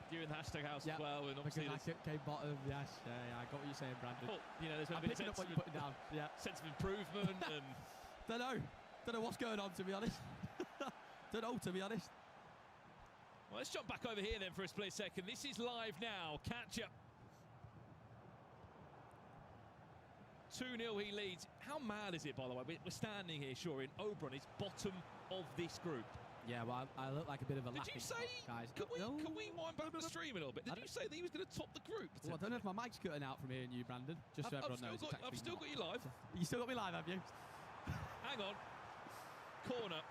O: You in the hashtag house as well, and obviously
K: I came bottom. Yes, I got what you're saying, Brandon.
O: Well, you know, there's been
K: I'm picking up what you're putting down. Yeah,
O: sense of improvement and
K: don't know what's going on, to be honest. Don't know, to be honest.
O: Well, let's jump back over here then for a split second. This is live now. Catch up. 2-0 he leads. How mad is it, by the way? We're standing here, sure, in Oberon is bottom of this group.
K: Yeah, well, I look like a bit of a
O: Did you say,
K: guys.
O: Can we wind back the stream a little bit? Did you say that he was going to top the group?
K: Well, I don't know if my mic's cutting out from hearing you, Brandon. Just so everyone knows.
O: I've still got you live.
K: You still got me live, have you?
O: Hang on. Corner.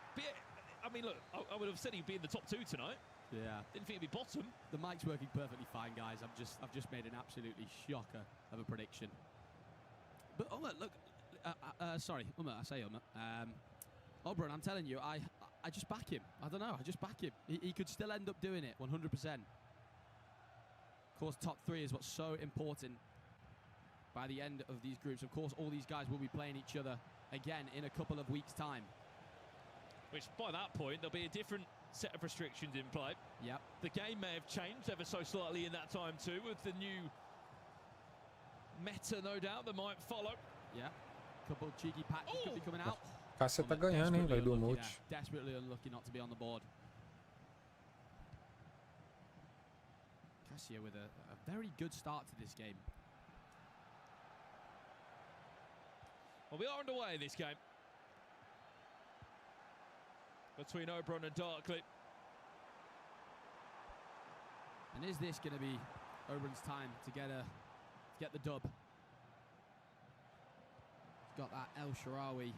O: I mean, look, I would have said he'd be in the top two tonight.
K: Yeah.
O: Didn't think he'd be bottom.
K: The mic's working perfectly fine, guys. I've just made an absolutely shocker of a prediction. But look. Sorry, I say Oberon, I'm telling you, I just back him. I don't know, I just back him. He could still end up doing it, 100%. Of course, top three is what's so important by the end of these groups. Of course, all these guys will be playing each other again in a couple of weeks' time.
O: Which, by that point, there'll be a different set of restrictions in play.
K: Yep.
O: The game may have changed ever so slightly in that time too, with the new meta, no doubt, that might follow.
K: Yeah. Couple of cheeky patches could be coming out.
A: Cássia tá ganhando, hein, velho, do multi.
K: Yeah, desperately unlucky not to be on the board. Cassia with a very good start to this game.
O: Well, we are underway in this game between Oberon and Darkley.
K: And is this going to be Oberon's time to get the dub? He's got that El Shaarawy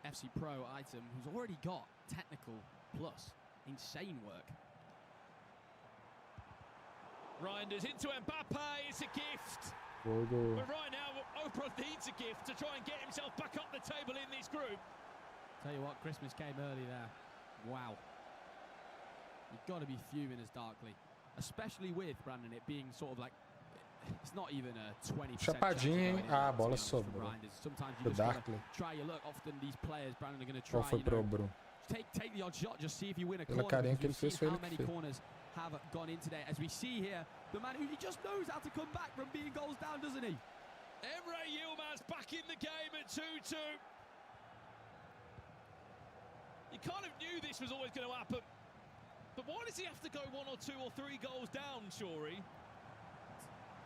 K: FC Pro item, who's already got technical plus insane work.
O: Reinders into Mbappe, it's a gift.
A: But
O: right now, Oberon needs a gift to try and get himself back up the table in this group.
K: Tell you what, Christmas came early there. Wow. You've got to be fuming as Darkley, especially with, Brandon, it being sort of like, it's not even a 20%.
A: Chapadinha, hein? Ah, a bola sobrou.
K: Sometimes
A: Do
K: you just
A: Darkley.
K: try your luck. Often these players, Brandon, are going to try.
A: Qual foi pro Oberon?
K: Take the odd shot, just see if you win a
A: Pela
K: corner.
A: carinha que ele fez, foi
K: How
A: ele
K: many
A: que fez.
K: corners have gone in today? As we see here, the man who he just knows how to come back from being goals down, doesn't he?
O: Emre Yilmaz back in the game at 2-2. You kind of knew this was always going to happen. But why does he have to go 1 or 2 or 3 goals down, Shorey?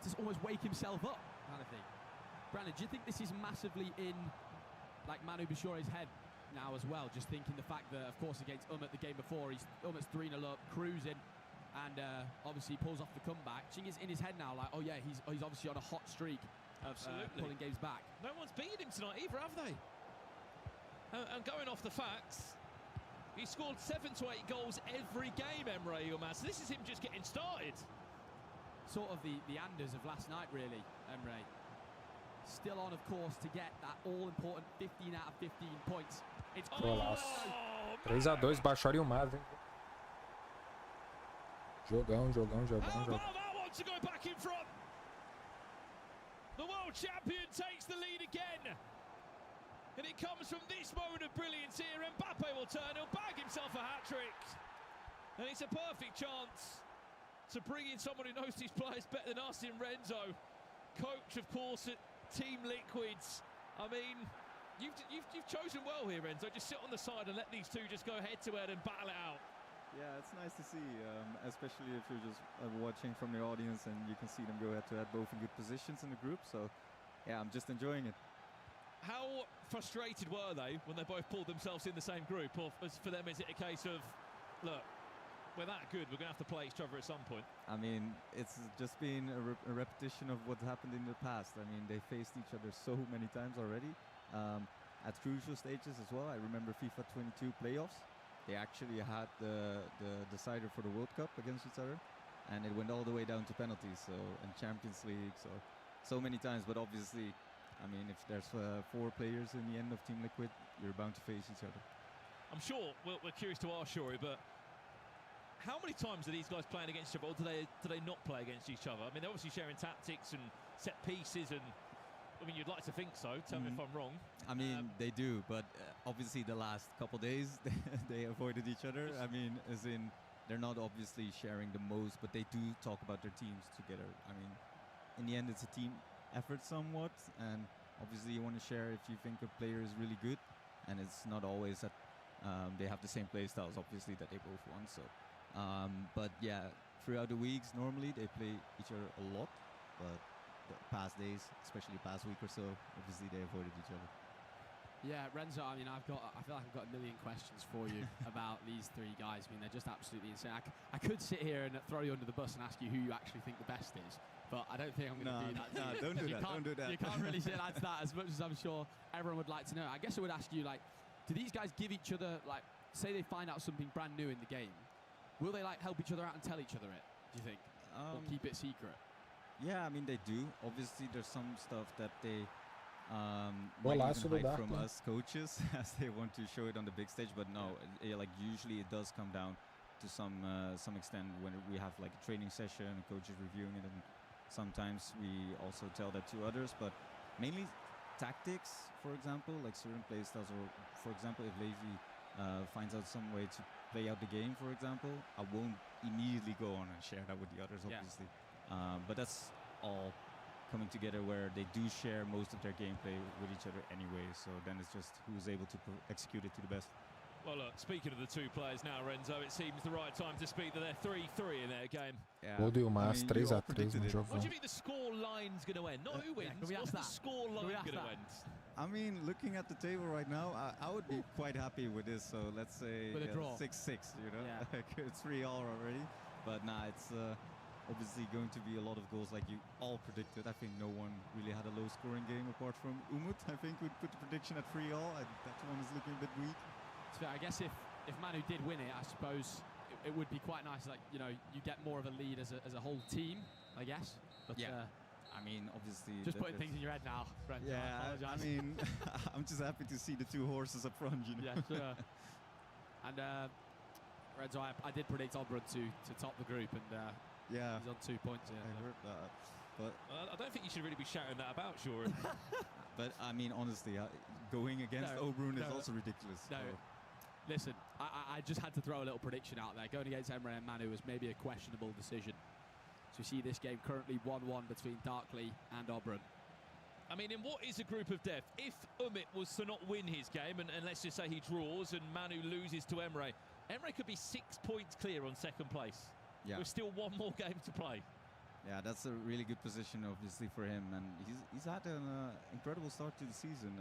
K: Just almost wake himself up, kind of thing. Brandon, do you think this is massively in, like, Manu Bashore's head now as well? Just thinking the fact that, of course, against Umut the game before, he's almost 3-0 up, cruising, and obviously pulls off the comeback. Do you think it's in his head now, like, oh yeah, he's obviously on a hot streak of pulling games back?
O: No one's beaten him tonight either, have they? And going off the facts, he scored 7 to 8 goals every game, Emre Yilmaz. So this is him just getting started.
K: Sort of the Anders of last night, really, Emre. Still on, of course, to get that all-important 15 out of 15 points. It's
A: Golaço. 3-2, Bashor e Yilmaz, hein? Jogão.
O: wants to go back in front. The world champion takes the lead again. And it comes from this moment of brilliance here. Mbappe will turn, he'll bag himself a hat-trick. And it's a perfect chance to bring in someone who knows these players better than us in Renzo. Coach, of course, at Team Liquids. I mean, you've chosen well here, Renzo. Just sit on the side and let these two just go head-to-head and battle it out.
T: Yeah, it's nice to see, especially if you're just watching from the audience and you can see them go head-to-head both in good positions in the group. So, yeah, I'm just enjoying it.
O: How frustrated were they when they both pulled themselves in the same group? Or for them, is it a case of, look, we're that good, we're going to have to play each other at some point?
T: I mean, it's just been a repetition of what happened in the past. I mean, they faced each other so many times already. At crucial stages as well. I remember FIFA 22 playoffs. They actually had the decider for the World Cup against each other, and it went all the way down to penalties. So, and Champions League, so many times. But obviously, I mean, if there's 4 players in the end of Team Liquid, you're bound to face each other.
O: I'm sure we're curious to ask Shuri, but how many times are these guys playing against each other, or do they not play against each other? I mean, they're obviously sharing tactics and set pieces, and I mean, you'd like to think so. Tell me if I'm wrong.
T: I mean, they do, but obviously the last couple days they avoided each other. I mean, as in, they're not obviously sharing the most, but they do talk about their teams together. I mean, in the end, it's a team effort somewhat, and obviously you want to share if you think a player is really good, and it's not always that they have the same play styles, obviously, that they both want. So, but yeah, throughout the weeks, normally they play each other a lot, but the past days, especially past week or so, obviously they avoided each other.
K: Yeah, Renzo, I mean, I feel like I've got a million questions for you about these 3 guys. I mean, they're just absolutely insane. I could sit here and throw you under the bus and ask you who you actually think the best is, but I don't think I'm going to do that.
T: No, don't do that. Don't do that.
K: You can't really sit add to that as much as I'm sure everyone would like to know. I guess I would ask you, like, do these guys give each other, like, say they find out something brand new in the game, will they, like, help each other out and tell each other it, do you think? Or keep it secret?
T: Yeah, I mean, they do. Obviously, there's some stuff that they might even hide from us coaches as they want to show it on the big stage. But no, like usually it does come down to some extent when we have like a training session, and coaches reviewing it, and sometimes we also tell that to others. But mainly tactics, for example, like certain play styles, or for example, if Levi finds out some way to play out the game, for example, I won't immediately go on and share that with the others, obviously. But that's all coming together where they do share most of their gameplay with each other anyway, so then it's just who's able to execute it to the best.
O: Well, look, speaking of the 2 players now, Renzo, it seems the right time to speak that they're 3-3 in their game.
A: Gol do Ilmaz, 3-3 no jogo.
O: What do you think the score line's going to end? Not who wins, what's the score line going to end?
T: I mean, looking at the table right now, I would be quite happy with this, so let's say 6-6, you know? Yeah. It's 3-all already, but nah, it's obviously going to be a lot of goals like you all predicted. I think no one really had a low-scoring game apart from Umut, I think, would put the prediction at 3-all. That one is looking a bit weak.
K: So I guess if Manu did win it, I suppose it would be quite nice, like, you know, you get more of a lead as a whole team, I guess. But
T: yeah, I mean, obviously...
K: Just putting things in your head now, Brent.
T: Yeah, I mean, I'm just happy to see the 2 horses up front, you know.
K: Yeah, sure. And Renzo, I did predict Oberon to top the group, and
T: yeah,
K: he's on 2 points. Yeah,
T: I heard that. But
O: I don't think you should really be shouting that about, sure.
T: But I mean, honestly, going against Oberon is also ridiculous.
K: No, listen, I just had to throw a little prediction out there. Going against Emre and Manu was maybe a questionable decision. So we see this game currently 1-1 between Darkly and Oberon.
O: I mean, in what is a group of death, if Umit was to not win his game, and let's just say he draws and Manu loses to Emre, Emre could be 6 points clear on second place.
T: Yeah.
O: With still 1 more game to play.
T: Yeah, that's a really good position, obviously, for him. And he's had an incredible start to the season.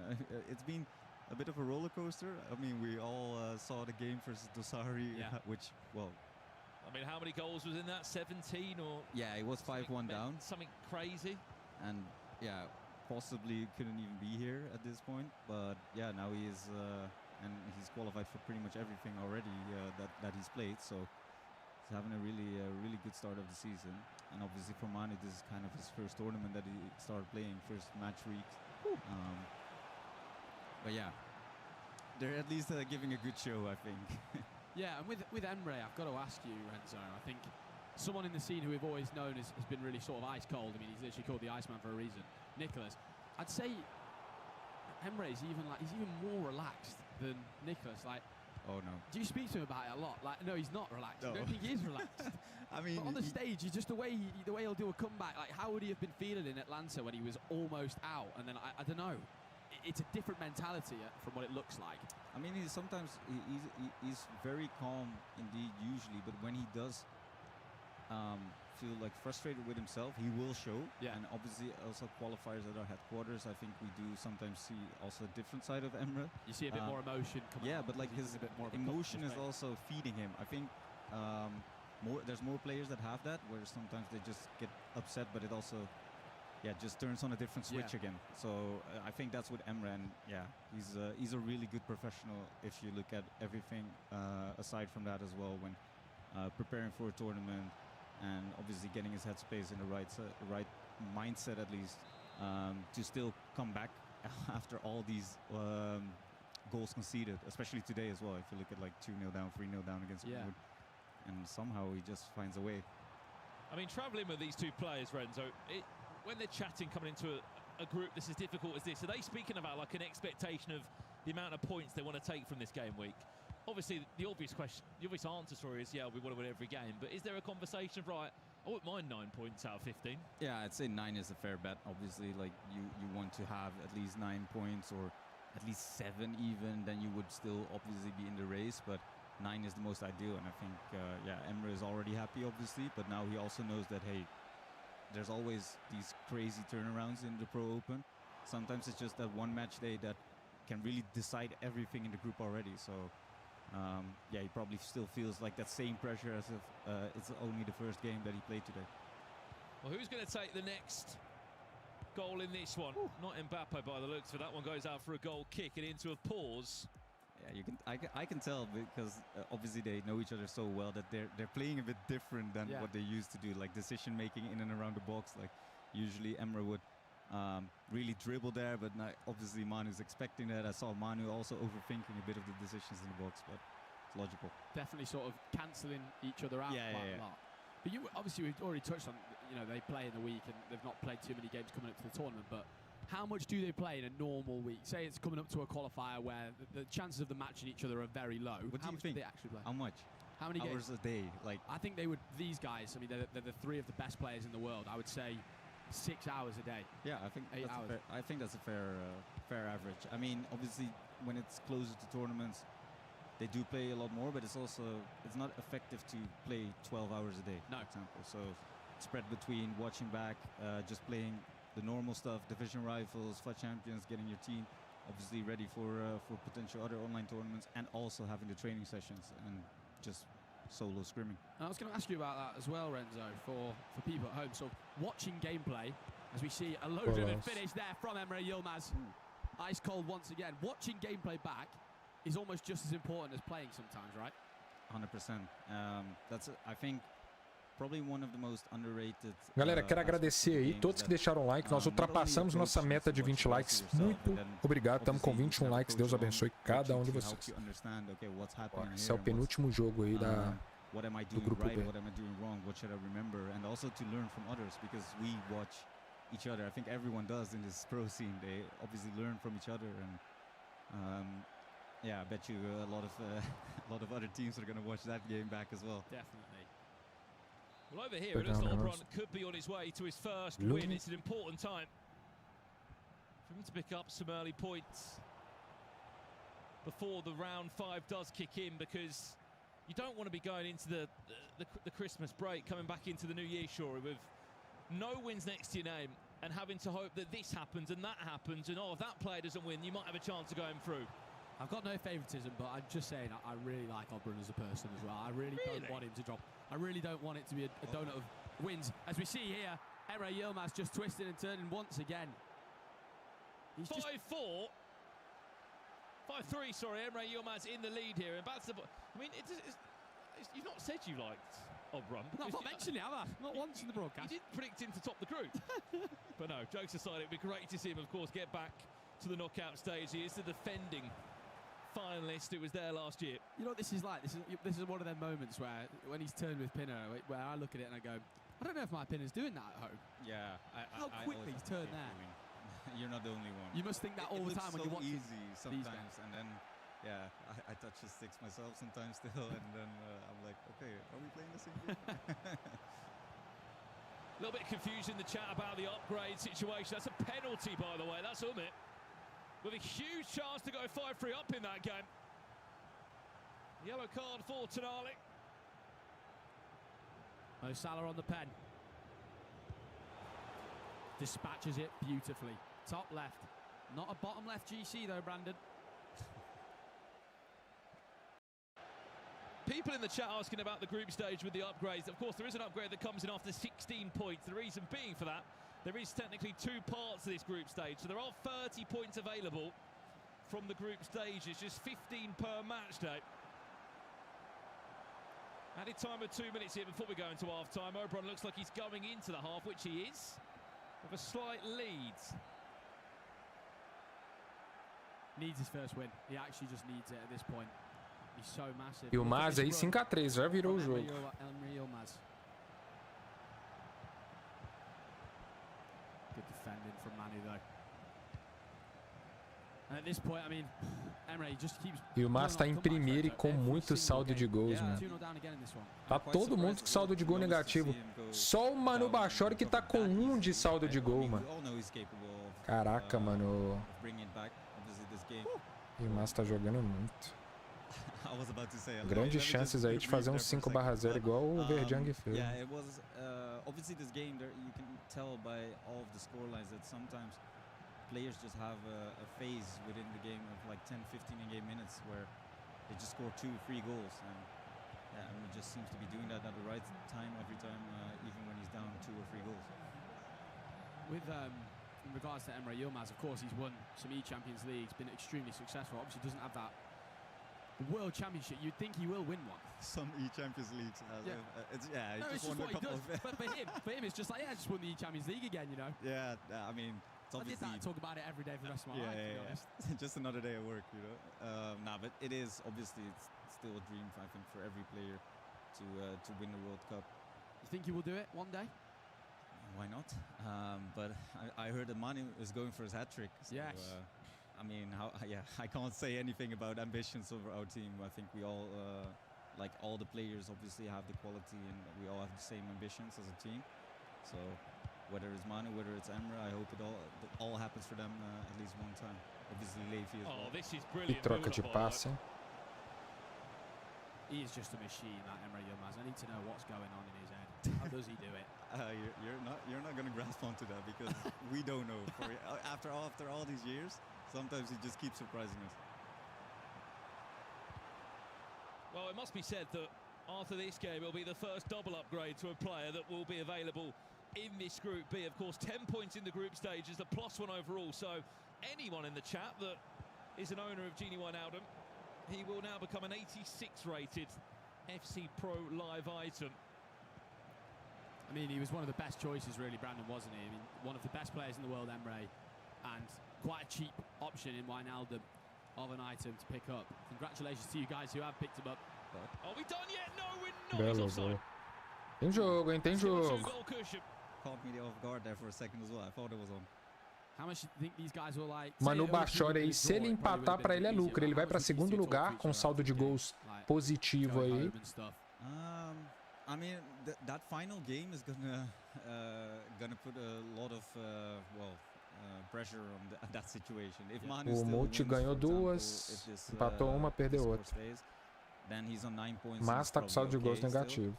T: It's been a bit of a roller coaster. I mean, we all saw the game versus Dosari, which, well...
O: I mean, how many goals was in that? 17 or...
T: Yeah, it was 5-1 down.
O: Something crazy.
T: And, yeah, possibly couldn't even be here at this point. But, yeah, now he is... and he's qualified for pretty much everything already that he's played. So he's having a really good start of the season. And obviously for Manu, this is kind of his first tournament that he started playing, first match week. But yeah, they're at least giving a good show, I think.
K: Yeah, and with Emre, I've got to ask you, Renzo, I think someone in the scene who we've always known has been really sort of ice cold. I mean, he's literally called the Iceman for a reason. Nicholas, I'd say Emre is even more relaxed than Nicholas. Like,
T: oh no.
K: Do you speak to him about it a lot? Like, no, he's not relaxed.
T: No.
K: I don't think he is relaxed.
T: I mean,
K: but on the stage, he's just the way he'll do a comeback. Like, how would he have been feeling in Atlanta when he was almost out? And then I don't know. it's a different mentality from what it looks like.
T: I mean, sometimes he's very calm indeed, usually, but when he does feel like frustrated with himself, he will show.
K: Yeah.
T: And obviously also qualifiers at our headquarters, I think we do sometimes see also a different side of Emre.
K: You see a bit more emotion coming out.
T: But like his emotion is also feeding him. I think there's more players that have that, where sometimes they just get upset, but it also just turns on a different switch again. So I think that's with Emre, and he's a really good professional if you look at everything aside from that as well, when preparing for a tournament and obviously getting his headspace in the right mindset at least, to still come back after all these goals conceded, especially today as well. If you look at like 2-0 down, 3-0 down against Greenwood, and somehow he just finds a way.
O: I mean, travelling with these two players, Renzo, when they're chatting coming into a group that's as difficult as this, are they speaking about like an expectation of the amount of points they want to take from this game week? Obviously, the obvious answer story is, we want to win every game. But is there a conversation of, right, I wouldn't mind 9 points out of 15?
T: Yeah, I'd say 9 is a fair bet. Obviously, like you want to have at least 9 points, or at least 7 even. Then you would still obviously be in the race. But 9 is the most ideal. And I think, Emre is already happy, obviously. But now he also knows that, hey, there's always these crazy turnarounds in the Pro Open. Sometimes it's just that one match day that can really decide everything in the group already. So he probably still feels like that same pressure as if it's only the first game that he played today.
O: Well, who's going to take the next goal in this one? Ooh. Not Mbappe by the looks of it. That one goes out for a goal kick and into a pause.
T: Yeah, I can tell, because obviously they know each other so well that they're playing a bit different than what they used to do, like decision making in and around the box. Like usually Emre would really dribble there, but now obviously Manu's expecting that. I saw Manu also overthinking a bit of the decisions in the box, but it's logical.
K: Definitely sort of cancelling each other out quite a lot. But obviously we've already touched on, they play in the week and they've not played too many games coming up to the tournament, but how much do they play in a normal week? Say it's coming up to a qualifier where the chances of them matching each other are very low.
T: What do you think?
K: Do they actually play?
T: How much?
K: How many
T: hours
K: games?
T: a day? Like,
K: I think they would. These guys, I mean, they're the 3 of the best players in the world. I would say 6 hours a day.
T: Yeah, I think
K: 8 hours.
T: I think that's a fair average. I mean, obviously, when it's closer to tournaments, they do play a lot more, but it's not effective to play 12 hours a day, for example. So spread between watching back, just playing the normal stuff, division rivals, Futchampions, getting your team obviously ready for potential other online tournaments, and also having the training sessions and just solo scrimming.
K: And I was going to ask you about that as well, Renzo, for people at home. So watching gameplay, as we see a low-driven finish there from Emre Yilmaz. Ice cold once again. Watching gameplay back is almost just as important as playing sometimes, right?
T: 100%. That's, I think, probably one of the most underrated.
A: Galera, quero agradecer aí todos que deixaram like. Nós ultrapassamos nossa meta de 20 likes. Muito obrigado. Estamos com 21 likes. Deus abençoe cada um de vocês. Esse é o penúltimo jogo aí do grupo B.
T: What am I doing wrong? What should I remember? And also to learn from others, because we watch each other. I think everyone does in this pro scene. They obviously learn from each other, and I bet you a lot of other teams are going to watch that game back as well.
K: Definitely.
O: Well, over here, it looks like LeBron could be on his way to his first win. It's an important time for him to pick up some early points before the round 5 does kick in, because you don't want to be going into the Christmas break, coming back into the New Year, Shuri, with no wins next to your name and having to hope that this happens and that happens, and if that player doesn't win, you might have a chance of going through.
K: I've got no favouritism, but I'm just saying I really like Obrun as a person as well. I really don't want him to drop. I really don't want it to be a donut of wins. As we see here, Emre Yilmaz just twisting and turning once again.
O: 5-4. 5-3, sorry. Emre Yilmaz in the lead here. And that's the. I mean, you've not said you liked Obrun.
K: I've not mentioned it, have I? Not once in the broadcast.
O: You didn't predict him to top the group. But no, jokes aside, it would be great to see him, of course, get back to the knockout stage. He is the defending finalist who was there last year.
K: You know what this is like? This is one of them moments where, when he's turned with Pinner, where I look at it and I go, I don't know if my Pinner's doing that at home.
T: Yeah.
K: How quickly he's turned there.
T: You're not the only one.
K: You must think that all the time when you watch
T: easy sometimes, and then I touch the sticks myself sometimes still, and then I'm like, okay, are we playing the same game?
O: A little bit of confusion in the chat about the upgrade situation. That's a penalty, by the way. That's Umit. with a huge chance to go 5-3 up in that game. Yellow card for Tonali.
K: Mo Salah on the pen. Dispatches it beautifully. Top left. Not a bottom left GC though, Brandon.
O: People in the chat asking about the group stage with the upgrades. Of course, there is an upgrade that comes in after 16 points. The reason being for that, there is technically 2 parts to this group stage. So there are 30 points available from the group stage. It's just 15 per match day. Added time of 2 minutes here before we go into half-time. Oberon looks like he's going into the half, which he is, with a slight lead.
K: Needs his first win. He actually just needs it at this point. He's so massive.
A: E o Mas aí 5-3, já virou o jogo.
K: Good defending from Manu though. And at this point, I mean, Emre just keeps.
A: E o Mas tá em primeiro e com muito saldo de gols, mano. Tá todo mundo com saldo de gol negativo. Só o Manu Bachori que tá com 1 de saldo de gol, mano. Caraca, mano. E o Mas tá jogando muito. Grandes chances aí de fazer um 5/0 igual o Verjang fez.
T: Yeah, it was obviously this game there you can tell by all of the scorelines that sometimes players just have a phase within the game of like 10-15 in-game minutes where they just score 2-3 goals, and yeah, and he just seems to be doing that at the right time every time, even when he's down 2 or 3 goals.
K: With in regards to Emre Yilmaz, of course he's won some E-Champions Leagues, been extremely successful. Obviously doesn't have that World Championship. You'd think he will win one.
T: Some E-Champions Leagues.
K: Yeah,
T: he
K: no,
T: just
K: it's
T: won
K: just
T: a
K: what he
T: couple
K: does.
T: of.
K: But for him, it's just like, yeah, I just won the E-Champions League again, you know.
T: Yeah, I mean, it's
K: I did
T: obviously.
K: that, talk about it every day for the rest of my life, to be honest.
T: Just another day at work, you know. Nah, but it is obviously it's still a dream, I think, for every player to win the World Cup.
K: You think he will do it one day?
T: Why not? But I heard that Manu is going for his hat trick. So,
K: yes.
T: I mean, I can't say anything about ambitions over our team. I think we all, like all the players, obviously have the quality, and we all have the same ambitions as a team. So, whether it's Manu, whether it's Emre, I hope it all happens for them at least one time. Obviously, Levi as well.
O: This is
A: E
O: brilliant.
A: troca de passe.
K: He is just a machine, that Emre Yilmaz. I need to know what's going on in his head. How does he do it?
T: You're not going to grasp onto that because we don't know. After all these years, sometimes he just keeps surprising us.
O: Well, it must be said that after this game, it'll be the first double upgrade to a player that will be available in this Group B. Of course, 10 points in the group stage is the +1 overall. So anyone in the chat that is an owner of Genie Wijnaldum, he will now become an 86 rated FC Pro live item.
K: I mean, he was one of the best choices, really, Brandon, wasn't he? I mean, one of the best players in the world, Emre, and quite a cheap option in Wijnaldum of an item to pick up. Congratulations to you guys who have picked him up.
O: Are we done yet? No, we're not.
A: Belo gol. Tem jogo, hein? Tem jogo.
T: Caught me off guard there for a second as well. I thought it was on.
K: How much do you think these guys will like?
A: Manu Bachori aí, se ele empatar pra ele é lucro. Ele vai pra segundo lugar com saldo de gols positivo aí.
T: I mean, that final game is gonna put a lot of pressure on that situation. If Manu
A: O
T: still
A: Multi
T: wins,
A: ganhou
T: for example,
A: duas,
T: if this,
A: empatou uma, perdeu outra.
T: stays, then he's on 9 points.
A: Mas tá com saldo de gols negativo.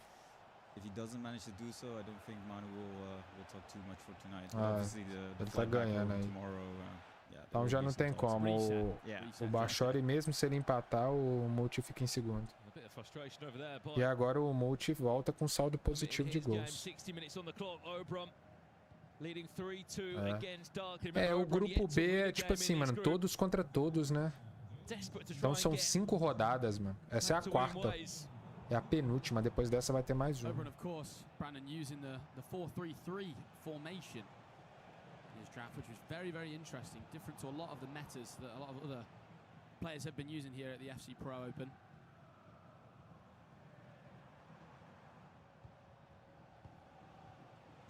T: If he doesn't manage to do so, I don't think Manu will talk too much for tonight.
A: Ah,
T: Obviously, the
A: ele tá
T: flight back
A: ganhando
T: home
A: aí.
T: tomorrow,
A: Então já não tem como. O Bachori, mesmo se ele empatar, o Multi fica em segundo. E agora o Multi volta com saldo positivo de gols. O grupo B é tipo assim, mano, todos contra todos, né? Então são 5 rodadas, mano. Essa é a quarta. É a penúltima, depois dessa vai ter mais uma.
K: Oberon, of course, Brandon using the 4-3-3 formation in his draft, which was very, very interesting, different to a lot of the metas that a lot of other players have been using here at the FC Pro Open.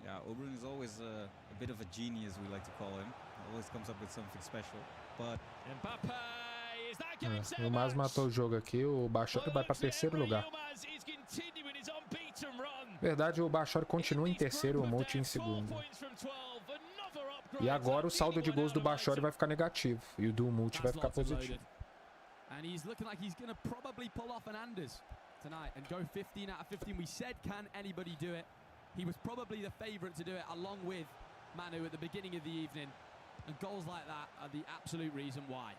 T: Yeah, Oberon is always a bit of a genie, as we like to call him. Always comes up with something special. But
A: O Mas matou o jogo aqui, o Bachori vai para terceiro lugar. Na verdade, o Bachori continua em terceiro, o Multi em segundo. E agora o saldo de gols do Bashori vai ficar negativo. E o do Multi vai ficar positivo.
K: And he's looking like he's going to probably pull off an Anders tonight and go 15 out of 15. We said, can anybody do it? He was probably the favourite to do it along with Manu at the beginning of the evening. And goals like that are the absolute reason why.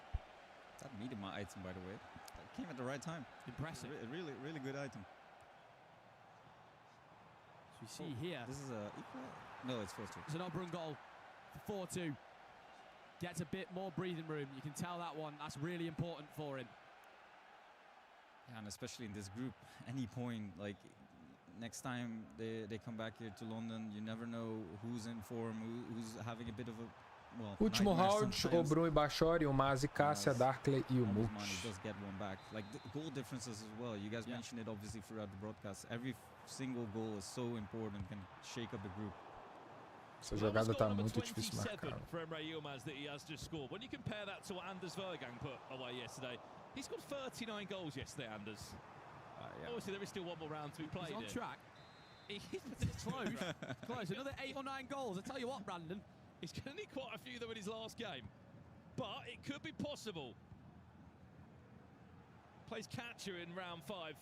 T: That medium item, by the way, that came at the right time.
K: Impressive.
T: A really good item.
K: So we see here.
T: This is a equal. No, it's 4-2.
K: It's an Oberon goal for 4-2. Gets a bit more breathing room. You can tell that one. That's really important for him.
T: Yeah, and especially in this group, any point, like next time they come back here to London, you never know who's in form, who's having a bit of a
A: Último round, o Bruno e Bashori, o Mazi, Cássia, Darkley e o Multi.
T: Does get one back. Like the goal differences as well. You guys mentioned it obviously throughout the broadcast. Every single goal is so important, can shake up the group.
A: Essa jogada tá muito difícil marcar.
O: For Emre Yilmaz that he has just scored. When you compare that to what Anders Vergang put away yesterday, he scored 39 goals yesterday, Anders. Obviously, there is still one more round to be played.
K: He's on track. It's close. Close. Another 8 or 9 goals. I tell you what, Brandon.
O: He's going to need quite a few though in his last game. But it could be possible. Plays catcher in round 5.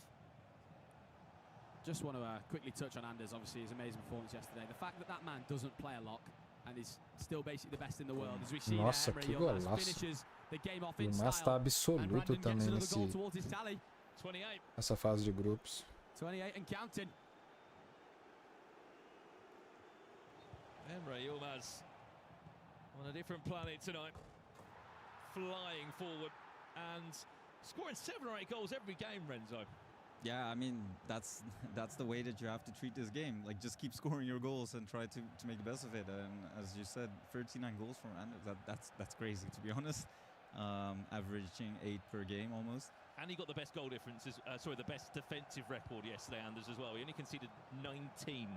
K: Just want to quickly touch on Anders, obviously his amazing performance yesterday. The fact that that man doesn't play a lock and is still basically the best in the world, as we see
A: Nossa,
K: there,
A: que golaço. O Yilmaz tá absoluto também nessa fase de grupos.
K: 28 and counting.
O: Emre Yilmaz on a different planet tonight, flying forward and scoring 7 or 8 goals every game, Renzo.
T: Yeah, I mean that's the way that you have to treat this game. Like just keep scoring your goals and try to make the best of it. And as you said, 39 goals from Anders. That's crazy, to be honest. Averaging 8 per game almost.
O: And he got the best goal differences. Sorry, the best defensive record yesterday, Anders, as well. He only conceded 19.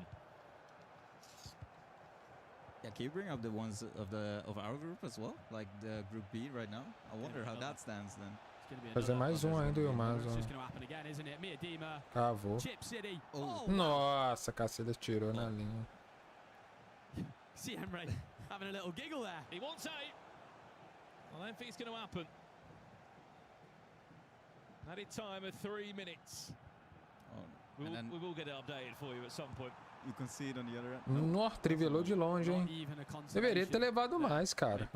T: Yeah, can you bring up the ones of our group as well, like the Group B right now? I wonder how that stands then.
A: Fazer mais um ainda, o Yilmaz. Cavou. Nossa, Cacilhas tirou na linha.
K: See Emre having a little giggle there.
O: He wants 8. I don't think it's going to happen. Added time of 3 minutes. We will get it updated for you at some point.
T: You can see it on the other end.
A: Nó, trivelou de longe, hein? Deveria ter levado mais, cara.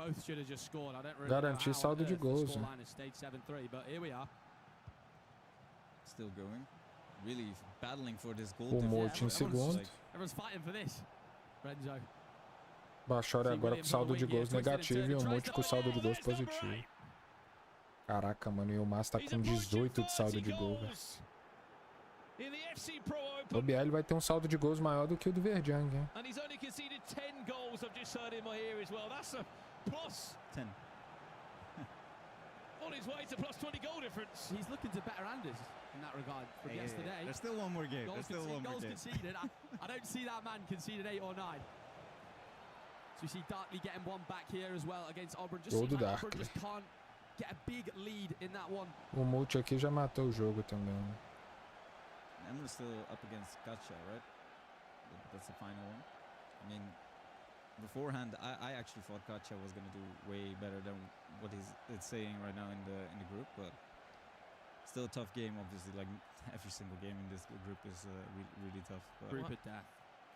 A: Garantir saldo de gols.
T: Still going. Really battling for this goal.
A: O Multi em segundo.
K: Everyone's fighting for this. Renzo.
A: Bashori agora com saldo de gols negativo e o Multi com saldo de gols positivo. Caraca, mano, o Yilmaz tá com 18 de saldo de gol, velho. O BL vai ter um saldo de gols maior do que o do Verjang, hein?
O: And he's only conceded 10 goals. I've just heard in my ear as well. That's a plus
T: 10.
O: On his way to plus 20 goal difference.
K: He's looking to better Anders in that regard from yesterday.
T: There's still one more game.
K: Goals conceded. I don't see that man conceded 8 or 9. So we see Darkley getting one back here as well against Oberon. Just seems like Oberon just can't get a big lead in that one.
A: O Multi aqui já matou o jogo também.
T: Emre's still up against Katja, right? That's the final one. I mean, beforehand, I actually thought Katja was going to do way better than what it's saying right now in the group, but still a tough game. Obviously, like every single game in this group is really tough.
K: Group of death.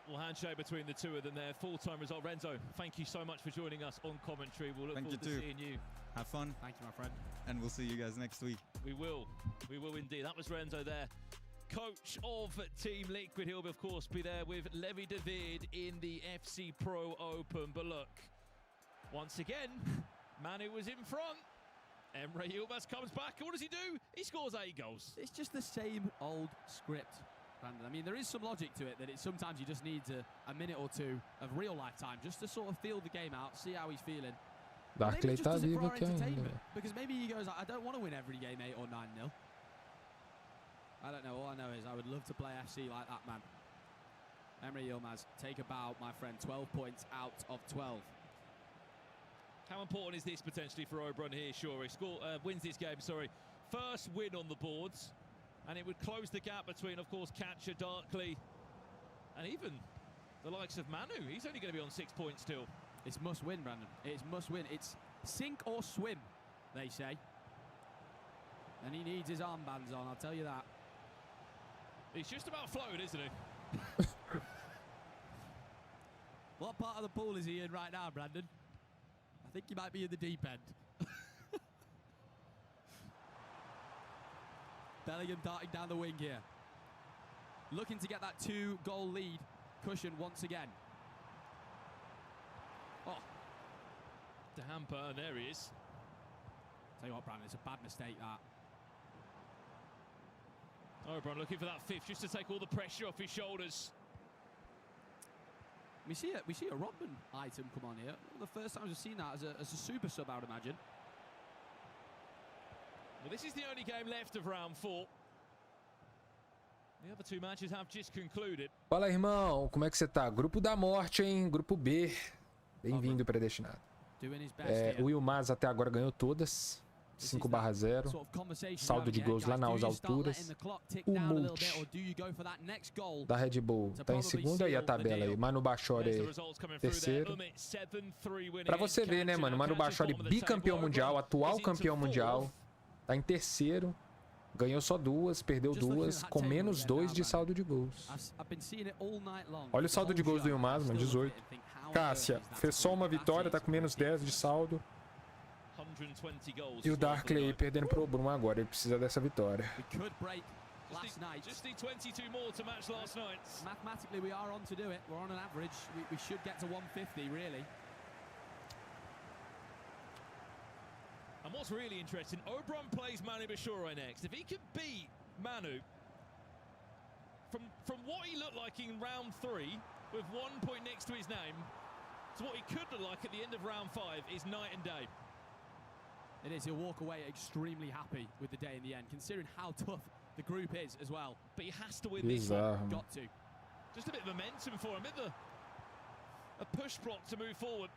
O: Well, handshake between the two of them there. Full-time result. Renzo, thank you so much for joining us on commentary. We'll look forward to seeing you.
T: Have fun.
K: Thank you, my friend.
T: And we'll see you guys next week.
O: We will indeed. That was Renzo there, coach of Team Liquid. He'll of course be there with Levi David in the FC Pro Open. But look, once again, Manu was in front. Emre Yilmaz comes back. What does he do? He scores 8 goals.
K: It's just the same old script, Brandon. I mean, there is some logic to it, that sometimes you just need a minute or two of real life time just to sort of feel the game out, see how he's feeling.
A: Darkley tá vivo aqui ainda.
K: Because maybe he goes, I don't want to win every game 8 or 9-0. I don't know. All I know is I would love to play FC like that, man. Emre Yilmaz, take a bow, my friend. 12 points out of 12.
O: How important is this potentially for Oberon here, Shuri? Wins this game, sorry. First win on the boards. And it would close the gap between, of course, Katja, Darkley, and even the likes of Manu. He's only going to be on 6 points still.
K: It's must win, Brandon. It's must win. It's sink or swim, they say. And he needs his armbands on, I'll tell you that.
O: He's just about floated, isn't he?
K: What part of the pool is he in right now, Brandon? I think he might be in the deep end. Bellingham darting down the wing here. Looking to get that 2-goal lead cushion once again. Oh.
O: The hamper, and there he is.
K: Tell you what, Brandon, it's a bad mistake, that.
O: Oberon looking for that fifth, just to take all the pressure off his shoulders.
K: We see a Rodman item come on here. One of the first times we've seen that as a super sub, I would imagine.
O: Well, this is the only game left of round 4. The other 2 matches have just concluded.
A: Fala, irmão. Como é que você tá? Grupo da morte, hein? Grupo B. Bem-vindo, predestinado. O Yilmaz até agora ganhou todas. 5/0. Saldo de gols lá nas alturas. O multi da Red Bull tá em segunda e a tabela aí. Manu Bachori terceiro. Pra você ver, né, mano? Manu Bachori bicampeão mundial, atual campeão mundial. Tá em terceiro. Ganhou só 2, perdeu 2, com menos 2 de saldo de gols. Olha o saldo de gols do Yilmaz, mano, 18. Cássia fez só uma vitória, tá com menos 10 de saldo. E o Darkley perdendo pro Bruno agora, ele precisa dessa vitória.
O: Just need 22 more to match last night's.
K: Mathematically, we are on to do it. We're on an average. We should get to 150, really.
O: And what's really interesting, Oberon plays Manu Bashore next. If he can beat Manu from what he looked like in round 3, with 1 point next to his name, to what he could look like at the end of round 5, is night and day.
K: It is. He'll walk away extremely happy with the day in the end, considering how tough the group is as well.
O: But he has to win this one. Got to. Just a bit of momentum for him, a push block to move forward.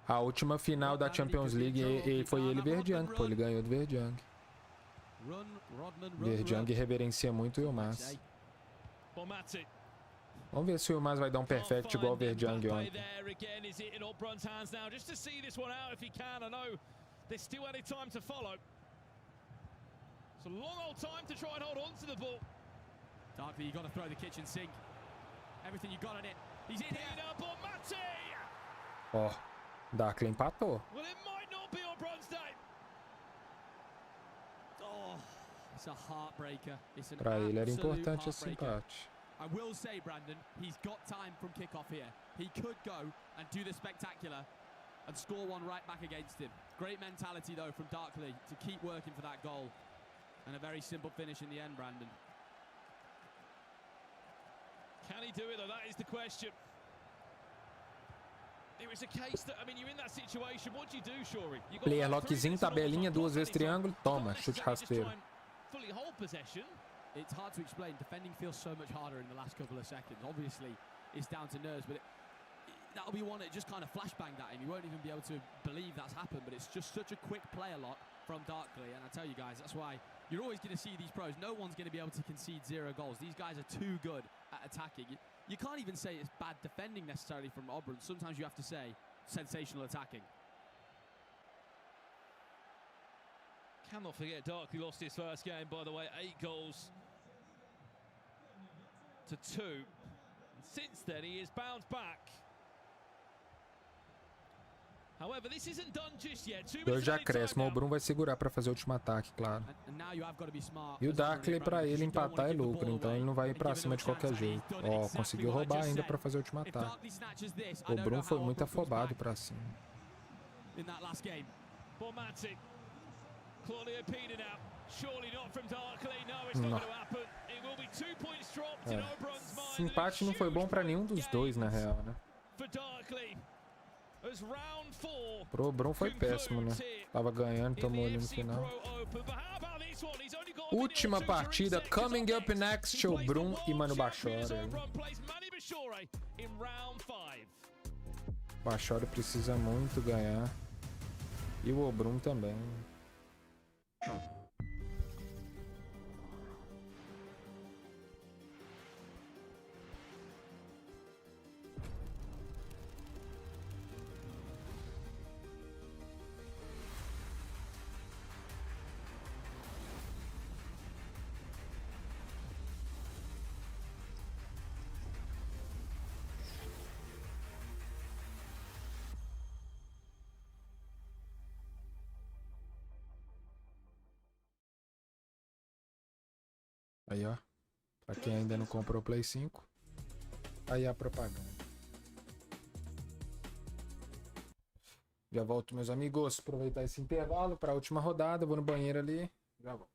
A: A última final da Champions League foi ele e Verdiang, pô, ele ganhou do Verdiang. Verdiang reverencia muito o Yilmaz. Vamos ver se o Yilmaz vai dar um perfect igual o Verdiang ontem.
O: There's still any time to follow. It's a long old time to try and hold on to the ball.
K: Darkley, you got to throw the kitchen sink. Everything you got on it. He's in here.
A: Ó, Darkley empatou.
O: Well, it might not be Oberon's day.
K: Oh, it's a heartbreaker. It's an
A: Pra ele era
K: absolute
A: importante esse
K: heartbreaker.
A: empate.
K: I will say, Brandon, he's got time from kickoff here. He could go and do the spectacular and score one right back against him. Great mentality, though, from Darkley to keep working for that goal. And a very simple finish in the end, Brandon.
O: Can he do it, though? That is the question. It was a case that, I mean, you're in that situation. What do you do, Shuri?
A: Player lockzinho, tabelinha, 2 vezes triângulo, toma, chute rasteiro.
O: Fully hold possession.
K: It's hard to explain. Defending feels so much harder in the last couple of seconds. Obviously, it's down to nerves, but that'll be one that just kind of flashbanged at him. You won't even be able to believe that's happened, but it's just such a quick player lock from Darkley. And I tell you guys, that's why you're always going to see these pros. No one's going to be able to concede 0 goals. These guys are too good at attacking. You can't even say it's bad defending necessarily from Oberon. Sometimes you have to say sensational attacking.
O: Cannot forget Darkley lost his first game, by the way, 8 goals to 2. And since then, he has bounced back. However, this isn't done just yet.
A: 2 de acréscimo, o Bruno vai segurar pra fazer o último ataque, claro. E o Darkley, pra ele empatar é lucro, então ele não vai ir pra cima de qualquer jeito. Ó, conseguiu roubar ainda pra fazer o último ataque. O Bruno foi muito afobado pra cima. Esse empate não foi bom pra nenhum dos dois, na real, né? Pro Bruno foi péssimo, né? Tava ganhando, tomou ali no final. Última partida, coming up next, o Bruno e Manu Bachori. Bachori precisa muito ganhar. E o Bruno também. Aí, ó. Pra quem ainda não comprou o Play 5. Aí a propaganda. Já volto, meus amigos. Aproveitar esse intervalo para a última rodada. Vou no banheiro ali. Já volto.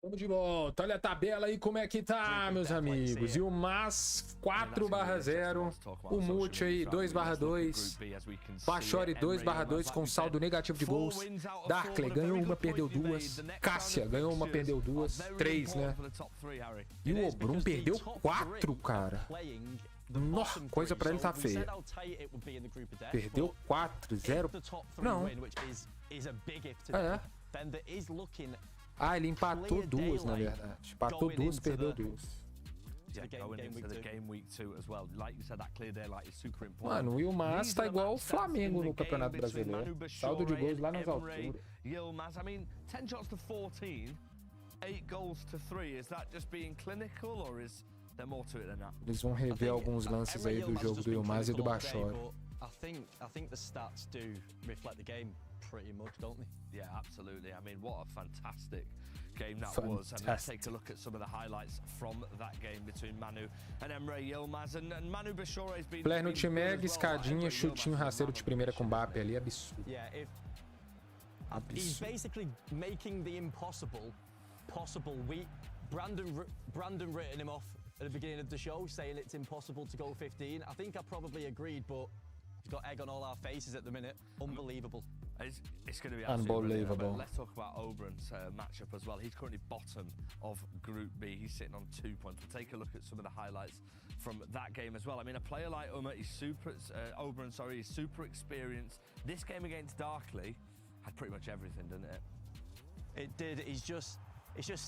A: Vamos de volta. Olha a tabela aí como é que tá, meus amigos. E o Mas 4/0. O Mute aí 2/2. Bachori 2/2 com saldo negativo de gols. Darkley ganhou uma, perdeu duas. Cássia ganhou uma, perdeu duas. 3, né? E o Obrum perdeu 4, cara. Nossa, coisa pra ele tá feia. Perdeu 4, 0. Não. É. Ah, ele empatou duas, na verdade. Empatou duas, perdeu duas.
K: to the
L: going into the game week 2 as well. Like you said, that clear daylight is super important.
A: Mano, o Yilmaz tá igual o Flamengo no Campeonato Brasileiro. Saldo de gols lá nas alturas.
J: Yilmaz, I mean, 10 shots to 14, 8 goals to 3. Is that just being clinical or is there more to it than that?
A: Eles vão rever alguns lances aí do jogo do Yilmaz e do Bachor.
L: I think the stats do reflect the game pretty much, don't they?
J: Yeah, absolutely. I mean, what a fantastic game that was. And let's take a look at some of the highlights from that game between Manu and Emre Yilmaz. And Manu Bashore's been...
A: Flair no time, escadinha, chutinho rasteiro de primeira com Mbappé ali, absurdo.
L: Yeah, he's basically making the impossible possible. Brandon written him off at the beginning of the show, saying it's impossible to go 15. I think I probably agreed, but he's got egg on all our faces at the minute. Unbelievable.
J: It's going to be unbelievable. Let's talk about Oberon's matchup as well. He's currently bottom of Group B. He's sitting on 2 points. We'll take a look at some of the highlights from that game as well. I mean, a player like Oberon, he's super experienced. This game against Darkley had pretty much everything, didn't it?
L: It did. It's just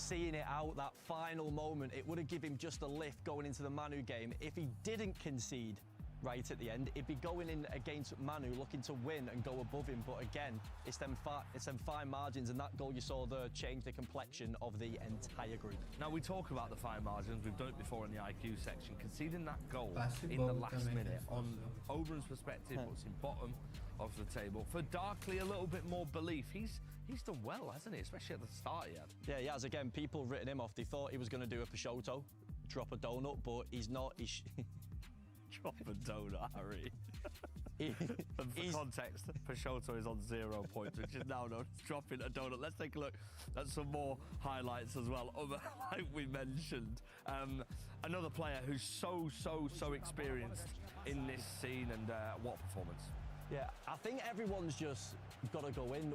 L: seeing it out, that final moment. It would have given him just a lift going into the Manu game. If he didn't concede right at the end, he'd be going in against Manu looking to win and go above him. But again, it's them fine margins, and that goal you saw there changed the complexion of the entire group.
J: Now, we talk about the fine margins. We've done it before in the IQ section. Conceding that goal in the last minute, on Oberon's perspective, puts him bottom of the table. For Darkley, a little bit more belief. He's done well, hasn't he? Especially at the start,
L: Yeah, he has. Again, people written him off. They thought he was going to do a Peixoto, drop a donut, but he's not.
J: Drop a donut, Harry. For context, Peixoto is on 0 points, which is now known as dropping a donut. Let's take a look at some more highlights as well, like we mentioned. Another player who's so experienced in this scene, and what performance.
L: Yeah, I think everyone's just got to go in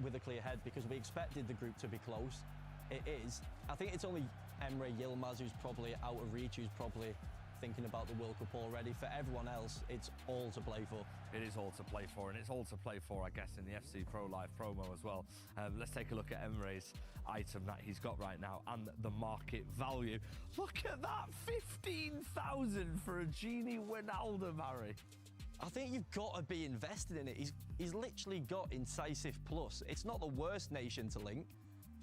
L: with a clear head, because we expected the group to be close. It is. I think it's only Emre Yilmaz who's probably out of reach, who's probably thinking about the World Cup already. For everyone else, it's all to play for.
J: It is all to play for, and it's all to play for, I guess, in the FC Pro Live promo as well. Let's take a look at Emre's item that he's got right now and the market value. Look at that, 15,000 for a Genie Wijnaldum, Harry.
L: I think you've got to be invested in it. He's literally got Incisive Plus. It's not the worst nation to link.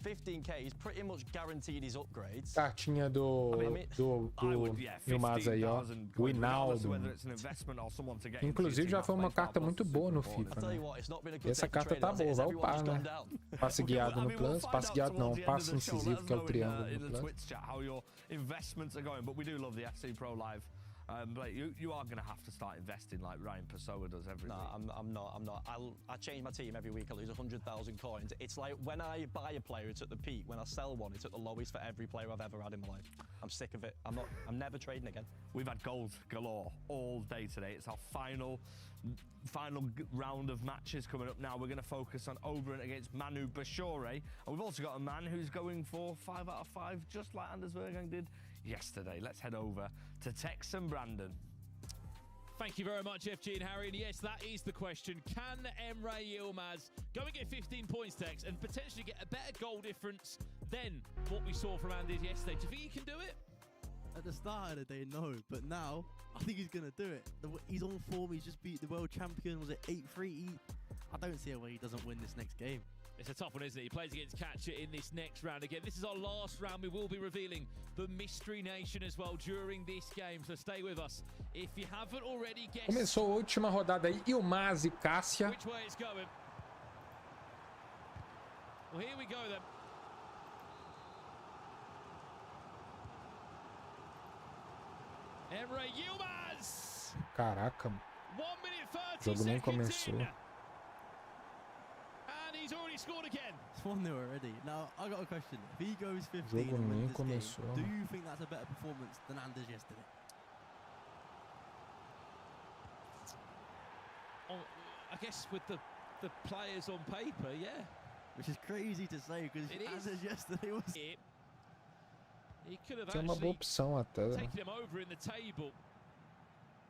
L: 15k, he's pretty much guaranteed his upgrades.
A: Cartinha do Yilmaz aí, ó. Wijnaldum. Inclusive já foi uma carta muito boa no FIFA, né? E essa carta tá boa, vai upar, né? Passe guiado no Plus, passe guiado não, passe incisivo, que é o triângulo no Plus.
J: But you are going to have to start investing like Ryan Pessoa does every week.
L: No, I'm not. I change my team every week. I lose 100,000 coins. It's like when I buy a player, it's at the peak. When I sell one, it's at the lowest for every player I've ever had in my life. I'm sick of it. I'm never trading again.
J: We've had goals galore all day today. It's our final round of matches coming up now. We're going to focus on Oberon against Manu Bashore. And we've also got a man who's going for 5 out of 5, just like Anders Vergang did yesterday. Let's head over to Tex and Brandon.
O: Thank you very much, FG and Harry. And yes, that is the question. Can Emre Yilmaz go and get 15 points, Tex, and potentially get a better goal difference than what we saw from Anders yesterday? Do you think he can do it?
B: At the start of the day, no. But now, I think he's going to do it. He's on form. He's just beat the world champion. Was it 8-3? I don't see a way he doesn't win this next game.
O: It's a tough one, isn't it? He plays against Catcher in this next round again. This is our last round. We will be revealing the Mystery Nation as well during this game, so stay with us. If you haven't already guessed...
A: Começou a última rodada aí, Yilmaz e Cássia.
O: Which way it's going? Well, here we go then. Emre Yilmaz!
A: Caraca,
O: 1 minute 30
A: o jogo nem
O: seconds
A: começou.
O: in. And he's already scored again.
B: It's 1-0 already. Now, I got a question. If he goes 15
A: O jogo
B: and
A: nem
B: wins this
A: começou.
B: game, do you think that's a better performance than Anders yesterday?
O: Oh, I guess with the players on paper, yeah.
B: Which is crazy to say, because Anders yesterday was...
O: He could have
A: Tem uma boa opção até.
O: taken him over in the table.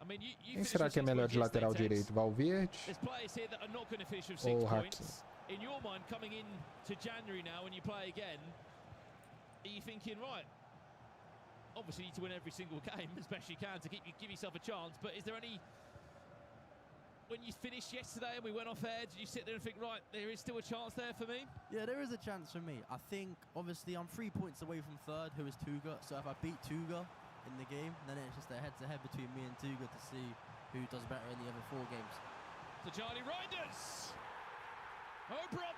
O: I mean,
A: Quem será que é melhor de lateral direito? Valverde
O: There's players here that are not going to finish with 6
A: ou Hakim?
O: points. In your mind, coming in to January now when you play again, are you thinking, right, obviously need to win every single game as best you can to give yourself a chance. But is there any, when you finished yesterday and we went off air, did you sit there and think, right, there is still a chance there for me?
B: Yeah, there is a chance for me. I think, obviously, I'm 3 points away from third, who is Tuga. So if I beat Tuga in the game, then it's just a head-to-head between me and Tuga to see who does better in the other 4 games.
O: So Charlie Riders. Obron.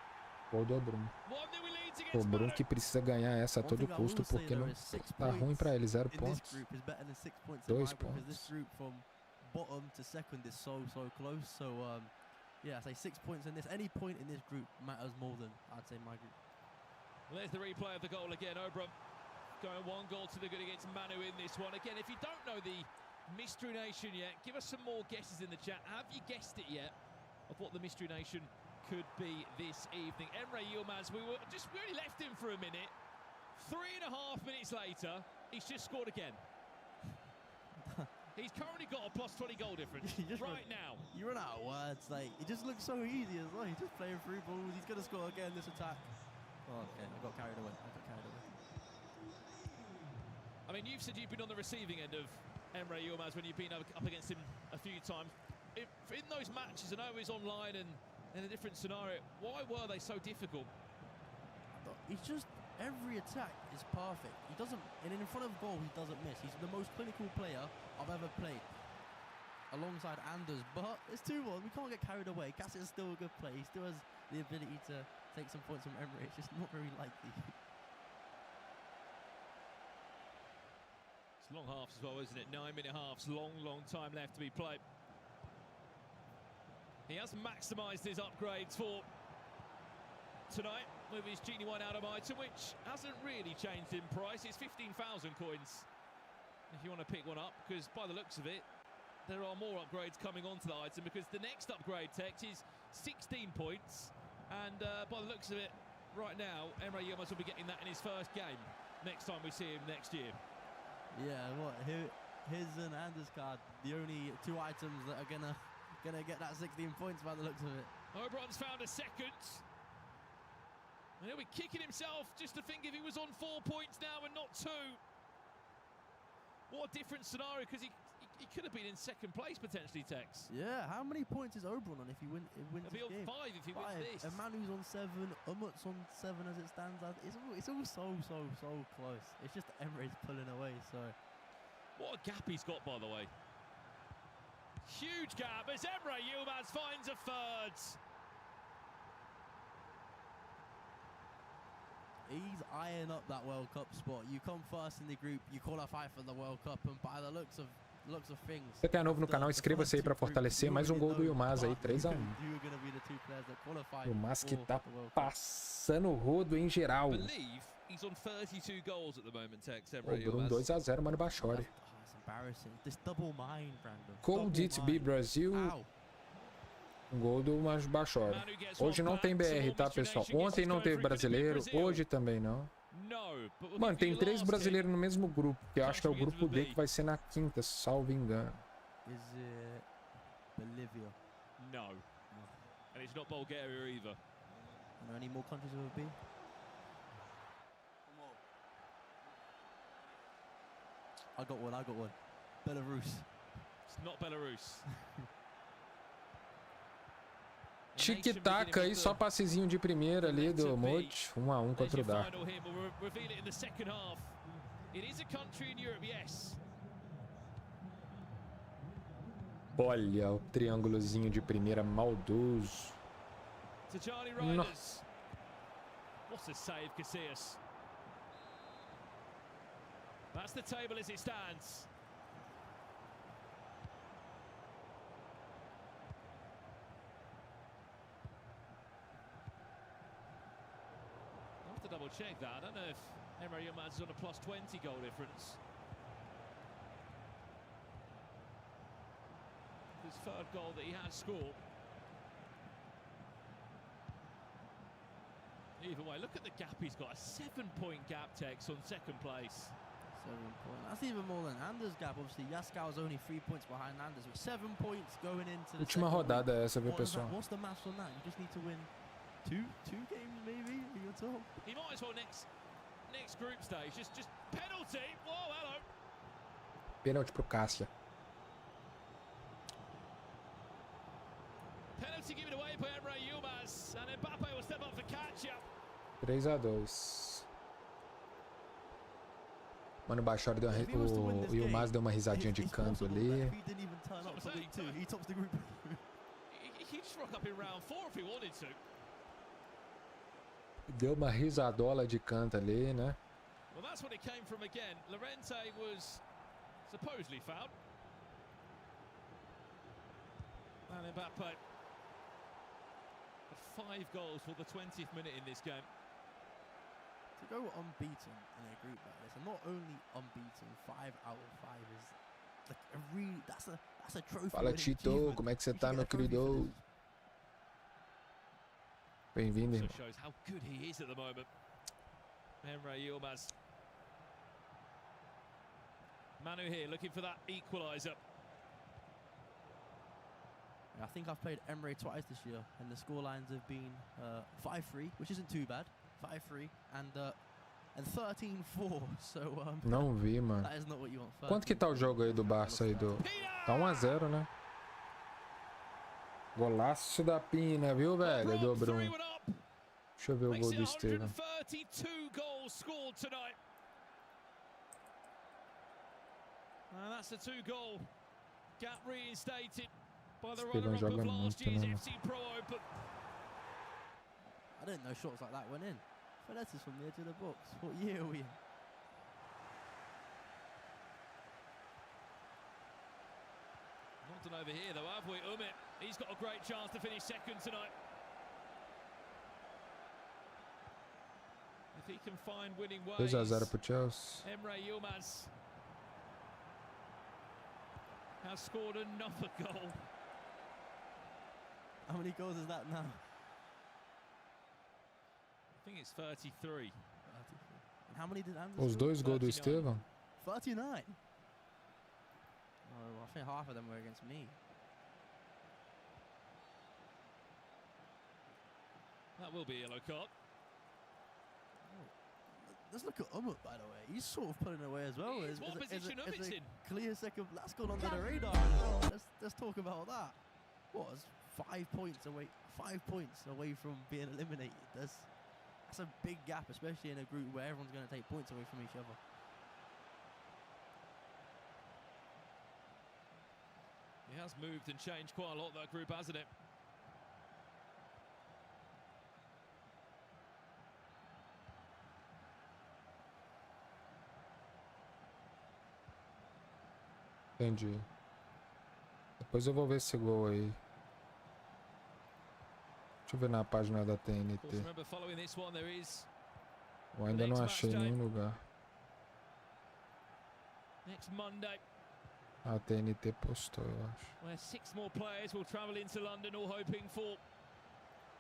A: Gol do Obrum. O Brum que precisa ganhar essa a todo custo, porque não tá ruim pra ele. 0 pontos. 2 pontos.
B: This group from bottom to second is so close. So yeah, I say 6 points in this. Any point in this group matters more than I'd say my group.
O: Well, there's the replay of the goal again. Obron going 1 goal to the good against Manu in this one. Again, if you don't know the Mystery Nation yet, give us some more guesses in the chat. Have you guessed it yet of what the Mystery Nation could be this evening? Emre Yilmaz, we only left him for a minute. 3.5 minutes later, he's just scored again. He's currently got a +20 goal difference right now.
B: You run out of words. Like, it just looks so easy as well. He's just playing through balls. He's going to score again this attack. Oh, okay, I got carried away.
O: I mean, you've said you've been on the receiving end of Emre Yilmaz when you've been up against him a few times. In those matches, I know he's online and in a different scenario, why were they so difficult?
B: He's just, every attack is perfect. He doesn't, and in front of goal, he doesn't miss. He's the most clinical player I've ever played, alongside Anders. But it's 2-1. We can't get carried away. Cass is still a good play. He still has the ability to take some points from Emre. It's just not very likely.
O: It's long halves as well, isn't it? 9-minute halves. Long time left to be played. He has maximised his upgrades for tonight with his Genie 1 Adam item, which hasn't really changed in price. It's 15,000 coins if you want to pick one up, because by the looks of it, there are more upgrades coming onto the item, because the next upgrade text is 16 points, and by the looks of it, right now, Emre Yilmaz will be getting that in his first game next time we see him next year.
B: Yeah, what? His and Anders' card, the only 2 items that are gonna get that 16 points by the looks of it.
O: Obron's found a second. And he'll be kicking himself just to think if he was on 4 points now and not 2. What a different scenario, because he could have been in second place potentially, Tex.
B: Yeah, how many points is Obron on if he wins
O: He'll be on 5 if he wins this.
B: And Manu's on 7, Umut's on 7 as it stands. It's all so close. It's just Emre's pulling away, so.
O: What a gap he's got, by the way. Huge gap as Emre Yilmaz finds a third.
B: He's eyeing up that World Cup spot. You come first in the group, you qualify for the World Cup, and by the looks of things.
A: Você que é novo no canal, inscreva-se aí para fortalecer. Mais um gol do Yilmaz aí, 3-1. Yilmaz que tá passando o rodo em geral.
O: He's on 32 goals at the moment, Tex.
A: O Bruno 2-0, mano, Bachori.
B: This double mind, Brandon.
A: Cold It B Brasil. Gol do Bachori. Hoje não tem BR, tá, pessoal? Ontem não teve brasileiro, hoje também não. Mano, tem 3 brasileiros no mesmo grupo, que eu acho que é o grupo B, que vai ser na quinta, salvo engano.
B: Is it Bolivia?
O: No. And it's not Bulgaria either.
B: Are there any more countries with a B? I got one. Belarus.
O: It's not Belarus.
A: Tic-tac aí, só passezinho de primeira ali do Mote. 1-1 contra o Dark. Olha o triângulozinho de primeira maldoso. Nossa.
O: What a save, Casillas. That's the table as it stands. I'll have to double check that. I don't know if Emre Yilmaz is on a +20 goal difference. His third goal that he has scored. Either way, look at the gap he's got. A 7-point gap, Tex, on second place.
B: 7 points. That's even more than Anders' gap. Obviously, Yaskow's only 3 points behind Anders with 7 points going into the
A: Última rodada essa, viu, pessoal?
B: What's the maths on that? You just need to win two games, maybe, at your top.
O: He might as well next group stage. Just penalty. Whoa, hello.
A: Pênalti pro Cássia.
O: Penalty given away by Emre Yilmaz, and Mbappe will step up for catch-up.
A: 3-2. Mano, o Baixory deu o Yilmaz deu uma risadinha de canto ali. Deu uma risadola de canto ali, né?
O: Well, that's what it came from again. Llorente was supposedly fouled. And Mbappe. 5 goals for the 20th minute in this game.
B: To go unbeaten in a group like this, and not only unbeaten, 5 out of 5 is like a really that's a trophy.
A: Fala, Tito, como é que você tá, meu querido? Bem-vindo, irmão.
O: Shows how good he is at the moment. Emre Yilmaz. Manu here looking for that equaliser.
B: I think I've played Emre twice this year, and the scorelines have been 5-3, which isn't too bad. 5-3 and 13-4. So
A: não vi, mano.
B: That is not what you want.
A: Quanto que tá o jogo aí do Barça aí do? Tá 1-0, né? Golaço da Pina, viu, velho? Do Bruno. Deixa eu ver o gol do Estevam.
O: 132 goals scored tonight. And that's a 2-goal gap reinstated by the runner-up of last year's FC Pro Open.
B: I didn't know shots like that went in. Fedetis from the edge of the box. What year are we in?
O: Not done over here though, have we? Umit, he's got a great chance to finish second tonight. If he can find winning ways.
A: 2-0 pro Chelsea.
O: Emre Yilmaz has scored another goal.
B: How many goals is that now?
O: I think it's 33.
B: And how many did Anders
A: Os dois gols do Estevam?
B: 39. Oh, I think half of them were against me.
O: That will be a yellow card.
B: Let's look at Umut, by the way. He's sort of pulling away as well.
O: What position Umut's in?
B: Clear second. That's gone under the radar. Let's talk about that. What was 5 points away? 5 points away from being eliminated. That's a big gap, especially in a group where everyone's going to take points away from each other.
O: He has moved and changed quite a lot, that group, hasn't it?
A: Entendi. Depois eu vou ver esse gol aí. Deixa eu ver na página da TNT. Eu ainda não achei em nenhum lugar. A TNT postou, eu acho.
O: Where 6 more players will travel into London, all hoping for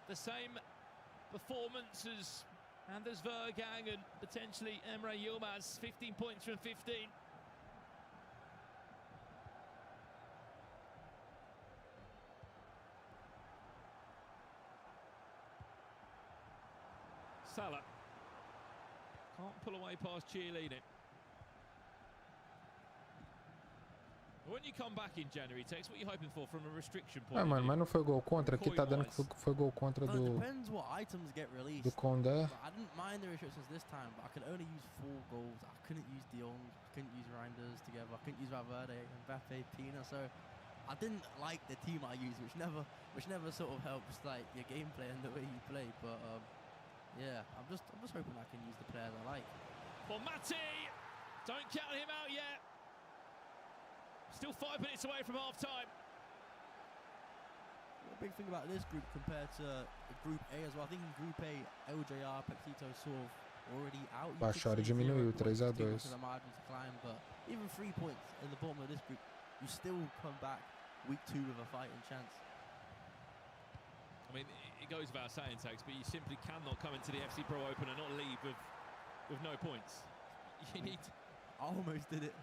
O: the same performance as Anders Vergang and potentially Emre Yilmaz. 15 points from 15. Salah can't pull away past cheerleading. When you come back in January, Tex, what are you hoping for from a restriction point?
A: Mano, mas não foi gol contra. Aqui tá dando que foi gol contra do
B: Depends what items get released.
A: Do Condé.
B: I didn't mind the restrictions this time, but I could only use 4 goals. I couldn't use De Jong, I couldn't use Reinders together, I couldn't use Valverde, Mbappe, Pina. So I didn't like the team I used, which never sort of helps like your gameplay and the way you play. But yeah, I'm just hoping I can use the players I like.
O: For Mati, don't count him out yet. Still 5 minutes away from half time.
B: The big thing about this group compared to Group A as well, I think in Group A, LJR, Pexito sort of already out.
A: Baixory diminuiu 3-2.
B: But even 3 points in the bottom of this group, you still come back week 2 with a fighting chance.
O: I mean, it goes without saying, Tags, but you simply cannot come into the FC Pro Open and not leave with no points. You need.
B: I almost did it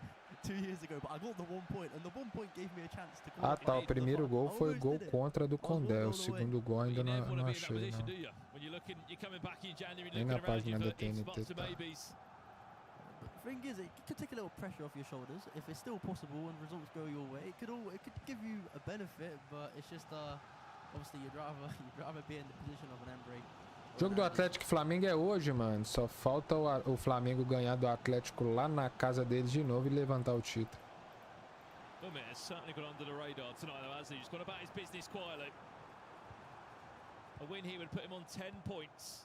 B: 2 years ago, but I got the 1 point, and the 1 point gave me a chance to
A: Ah, tá. O primeiro gol foi gol contra do Condé. O segundo gol ainda não achei, não. Nem na página da TNT tá.
B: The thing is, it could take a little pressure off your shoulders if it's still possible and results go your way. It could give you a benefit, but it's just obviously you'd rather be in the position of an Embry.
A: O jogo do Atlético e Flamengo é hoje, mano. Só falta o Flamengo ganhar do Atlético lá na casa deles de novo e levantar o título.
O: Umit has certainly got under the radar tonight, though, hasn't he? He's gone about his business quietly. A win here would put him on 10 points.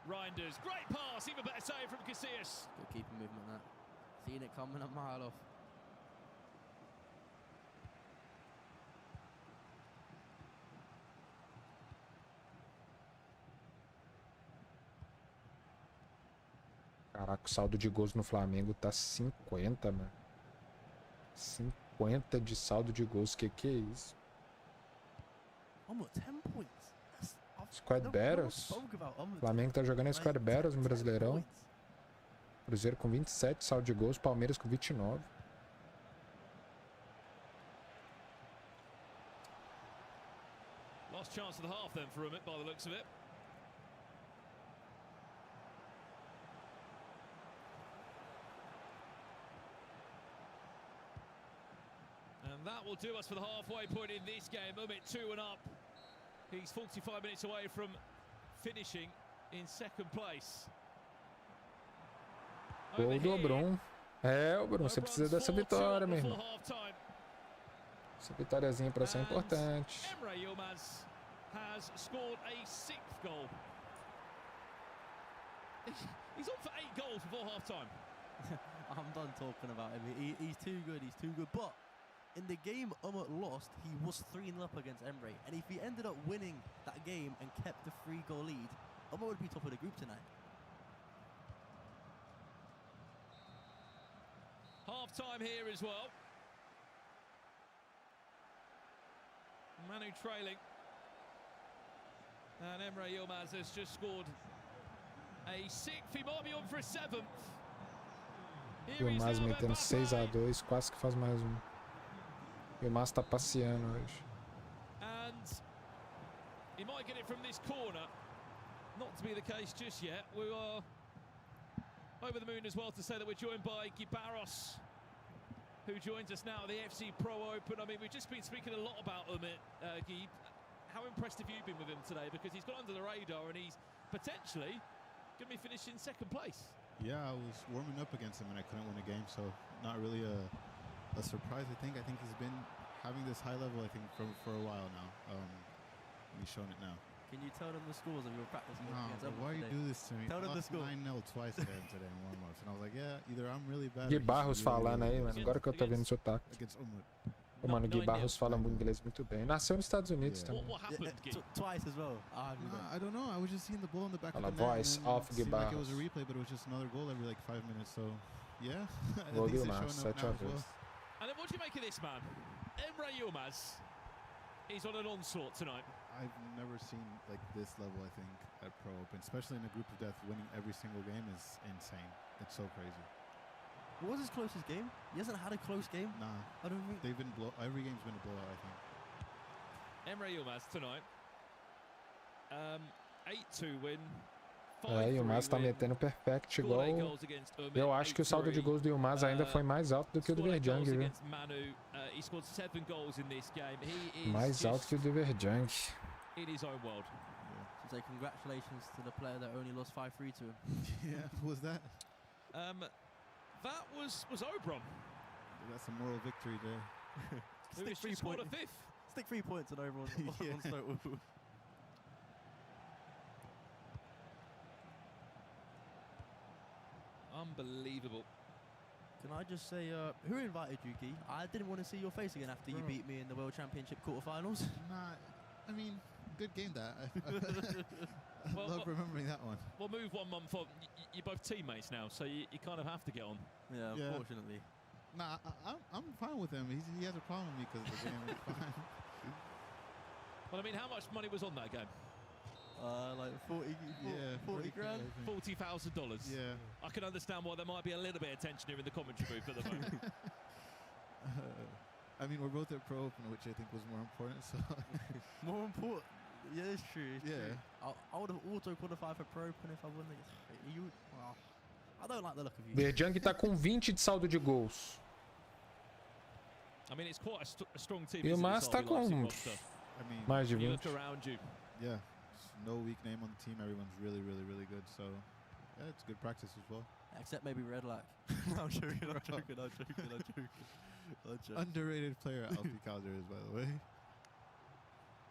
O: Reinders, great pass, even better save from Casillas.
B: Good keeping movement, that. Seeing it coming a mile off.
A: Caraca, o saldo de gols no Flamengo tá 50, mano. 50 de saldo de gols, que é isso?
B: Almost 10 points.
A: Squad Battles. O Flamengo tá jogando a Squad Battles no Brasileirão. Cruzeiro com 27 saldo de gols, Palmeiras com 29.
O: Last chance of the half then for Umit by the looks of it. And that will do us for the halfway point in this game. Umit 2 and up. He's 45 minutes away from finishing in second place.
A: Gol do Brum. É, o Brum, você precisa dessa vitória, meu irmão. Essa vitóriazinha pra ser importante.
O: Emre Yilmaz has scored a 6th goal. He's on for 8 goals before half-time.
B: I'm done talking about him. He's too good, But in the game Umit lost, he was 3-0 up against Emre. And if he ended up winning that game and kept the 3-goal lead, Umit would be top of the group tonight.
O: Half-time here as well. Manu trailing. And Emre Yilmaz has just scored a 6th. He might be on for a 7th.
A: Yilmaz metendo 6-2, quase que faz mais um. Yilmaz tá passeando hoje.
O: And he might get it from this corner. Not to be the case just yet. We are over the moon as well to say that we're joined by Gibaros, who joins us now at the FC Pro Open. I mean, we've just been speaking a lot about Umit, Gib. How impressed have you been with him today? Because he's got under the radar and he's potentially going to be finishing second place.
U: Yeah, I was warming up against him and I couldn't win a game, so not really a surprise. I think he's been having this high level, I think, for a while now. And he's showing it now.
B: Can you tell them the scores of your practice?
U: No, why you do this to me?
B: Tell them the score.
U: 9-0 twice today in warm-ups, and I was like, yeah, either I'm really bad.
A: Gui Barros falando aí, mano. Agora que eu tô vendo o sotaque. O mano Gui Barros fala inglês muito bem. Nasceu nos Estados Unidos também.
B: Twice as well.
U: I don't know. I was just seeing the ball in the back
A: Fala
U: of the net.
A: voice of Gui
U: It seemed like it
A: Barros.
U: was a replay, but it was just another goal every like 5 minutes. So, yeah.
A: Gol
U: At
A: do
U: least
A: Yilmaz,
U: it's showing up
A: 7
U: now
A: a
U: as well.
A: 2.
O: And then what do you make of this man? Emre Yilmaz is on an onslaught tonight.
U: I've never seen like this level, I think, at Pro Open, especially in a group of death. Winning every single game is insane. It's so crazy.
B: What was his closest game? He hasn't had a close game.
U: Nah,
B: I don't think
U: they've been every game's been a blowout, I think.
O: Emre Yilmaz tonight. 8-2 win.
A: É, Yilmaz tá metendo perfect igual. Eu acho que o saldo de gols do Yilmaz ainda foi mais alto do que o do Verjang, viu? Mais alto que o do Verjang.
O: In his own world.
B: So congratulations to the player that only lost 5-3 to him.
U: Yeah, who was that?
O: That was Obron.
U: That's a moral victory there.
O: Who has scored a 5th.
B: Stick 3 points and over on Stoke.
O: Unbelievable.
B: Can I just say, who invited you, Guy? I didn't want to see your face again after you beat me in the World Championship quarterfinals.
U: Nah, I mean, good game that. I love remembering that one.
O: We'll move 1 month on. You're both teammates now, so you kind of have to get on.
B: Yeah, unfortunately.
U: Nah, I'm fine with him. He has a problem with me because of the game. It's fine.
O: Well, I mean, how much money was on that game?
B: Like 40 grand?
O: $40,000.
U: Yeah.
O: I can understand why there might be a little bit of tension here in the commentary booth at the moment.
U: I mean, we're both at Pro Open, which I think was more important. So
B: more important? Yeah, it's true. It's
U: yeah.
B: True. I would have auto qualified for Pro Open if I wouldn't. I don't like the look of you.
A: Verjang tá com 20 de saldo de gols.
O: I mean, it's quite a strong team.
A: E o Mas tá com mais de 20.
U: Yeah, no weak name on the team. Everyone's really good. So yeah, it's good practice as well.
B: Except maybe Redlac. No, I'm joking.
U: Underrated player Alfie Calder is, by the way.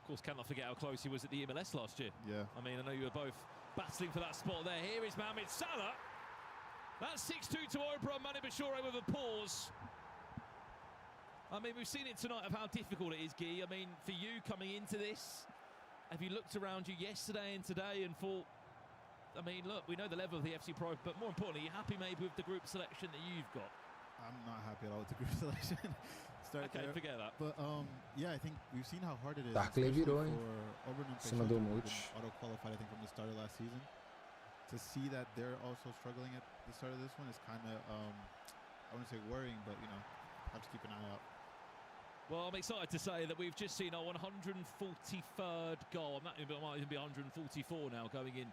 O: Of course, cannot forget how close he was at the MLS last year.
U: Yeah.
O: I mean, I know you were both battling for that spot there. Here is Mohamed Salah. That's 6-2 to Oberon. Manu Bashore with a pause. I mean, we've seen it tonight of how difficult it is, Guy. I mean, for you coming into this, have you looked around you yesterday and today and thought, I mean, look, we know the level of the FC Pro, but more importantly, are you happy maybe with the group selection that you've got?
U: I'm not happy at all with the group selection.
O: Okay, forget that.
U: But yeah, I think we've seen how hard it is.
A: Darkley virou, hein? Cima do Multi.
U: Auto-qualified, I think, from the start of last season. To see that they're also struggling at the start of this one is kind of, I wouldn't say worrying, but, you know, have to keep an eye out.
O: Well, I'm excited to say that we've just seen our 143rd goal. That might even be 144 now going in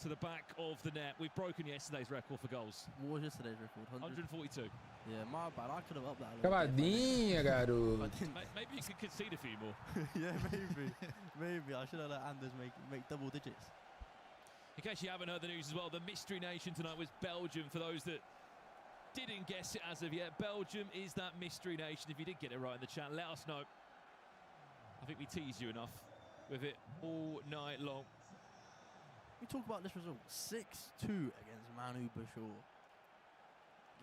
O: to the back of the net. We've broken yesterday's record for goals.
B: What was yesterday's record?
O: 142.
B: Yeah, my bad. I could have upped that a little
A: Cavadinha, garoto.
O: Maybe you could concede a few more.
B: Yeah, maybe. I should have let Anders make double digits.
O: In case you haven't heard the news as well, the mystery nation tonight was Belgium. For those that didn't guess it as of yet, Belgium is that mystery nation. If you did get it right in the chat, let us know. I think we teased you enough with it all night long.
B: We talk about this result, 6-2 against Manu Bashore.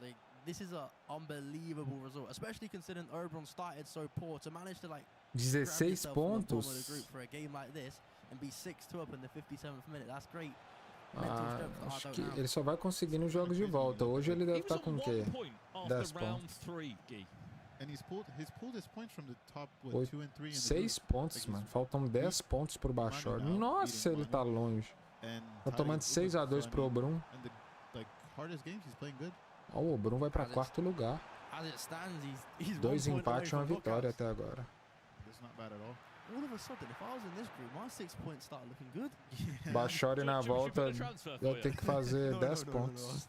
B: Like, this is an unbelievable result, especially considering Oberon started so poor. To manage to, like,
A: 16 pontos
B: of the group for a game like this and be 6-2 up in the 57th minute, that's great.
A: Acho que ele só vai conseguir nos jogos de volta. Hoje ele deve estar com o quê? 10 pontos.
U: And he's pulled his points from the top, what, 2 and 3 in the
A: 6 pontos, mano. Faltam 10 pontos pro Bashore. Nossa, ele tá longe. Tá tomando 6-2 pro Oberon. Ó, o Oberon vai pra quarto lugar. 2 empates e uma vitória até agora.
B: All of a sudden, if I was in this group, my 6 points start looking good.
A: Bashore na volta vai ter que fazer 10 pontos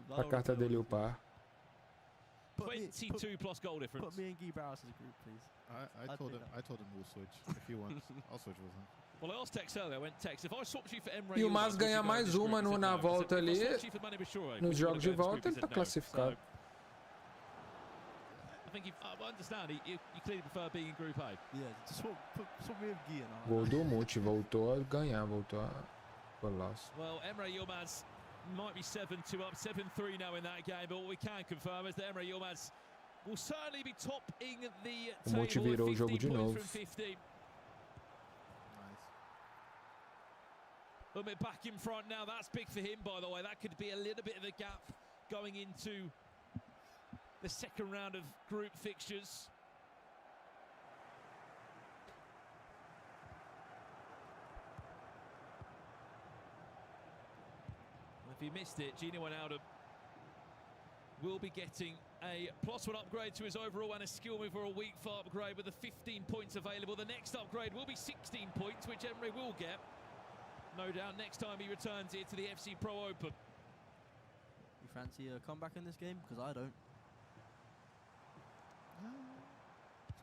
A: pra carta dele upar.
O: 22 plus goal difference.
B: Put me and Guy Barras as a group, please.
U: I told him we'll switch if he wants. I'll switch with him.
O: Well, I asked Tex earlier. I went, Tex, if I swapped you for Emre,
A: E o Mas ganha mais uma na volta ali. Nos jogos de volta ele tá classificado.
O: I think I understand. You clearly prefer being in Group A.
B: Yeah, just swap me with Guy and I.
A: Gol do Multi, voltou a ganhar, voltou a golaço.
O: Well, Emre Yilmaz might be 7-2 up, 7-3 now in that game, but what we can confirm is that Emre Yilmaz will certainly be topping the
A: O Multi virou o jogo de novo.
O: Umit back in front now. That's big for him, by the way. That could be a little bit of a gap going into the second round of group fixtures. If you missed it, Gino Wijnaldum will be getting a +1 upgrade to his overall and a skill move for a week 4 upgrade with the 15 points available. The next upgrade will be 16 points, which Emre will get. No doubt next time he returns here to the FC Pro Open.
B: You fancy a comeback in this game? Because I don't.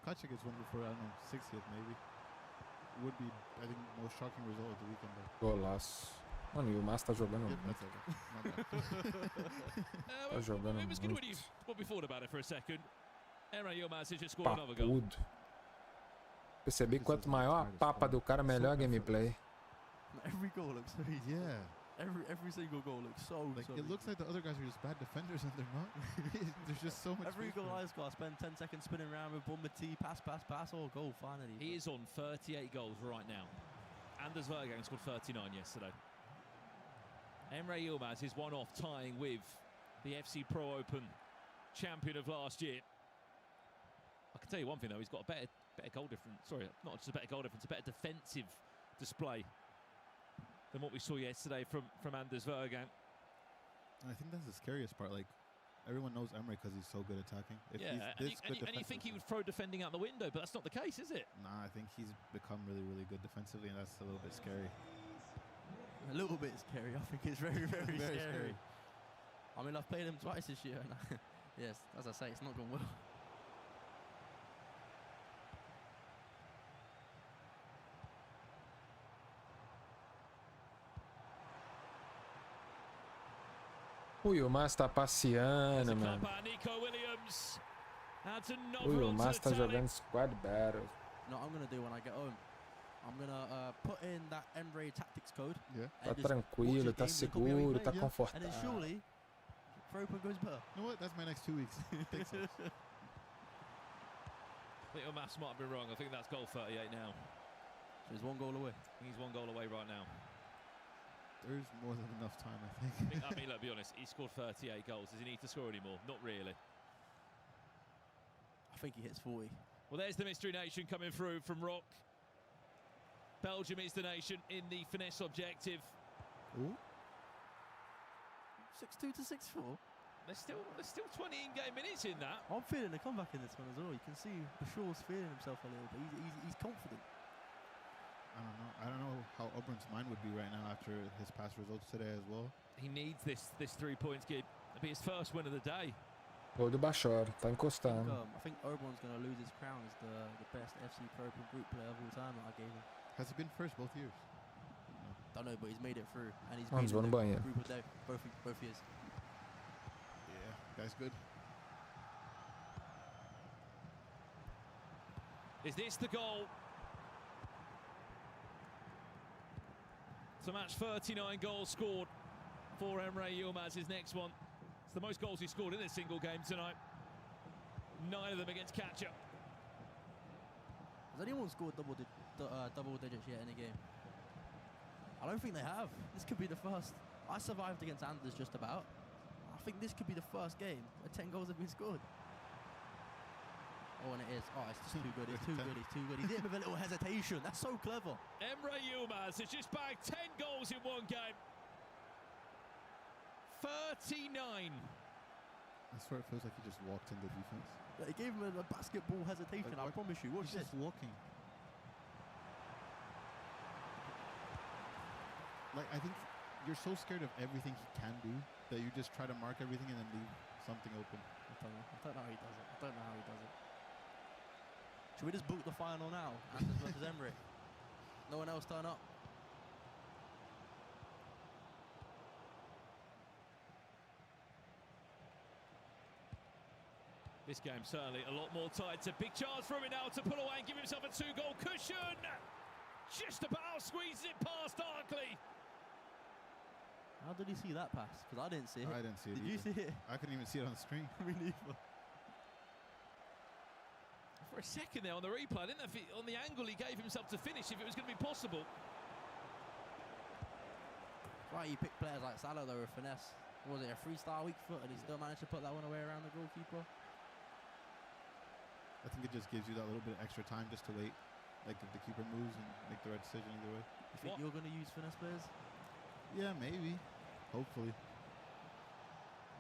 U: Kacha gets one before, I don't know, 60th maybe. Would be, I think, most shocking result of the weekend though.
A: Golaço. Mano, e o Mas tá jogando muito. Tá jogando muito.
O: What we thought about it for a second. Emre Yilmaz has just scored another goal.
A: Papudo. Percebi que quanto maior a papa do cara, melhor a gameplay.
B: Every goal looks so easy.
U: Yeah.
B: Every single goal looks so
U: it looks like the other guys are just bad defenders and they're not. There's just so much.
B: Every goal I score, I spend 10 seconds spinning around with Bomba T, pass, or goal finally.
O: He is on 38 goals right now. Anders Vergang scored 39 yesterday. Emre Yilmaz is one off tying with the FC Pro Open champion of last year. I can tell you one thing though, he's got a better goal difference. Sorry, not just a better goal difference, a better defensive display than what we saw yesterday from Anders Vergan.
U: I think that's the scariest part. Like, everyone knows Emre because he's so good attacking. If he's this good
O: and you think he would throw defending out the window, but that's not the case, is it?
U: Nah, I think he's become really, really good defensively, and that's a little bit scary.
B: A little bit scary. I think it's very, very, scary. I mean, I've played him twice this year, and yes, as I say, it's not gone well.
A: O Yilmaz tá passeando, mano. O Yilmaz tá jogando squad battle.
B: No, I'm gonna do when I get home. I'm gonna put in that Emre tactics code.
A: Tá tranquilo, tá seguro, tá confortável.
B: And then surely, throw open goes better.
U: You know what? That's my next 2 weeks.
O: I think your maths might have been wrong. I think that's goal 38 now.
B: So he's 1 goal away.
O: He's 1 goal away right now.
U: There's more than enough time, I think.
O: I mean, look, be honest, he scored 38 goals. Does he need to score anymore? Not really.
B: I think he hits 40.
O: Well, there's the Mystery Nation coming through from Rock. Belgium is the nation in the finesse objective.
U: Ooh.
B: 6-2 to 6-4.
O: There's still 20 in-game minutes in that.
B: I'm feeling a comeback in this one as well. You can see Bashir's feeling himself a little bit. He's confident.
U: I don't know how Obrum's mind would be right now after his past results today as well.
O: He needs this 3 points, Gib. It'll be his first win of the day.
A: Gol do Bashar, tá encostando.
B: I think Obrum's going to lose his crown as the best FC Pro Open group player of all time that I gave him.
U: Has he been first both years?
B: No. Don't know, but he's made it through, and he's
A: been in the
B: group of day both years.
U: Yeah, guy's good.
O: Is this the goal to match 39 goals scored for Emre Yilmaz? His next one. It's the most goals he scored in a single game tonight. 9 of them against Catcher.
B: Has anyone scored double digits yet in a game? I don't think they have. This could be the first. I survived against Anders just about. I think this could be the first game where 10 goals have been scored. Oh, and it is. Oh, it's just too good. It's too good. It's too good. He did it with a little hesitation. That's so clever.
O: Emre Yilmaz has just bagged 10 goals in 1 game. 39.
U: I swear it feels like he just walked in the defense.
B: He gave him a basketball hesitation. I promise you. Watch
U: He's
B: this.
U: just walking. Like, I think you're so scared of everything he can do that you just try to mark everything and then leave something open.
B: I don't know how he does it. I don't know how he does it. Should we just book the final now? Anders versus Emre. No one else turn up.
O: This game certainly a lot more tight. A big chance for him now to pull away and give himself a 2-goal cushion. Just about squeezes it past Darkley.
B: How did he see that pass? Because I didn't see it.
U: I didn't see it.
B: Did you see it?
U: I couldn't even see it on the screen.
B: Me neither.
O: For a second there on the replay, I didn't know if on the angle he gave himself to finish, if it was going to be possible.
B: Right, you pick players like Salah though with finesse. Was it a 3-star weak foot and he still managed to put that one away around the goalkeeper?
U: I think it just gives you that little bit of extra time just to wait, like if the keeper moves and make the right decision either way.
B: You think you're going to use finesse players?
U: Yeah, maybe. Hopefully.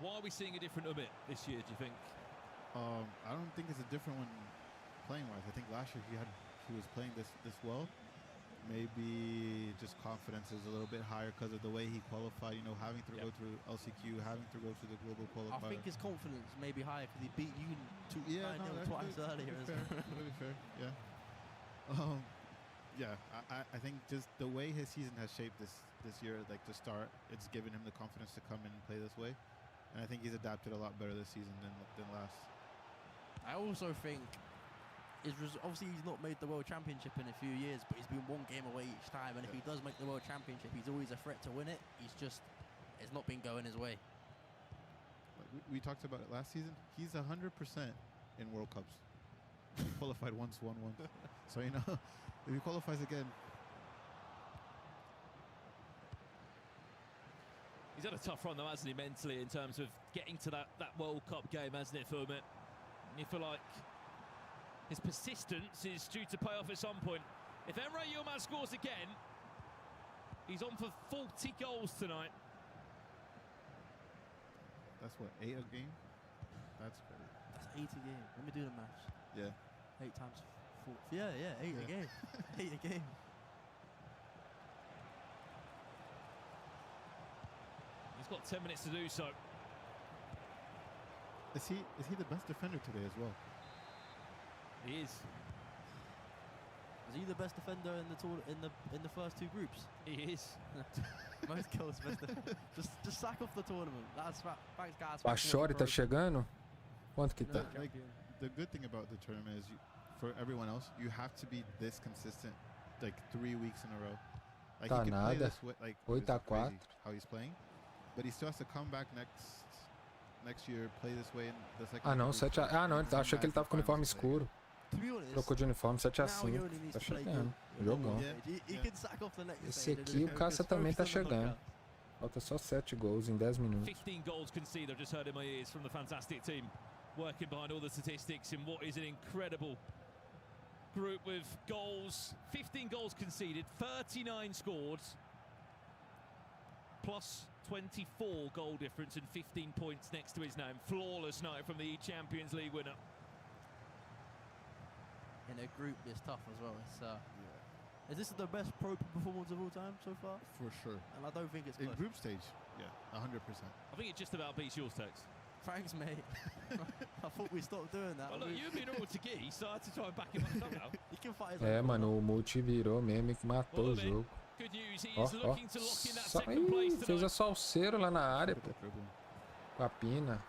O: Why are we seeing a different Umit this year, do you think?
U: I don't think it's a different one playing-wise. I think last year he was playing this well. Maybe just confidence is a little bit higher because of the way he qualified, you know, having to go through LCQ, having to go through the global qualifier.
B: I think his confidence may be higher because he beat you 9-0 twice earlier.
U: Very fair, yeah. Yeah, I think just the way his season has shaped this year, like to start, it's given him the confidence to come in and play this way. And I think he's adapted a lot better this season than last.
B: I also think obviously he's not made the World Championship in a few years, but he's been 1 game away each time. And if he does make the World Championship, he's always a threat to win it. It's not been going his way.
U: Like we talked about it last season. He's 100% in World Cups. He qualified once, won once. So, you know, if he qualifies again.
O: He's had a tough run though, hasn't he, mentally, in terms of getting to that World Cup game, hasn't it, for him? You feel like his persistence is due to pay off at some point. If Emre Yilmaz scores again, he's on for 40 goals tonight.
U: That's what, 8 a game? That's crazy.
B: That's 8 a game. Let me do the maths.
U: Yeah.
B: 8 times 4. Yeah, 8 a game. 8 a game.
O: He's got 10 minutes to do so.
U: Is he the best defender today as well?
O: He is.
B: Is he the best defender in the tour in the first 2 groups?
O: He is.
B: Most goals, best defender. Just sack off the tournament. That's thanks, guys.
A: Bashori tá chegando? Quanto que tá?
U: Like, the good thing about the tournament is, for everyone else, you have to be this consistent, like 3 weeks in a row. Like
A: Tá
U: he can play
A: nada.
U: this way, like
A: 8-4.
U: how he's playing, but he still has to come back next year, play this way in the second.
A: Ah, não,
U: group,
A: 7 a... Ah, não, ele achou que ele tava com o uniforme escuro.
B: To be honest,
A: Trocou de uniforme, 7 a
B: now he
A: 5.
B: only needs
A: Tá
B: to play
A: chegando.
B: good.
A: Jogão.
B: He can sack off the next
A: Esse
B: stage
A: aqui, o
B: and
A: Caça
B: just
A: também tá
B: focus on the
A: chegando.
B: knockout.
A: Falta só 7 gols em 10 minutos.
O: 15 goals conceded, I've just heard in my ears from the fantastic team working behind all the statistics in what is an incredible group with goals. 15 goals conceded, 39 scored, plus 24 goal difference and 15 points next to his name. Flawless night from the Champions League winner.
B: In a group this tough as well. Is this the best pro performance of all time so far?
U: For sure.
B: And I don't think it's
U: In
B: close.
U: group stage, yeah, 100%.
O: I think it just about beats yours, Tex.
B: Thanks, mate. I thought we stopped doing that.
O: Well, look, you've been all to Gee, so I had to try and back him up somehow.
B: He can fight his
A: É,
B: own
A: mano, o multi virou mesmo e matou o jogo.
O: Good news, he
A: Ó,
O: is
A: ó.
O: looking to lock in that
A: Só...
O: second place
A: Ih, fez a
O: tonight.
A: salseiro lá na área, pô. Com a Pina.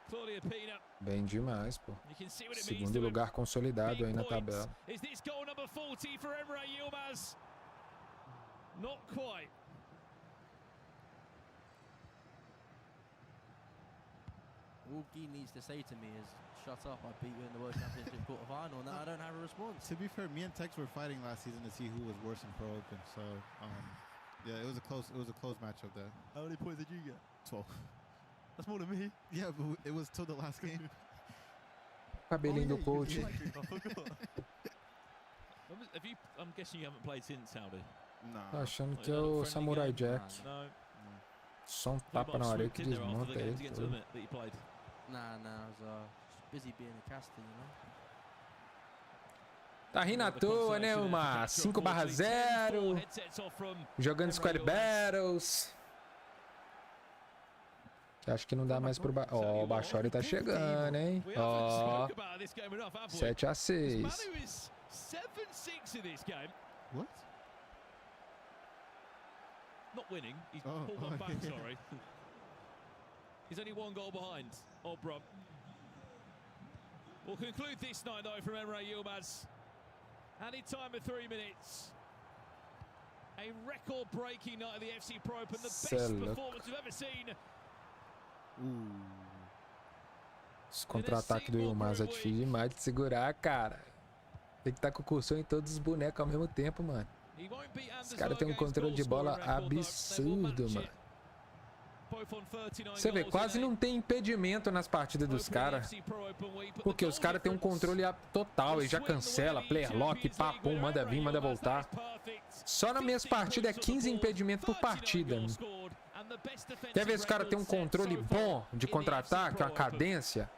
O: Claudia Pina.
A: Bem demais, pô.
O: You can see what it means
A: Segundo
O: to him.
A: lugar consolidado aí na tabela.
O: Is this goal number 40 for Emre Yilmaz? Not quite.
B: All Guy needs to say to me is, shut up, I beat you in the World Championship quarter-final, and I don't have a response.
U: To be fair, me and Tex were fighting last season to see who was worse in Pro Open. So, yeah, it was a close matchup there.
B: How many points did you get?
U: 12.
B: That's more than me.
U: Yeah, but it was till the last game.
A: Cabelinho do coach.
O: I'm guessing you haven't played since Saudi.
A: Tô achando que é o Samurai Jack.
O: No.
A: Só um tapa na orelha que desmonta ele. todo.
B: Nah, I was busy being a caster, you know.
A: Tá rindo à toa, né, uma 5/0. Jogando Squad Battles. Que acho que não dá mais pro... Ó, o Bashori tá chegando, hein? Ó. 7 a 6.
O: Manu is 7-6 in this game.
U: What?
O: Not winning. He's pulled one back, sorry. He's only 1 goal behind Obram. We'll conclude this night, though, from Emre Yilmaz. Added time of 3 minutes. A record-breaking night of the FC Pro Open. The best performance we've ever seen.
A: Os contra-ataques do Yilmaz é difícil demais de segurar, cara. Tem que estar com o cursor em todos os bonecos ao mesmo tempo, mano. Esse cara tem um controle de bola absurdo, mano. Você vê, quase não tem impedimento nas partidas dos caras. Porque os caras têm um controle total e já cancela, player lock, papum, manda vir, manda voltar. Só nas minhas partidas é 15 impedimentos por partida. Quer ver se o cara tem um controle bom de contra-ataque, uma cadência?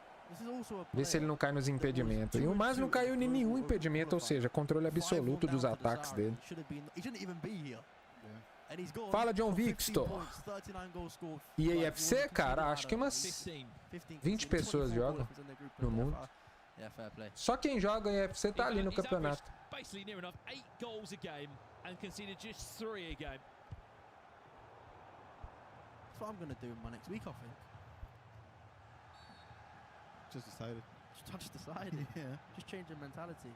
A: Vê se ele não cai nos impedimentos. E o mais não caiu em nenhum impedimento, ou seja, controle absoluto dos ataques dele. Fala, John Victor. EAFC, cara, acho que umas 20 pessoas jogam no mundo. Só quem joga EAFC tá ali no campeonato.
B: That's what I'm going to do in my next week, I think.
U: Just decided.
B: Just decided.
U: Yeah.
B: Just change your mentality.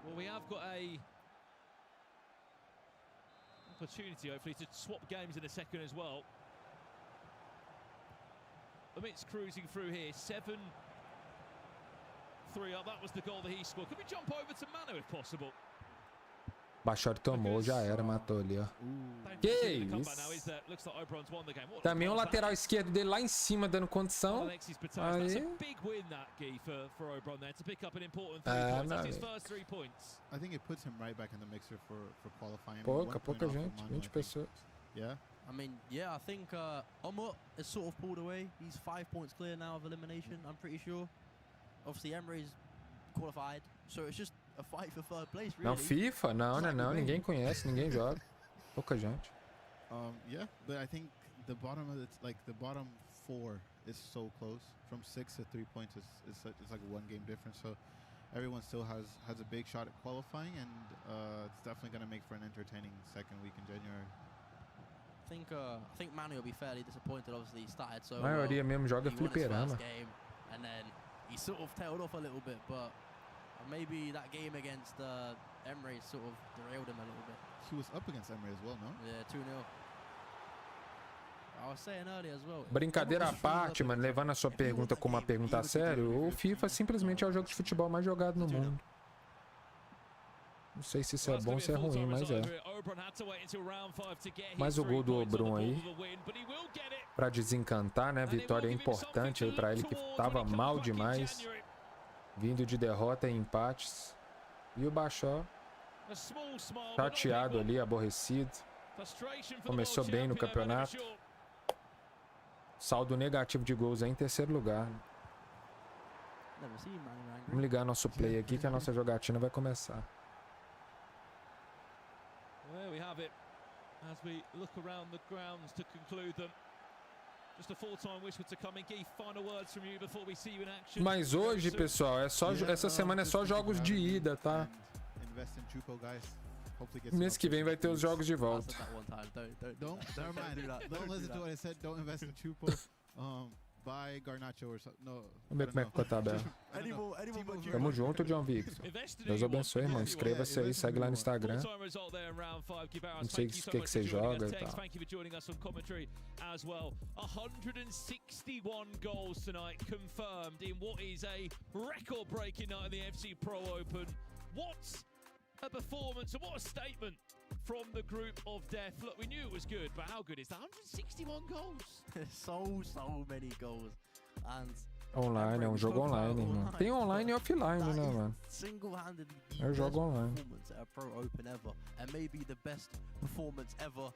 O: Well, we have got a opportunity, hopefully, to swap games in a second as well. Amit's cruising through here. 7-3 up. That was the goal that he scored. Can we jump over to Manu if possible?
A: Bachor tomou, já era, matou ali, ó. Que isso? Também o lateral esquerdo dele lá em cima dando condição. Aí.
U: I think it puts him right back in the mixer for qualifying.
A: Pouca gente, 20 pessoas.
U: Yeah.
B: I mean, yeah, I think Omut is sort of pulled away. He's 5 points clear now of elimination, I'm pretty sure. Obviously, Emery's qualified, so it's just a fight for third place, really.
A: Não, FIFA? Não, ninguém conhece, ninguém joga. Pouca gente.
U: Yeah, but I think the bottom of the bottom 4 is so close. From 6 to 3 points is like a 1 game difference. So everyone still has a big shot at qualifying, and it's definitely going to make for an entertaining second week in January.
B: I think Manu will be fairly disappointed. Obviously, he started so
A: A maioria mesmo joga
B: he won his
A: fliperama.
B: first game, and then he sort of tailed off a little bit, but maybe that game against Emery sort of derailed him a little bit.
U: He was up against Emery as well, no?
B: Yeah, 2-0. I was saying earlier as well.
A: Brincadeira à parte, mano, levando a sua pergunta como uma pergunta a sério, o FIFA simplesmente é o jogo de futebol mais jogado no mundo. Não sei se isso é bom ou se é ruim, mas é. Mais o gol do Obrum aí, pra desencantar, né? Vitória importante aí pra ele, que tava mal demais, vindo de derrota e empates. E o Bachor, chateado ali, aborrecido. Começou bem no campeonato. Saldo negativo de gols aí em terceiro lugar. Vamos ligar nosso play aqui que a nossa jogatina vai começar.
O: There we have it. As we look around the grounds to conclude them. Just a full-time whistle to come in. Keith, final words from you before we see you in action.
A: Mas hoje, pessoal, essa semana é só jogos de ida, tá? Mês que vem vai ter os jogos de volta.
U: Don't listen to what I said. Don't invest in Chupo. Buy Garnacho or something. No.
A: Vamos ver como é que ficou a tabela. Tamo junto, John Victor. Deus abençoe, irmão. Inscreva-se aí, segue lá no Instagram. Não sei o que você joga e tal.
O: Thank you for joining us on commentary as well. 161 goals tonight confirmed in what is a record-breaking night in the FC Pro Open. What a performance and what a statement from the group of death. Look, we knew it was good, but how good is that? 161 goals.
B: so many goals. And
A: Online, é um jogo online, irmão. Tem online e offline, né, mano?
B: Single-handedly
A: É um jogo online.
B: performance at a Pro Open ever, and maybe the best performance ever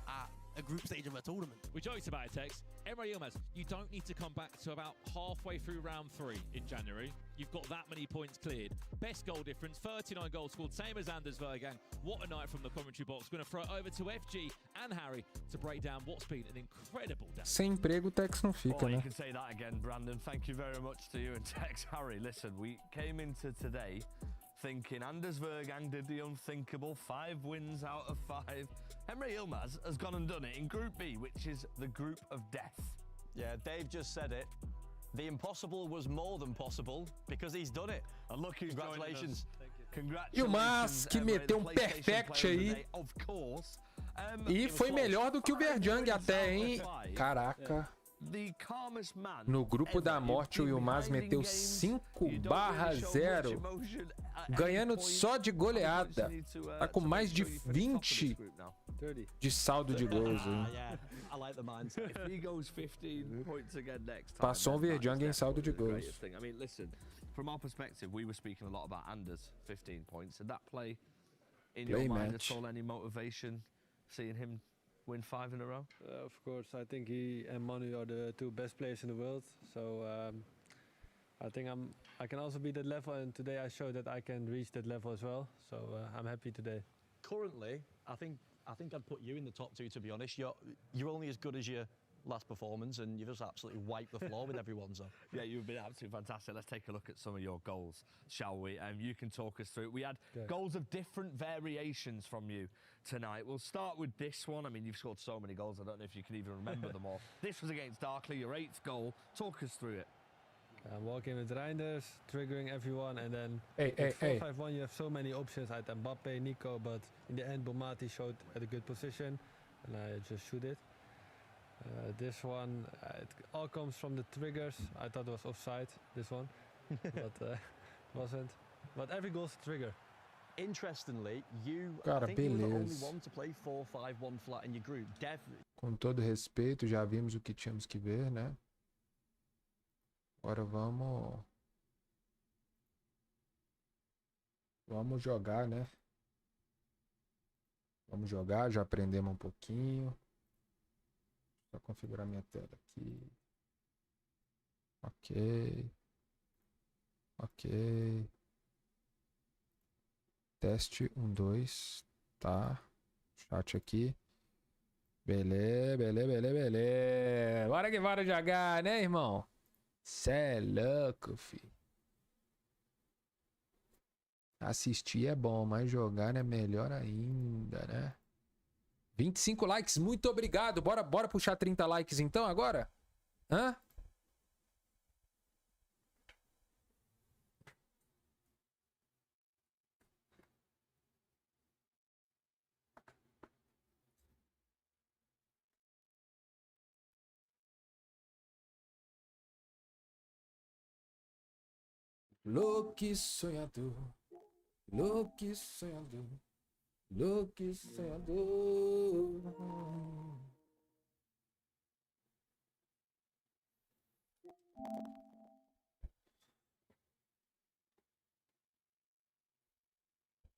B: at a group stage of a tournament.
O: We joked about it, Tex. Emre Yilmaz, you don't need to come back to about halfway through round 3 in January. You've got that many points cleared. Best goal difference, 39 goals scored, same as Anders Vergang. What a night from the commentary box. We're going to throw it over to FG and Harry to break down what's been an incredible day.
A: Sem emprego, o Tex não fica,
J: You
A: né?
J: can say that again, Brandon. Thank you very much to you and Tex. Harry, listen, we came into today thinking Anders Vergang did the unthinkable, 5 wins out of 5. Emre Yilmaz has gone and done it in Group B, which is the group of death.
L: Yeah, Dave just said it. The impossible was more than possible because he's done it.
J: And look who's
L: Congratulations.
A: Yilmaz, que meteu um perfect aí.
J: Of course.
A: E foi melhor do que o Verjang até, hein? Caraca. No grupo da morte, o Yilmaz meteu 5/0. Ganhando só de goleada. Tá com mais de 20 de saldo de gols. Passou o Verjang em saldo de gols.
J: I mean, listen, from our perspective, we were speaking a lot about Anders, 15 points. Did that play in your mind at all? Any motivation seeing him win 5 in a row?
F: Of course, I think he and Manu are the 2 best players in the world. So I think I can also be that level, and today I showed that I can reach that level as well. So I'm happy today.
L: Currently, I think I'd put you in the top 2, to be honest. You're only as good as your last performance, and you've just absolutely wiped the floor with everyone. So
J: yeah, you've been absolutely fantastic. Let's take a look at some of your goals, shall we? You can talk us through it. We had goals of different variations from you tonight. We'll start with this one. I mean, you've scored so many goals, I don't know if you can even remember them all. This was against Darkley, your 8th goal. Talk us through it.
F: I'm walking with Reinders, triggering everyone, and then
A: Hey.
F: 4-5-1 you have so many options. I had Mbappe, Nico, but in the end Bomati showed at a good position, and I just shoot it. This one, it all comes from the triggers. I thought it was offside, this one, but wasn't. But every goal's a trigger.
L: Interestingly,
A: Cara,
L: I think you were the only
A: beleza.
L: one to play 4-5-1 flat in your group. Dev.
A: Com todo respeito, já vimos o que tínhamos que ver, né? Agora vamos jogar, né? Vamos jogar, já aprendemos um pouquinho. Só configurar minha tela aqui. Ok. Ok. Teste 1, 2. Tá. Chat aqui. Beleza. Bora que bora jogar, né, irmão? Cê é louco, fi. Assistir é bom, mas jogar é melhor ainda, né? 25 likes, muito obrigado. Bora puxar 30 likes então agora? Hã? Louco sonhador, louco sonhador, louco sonhador.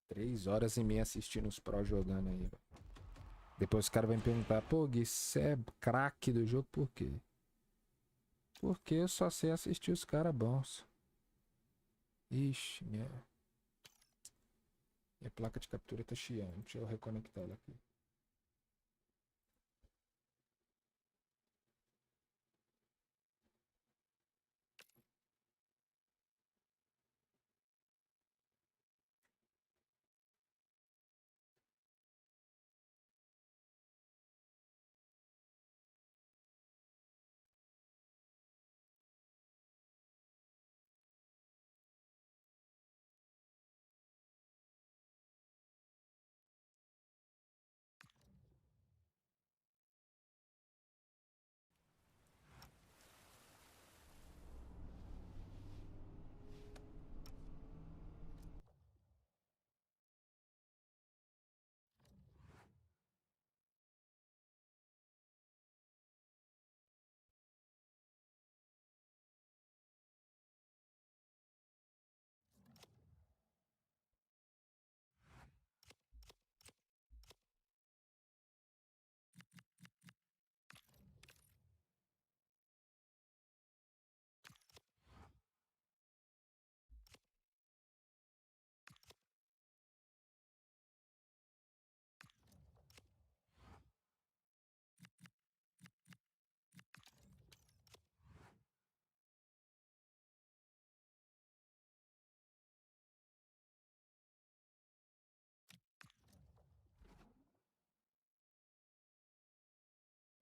A: 3h30 assistindo os pró jogando aí. Depois os caras vão me perguntar, pô, Gui, você é craque do jogo por quê? Porque eu só sei assistir os caras bons. Ixi, minha placa de captura tá chiando. Deixa eu reconectar ela aqui.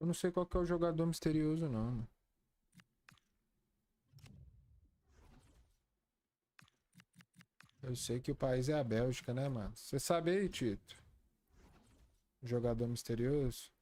A: Eu não sei qual que é o jogador misterioso, não, mano. Eu sei que o país é a Bélgica, né, mano? Você sabe aí, Tito? Jogador misterioso?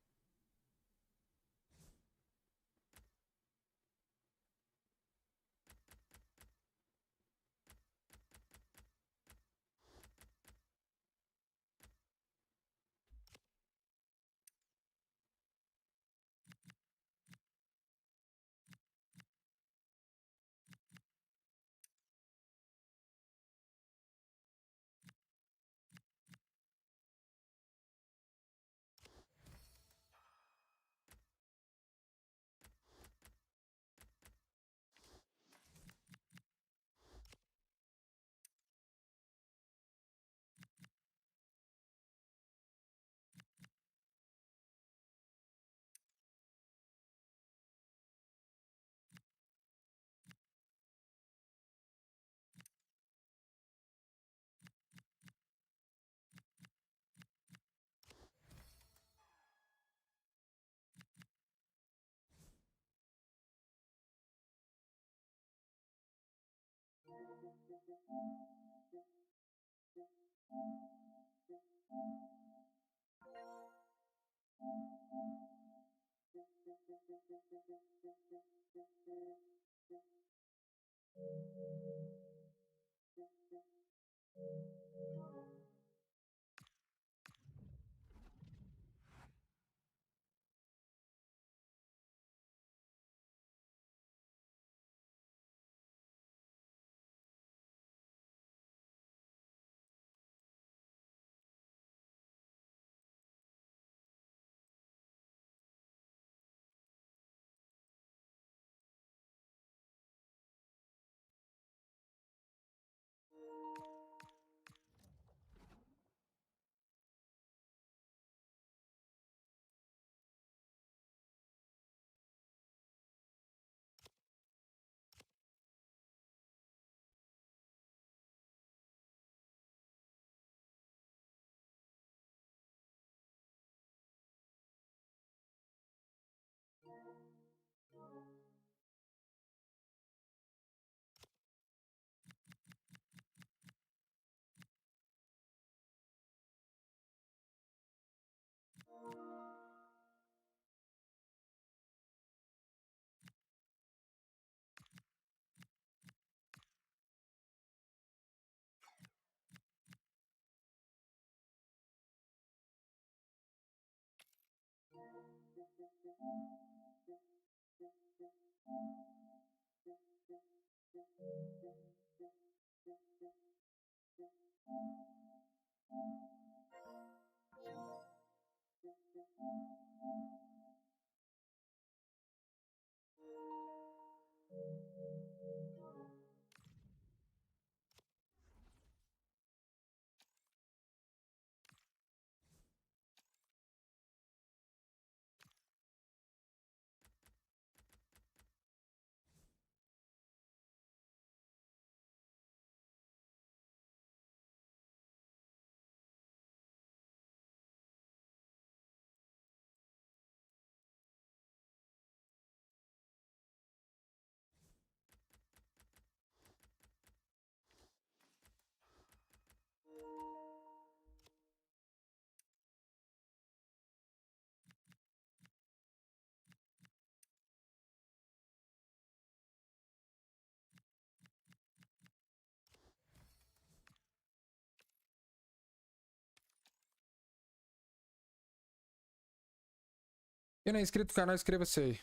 A: Quem não é inscrito no canal, inscreva-se aí.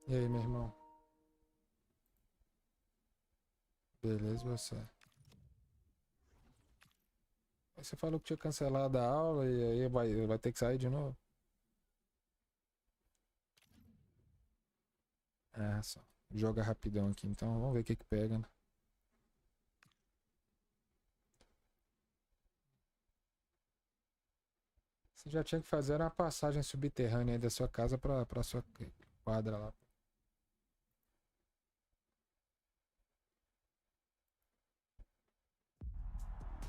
A: E aí, meu irmão? Beleza, você? Aí você falou que tinha cancelado a aula e aí vai ter que sair de novo? É, só. Joga rapidão aqui, então vamos ver o que que pega, né? Você já tinha que fazer uma passagem subterrânea aí da sua casa pra sua quadra lá.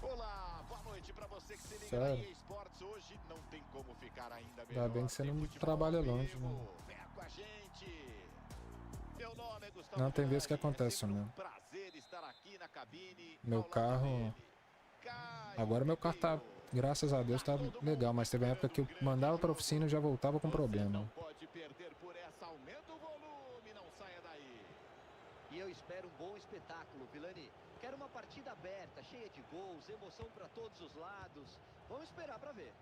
I: Olá, boa noite pra você que se liga
A: Sério?
I: na EA Sports hoje. Não tem como ficar ainda melhor.
A: Ainda bem que você não
I: Tem futebol
A: trabalha
I: ao
A: longe,
I: vivo.
A: né?
I: Venha com a gente. Meu nome é Gustavo
A: Não, tem vezes que
I: Milani.
A: acontece
I: É sempre
A: mesmo.
I: prazer estar aqui na cabine.
A: Meu carro... Agora meu carro tá, graças a Deus, tá legal, mas teve uma época que eu mandava pra oficina e já voltava com problema.
I: Pode perder por essa. Aumenta o volume, não saia daí.
V: E eu espero um bom espetáculo, Vilani. Quero uma partida aberta, cheia de gols, emoção para todos os lados. Vamos esperar para ver.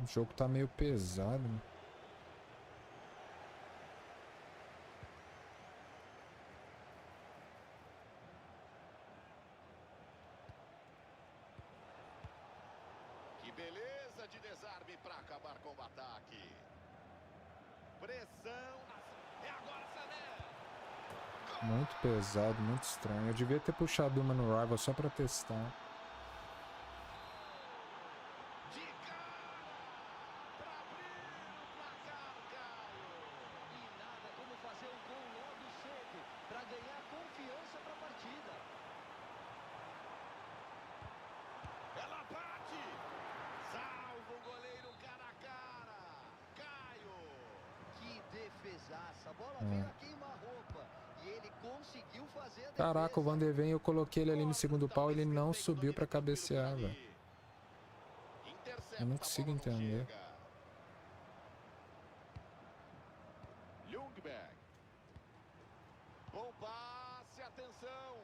A: O jogo tá meio pesado, né?
I: Que beleza de desarme para acabar com o ataque. Pressão. É agora, Sané.
A: Muito pesado, muito estranho. Eu devia ter puxado uma no Rival só pra testar.
I: Ela bate. Salva o goleiro cara a cara. Caio.
V: Que defesaça. A bola veio a queima-roupa. E ele conseguiu fazer a defesa.
A: Caraca, o Van de Ven, eu coloquei ele ali no segundo pau e ele não subiu pra cabecear, velho. Eu não consigo entender.
I: Ljungberg. Bom passe, atenção.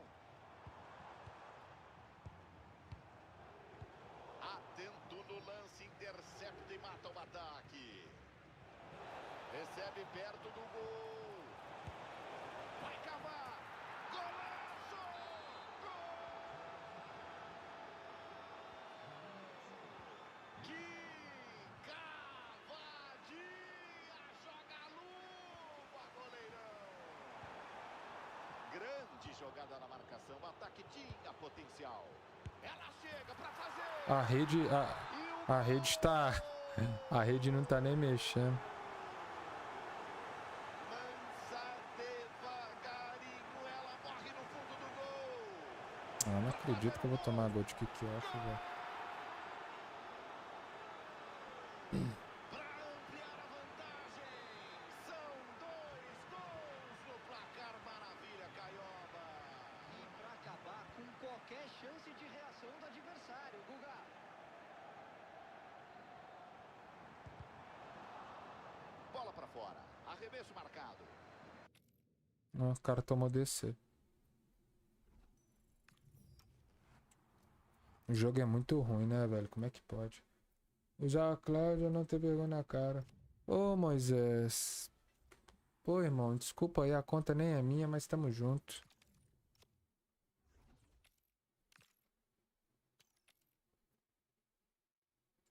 I: Atento no lance, intercepta e mata o ataque. Recebe perto do gol. Vai cavar. Golaço! Gol! Que cavadinha! Joga a luva, goleirão! Grande jogada na marcação. O ataque tinha potencial. Ela chega pra fazer.
A: A rede tá... A rede não tá nem mexendo. Ah, não acredito que eu vou tomar gol de kick-off, velho.
V: E para acabar com qualquer chance de reação do adversário.
I: fora. Arremesso marcado.
A: Não, o cara tomou DC. O jogo é muito ruim, né, velho? Como é que pode? Já a Cláudia não te pegou na cara. Ô, Moisés. Pô, irmão, desculpa aí, a conta nem é minha, mas tamo junto.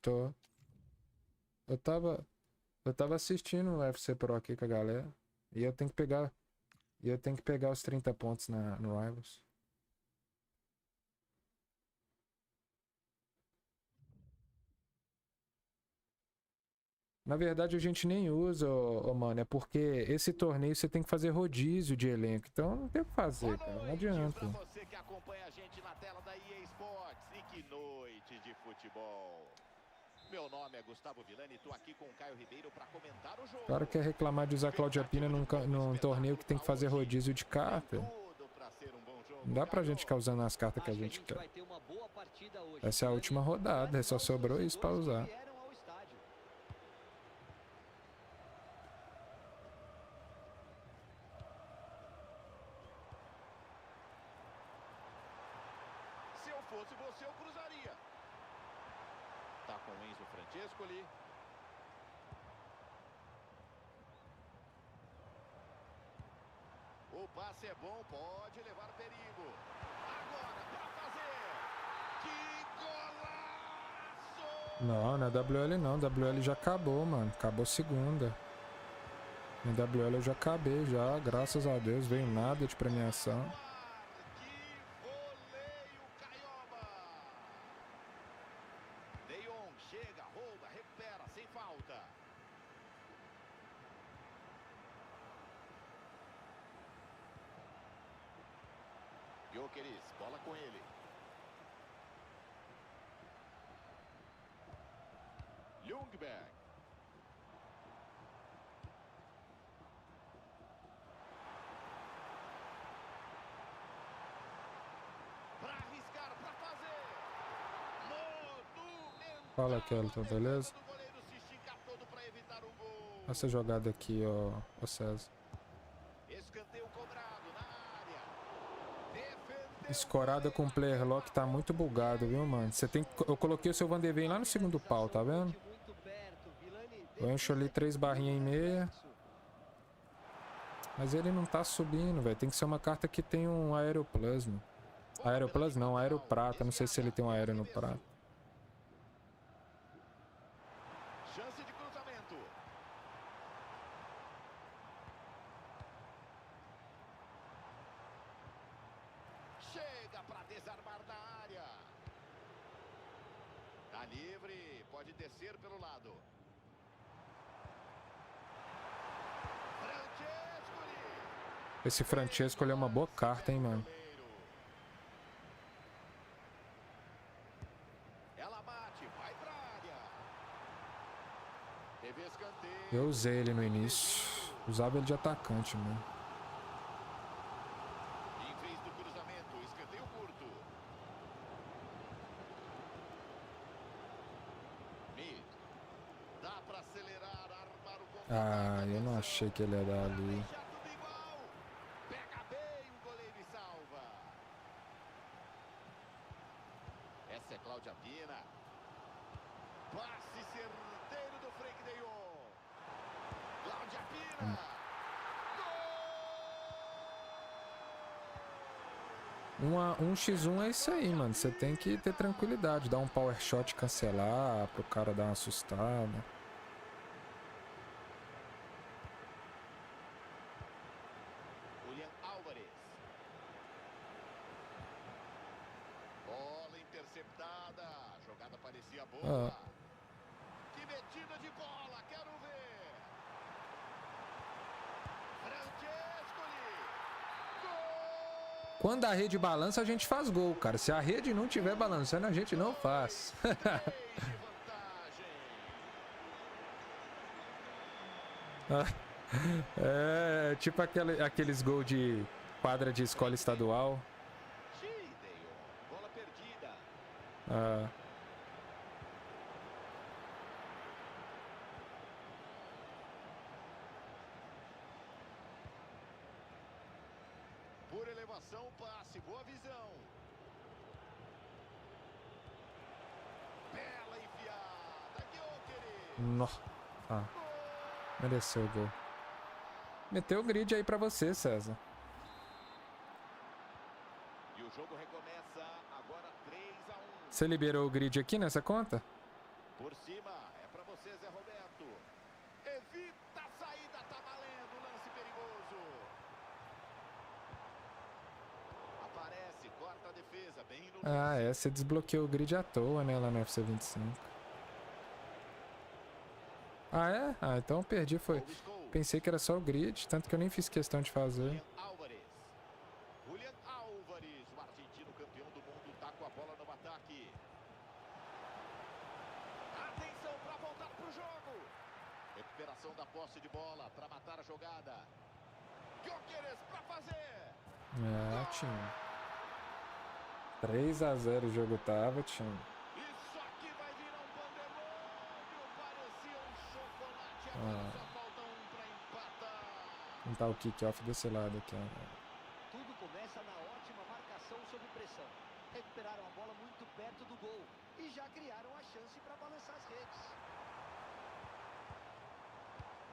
A: Tô. Eu tava assistindo o UFC Pro aqui com a galera. E eu tenho que pegar os 30 pontos no Rivals. Na verdade, a gente nem usa, mano. É porque esse torneio você tem que fazer rodízio de elenco. Então não tem o que fazer, cara. Não adianta.
I: Você que acompanha a gente na tela da EA Sports. E que noite de futebol. Meu nome é Gustavo Villani e tô aqui com o Caio Ribeiro para comentar o jogo.
A: O cara quer reclamar de usar Cláudia Pina num torneio que tem que fazer rodízio de carta. Não dá pra gente ficar usando as cartas que a gente quer. Essa é a última rodada, só sobrou isso pra usar.
I: Se eu fosse você, eu cruzaria. Tá com o Enzo Francesco ali. O passe é bom, pode levar perigo. Agora pra fazer. Que golaço!
A: Não, não é WL não. WL já acabou, mano. Acabou segunda. Na WL eu já acabei já. Graças a Deus. Veio nada de premiação.
I: Chega, rouba, recupera, sem falta. Jokeris, bola com ele. Ljungberg. Pra arriscar, pra fazer.
A: Fala, Kelton, beleza? Essa jogada aqui, ó César. Escorada com player lock tá muito bugado, viu, mano? Você tem que... Eu coloquei o seu Van de Ven lá no segundo pau, tá vendo? Eu encho ali 3 barrinhas e meia. Mas ele não tá subindo, velho. Tem que ser uma carta que tem um Aero Plus, mano. Aero Plus não, Aero Prata. Não sei se ele tem um Aero no Prata.
I: Chance de cruzamento. Chega para desarmar na área. Tá livre, pode descer pelo lado.
A: Esse Francesco ele é uma boa carta, hein, mano.
I: Ela bate, vai pra área. Teve escanteio.
A: Eu usei ele no início. Usava ele de atacante, mano.
I: Em vez do cruzamento, escanteio curto. Mid. Dá pra acelerar, armar o contra-ataque.
A: Ah, eu não achei que ele ia dar ali.
I: Pega bem o goleiro e salva. Essa é Cláudia Pina. Passe certeiro do Frank de Jong. Cláudia Pina.
A: Um x1 é isso aí, mano. Você tem que ter tranquilidade. Dar um power shot, cancelar, pro cara dar uma assustada.
I: Bola interceptada. A jogada parecia boa. Que metida de bola, quero ver. Francescoli.
A: Quando a rede balança, a gente faz gol, cara. Se a rede não estiver balançando, a gente não faz. É tipo aqueles gols de quadra de escola estadual.
I: Bola perdida.
A: Nossa. Ah. Mereceu o gol. Meteu o grid aí pra você, César.
I: E o jogo recomeça agora 3-1.
A: Você liberou o grid aqui nessa conta?
I: Por cima, é pra você, Zé Roberto. Evita a saída, tá valendo, lance perigoso. Aparece, corta a defesa, bem no
A: Ah, é, você desbloqueou o grid à toa, né, lá no FC25. Ah, é? Ah, então eu perdi, foi. Pensei que era só o grid, tanto que eu nem fiz questão de fazer.
I: Julian Álvares, o argentino campeão do mundo, tá com a bola no ataque. Atenção para voltar pro jogo. Recuperação da posse de bola para matar a jogada. Gyökeres para fazer.
A: É, time. 3-0 o jogo tava, time.
I: Isso aqui vai virar um pandemônio. Parecia um chocolate.
A: Ah.
I: Só falta um para empatar.
A: Não tá o kick-off desse lado aqui, ó.
C: Tudo começa na ótima marcação sob pressão. Recuperaram a bola muito perto do gol e já criaram a chance para balançar as redes.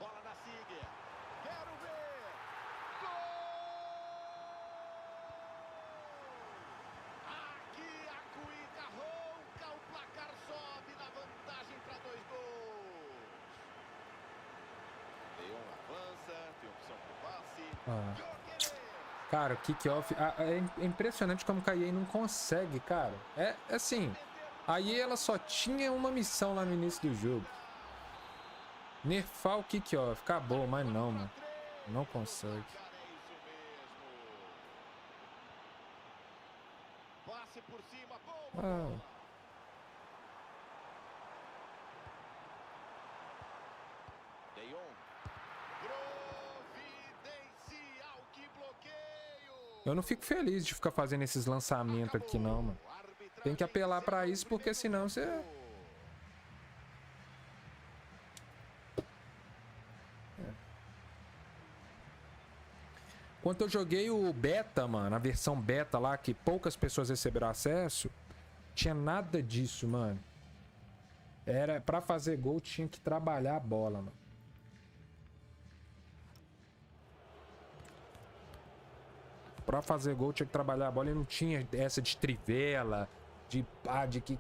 I: Bola na Siger. Quero ver. Gol! Aqui a cuíca ronca, o placar sobe na vantagem para 2 gols. Leão avança, tem opção pro passe.
A: Ah. Cara, o kick-off... é impressionante como que a EA não consegue, cara. É assim... A EA, ela só tinha uma missão lá no início do jogo. Nerfar o kick-off. Acabou, mas não, mano. Não consegue.
I: Passe por cima,
A: Ah. Eu não fico feliz de ficar fazendo esses lançamentos aqui, não, mano. Tem que apelar pra isso, porque senão você... Quando eu joguei o beta, mano, a versão beta lá, que poucas pessoas receberam acesso, tinha nada disso, mano. Era pra fazer gol, tinha que trabalhar a bola, mano. Pra fazer gol tinha que trabalhar a bola e não tinha essa de trivela, de pá, de que...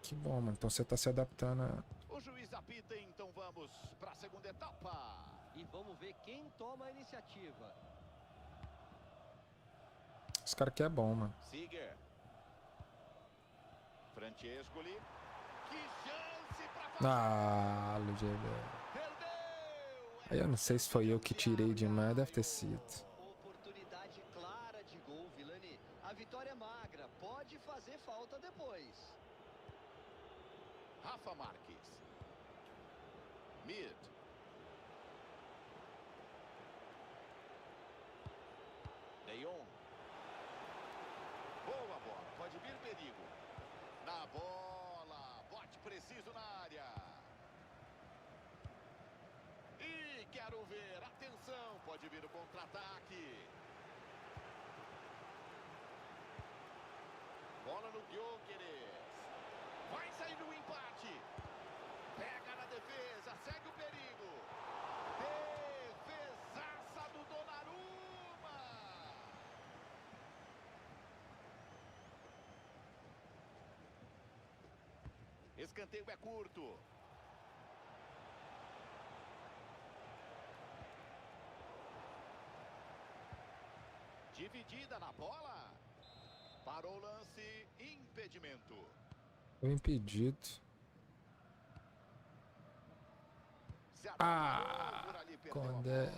A: Que bom, mano. Então você tá se adaptando a...
I: O juiz apita, então vamos pra segunda etapa.
C: E vamos ver quem toma a iniciativa.
A: Esse cara aqui é bom, mano.
I: Siger. Francescoli. Que chance pra fazer.
A: Ah, LGB. Aí eu não sei se foi eu que tirei demais, deve ter sido.
C: Oportunidade clara de gol, Villani. A vitória é magra, pode fazer falta depois.
I: Rafa Marques. Mid. De Jong. Boa bola, pode vir perigo. Na bola, bote preciso na área. E quero ver, atenção, pode vir o contra-ataque. Bola no Gyökeres. Vai sair no empate. Pega na defesa, segue o perigo. Defesaça do Donnarumma. Escanteio é curto. Dividida na bola. Parou o lance, impedimento.
A: Foi impedido. Ah, quando é...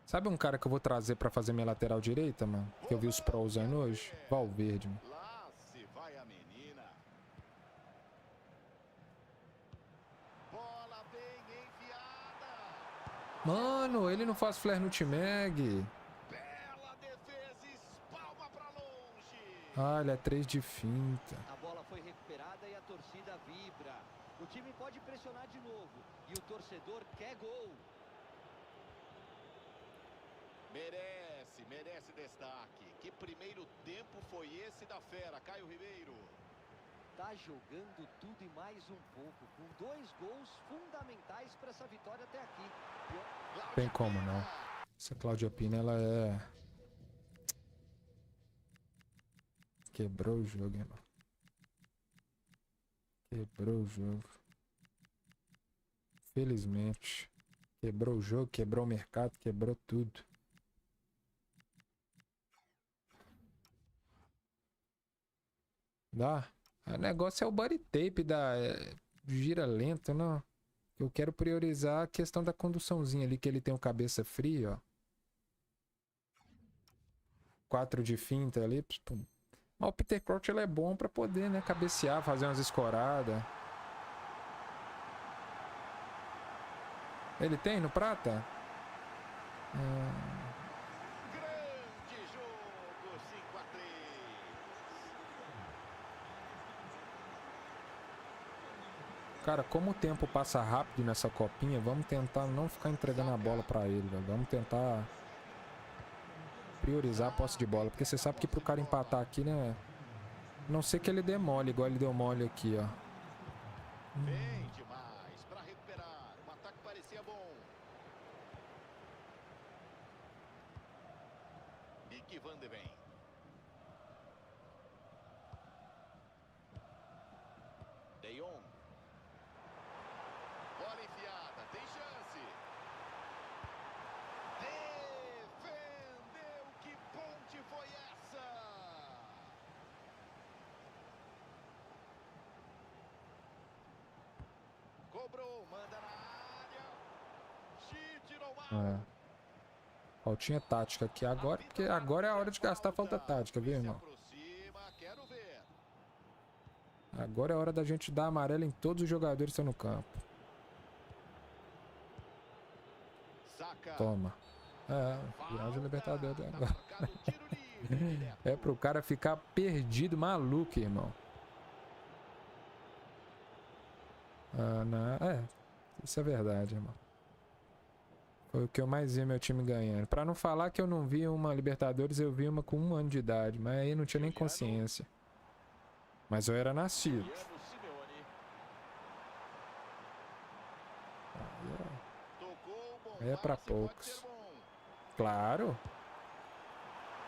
A: Sabe um cara que eu vou trazer pra fazer minha lateral direita, mano? Que eu vi os pró usando hoje? Valverde, mano.
I: Lá se vai a menina. Bola bem enfiada.
A: Mano, ele não faz flare no T-Mag.
I: Bela defesa, espalma pra longe.
A: Ah, ele é 3 de finta.
C: A bola foi recuperada e a torcida vibra. O time pode pressionar de novo e o torcedor quer gol.
I: Merece destaque. Que primeiro tempo foi esse da fera, Caio Ribeiro?
C: Tá jogando tudo e mais um pouco, com 2 gols fundamentais para essa vitória até aqui.
A: Tem como não. Essa Cláudia Pina, ela é... Quebrou o jogo, irmão. Quebrou o jogo. Felizmente. Quebrou o jogo, quebrou o mercado, quebrou tudo. Dá. O negócio é o body tape da gira lento, não. Eu quero priorizar a questão da conduçãozinha ali, que ele tem o cabeça fria, ó. 4 de finta ali. Pum. Mas o Peter Crouch, ele é bom pra poder, né, cabecear, fazer umas escoradas. Ele tem no prata?
I: Grande jogo, 5-3.
A: Cara, como o tempo passa rápido nessa copinha, vamos tentar não ficar entregando a bola pra ele, velho. Vamos tentar priorizar a posse de bola, porque você sabe que pro cara empatar aqui, né? Não sei que ele dê mole, igual ele deu mole aqui, ó.
I: Bem demais pra recuperar. O ataque parecia bom. Nick Van de Ven. De Jong. Bola enfiada, tem chance. Defendeu, que ponte foi essa? Cobrou, manda na área. Tirou mal.
A: Faltinha tática aqui agora, porque agora é a hora de gastar a falta tática, viu, irmão?
I: Quero ver.
A: Agora é a hora da gente dar amarelo em todos os jogadores que estão no campo. Toma. Final de Libertadores agora. É pro cara ficar perdido, maluco, irmão. Não. Isso é verdade, irmão. Foi o que eu mais vi meu time ganhando. Pra não falar que eu não vi uma Libertadores, eu vi uma com 1 ano de idade. Mas aí não tinha nem consciência. Mas eu era nascido. Aí é pra poucos. Claro.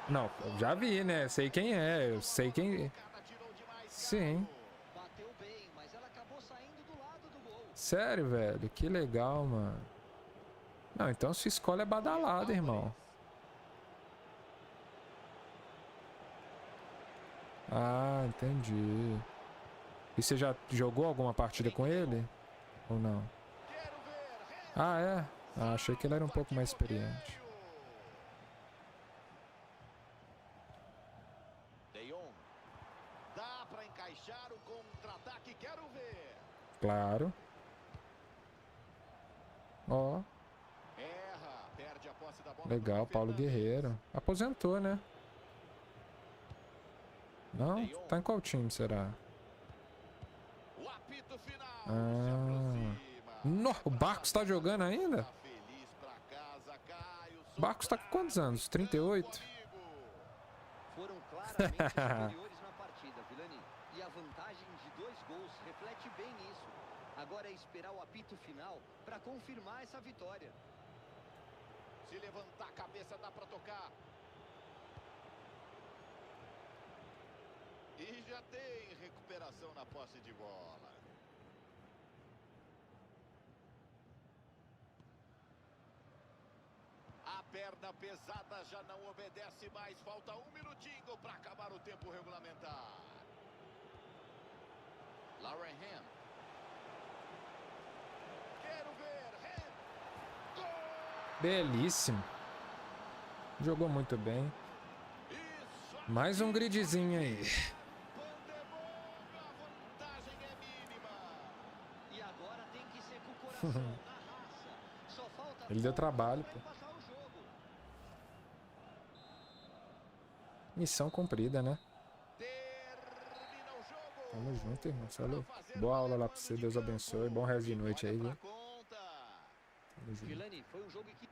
A: Não, eu já vi, né? Sei quem é. Eu sei quem... Sim. Sério, velho. Que legal, mano. Não, então sua escola é badalada, irmão. Ah, entendi. E você já jogou alguma partida com ele? Ou não? Ah, é? Ah, achei que ele era um pouco mais experiente.
I: De Jong. Dá pra encaixar o contra-ataque, quero ver.
A: Claro. Ó.
I: Erra, perde a posse da bola.
A: Legal, Paulo Guerreiro. Aposentou, né? Não? Tá em qual time, será?
I: O apito final.
A: O Barcos tá jogando ainda? Barcos tá com quantos anos? 38?
C: Foram claramente superiores na partida, Vilani. E a vantagem de 2 gols reflete bem isso. Agora é esperar o apito final para confirmar essa vitória.
I: Se levantar a cabeça, dá para tocar. E já tem recuperação na posse de bola. A perna pesada já não obedece mais. Falta 1 minutinho para acabar o tempo regulamentar. Lauren Ham. Quero ver. Ham. Gol!
A: Belíssimo. Jogou muito bem. Mais um gridzinho aí.
C: E agora tem que ser com o coração na raça. Só falta
A: Ele deu trabalho, pô. Missão cumprida, né? Tamo junto, irmão. Falou. Boa aula lá pra você. Deus abençoe. Bom resto de noite aí, viu? Tamo junto.
C: Vilani, foi um jogo que...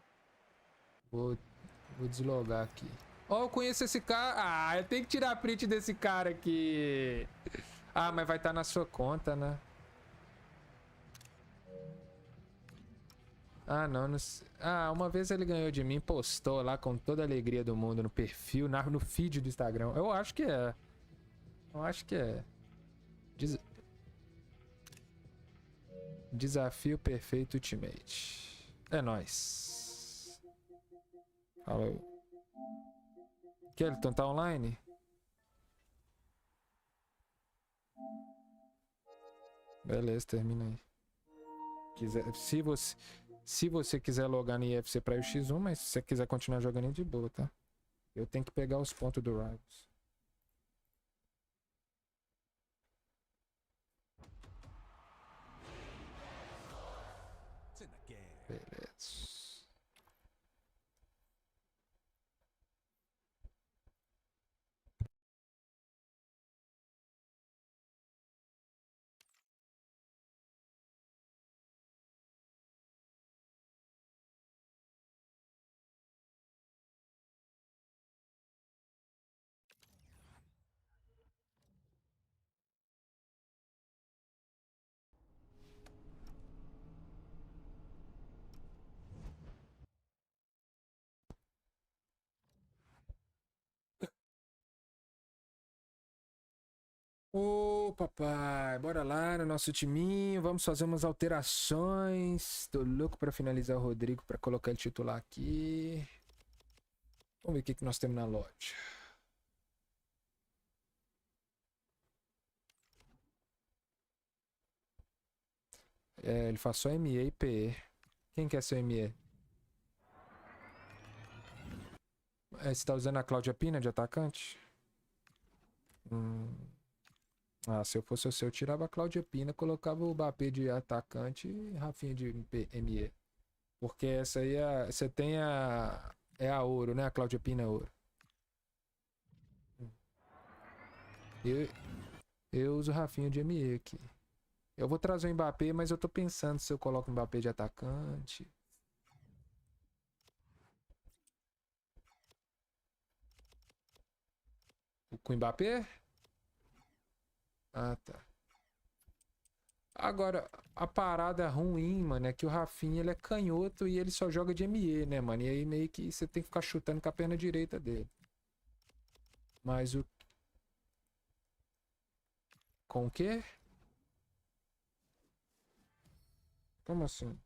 A: Vou Vou deslogar aqui. Ó, eu conheço esse cara. Ah, eu tenho que tirar print desse cara aqui. Ah, mas vai estar na sua conta, né? Ah, não. Ah, uma vez ele ganhou de mim, postou lá com toda a alegria do mundo no perfil, no feed do Instagram. Eu acho que é. Eu acho que é. Desafio perfeito Ultimate. É nóis. Falou. Kelton, tá online? Beleza, termina aí. Se você quiser logar no EAFC pra ir o X1, mas se você quiser continuar jogando de boa, tá? Eu tenho que pegar os pontos do Rivals. Beleza. Ô, papai, bora lá no nosso timinho, vamos fazer umas alterações. Tô louco pra finalizar o Rodrigo, pra colocar ele titular aqui. Vamos ver o que nós temos na loja. É, ele faz só ME e PE. Quem quer ser ME? É, você tá usando a Cláudia Pina de atacante? Ah, se eu fosse você, eu tirava a Cláudia Pina, colocava o Mbappé de atacante e Rafinha de ME. Porque essa aí você tem a... É a ouro, né? A Cláudia Pina é ouro. Eu uso o Rafinha de ME aqui. Eu vou trazer o Mbappé, mas eu tô pensando se eu coloco o Mbappé de atacante. Com o Mbappé? Ah, tá. Agora, a parada ruim, mano, é que o Rafinha, ele é canhoto e ele só joga de ME, né, mano? E aí meio que você tem que ficar chutando com a perna direita dele. Mas o... Com o quê? Como assim?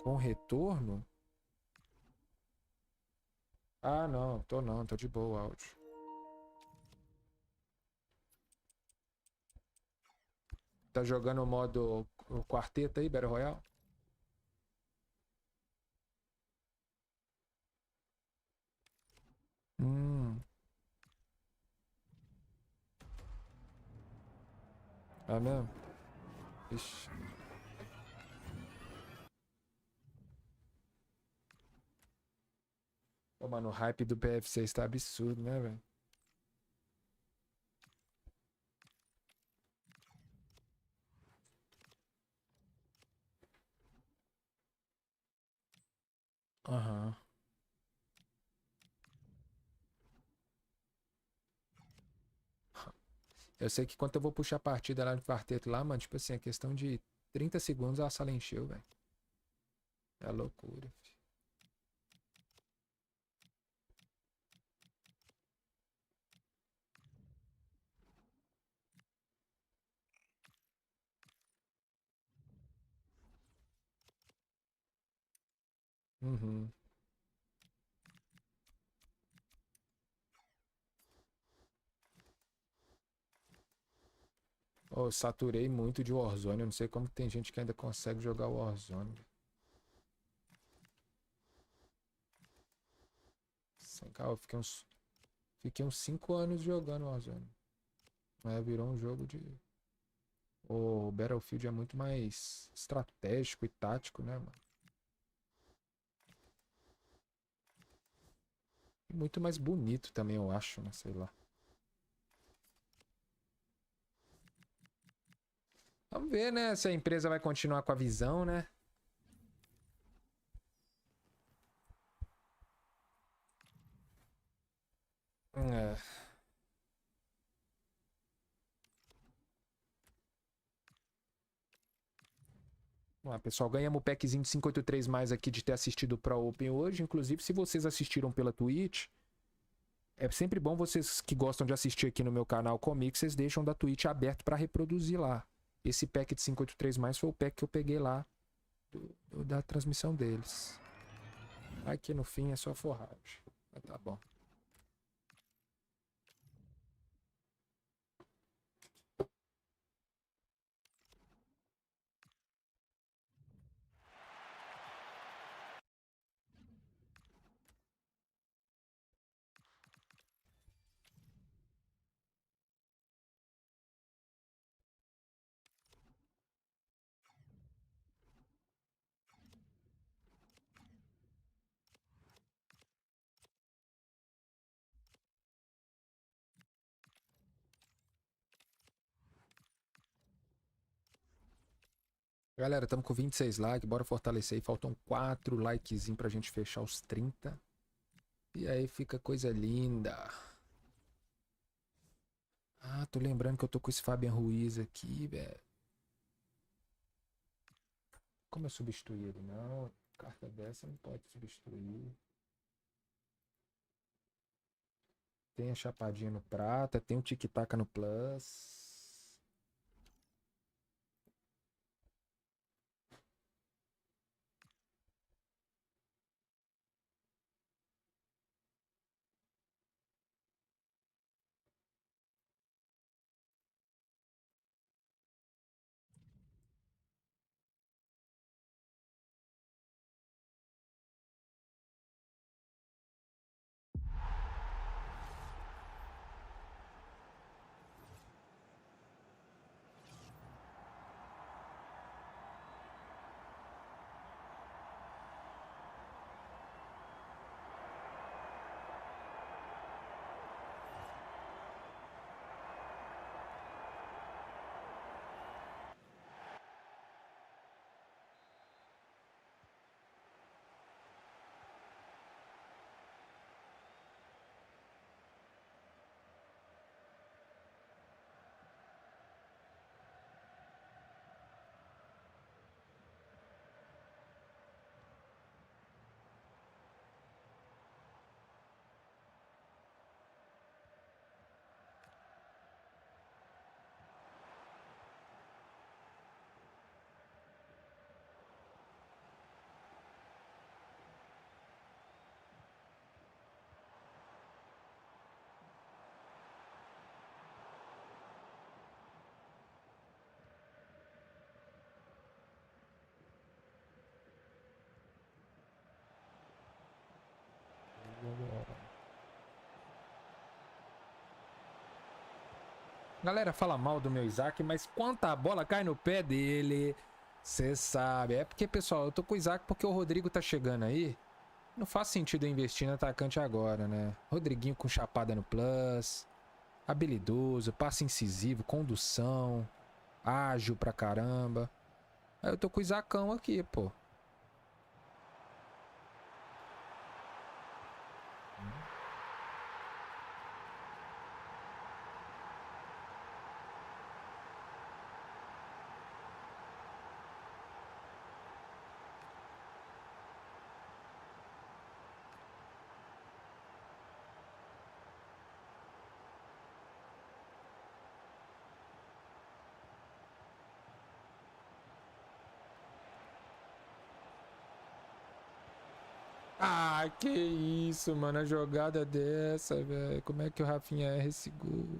A: Com retorno? Ah, não, tô de boa o áudio. Tá jogando o modo o quarteto aí, Battle Royale? É mesmo? Ixi. Pô, mano, o hype do PFC está absurdo, né, velho? Aham. Eu sei que quando eu vou puxar a partida lá no quarteto lá, mano, tipo assim, a questão de 30 segundos a sala encheu, velho. É loucura, filho. Uhum. Oh, eu saturei muito de Warzone. Eu não sei como tem gente que ainda consegue jogar Warzone. Sem cara, eu fiquei uns 5 anos jogando Warzone. Mas virou um jogo de... O Battlefield é muito mais estratégico e tático, né, mano? E muito mais bonito também, eu acho, né? Sei lá. Vamos ver, né? Se a empresa vai continuar com a visão, né? Vamos lá, pessoal. Ganhamos o packzinho de 583 mais aqui de ter assistido o Pro Open hoje. Inclusive, se vocês assistiram pela Twitch, é sempre bom vocês que gostam de assistir aqui no meu canal comigo, vocês deixam da Twitch aberto para reproduzir lá. Esse pack de 583 mais foi o pack que eu peguei lá da transmissão deles. Aqui no fim é só forragem. Mas tá bom. Galera, estamos com 26 likes, bora fortalecer aí. Faltam 4 likezinhos pra gente fechar os 30. E aí fica coisa linda. Ah, tô lembrando que eu tô com esse Fabian Ruiz aqui, velho. Como eu substituí ele? Não, carta dessa não pode substituir. Tem a chapadinha no prata, tem o tic-tac no plus. Galera fala mal do meu Isaac, mas quando a bola cai no pé dele, cê sabe. É porque, pessoal, eu tô com o Isaac porque o Rodrigo tá chegando aí. Não faz sentido eu investir no atacante agora, né? Rodriguinho com chapada no plus, habilidoso, passe incisivo, condução, ágil pra caramba. Aí eu tô com o Isaacão aqui, pô. Ah, que isso, mano. A jogada dessa, velho. Como é que o Rafinha erra esse gol?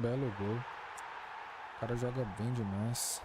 A: Belo gol. O cara joga bem demais.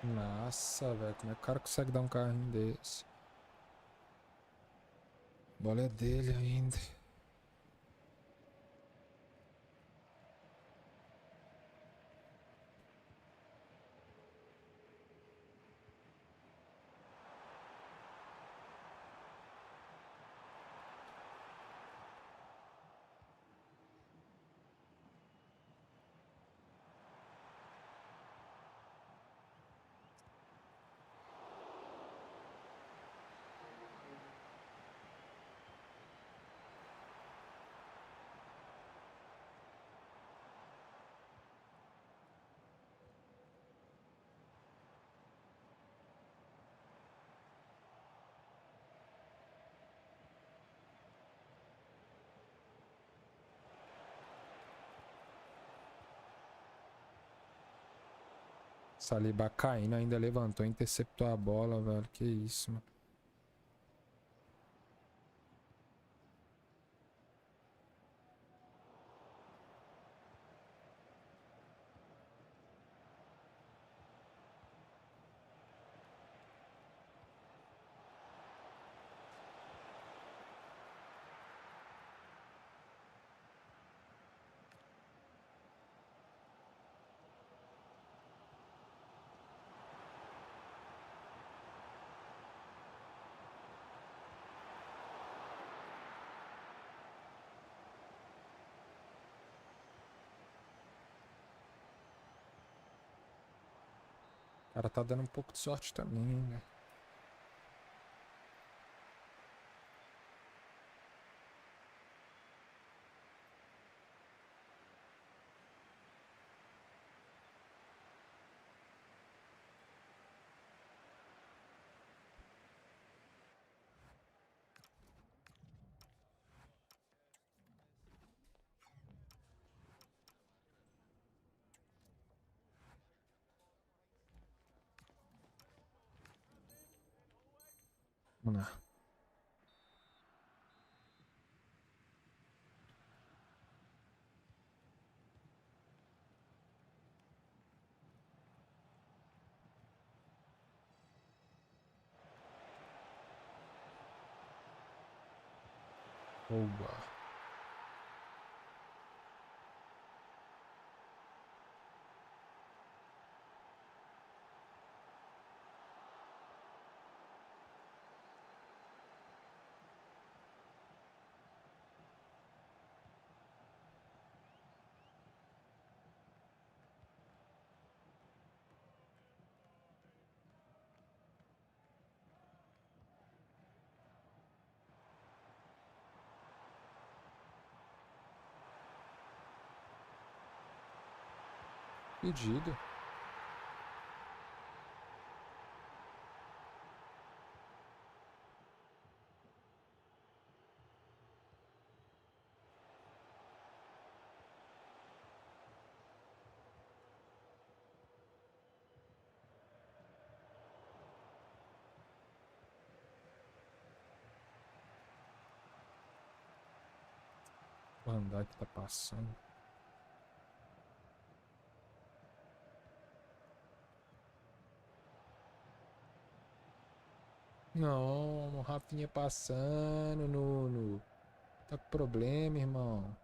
A: Nossa, velho, como é que o cara consegue dar um carrinho desse? A bola é dele ainda. Saliba caindo, ainda levantou, interceptou a bola, velho. Que isso, mano. O cara tá dando um pouco de sorte também, né? Vamos lá. Boa. Pedido. O andar que tá passando. Não, o Rafinha passando, Nuno. Tá com problema, irmão.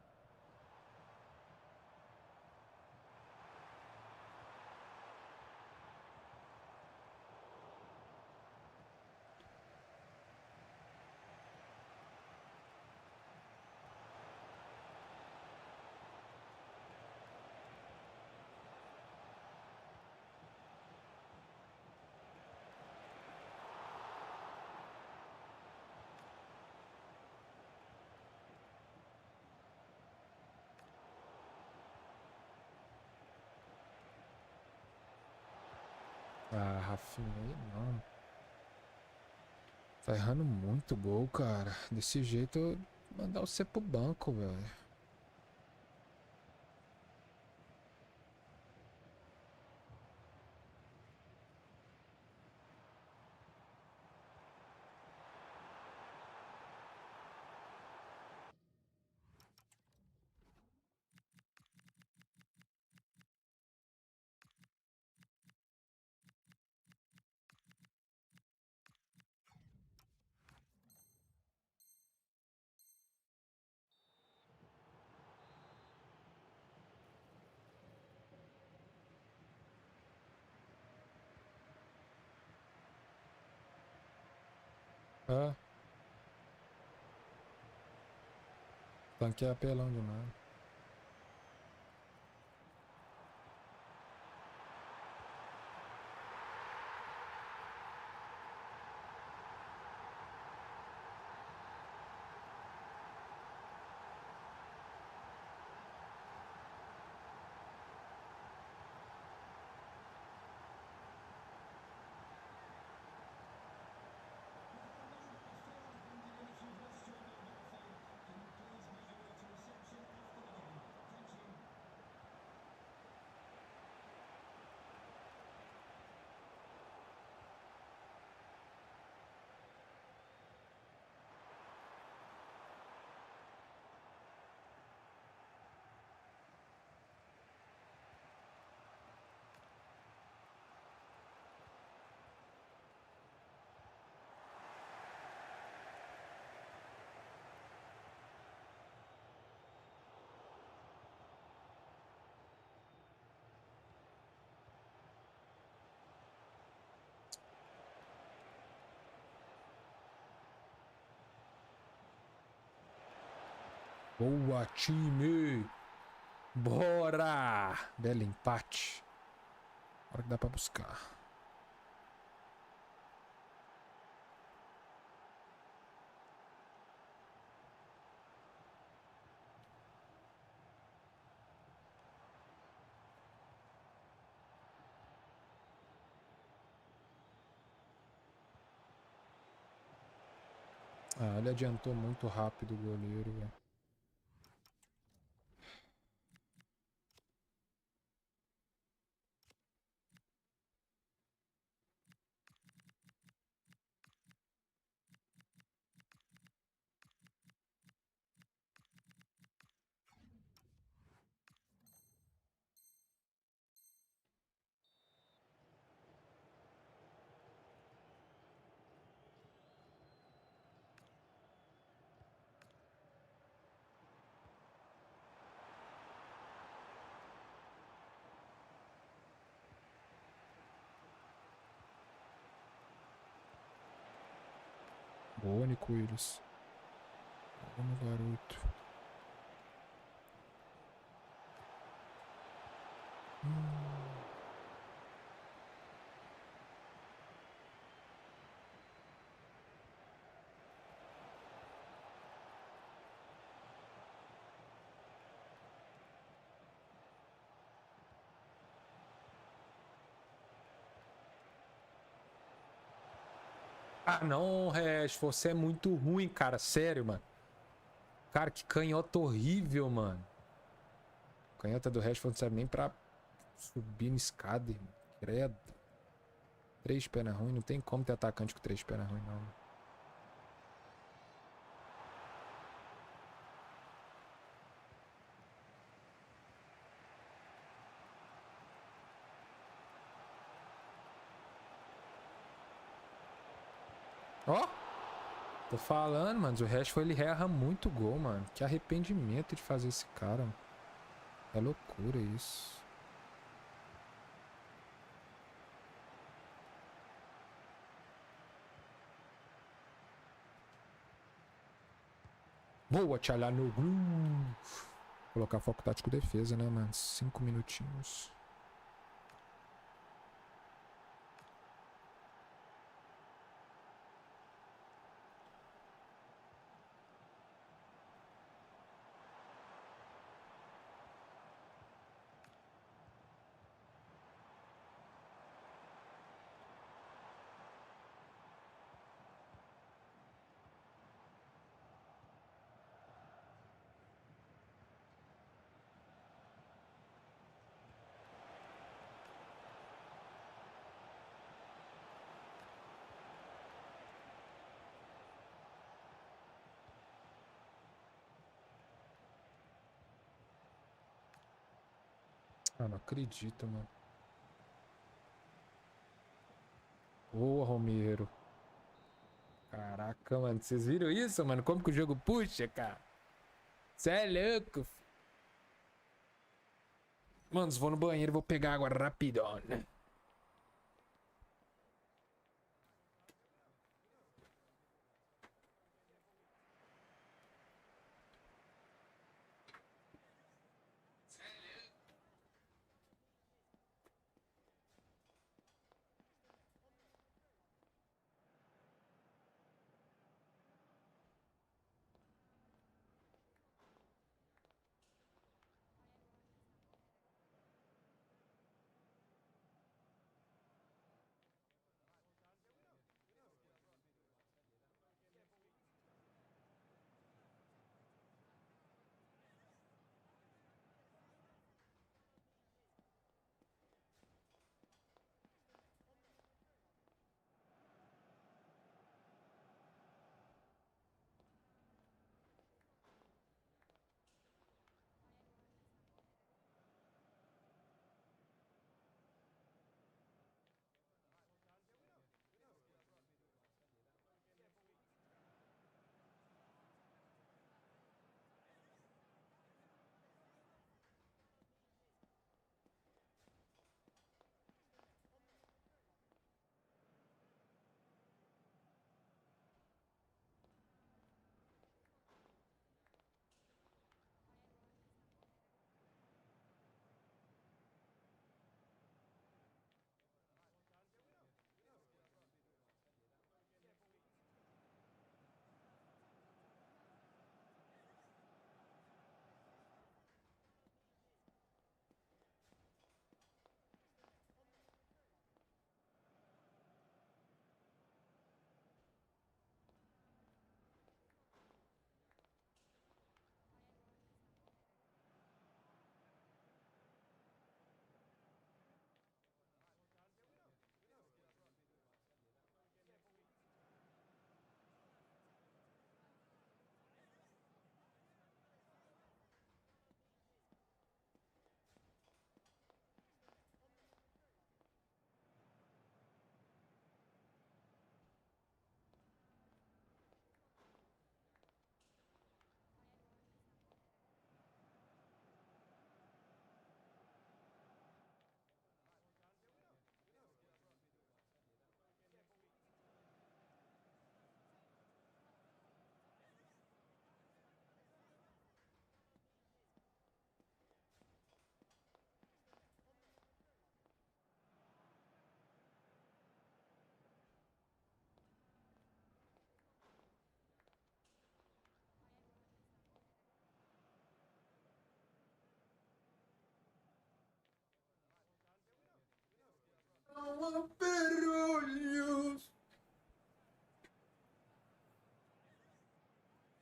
A: Ah, Rafinha aí não. Tá errando muito gol, cara. Desse jeito, mandar você pro banco, velho. Ah. Tanque é apelão demais. Boa, time! Bora! Belo empate. Agora que dá pra buscar. Ah, ele adiantou muito rápido o goleiro, velho. Boa, Nicoíris. Vamos, garoto. Ah, não, Regis, você é muito ruim, cara. Sério, mano. Cara, que canhota horrível, mano. Canhota do Regis não serve nem pra subir no escada, irmão. Credo. 3 pernas ruins. Não tem como ter atacante com 3 pernas ruins, não. Ó. Tô falando, mano. O Rashford, ele erra muito gol, mano. Que arrependimento de fazer esse cara, mano. É loucura isso. Boa, Tchalanoglu. Colocar foco tático defesa, né, mano? 5 minutinhos. Ah, não acredito, mano. Boa, Romero. Caraca, mano. Vocês viram isso, mano? Como que o jogo puxa, cara? Cê é louco. Mano, vou no banheiro e vou pegar água rapidão, né?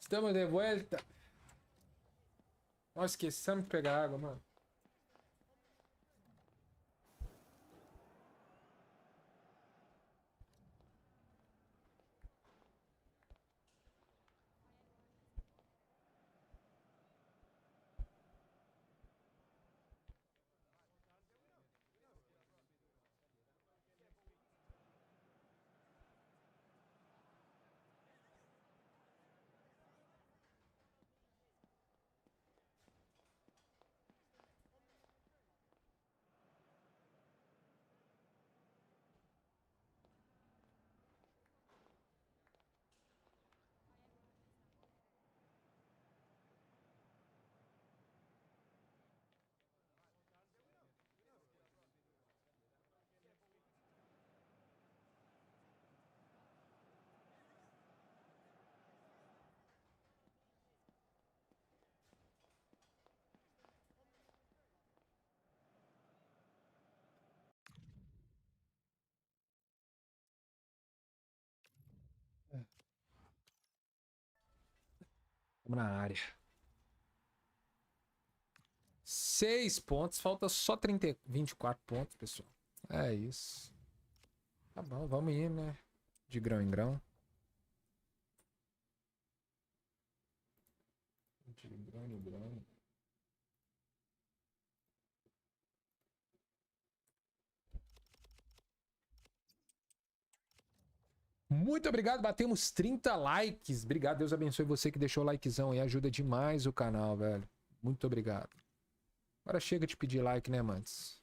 A: Estamos de vuelta. Nós esquecemos de pegar água, mano. Vamos na área. 6 pontos. Falta só 24 pontos, pessoal. É isso. Tá bom, vamos ir, né? De grão em grão. De grão em grão. Muito obrigado, batemos 30 likes. Obrigado, Deus abençoe você que deixou o likezão e ajuda demais o canal, velho. Muito obrigado. Agora chega de pedir like, né, Mantes?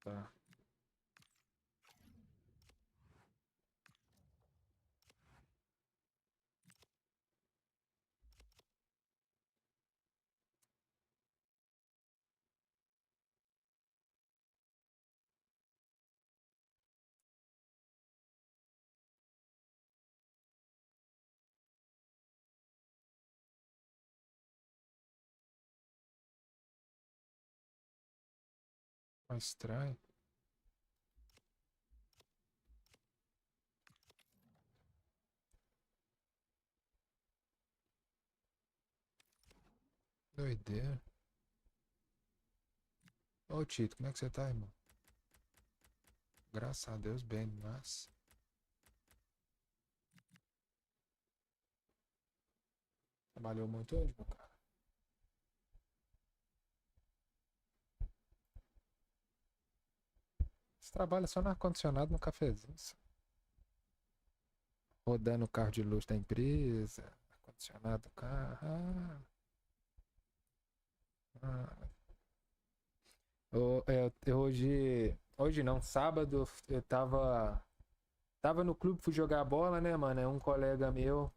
A: Tá. Tá estranho. Doideira. Ô, Tito, como é que você tá, irmão? Graças a Deus, bem, mas... Trabalhou muito hoje, meu cara? Você trabalha só no ar-condicionado, no cafezinho. Rodando o carro de luxo da empresa. Ar-condicionado do carro. Hoje não, sábado eu tava no clube, fui jogar bola, né, mano? É um colega meu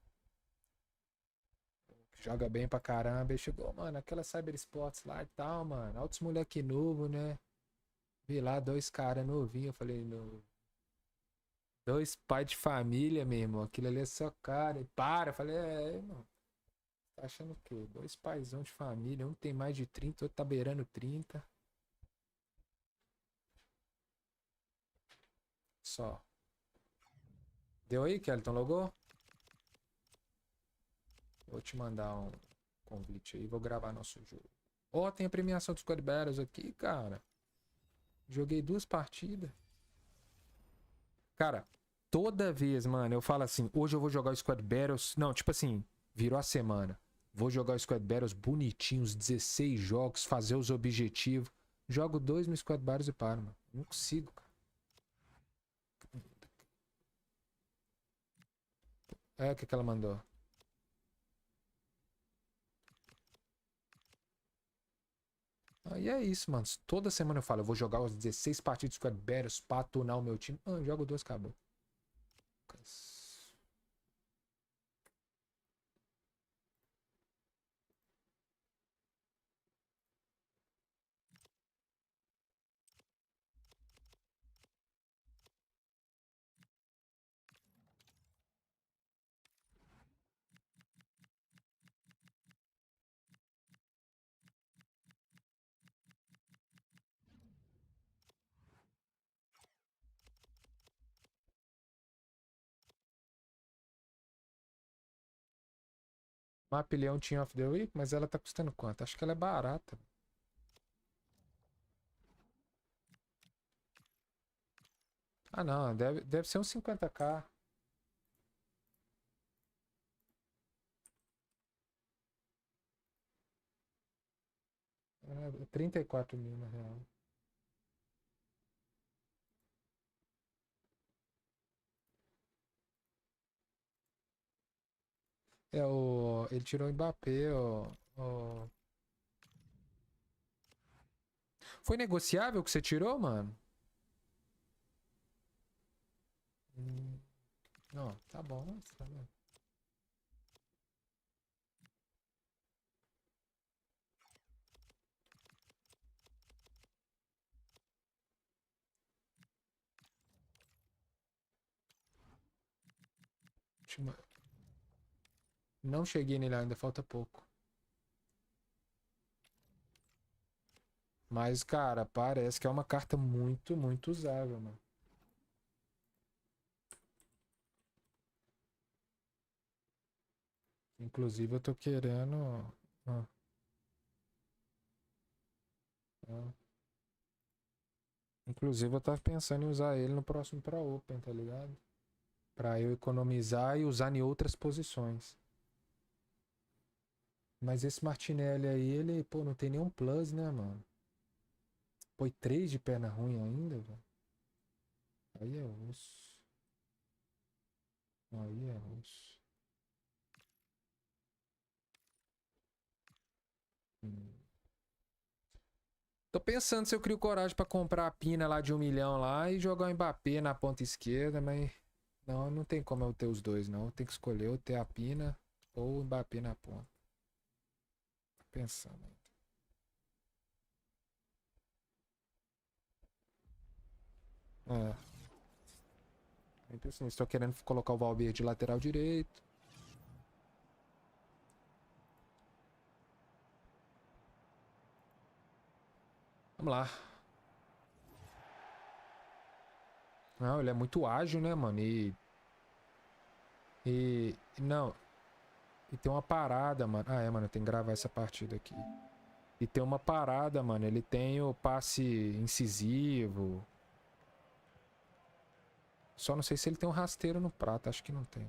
A: que joga bem pra caramba. Ele chegou, mano, aquela Cyber Sports lá e tal, mano. Altos moleque novo, né? Vi lá dois caras novinhos. Eu falei, dois pais de família, meu irmão. Aquilo ali é só cara. E para. Eu falei, irmão. Tá achando o quê? Dois paizão de família. Um tem mais de 30, outro tá beirando 30. Só. Deu aí, Kelton? Logou? Vou te mandar um convite aí. Vou gravar nosso jogo. Ó, tem a premiação dos Squad Battles aqui, cara. Joguei 2 partidas. Cara, toda vez, mano, eu falo assim, hoje eu vou jogar o Squad Battles. Não, tipo assim, virou a semana. Vou jogar o Squad Battles bonitinhos, 16 jogos, fazer os objetivos. Jogo 2 no Squad Battles e paro, mano. Não consigo, cara. É, o que ela mandou? E é isso, mano. Toda semana eu falo, eu vou jogar os 16 partidas de Squad Battles pra tunar o meu time. Jogo 2, acabou. Map Leão Team of the Week, mas ela tá custando quanto? Acho que ela é barata. Ah, não. Deve ser uns 50k. É 34 mil, na real. Ele tirou o Mbappé, Foi negociável o que você tirou, mano? Não, tá bom. Tá bom. Não cheguei nele ainda, falta pouco. Mas, cara, parece que é uma carta muito, muito usável, mano. Inclusive, eu tô querendo... Inclusive eu tava pensando em usar ele no próximo Pro Open, tá ligado? Pra eu economizar e usar em outras posições. Mas esse Martinelli aí, ele, pô, não tem nenhum plus, né, mano? Põe 3 de perna ruim ainda, velho. Aí é osso. Aí é osso. Tô pensando se eu crio coragem pra comprar a Pina lá de 1 milhão lá e jogar o Mbappé na ponta esquerda, mas não tem como eu ter os dois, não. Eu tenho que escolher ou ter a Pina ou o Mbappé na ponta. Tô pensando ainda. Então, assim, estou querendo colocar o Valverde de lateral direito. Vamos lá. Não, ele é muito ágil, né, mano? Não. E tem uma parada, mano. Ah, é, mano. Eu tenho que gravar essa partida aqui. E tem uma parada, mano. Ele tem o passe incisivo. Só não sei se ele tem um rasteiro no prato. Acho que não tem.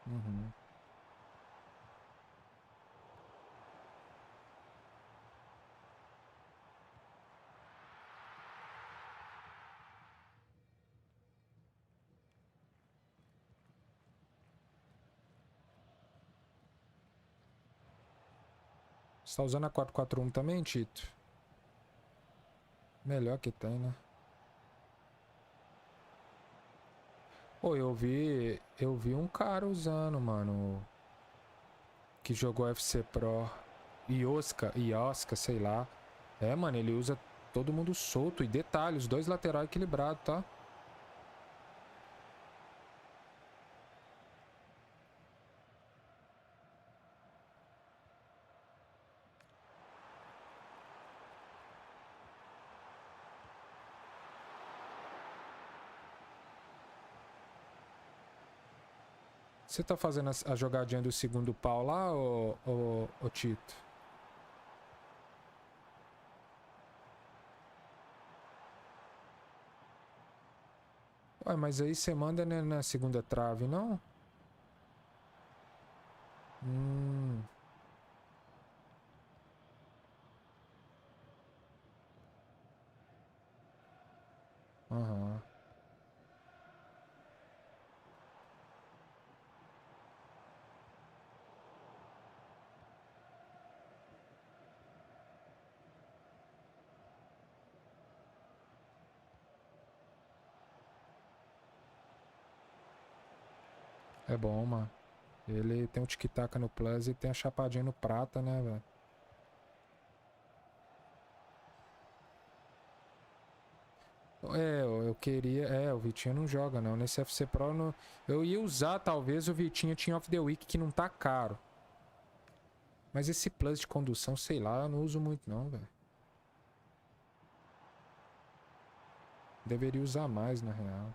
A: Uhum. Você tá usando a 4-4-1 também, Tito? Melhor que tem, né? Pô, eu vi um cara usando, mano, que jogou FC Pro. Iosca, sei lá. É, mano, ele usa todo mundo solto. E detalhe, os dois laterais equilibrados, tá? Você tá fazendo a jogadinha do segundo pau lá, ô Tito? Ué, mas aí você manda, né, na segunda trave, não? Aham. É bom, mano. Ele tem um tic-tac no plus e tem a chapadinha no prata, né, velho? Eu queria. O Vitinho não joga, não. Nesse FC Pro, eu ia usar, talvez, o Vitinho Team of the Week, que não tá caro. Mas esse plus de condução, sei lá, eu não uso muito, não, velho. Deveria usar mais, na real.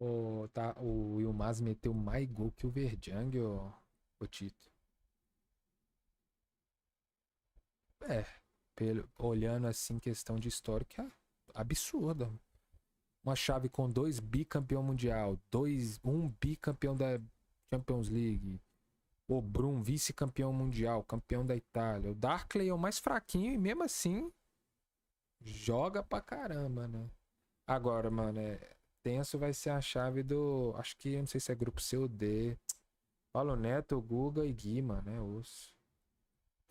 A: O Yilmaz meteu mais gol que o Verjang, ô Tito. Olhando assim, questão de histórica, é absurda. Uma chave com 2 bicampeão mundial, um bicampeão da Champions League. O Brum, vice-campeão mundial, campeão da Itália. O Darkley é o mais fraquinho e mesmo assim joga pra caramba, né? Agora, mano, tenso vai ser a chave do... Acho que, não sei se é grupo C ou D. Paulo Neto, Guga e Guima, né? Os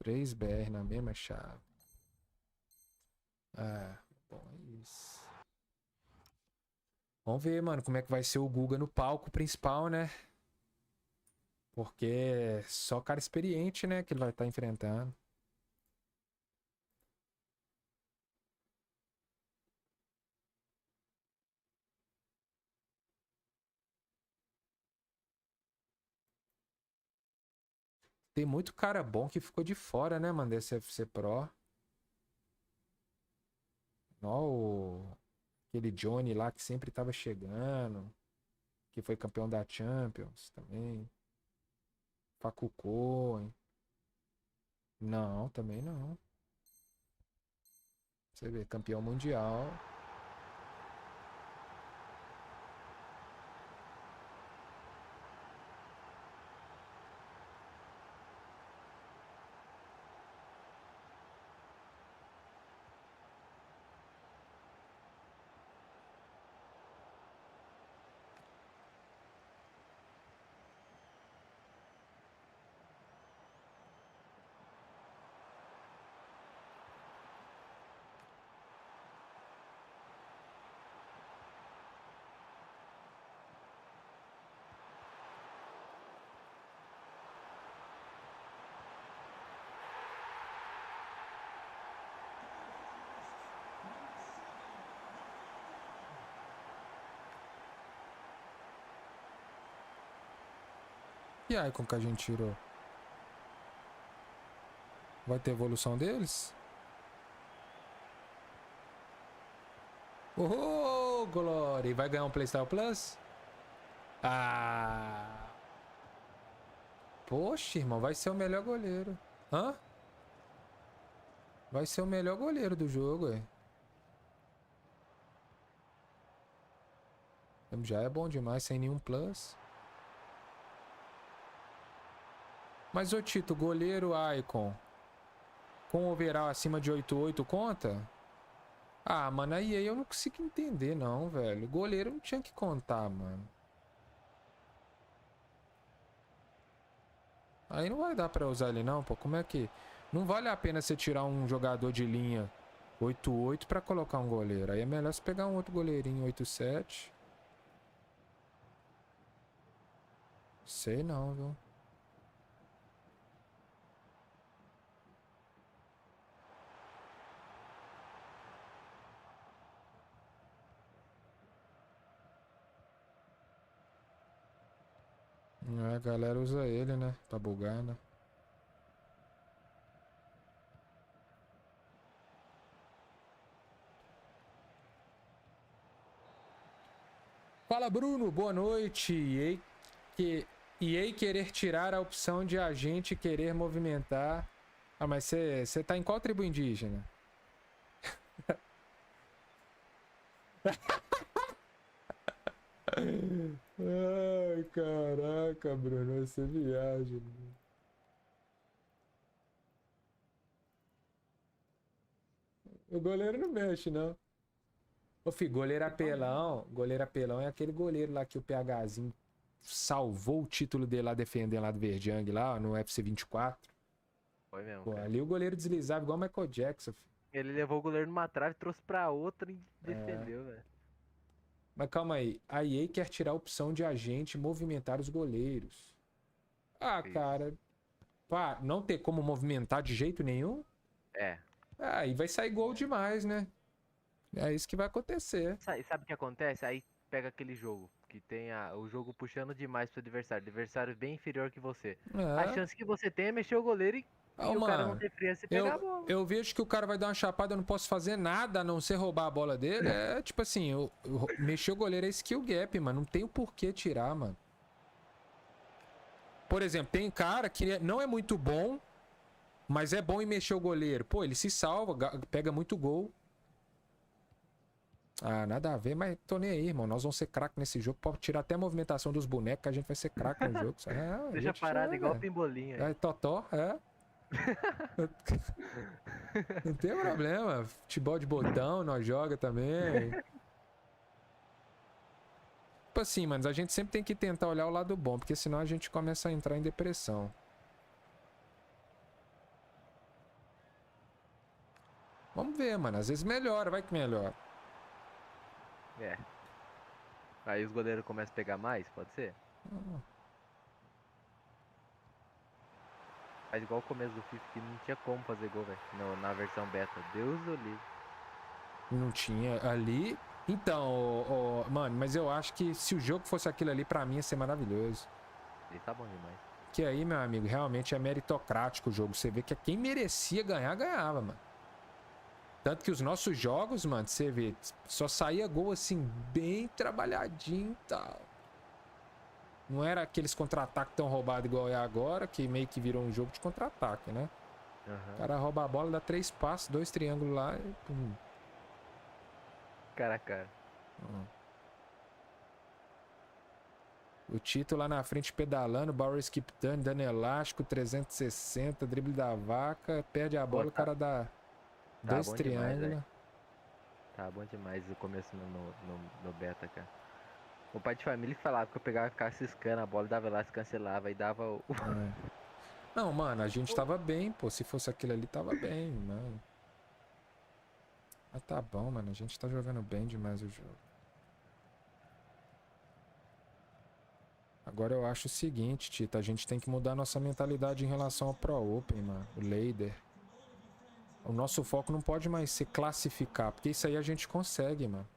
A: 3 BR na mesma chave. Bom, é isso. Vamos ver, mano, como é que vai ser o Guga no palco principal, né? Porque é só cara experiente, né, que ele vai estar enfrentando. Tem muito cara bom que ficou de fora, né, mano, desse FC Pro. Aquele Johnny lá que sempre tava chegando. Que foi campeão da Champions também. Facuco, não, também não. Você vê, campeão mundial. E aí, como que a gente tirou? Vai ter evolução deles? Oh, glória! E vai ganhar um Playstyle Plus? Poxa, irmão, vai ser o melhor goleiro. Hã? Vai ser o melhor goleiro do jogo, ué. Já é bom demais, sem nenhum plus. Mas, ô Tito, goleiro Icon com overall acima de 8.8 conta? Mano, aí eu não consigo entender, não, velho. Goleiro não tinha que contar, mano. Aí não vai dar pra usar ele, não, pô. Como é que... Não vale a pena você tirar um jogador de linha 8.8 pra colocar um goleiro. Aí é melhor você pegar um outro goleirinho 8.7. Sei não, viu? A galera usa ele, né? Pra bugar, né? Fala, Bruno. Boa noite. EA querer tirar a opção de a gente querer movimentar. Mas você tá em qual tribo indígena? Ai, caraca, Bruno, você viaja. O goleiro não mexe, não. Ô, filho, goleiro apelão é aquele goleiro lá que o PHzinho salvou o título dele lá defendendo lá do Verjang, lá no FC26.
G: Foi mesmo.
A: Pô, ali o goleiro deslizava igual o Michael Jackson. Filho.
G: Ele levou o goleiro numa trave, trouxe pra outra e defendeu, velho.
A: Mas calma aí, a EA quer tirar a opção de agente movimentar os goleiros. Cara, pá, não ter como movimentar de jeito nenhum? Aí vai sair gol demais, né? É isso que vai acontecer.
G: Sabe o que acontece? Aí pega aquele jogo, que tem o jogo puxando demais pro adversário bem inferior que você. A chance que você tem é mexer o goleiro e
A: Oh,
G: e o cara não
A: mano,
G: tem frieza se pegar a bola.
A: eu vejo que o cara vai dar uma chapada, eu não posso fazer nada a não ser roubar a bola dele. É tipo assim, mexer o goleiro é skill gap, mano. Não tem o porquê tirar, mano. Por exemplo, tem cara que não é muito bom, mas é bom em mexer o goleiro. Pô, ele se salva, pega muito gol. Ah, nada a ver, mas tô nem aí, irmão. Nós vamos ser craque nesse jogo. Pode tirar até a movimentação dos bonecos, que a gente vai ser craque no jogo.
G: Deixa parado igual o pimbolinho aí.
A: É, totó, é. Não tem problema. Futebol de botão, nós joga também. Tipo assim, mano, a gente sempre tem que tentar olhar o lado bom, porque senão a gente começa a entrar em depressão. Vamos ver, mano. Às vezes melhora, vai que melhora.
G: É. Aí os goleiros começam a pegar mais, pode ser? Faz igual o começo do FIFA, que não tinha como fazer gol, velho. Na versão beta. Deus do livro.
A: Não tinha ali. Então, mano, mas eu acho que se o jogo fosse aquilo ali, pra mim ia ser maravilhoso.
G: Ele tá bom demais.
A: Que aí, meu amigo, realmente é meritocrático o jogo. Você vê que quem merecia ganhar, ganhava, mano. Tanto que os nossos jogos, mano, você vê, só saía gol assim, bem trabalhadinho e tal. Não era aqueles contra-ataques tão roubados igual é agora, que meio que virou um jogo de contra-ataque, né? O cara rouba a bola, dá 3 passos, 2 triângulos lá e pum.
G: Cara a cara.
A: O Tito lá na frente pedalando, Bauer skip turn, dando elástico, 360, drible da vaca, perde a bola, o cara dá 2 triângulos.
G: Tá bom demais o começo no beta, cara. O pai de família falava que eu pegava e ficava ciscando a bola, dava elástico, cancelava e dava o...
A: Não, mano, a gente tava bem, pô. Se fosse aquilo ali, tava bem, mano. Mas tá bom, mano. A gente tá jogando bem demais o jogo. Agora eu acho o seguinte, Tito. A gente tem que mudar nossa mentalidade em relação ao Pro Open, mano. O Leider. O nosso foco não pode mais ser classificar, porque isso aí a gente consegue, mano.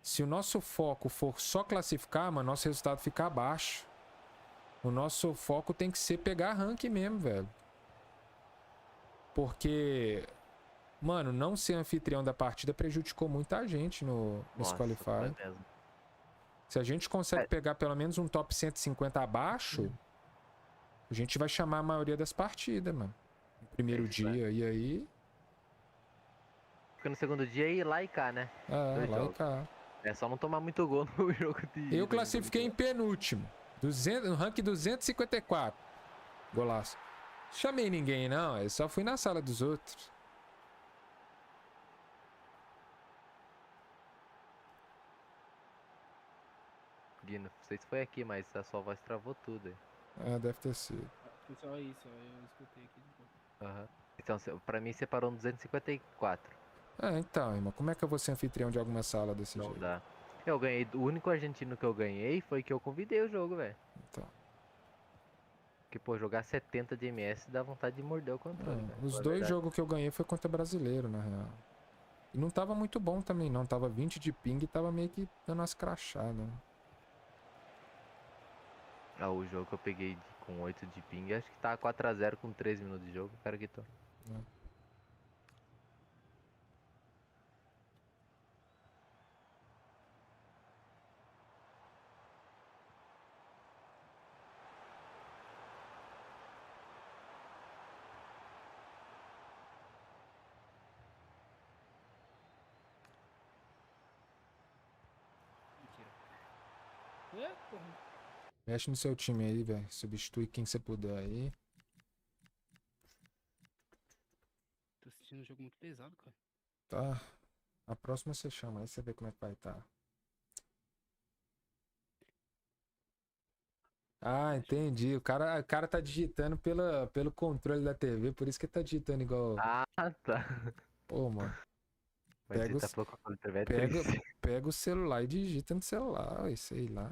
A: Se o nosso foco for só classificar, mano, nosso resultado fica abaixo. O nosso foco tem que ser pegar rank mesmo, velho. Porque, mano, não ser anfitrião da partida prejudicou muita gente nesse Qualify. Se a gente consegue pegar pelo menos um top 150 abaixo, a gente vai chamar a maioria das partidas, mano. No primeiro dia, e aí...
G: Porque no segundo dia é ir lá e cá, né?
A: É, lá e cá.
G: É só não tomar muito gol no jogo de...
A: Eu classifiquei em penúltimo. No rank 254. Golaço. Chamei ninguém, não. Eu só fui na sala dos outros.
G: Guino, não sei se foi aqui, mas a sua voz travou tudo aí.
A: É, deve ter sido.
E: Foi só isso, eu escutei aqui de boa.
G: Então, pra mim, você parou no 254.
A: Então, irmão, como é que eu vou ser anfitrião de alguma sala desse jeito?
G: Não dá. Eu ganhei, o único argentino que eu ganhei foi que eu convidei o jogo, velho.
A: Então.
G: Porque, pô, jogar 70 de MS dá vontade de morder o controle.
A: Os dois jogos que eu ganhei foi contra brasileiro, na real. E não tava muito bom também, não. Tava 20 de ping e tava meio que dando umas crachadas.
G: O jogo que eu peguei com 8 de ping, acho que tá 4-0 com 3 minutos de jogo. O cara que tô.
A: Mexe no seu time aí, velho. Substitui quem você puder aí.
E: Tô assistindo um jogo muito pesado, cara.
A: Tá. A próxima você chama, aí você vê como é que vai estar. Ah, entendi. O cara tá digitando pelo controle da TV, por isso que tá digitando igual.
G: Ah, tá.
A: Pô, mano.
G: Pega
A: Pega o celular e digita no celular, sei lá.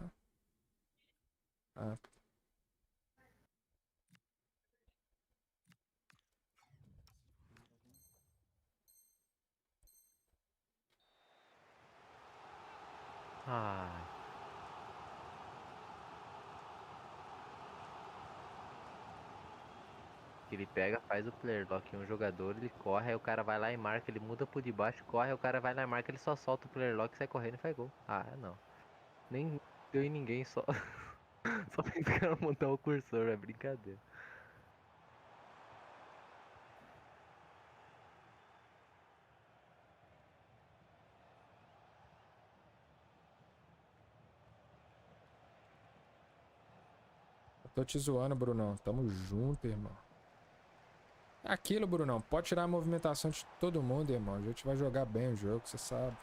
G: Que ele pega, faz o player lock em um jogador, ele corre, aí o cara vai lá e marca, ele muda pro de baixo, corre, aí o cara vai lá e marca, ele só solta o player lock, sai correndo e faz gol. Ah, não. Nem deu em ninguém, só. Só fez o cara montar o cursor, é brincadeira.
A: Eu tô te zoando, Brunão. Tamo junto, irmão. É aquilo, Brunão. Pode tirar a movimentação de todo mundo, irmão. A gente vai jogar bem o jogo, você sabe.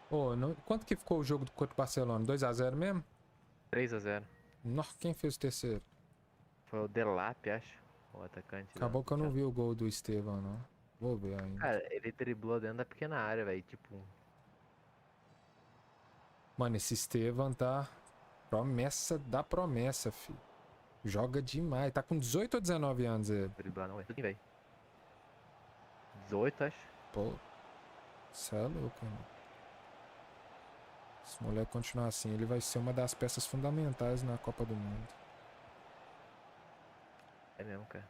A: Ô, não... Quanto que ficou o jogo contra o Barcelona? 2x0 mesmo?
G: 3x0.
A: Nossa, quem fez o terceiro?
G: Foi o Delap, acho. O atacante.
A: Acabou que eu não vi o gol do Estevão, não. Vou ver ainda.
G: Cara, ele driblou dentro da pequena área, velho. Tipo.
A: Mano, esse Estevão tá promessa da promessa, filho. Joga demais. Tá com 18 ou 19 anos ele?
G: Driblar não é. Tudo velho. 18, acho.
A: Pô. Cê é louco, irmão. Se o moleque continuar assim, ele vai ser uma das peças fundamentais na Copa do Mundo.
G: É mesmo, cara.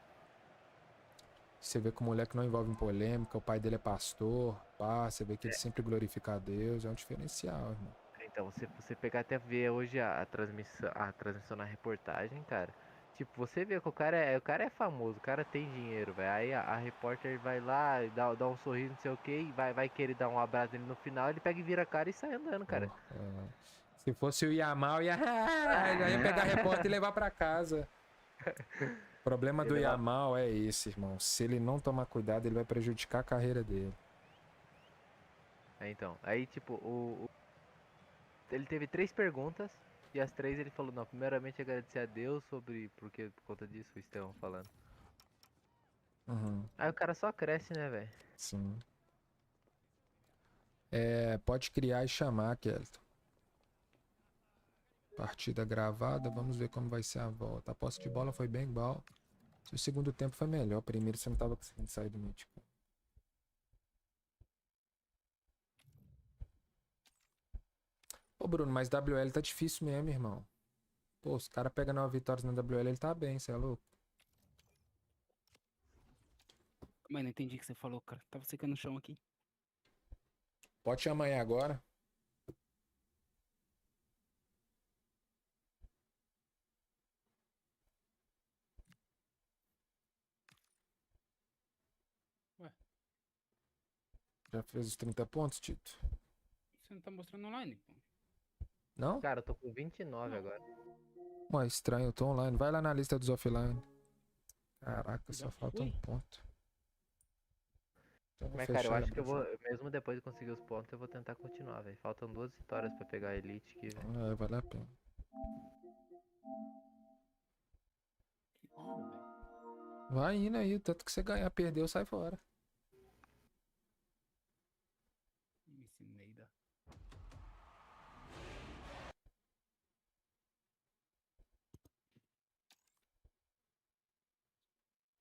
A: Você vê que o moleque não envolve em polêmica, o pai dele é pastor, pá, você vê que ele sempre glorifica a Deus, é um diferencial, irmão.
G: Então, se você pegar até ver hoje a transmissão na reportagem, cara, tipo, você vê que o cara é famoso, o cara tem dinheiro, velho. Aí a repórter vai lá, dá um sorriso, não sei o que, e vai querer dar um abraço nele no final, ele pega e vira a cara e sai andando, cara.
A: Se fosse o Yamal, já ia pegar a repórter e levar pra casa. O problema do Yamal é esse, irmão. Se ele não tomar cuidado, ele vai prejudicar a carreira dele.
G: Então, aí tipo, ele teve 3 perguntas e as 3 ele falou, não, primeiramente agradecer a Deus por conta disso, o Estevão falando. Aí o cara só cresce, né, velho?
A: Sim. Pode criar e chamar, Kelton. Partida gravada, vamos ver como vai ser a volta. A posse de bola foi bem igual. O segundo tempo foi melhor. Primeiro você não tava conseguindo sair do mítico. Ô Bruno, mas WL tá difícil mesmo, irmão. Pô, os caras pegam 9 vitórias na WL, ele tá bem, cê é louco.
E: Mas não entendi o que você falou, cara. Tava secando o chão aqui.
A: Pode chamar aí agora.
E: Ué.
A: Já fez os 30 pontos, Tito?
E: Você não tá mostrando online, pô.
A: Não?
G: Cara, eu tô com 29 agora.
A: Ué, estranho, eu tô online. Vai lá na lista dos offline. Caraca, só falta um ponto. Então,
G: Mas, cara, eu acho que eu vou, mesmo depois de conseguir os pontos, eu vou tentar continuar, velho. Faltam 2 vitórias pra pegar a Elite aqui, velho.
A: Vale a pena. Vai indo aí, tanto que você ganhar, perdeu, sai fora.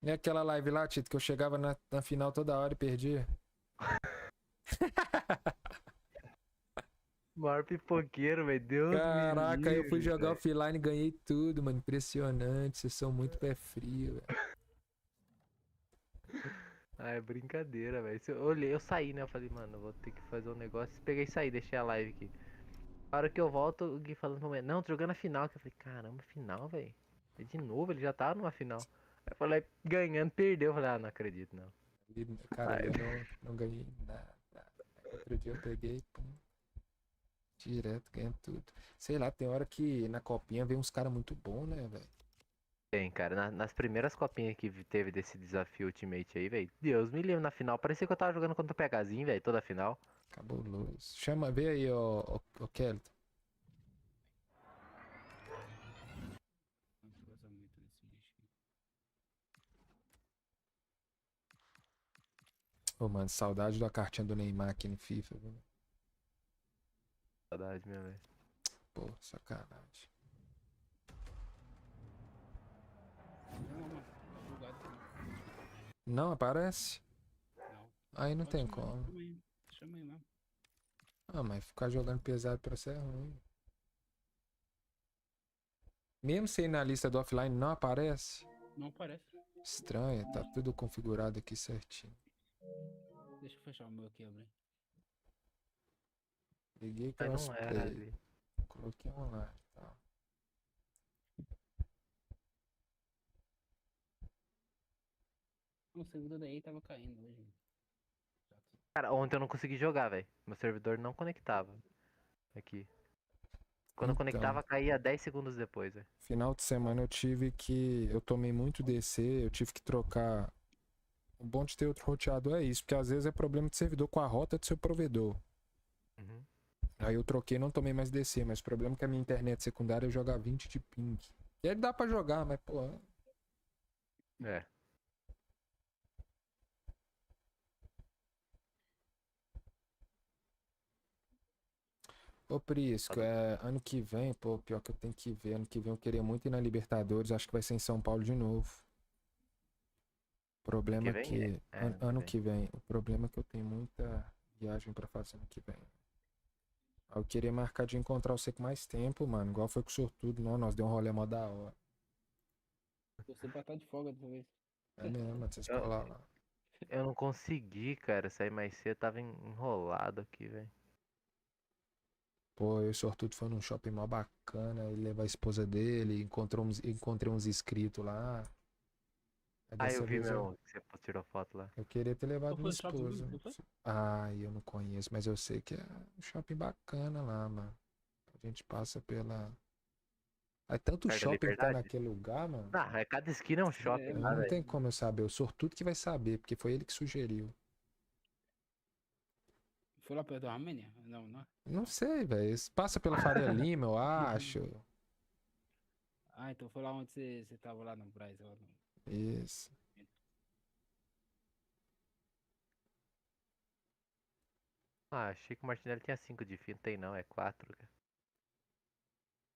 A: E aquela live lá, Tito, que eu chegava na final toda hora e perdia?
G: Maior pipoqueiro, velho. Deus
A: Caraca,
G: me livre,
A: eu fui jogar
G: véio.
A: offline e ganhei tudo, mano. Impressionante. Vocês são muito pé frio, velho.
G: Ah, é brincadeira, velho. Eu saí, né? Eu falei, mano, vou ter que fazer um negócio. Peguei e saí, deixei a live aqui. A hora que eu volto, o Gui falando pra mim, não, tô jogando a final. Que eu falei, caramba, final, velho. De novo, ele já tava numa final. Aí eu falei, ganhando, perdeu. Eu falei, ah, não acredito, não.
A: Cara, eu não ganhei nada. Outro dia eu peguei, pum. Direto, ganhando tudo. Sei lá, tem hora que na copinha vem uns caras muito bons, né, velho?
G: Tem, cara. Nas primeiras copinhas que teve desse desafio Ultimate aí, velho. Deus me livre, na final. Parecia que eu tava jogando contra o Pegazinho, velho. Toda a final.
A: Cabuloso. Chama, vê aí, ó Kelton. Ô, mano, saudade da cartinha do Neymar aqui no FIFA, viu?
G: Saudade, minha velho.
A: Pô, sacanagem. Não aparece?
E: Não.
A: Aí não
E: Pode
A: tem
E: chamar,
A: como.
E: chama aí mesmo.
A: Ah, mas ficar jogando pesado pra você é ruim. Mesmo sem ir na lista do offline, não aparece?
E: Não aparece.
A: Estranho, tá tudo configurado aqui certinho.
E: Deixa eu fechar o meu aqui, abrir.
A: Liguei
G: Mas não era
A: crossplay.
G: ali.
A: Coloquei online, tá.
E: O servidor daí tava caindo hoje.
G: Cara, ontem eu não consegui jogar, velho. Meu servidor não conectava. Aqui. Quando eu
A: Então,
G: conectava, caía 10 segundos depois, velho.
A: final de semana eu tomei muito DC, eu tive que trocar. O bom de ter outro roteador é isso, porque às vezes é problema de servidor com a rota do seu provedor.
G: Uhum.
A: Aí eu troquei, não tomei mais DC, mas o problema é que a minha internet secundária joga 20 de ping. E aí dá pra jogar, mas pô.
G: É.
A: Ô Prisco, ano que vem, pô, pior que eu tenho que ver. Ano que vem eu queria muito ir na Libertadores, acho que vai ser em São Paulo de novo. Problema
G: Que vem?
A: que.
G: Ano que
A: Ano
G: vem.
A: que vem. O problema é que eu tenho muita viagem pra fazer ano que vem. Eu queria marcar de encontrar você com mais tempo, mano. Igual foi com o sortudo, não. Nós deu um rolê mó da hora.
E: Você vai estar de folga dessa vez.
A: É mesmo, mano. Vocês
G: Eu-
A: colar lá.
G: Eu não consegui, cara, sair mais cedo. Tava enrolado aqui, velho.
A: Pô, eu e o sortudo foi num shopping mó bacana. Ele levou a esposa dele. Encontrei uns inscritos lá. Aí
G: Ah, eu
A: dessa
G: vi
A: vez
G: mesmo que você tirou foto lá.
A: eu queria ter levado
E: Qual
A: minha
E: foi o shopping
A: esposa.
E: mesmo? Qual foi?
A: Ah, eu não conheço, mas eu sei que é um shopping bacana lá, mano. A gente passa pela. É tanto
G: Perto da
A: shopping que tá
G: Liberdade?
A: naquele lugar, mano.
G: Ah, cada esquina é um shopping lá,
A: Não
G: velho.
A: tem como eu saber. O sortudo que vai saber, porque foi ele que sugeriu.
E: Foi lá perto da Armênia? Não, não.
A: Não sei, velho. Passa pela Faria Lima, eu acho.
E: Ah, então foi lá onde você tava lá no Brasil.
A: Isso.
G: Ah, achei que o Martinelli tinha 5 de fim. Não tem não, é 4, cara.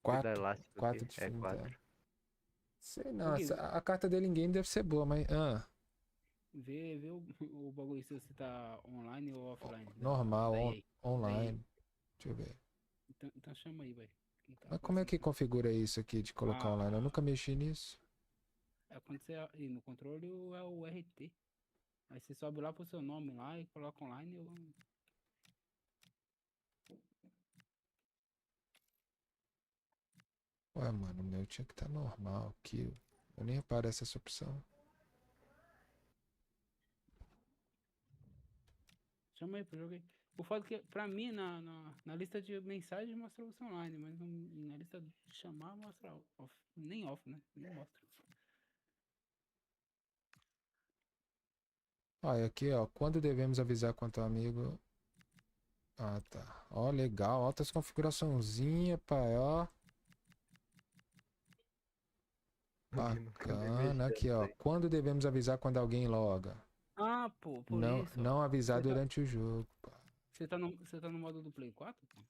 G: Cuidar
A: 4.
G: elástico
A: 4
G: aqui.
A: de
G: É
A: fim,
G: 4.
A: tá? Sei não.
E: Aqui,
A: A carta dele em game deve ser boa, mas.
E: vê o bagulho se você tá online ou offline.
A: Normal,
E: Da EA.
A: online. Deixa eu ver.
E: Então chama aí, velho.
A: Mas como é que configura isso aqui de colocar online? Eu nunca mexi nisso.
E: É quando você ir no controle é o RT. Aí você sobe lá pro seu nome lá e coloca online.
A: Ué, mano, o meu tinha que estar normal aqui. Eu nem aparece essa opção.
E: Chama aí pro jogo aí. O fato que, pra mim, na lista de mensagens mostra você online, mas na lista de chamar mostra off. Nem off, né? Nem mostra.
A: Olha aqui, ó. Quando devemos avisar quanto ao amigo? Ah, tá. Ó, legal. Altas configuraçãozinha, pai, ó. Bacana. Aqui, ó. Quando devemos avisar quando alguém loga?
E: Ah, pô, por
A: Não,
E: isso.
A: não avisar
E: Você tá-
A: durante o jogo, pá.
E: Você tá no modo do Play 4? Pô?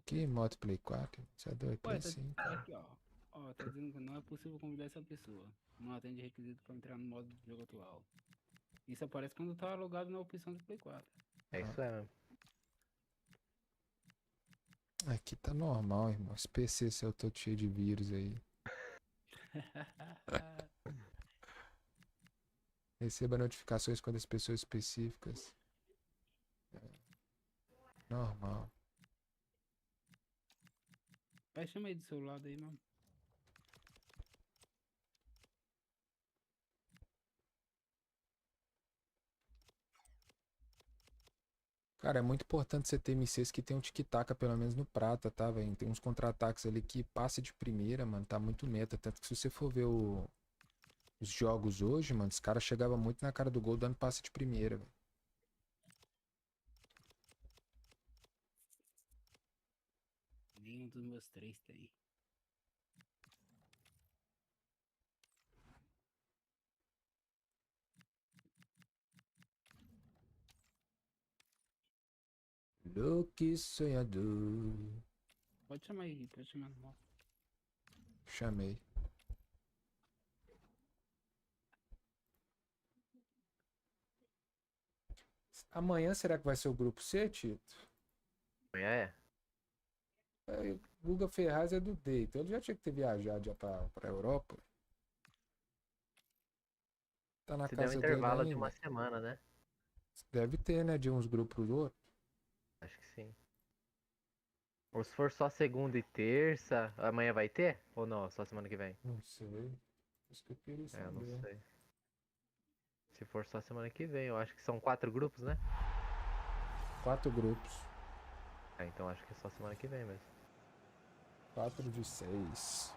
A: Que moto Play 4? Você é doido?
E: Ué,
A: Play 5.
E: tá aqui, ó. Ó, tá dizendo que não é possível convidar essa pessoa. Não atende requisito pra entrar no modo de jogo atual. Isso aparece quando tá logado na opção do Play 4.
G: É isso aí mesmo.
A: Aqui tá normal, irmão. Esse PC seu todo cheio de vírus aí. Receba notificações quando as pessoas específicas. Normal.
E: Vai, chama aí do seu lado aí, mano.
A: Cara, é muito importante você ter MCs que tem um tic-tac, pelo menos no prata, tá, velho? Tem uns contra-ataques ali que passe de primeira, mano. Tá muito meta. Tanto que se você for ver os jogos hoje, mano, os caras chegavam muito na cara do gol dando passe de primeira, velho.
E: Nenhum dos meus 3 tem.
A: Louco sonhador.
E: Pode chamar aí, pode chamar normal.
A: Chamei. Amanhã será que vai ser o grupo C, Tito?
G: Amanhã é.
A: O Guga Ferraz é do D, então ele já tinha que ter viajado já pra Europa. Tá na
G: Se der um
A: casa dele
G: intervalo de
A: ainda.
G: uma semana, né?
A: Deve ter, né? De uns grupos pros outros.
G: Acho que sim. Ou se for só segunda e terça, amanhã vai ter? Ou não? Só semana que vem?
A: Não sei. Isso que eu queria saber.
G: Eu não sei. Se for só semana que vem, eu acho que são 4 grupos, né?
A: 4 grupos.
G: Então acho que é só semana que vem mesmo.
A: 4 de 6.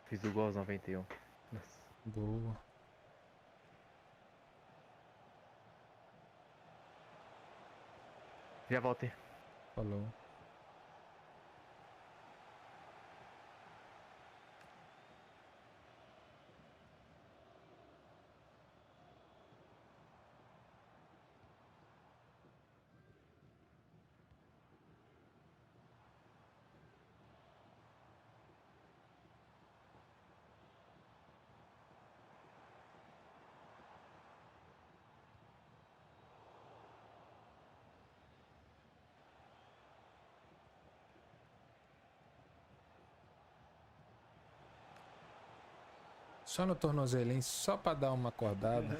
G: Fiz o gol aos 91. Nossa.
A: Boa.
G: Já voltei.
A: Falou. Só no tornozelinho, só pra dar uma acordada.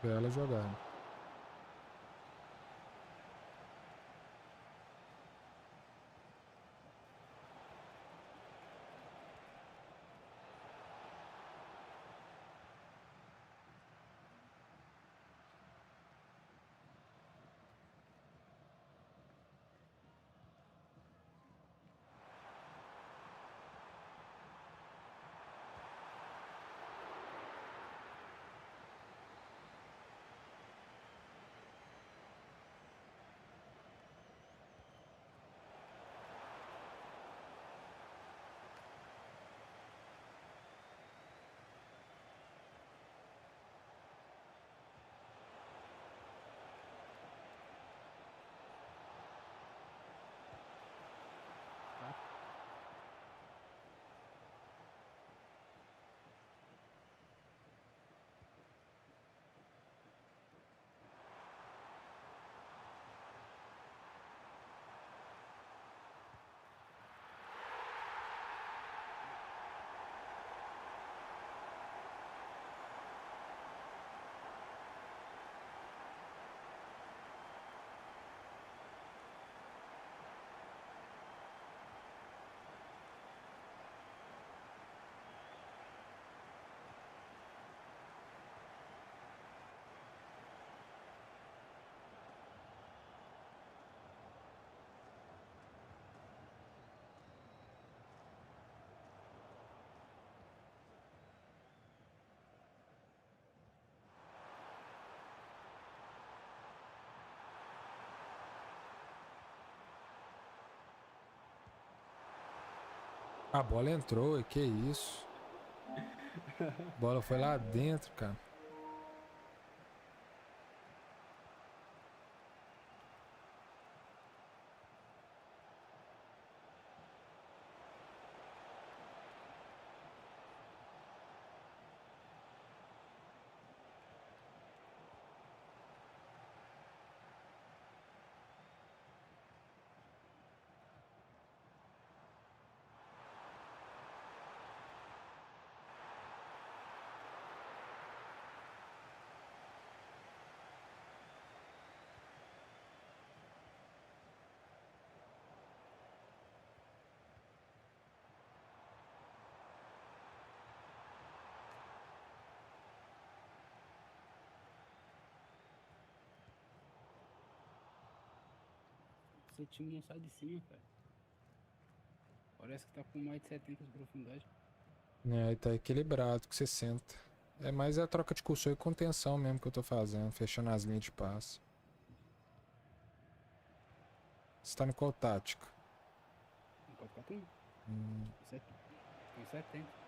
A: Bela jogada. A bola entrou, que isso? A bola foi lá dentro, cara.
E: Seu time não sai de cima, cara. Parece que tá com mais de 70 de profundidade.
A: É, tá equilibrado com 60. É mais a troca de cursor e contenção mesmo que eu tô fazendo, fechando as linhas de passe. Você tá no qual tática?
E: No 4-4-1. Tem 70.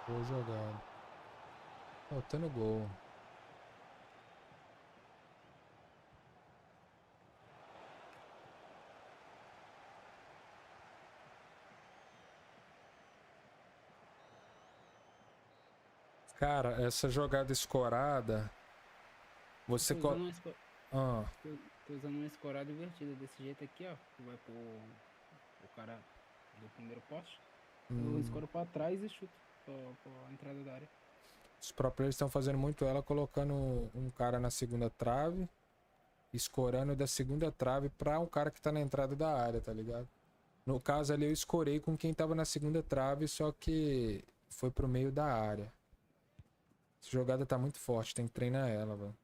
A: Boa jogada. Ó, tá no gol. Cara, essa jogada escorada, você...
E: Tô usando
A: Ah,
E: tô usando uma escorada invertida desse jeito aqui, ó. Que vai pro o cara do primeiro poste. Eu escoro pra trás e chuto pra entrada da área.
A: os pro players estão fazendo muito ela, colocando um cara na segunda trave, escorando da segunda trave pra um cara que tá na entrada da área, tá ligado? No caso ali eu escorei com quem tava na segunda trave, só que foi pro meio da área. Essa jogada tá muito forte, tem que treinar ela, velho.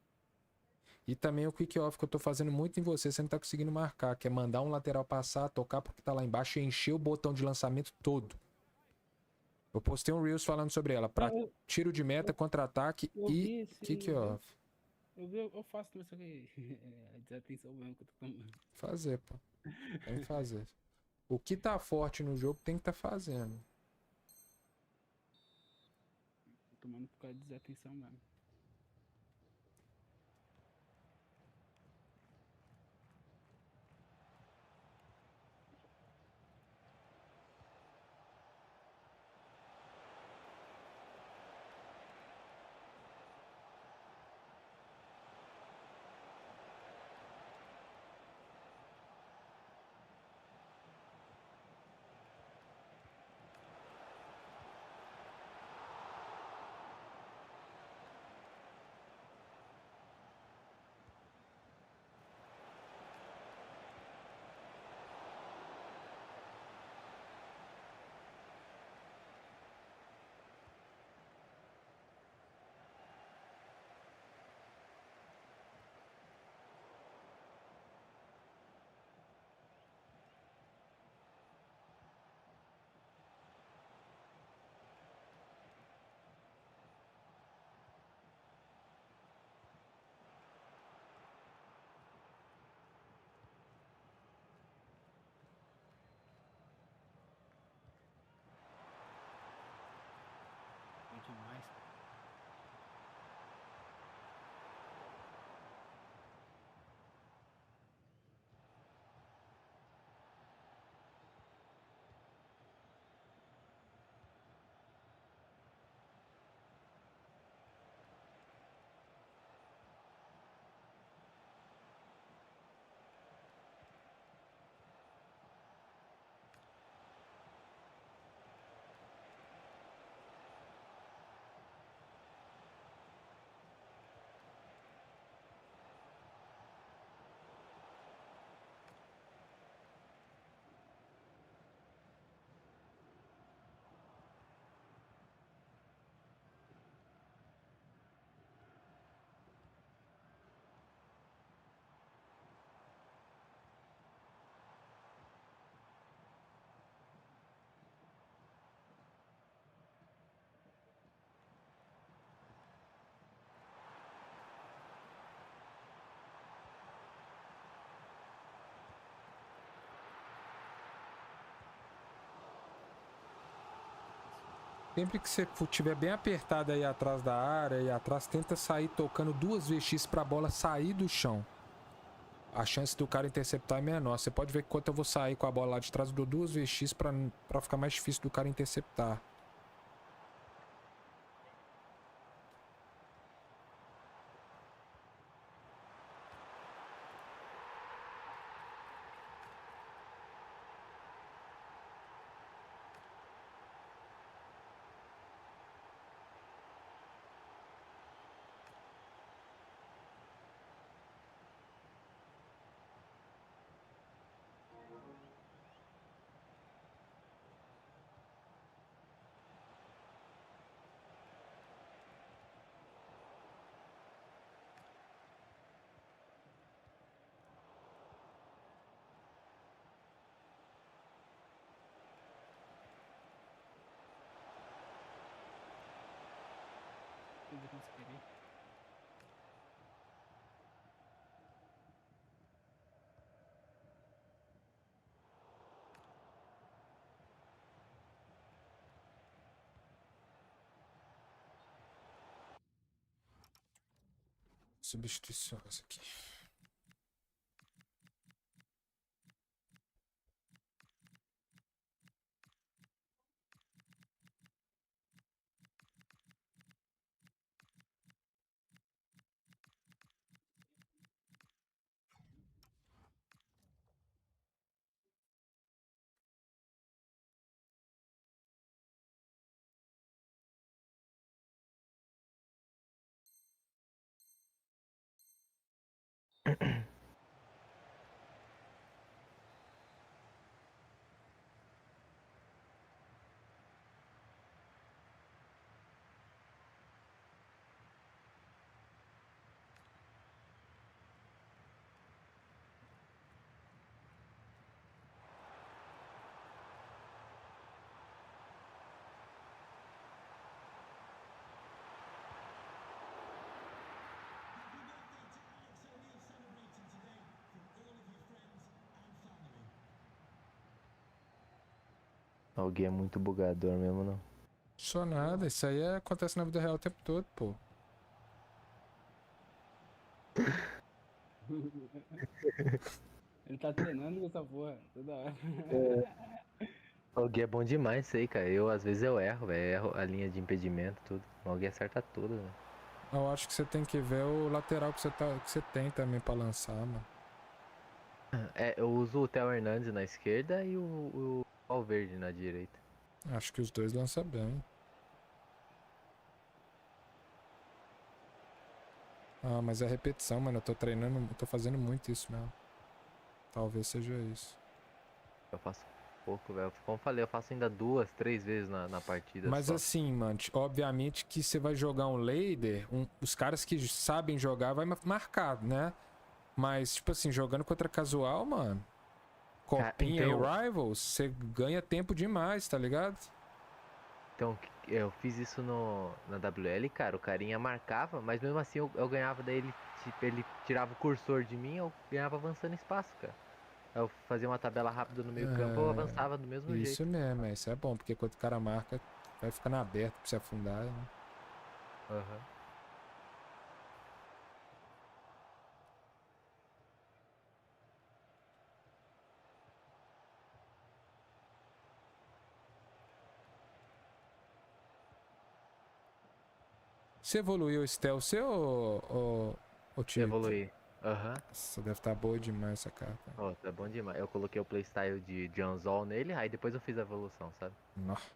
A: E também o quick off que eu tô fazendo muito em você não tá conseguindo marcar, que é mandar um lateral passar, tocar porque tá lá embaixo e encher o botão de lançamento todo. Eu postei um Reels falando sobre ela, pra tiro de meta, contra-ataque e kick off.
E: Eu faço, mas só que é desatenção mesmo que eu tô tomando.
A: Fazer, pô. Tem que fazer. O que tá forte no jogo tem que tá fazendo.
E: Tô tomando por causa de desatenção mesmo.
A: Sempre que você estiver bem apertado aí atrás da área e atrás, tenta sair tocando 2 VX pra bola sair do chão. A chance do cara interceptar é menor. Você pode ver que quando eu vou sair com a bola lá de trás, eu dou 2 VX pra ficar mais difícil do cara interceptar. Substituições aqui.
G: Alguém é muito bugador mesmo, não.
A: Só nada, isso aí acontece na vida real o tempo todo, pô.
E: Ele tá treinando com essa porra toda hora.
G: Alguém é bom demais isso aí, cara. Às vezes eu erro, velho. Erro a linha de impedimento, tudo. Alguém acerta tudo, velho.
A: Eu acho que você tem que ver o lateral que você tem também pra lançar, mano.
G: Eu uso o Theo Hernandes na esquerda e o Valverde na direita.
A: Acho que os dois lançam bem. Ah, mas é repetição, mano. Eu tô treinando, eu tô fazendo muito isso mesmo. Talvez seja isso.
G: Eu faço pouco, velho. Como eu falei, eu faço ainda 2, 3 vezes na partida.
A: Mas
G: só.
A: assim, mano, obviamente que você vai jogar um Leider, os caras que sabem jogar vai marcar, né? Mas, tipo assim, jogando contra casual, mano, copinha
G: então...
A: e rivals, você ganha tempo demais, tá ligado?
G: Então, eu fiz isso na WL, cara. O carinha marcava, mas mesmo assim eu ganhava. Daí ele tirava o cursor de mim, eu ganhava avançando espaço, cara. Eu fazia uma tabela rápida no meio campo, eu avançava do mesmo jeito.
A: Isso mesmo, isso é bom, porque quando o cara marca, vai ficando aberto pra você afundar, né?
G: Aham.
A: Você evoluiu o stealth seu, ou Tito?
G: Evoluí. Aham.
A: Nossa, deve estar boa demais essa carta.
G: Ó, tá bom demais. Eu coloquei o playstyle de anzol nele, aí depois eu fiz a evolução, sabe?
A: Nossa.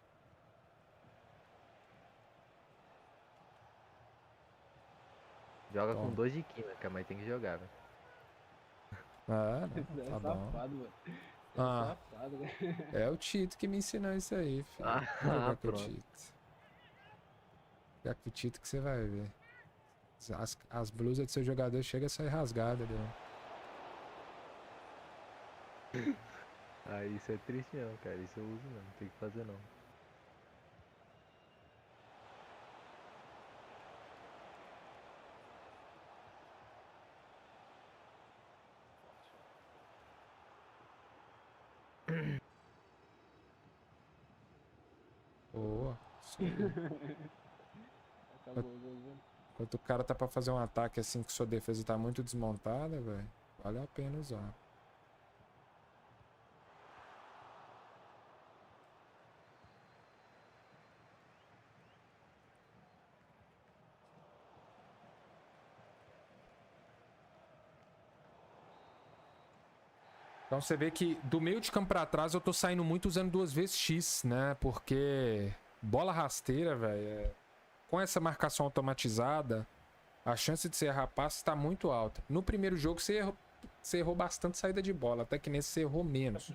G: Joga com 2 de química, mas tem que jogar, velho.
A: Ah, não, tá bom.
E: Safado, mano. Safado, né?
A: É o Tito que me ensinou isso aí, filho. Jogar com o Tito. Jogar com o Tito que você vai ver. As blusas do seu jogador chegam a sair rasgadas, né?
G: Ah, isso é triste não, cara. Isso eu uso não, não tem que fazer não.
A: Boa.
E: Acabou o jogo.
A: Enquanto o cara tá pra fazer um ataque assim que sua defesa tá muito desmontada, velho, vale a pena usar. Então você vê que do meio de campo pra trás eu tô saindo muito usando 2 vezes X, né? Porque bola rasteira, velho, com essa marcação automatizada, a chance de você errar passe tá muito alta. No primeiro jogo você errou bastante saída de bola, até que nesse você errou menos.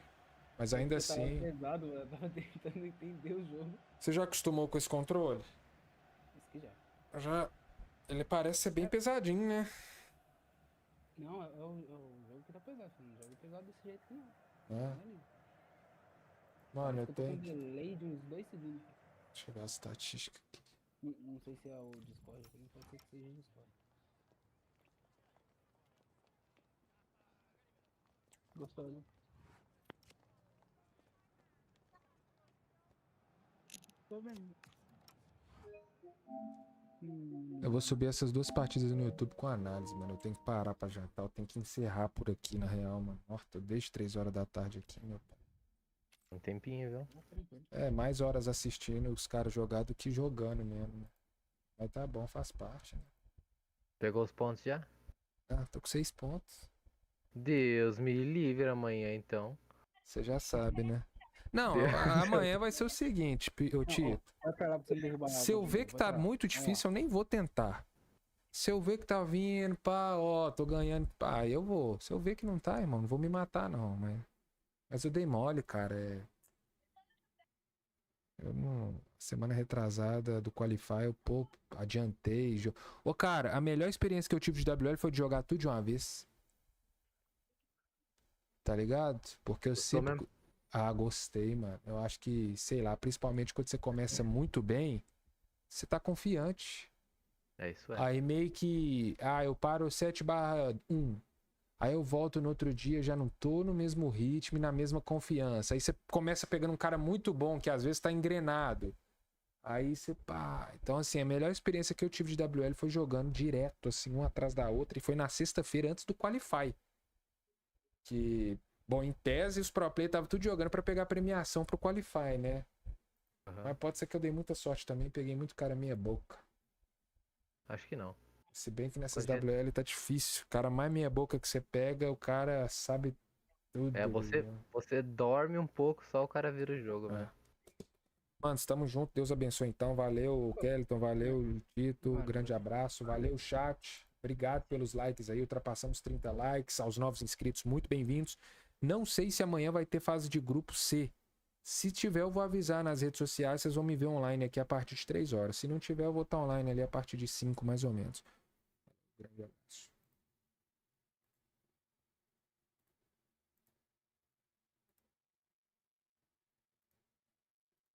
A: Mas ainda assim...
E: pesado, eu tava tentando entender o jogo.
A: Você já acostumou com esse controle?
E: Isso que já.
A: Já. Ele parece ser bem pesadinho, né?
E: Não, é o jogo que tá pesado, filho. Não jogo pesado desse jeito aqui, não.
A: É. Mano, eu
E: tô
A: tenho...
E: com um delay de uns 2 segundos.
A: Deixa eu ver a estatística aqui.
E: Não sei se é o Discord, não pode ser que seja o Discord. Gostou, né? Tô vendo.
A: Eu vou subir essas 2 partidas no YouTube com análise, mano. Eu tenho que parar pra jantar. Eu tenho que encerrar por aqui, na real, mano. Nossa, eu desde 3 horas da tarde aqui, meu pai.
G: Um tempinho, viu?
A: É, mais horas assistindo os caras jogar do que jogando mesmo, né? Mas tá bom, faz parte, né?
G: Pegou os pontos já?
A: Ah, tô com 6 pontos.
G: Deus me livre amanhã, então.
A: Você já sabe, né? Não, amanhã vai ser o seguinte, ô Tito. Se eu ver que tá muito difícil, eu nem vou tentar. Se eu ver que tá vindo, pá, ó, tô ganhando, pá, eu vou. Se eu ver que não tá, irmão, não vou me matar, não. Mas eu dei mole, cara. Eu não... Semana retrasada do Qualify, eu, pô, adiantei. Ô, cara, a melhor experiência que eu tive de WL foi de jogar tudo de uma vez. Tá ligado? Porque eu sempre... Ah, gostei, mano. Eu acho que, sei lá, principalmente quando você começa muito bem, você tá confiante.
G: É isso aí.
A: Aí meio que... Ah, eu paro 7/1. Aí eu volto no outro dia, já não tô no mesmo ritmo e na mesma confiança. Aí você começa pegando um cara muito bom, que às vezes tá engrenado. Aí você, pá... Então, assim, a melhor experiência que eu tive de WL foi jogando direto, assim, uma atrás da outra. E foi na sexta-feira, antes do Qualify. Que... Bom, em tese, os pro play estavam tudo jogando pra pegar a premiação pro Qualify, né? Mas pode ser que eu dei muita sorte também, peguei muito cara meia boca.
G: Acho que não.
A: Se bem que nessas WL tá difícil. O cara mais meia boca que você pega, o cara sabe tudo.
G: É, você dorme um pouco, só o cara vira o jogo, velho.
A: Mano, estamos juntos. Deus abençoe então. Valeu, Kelton. Valeu, Tito. Grande abraço. Valeu, chat. Obrigado pelos likes aí. Ultrapassamos 30 likes. Aos novos inscritos, muito bem-vindos. Não sei se amanhã vai ter fase de grupo C. Se tiver, eu vou avisar nas redes sociais. Vocês vão me ver online aqui a partir de 3 horas. Se não tiver, eu vou estar online ali a partir de 5, mais ou menos. Grande abraço.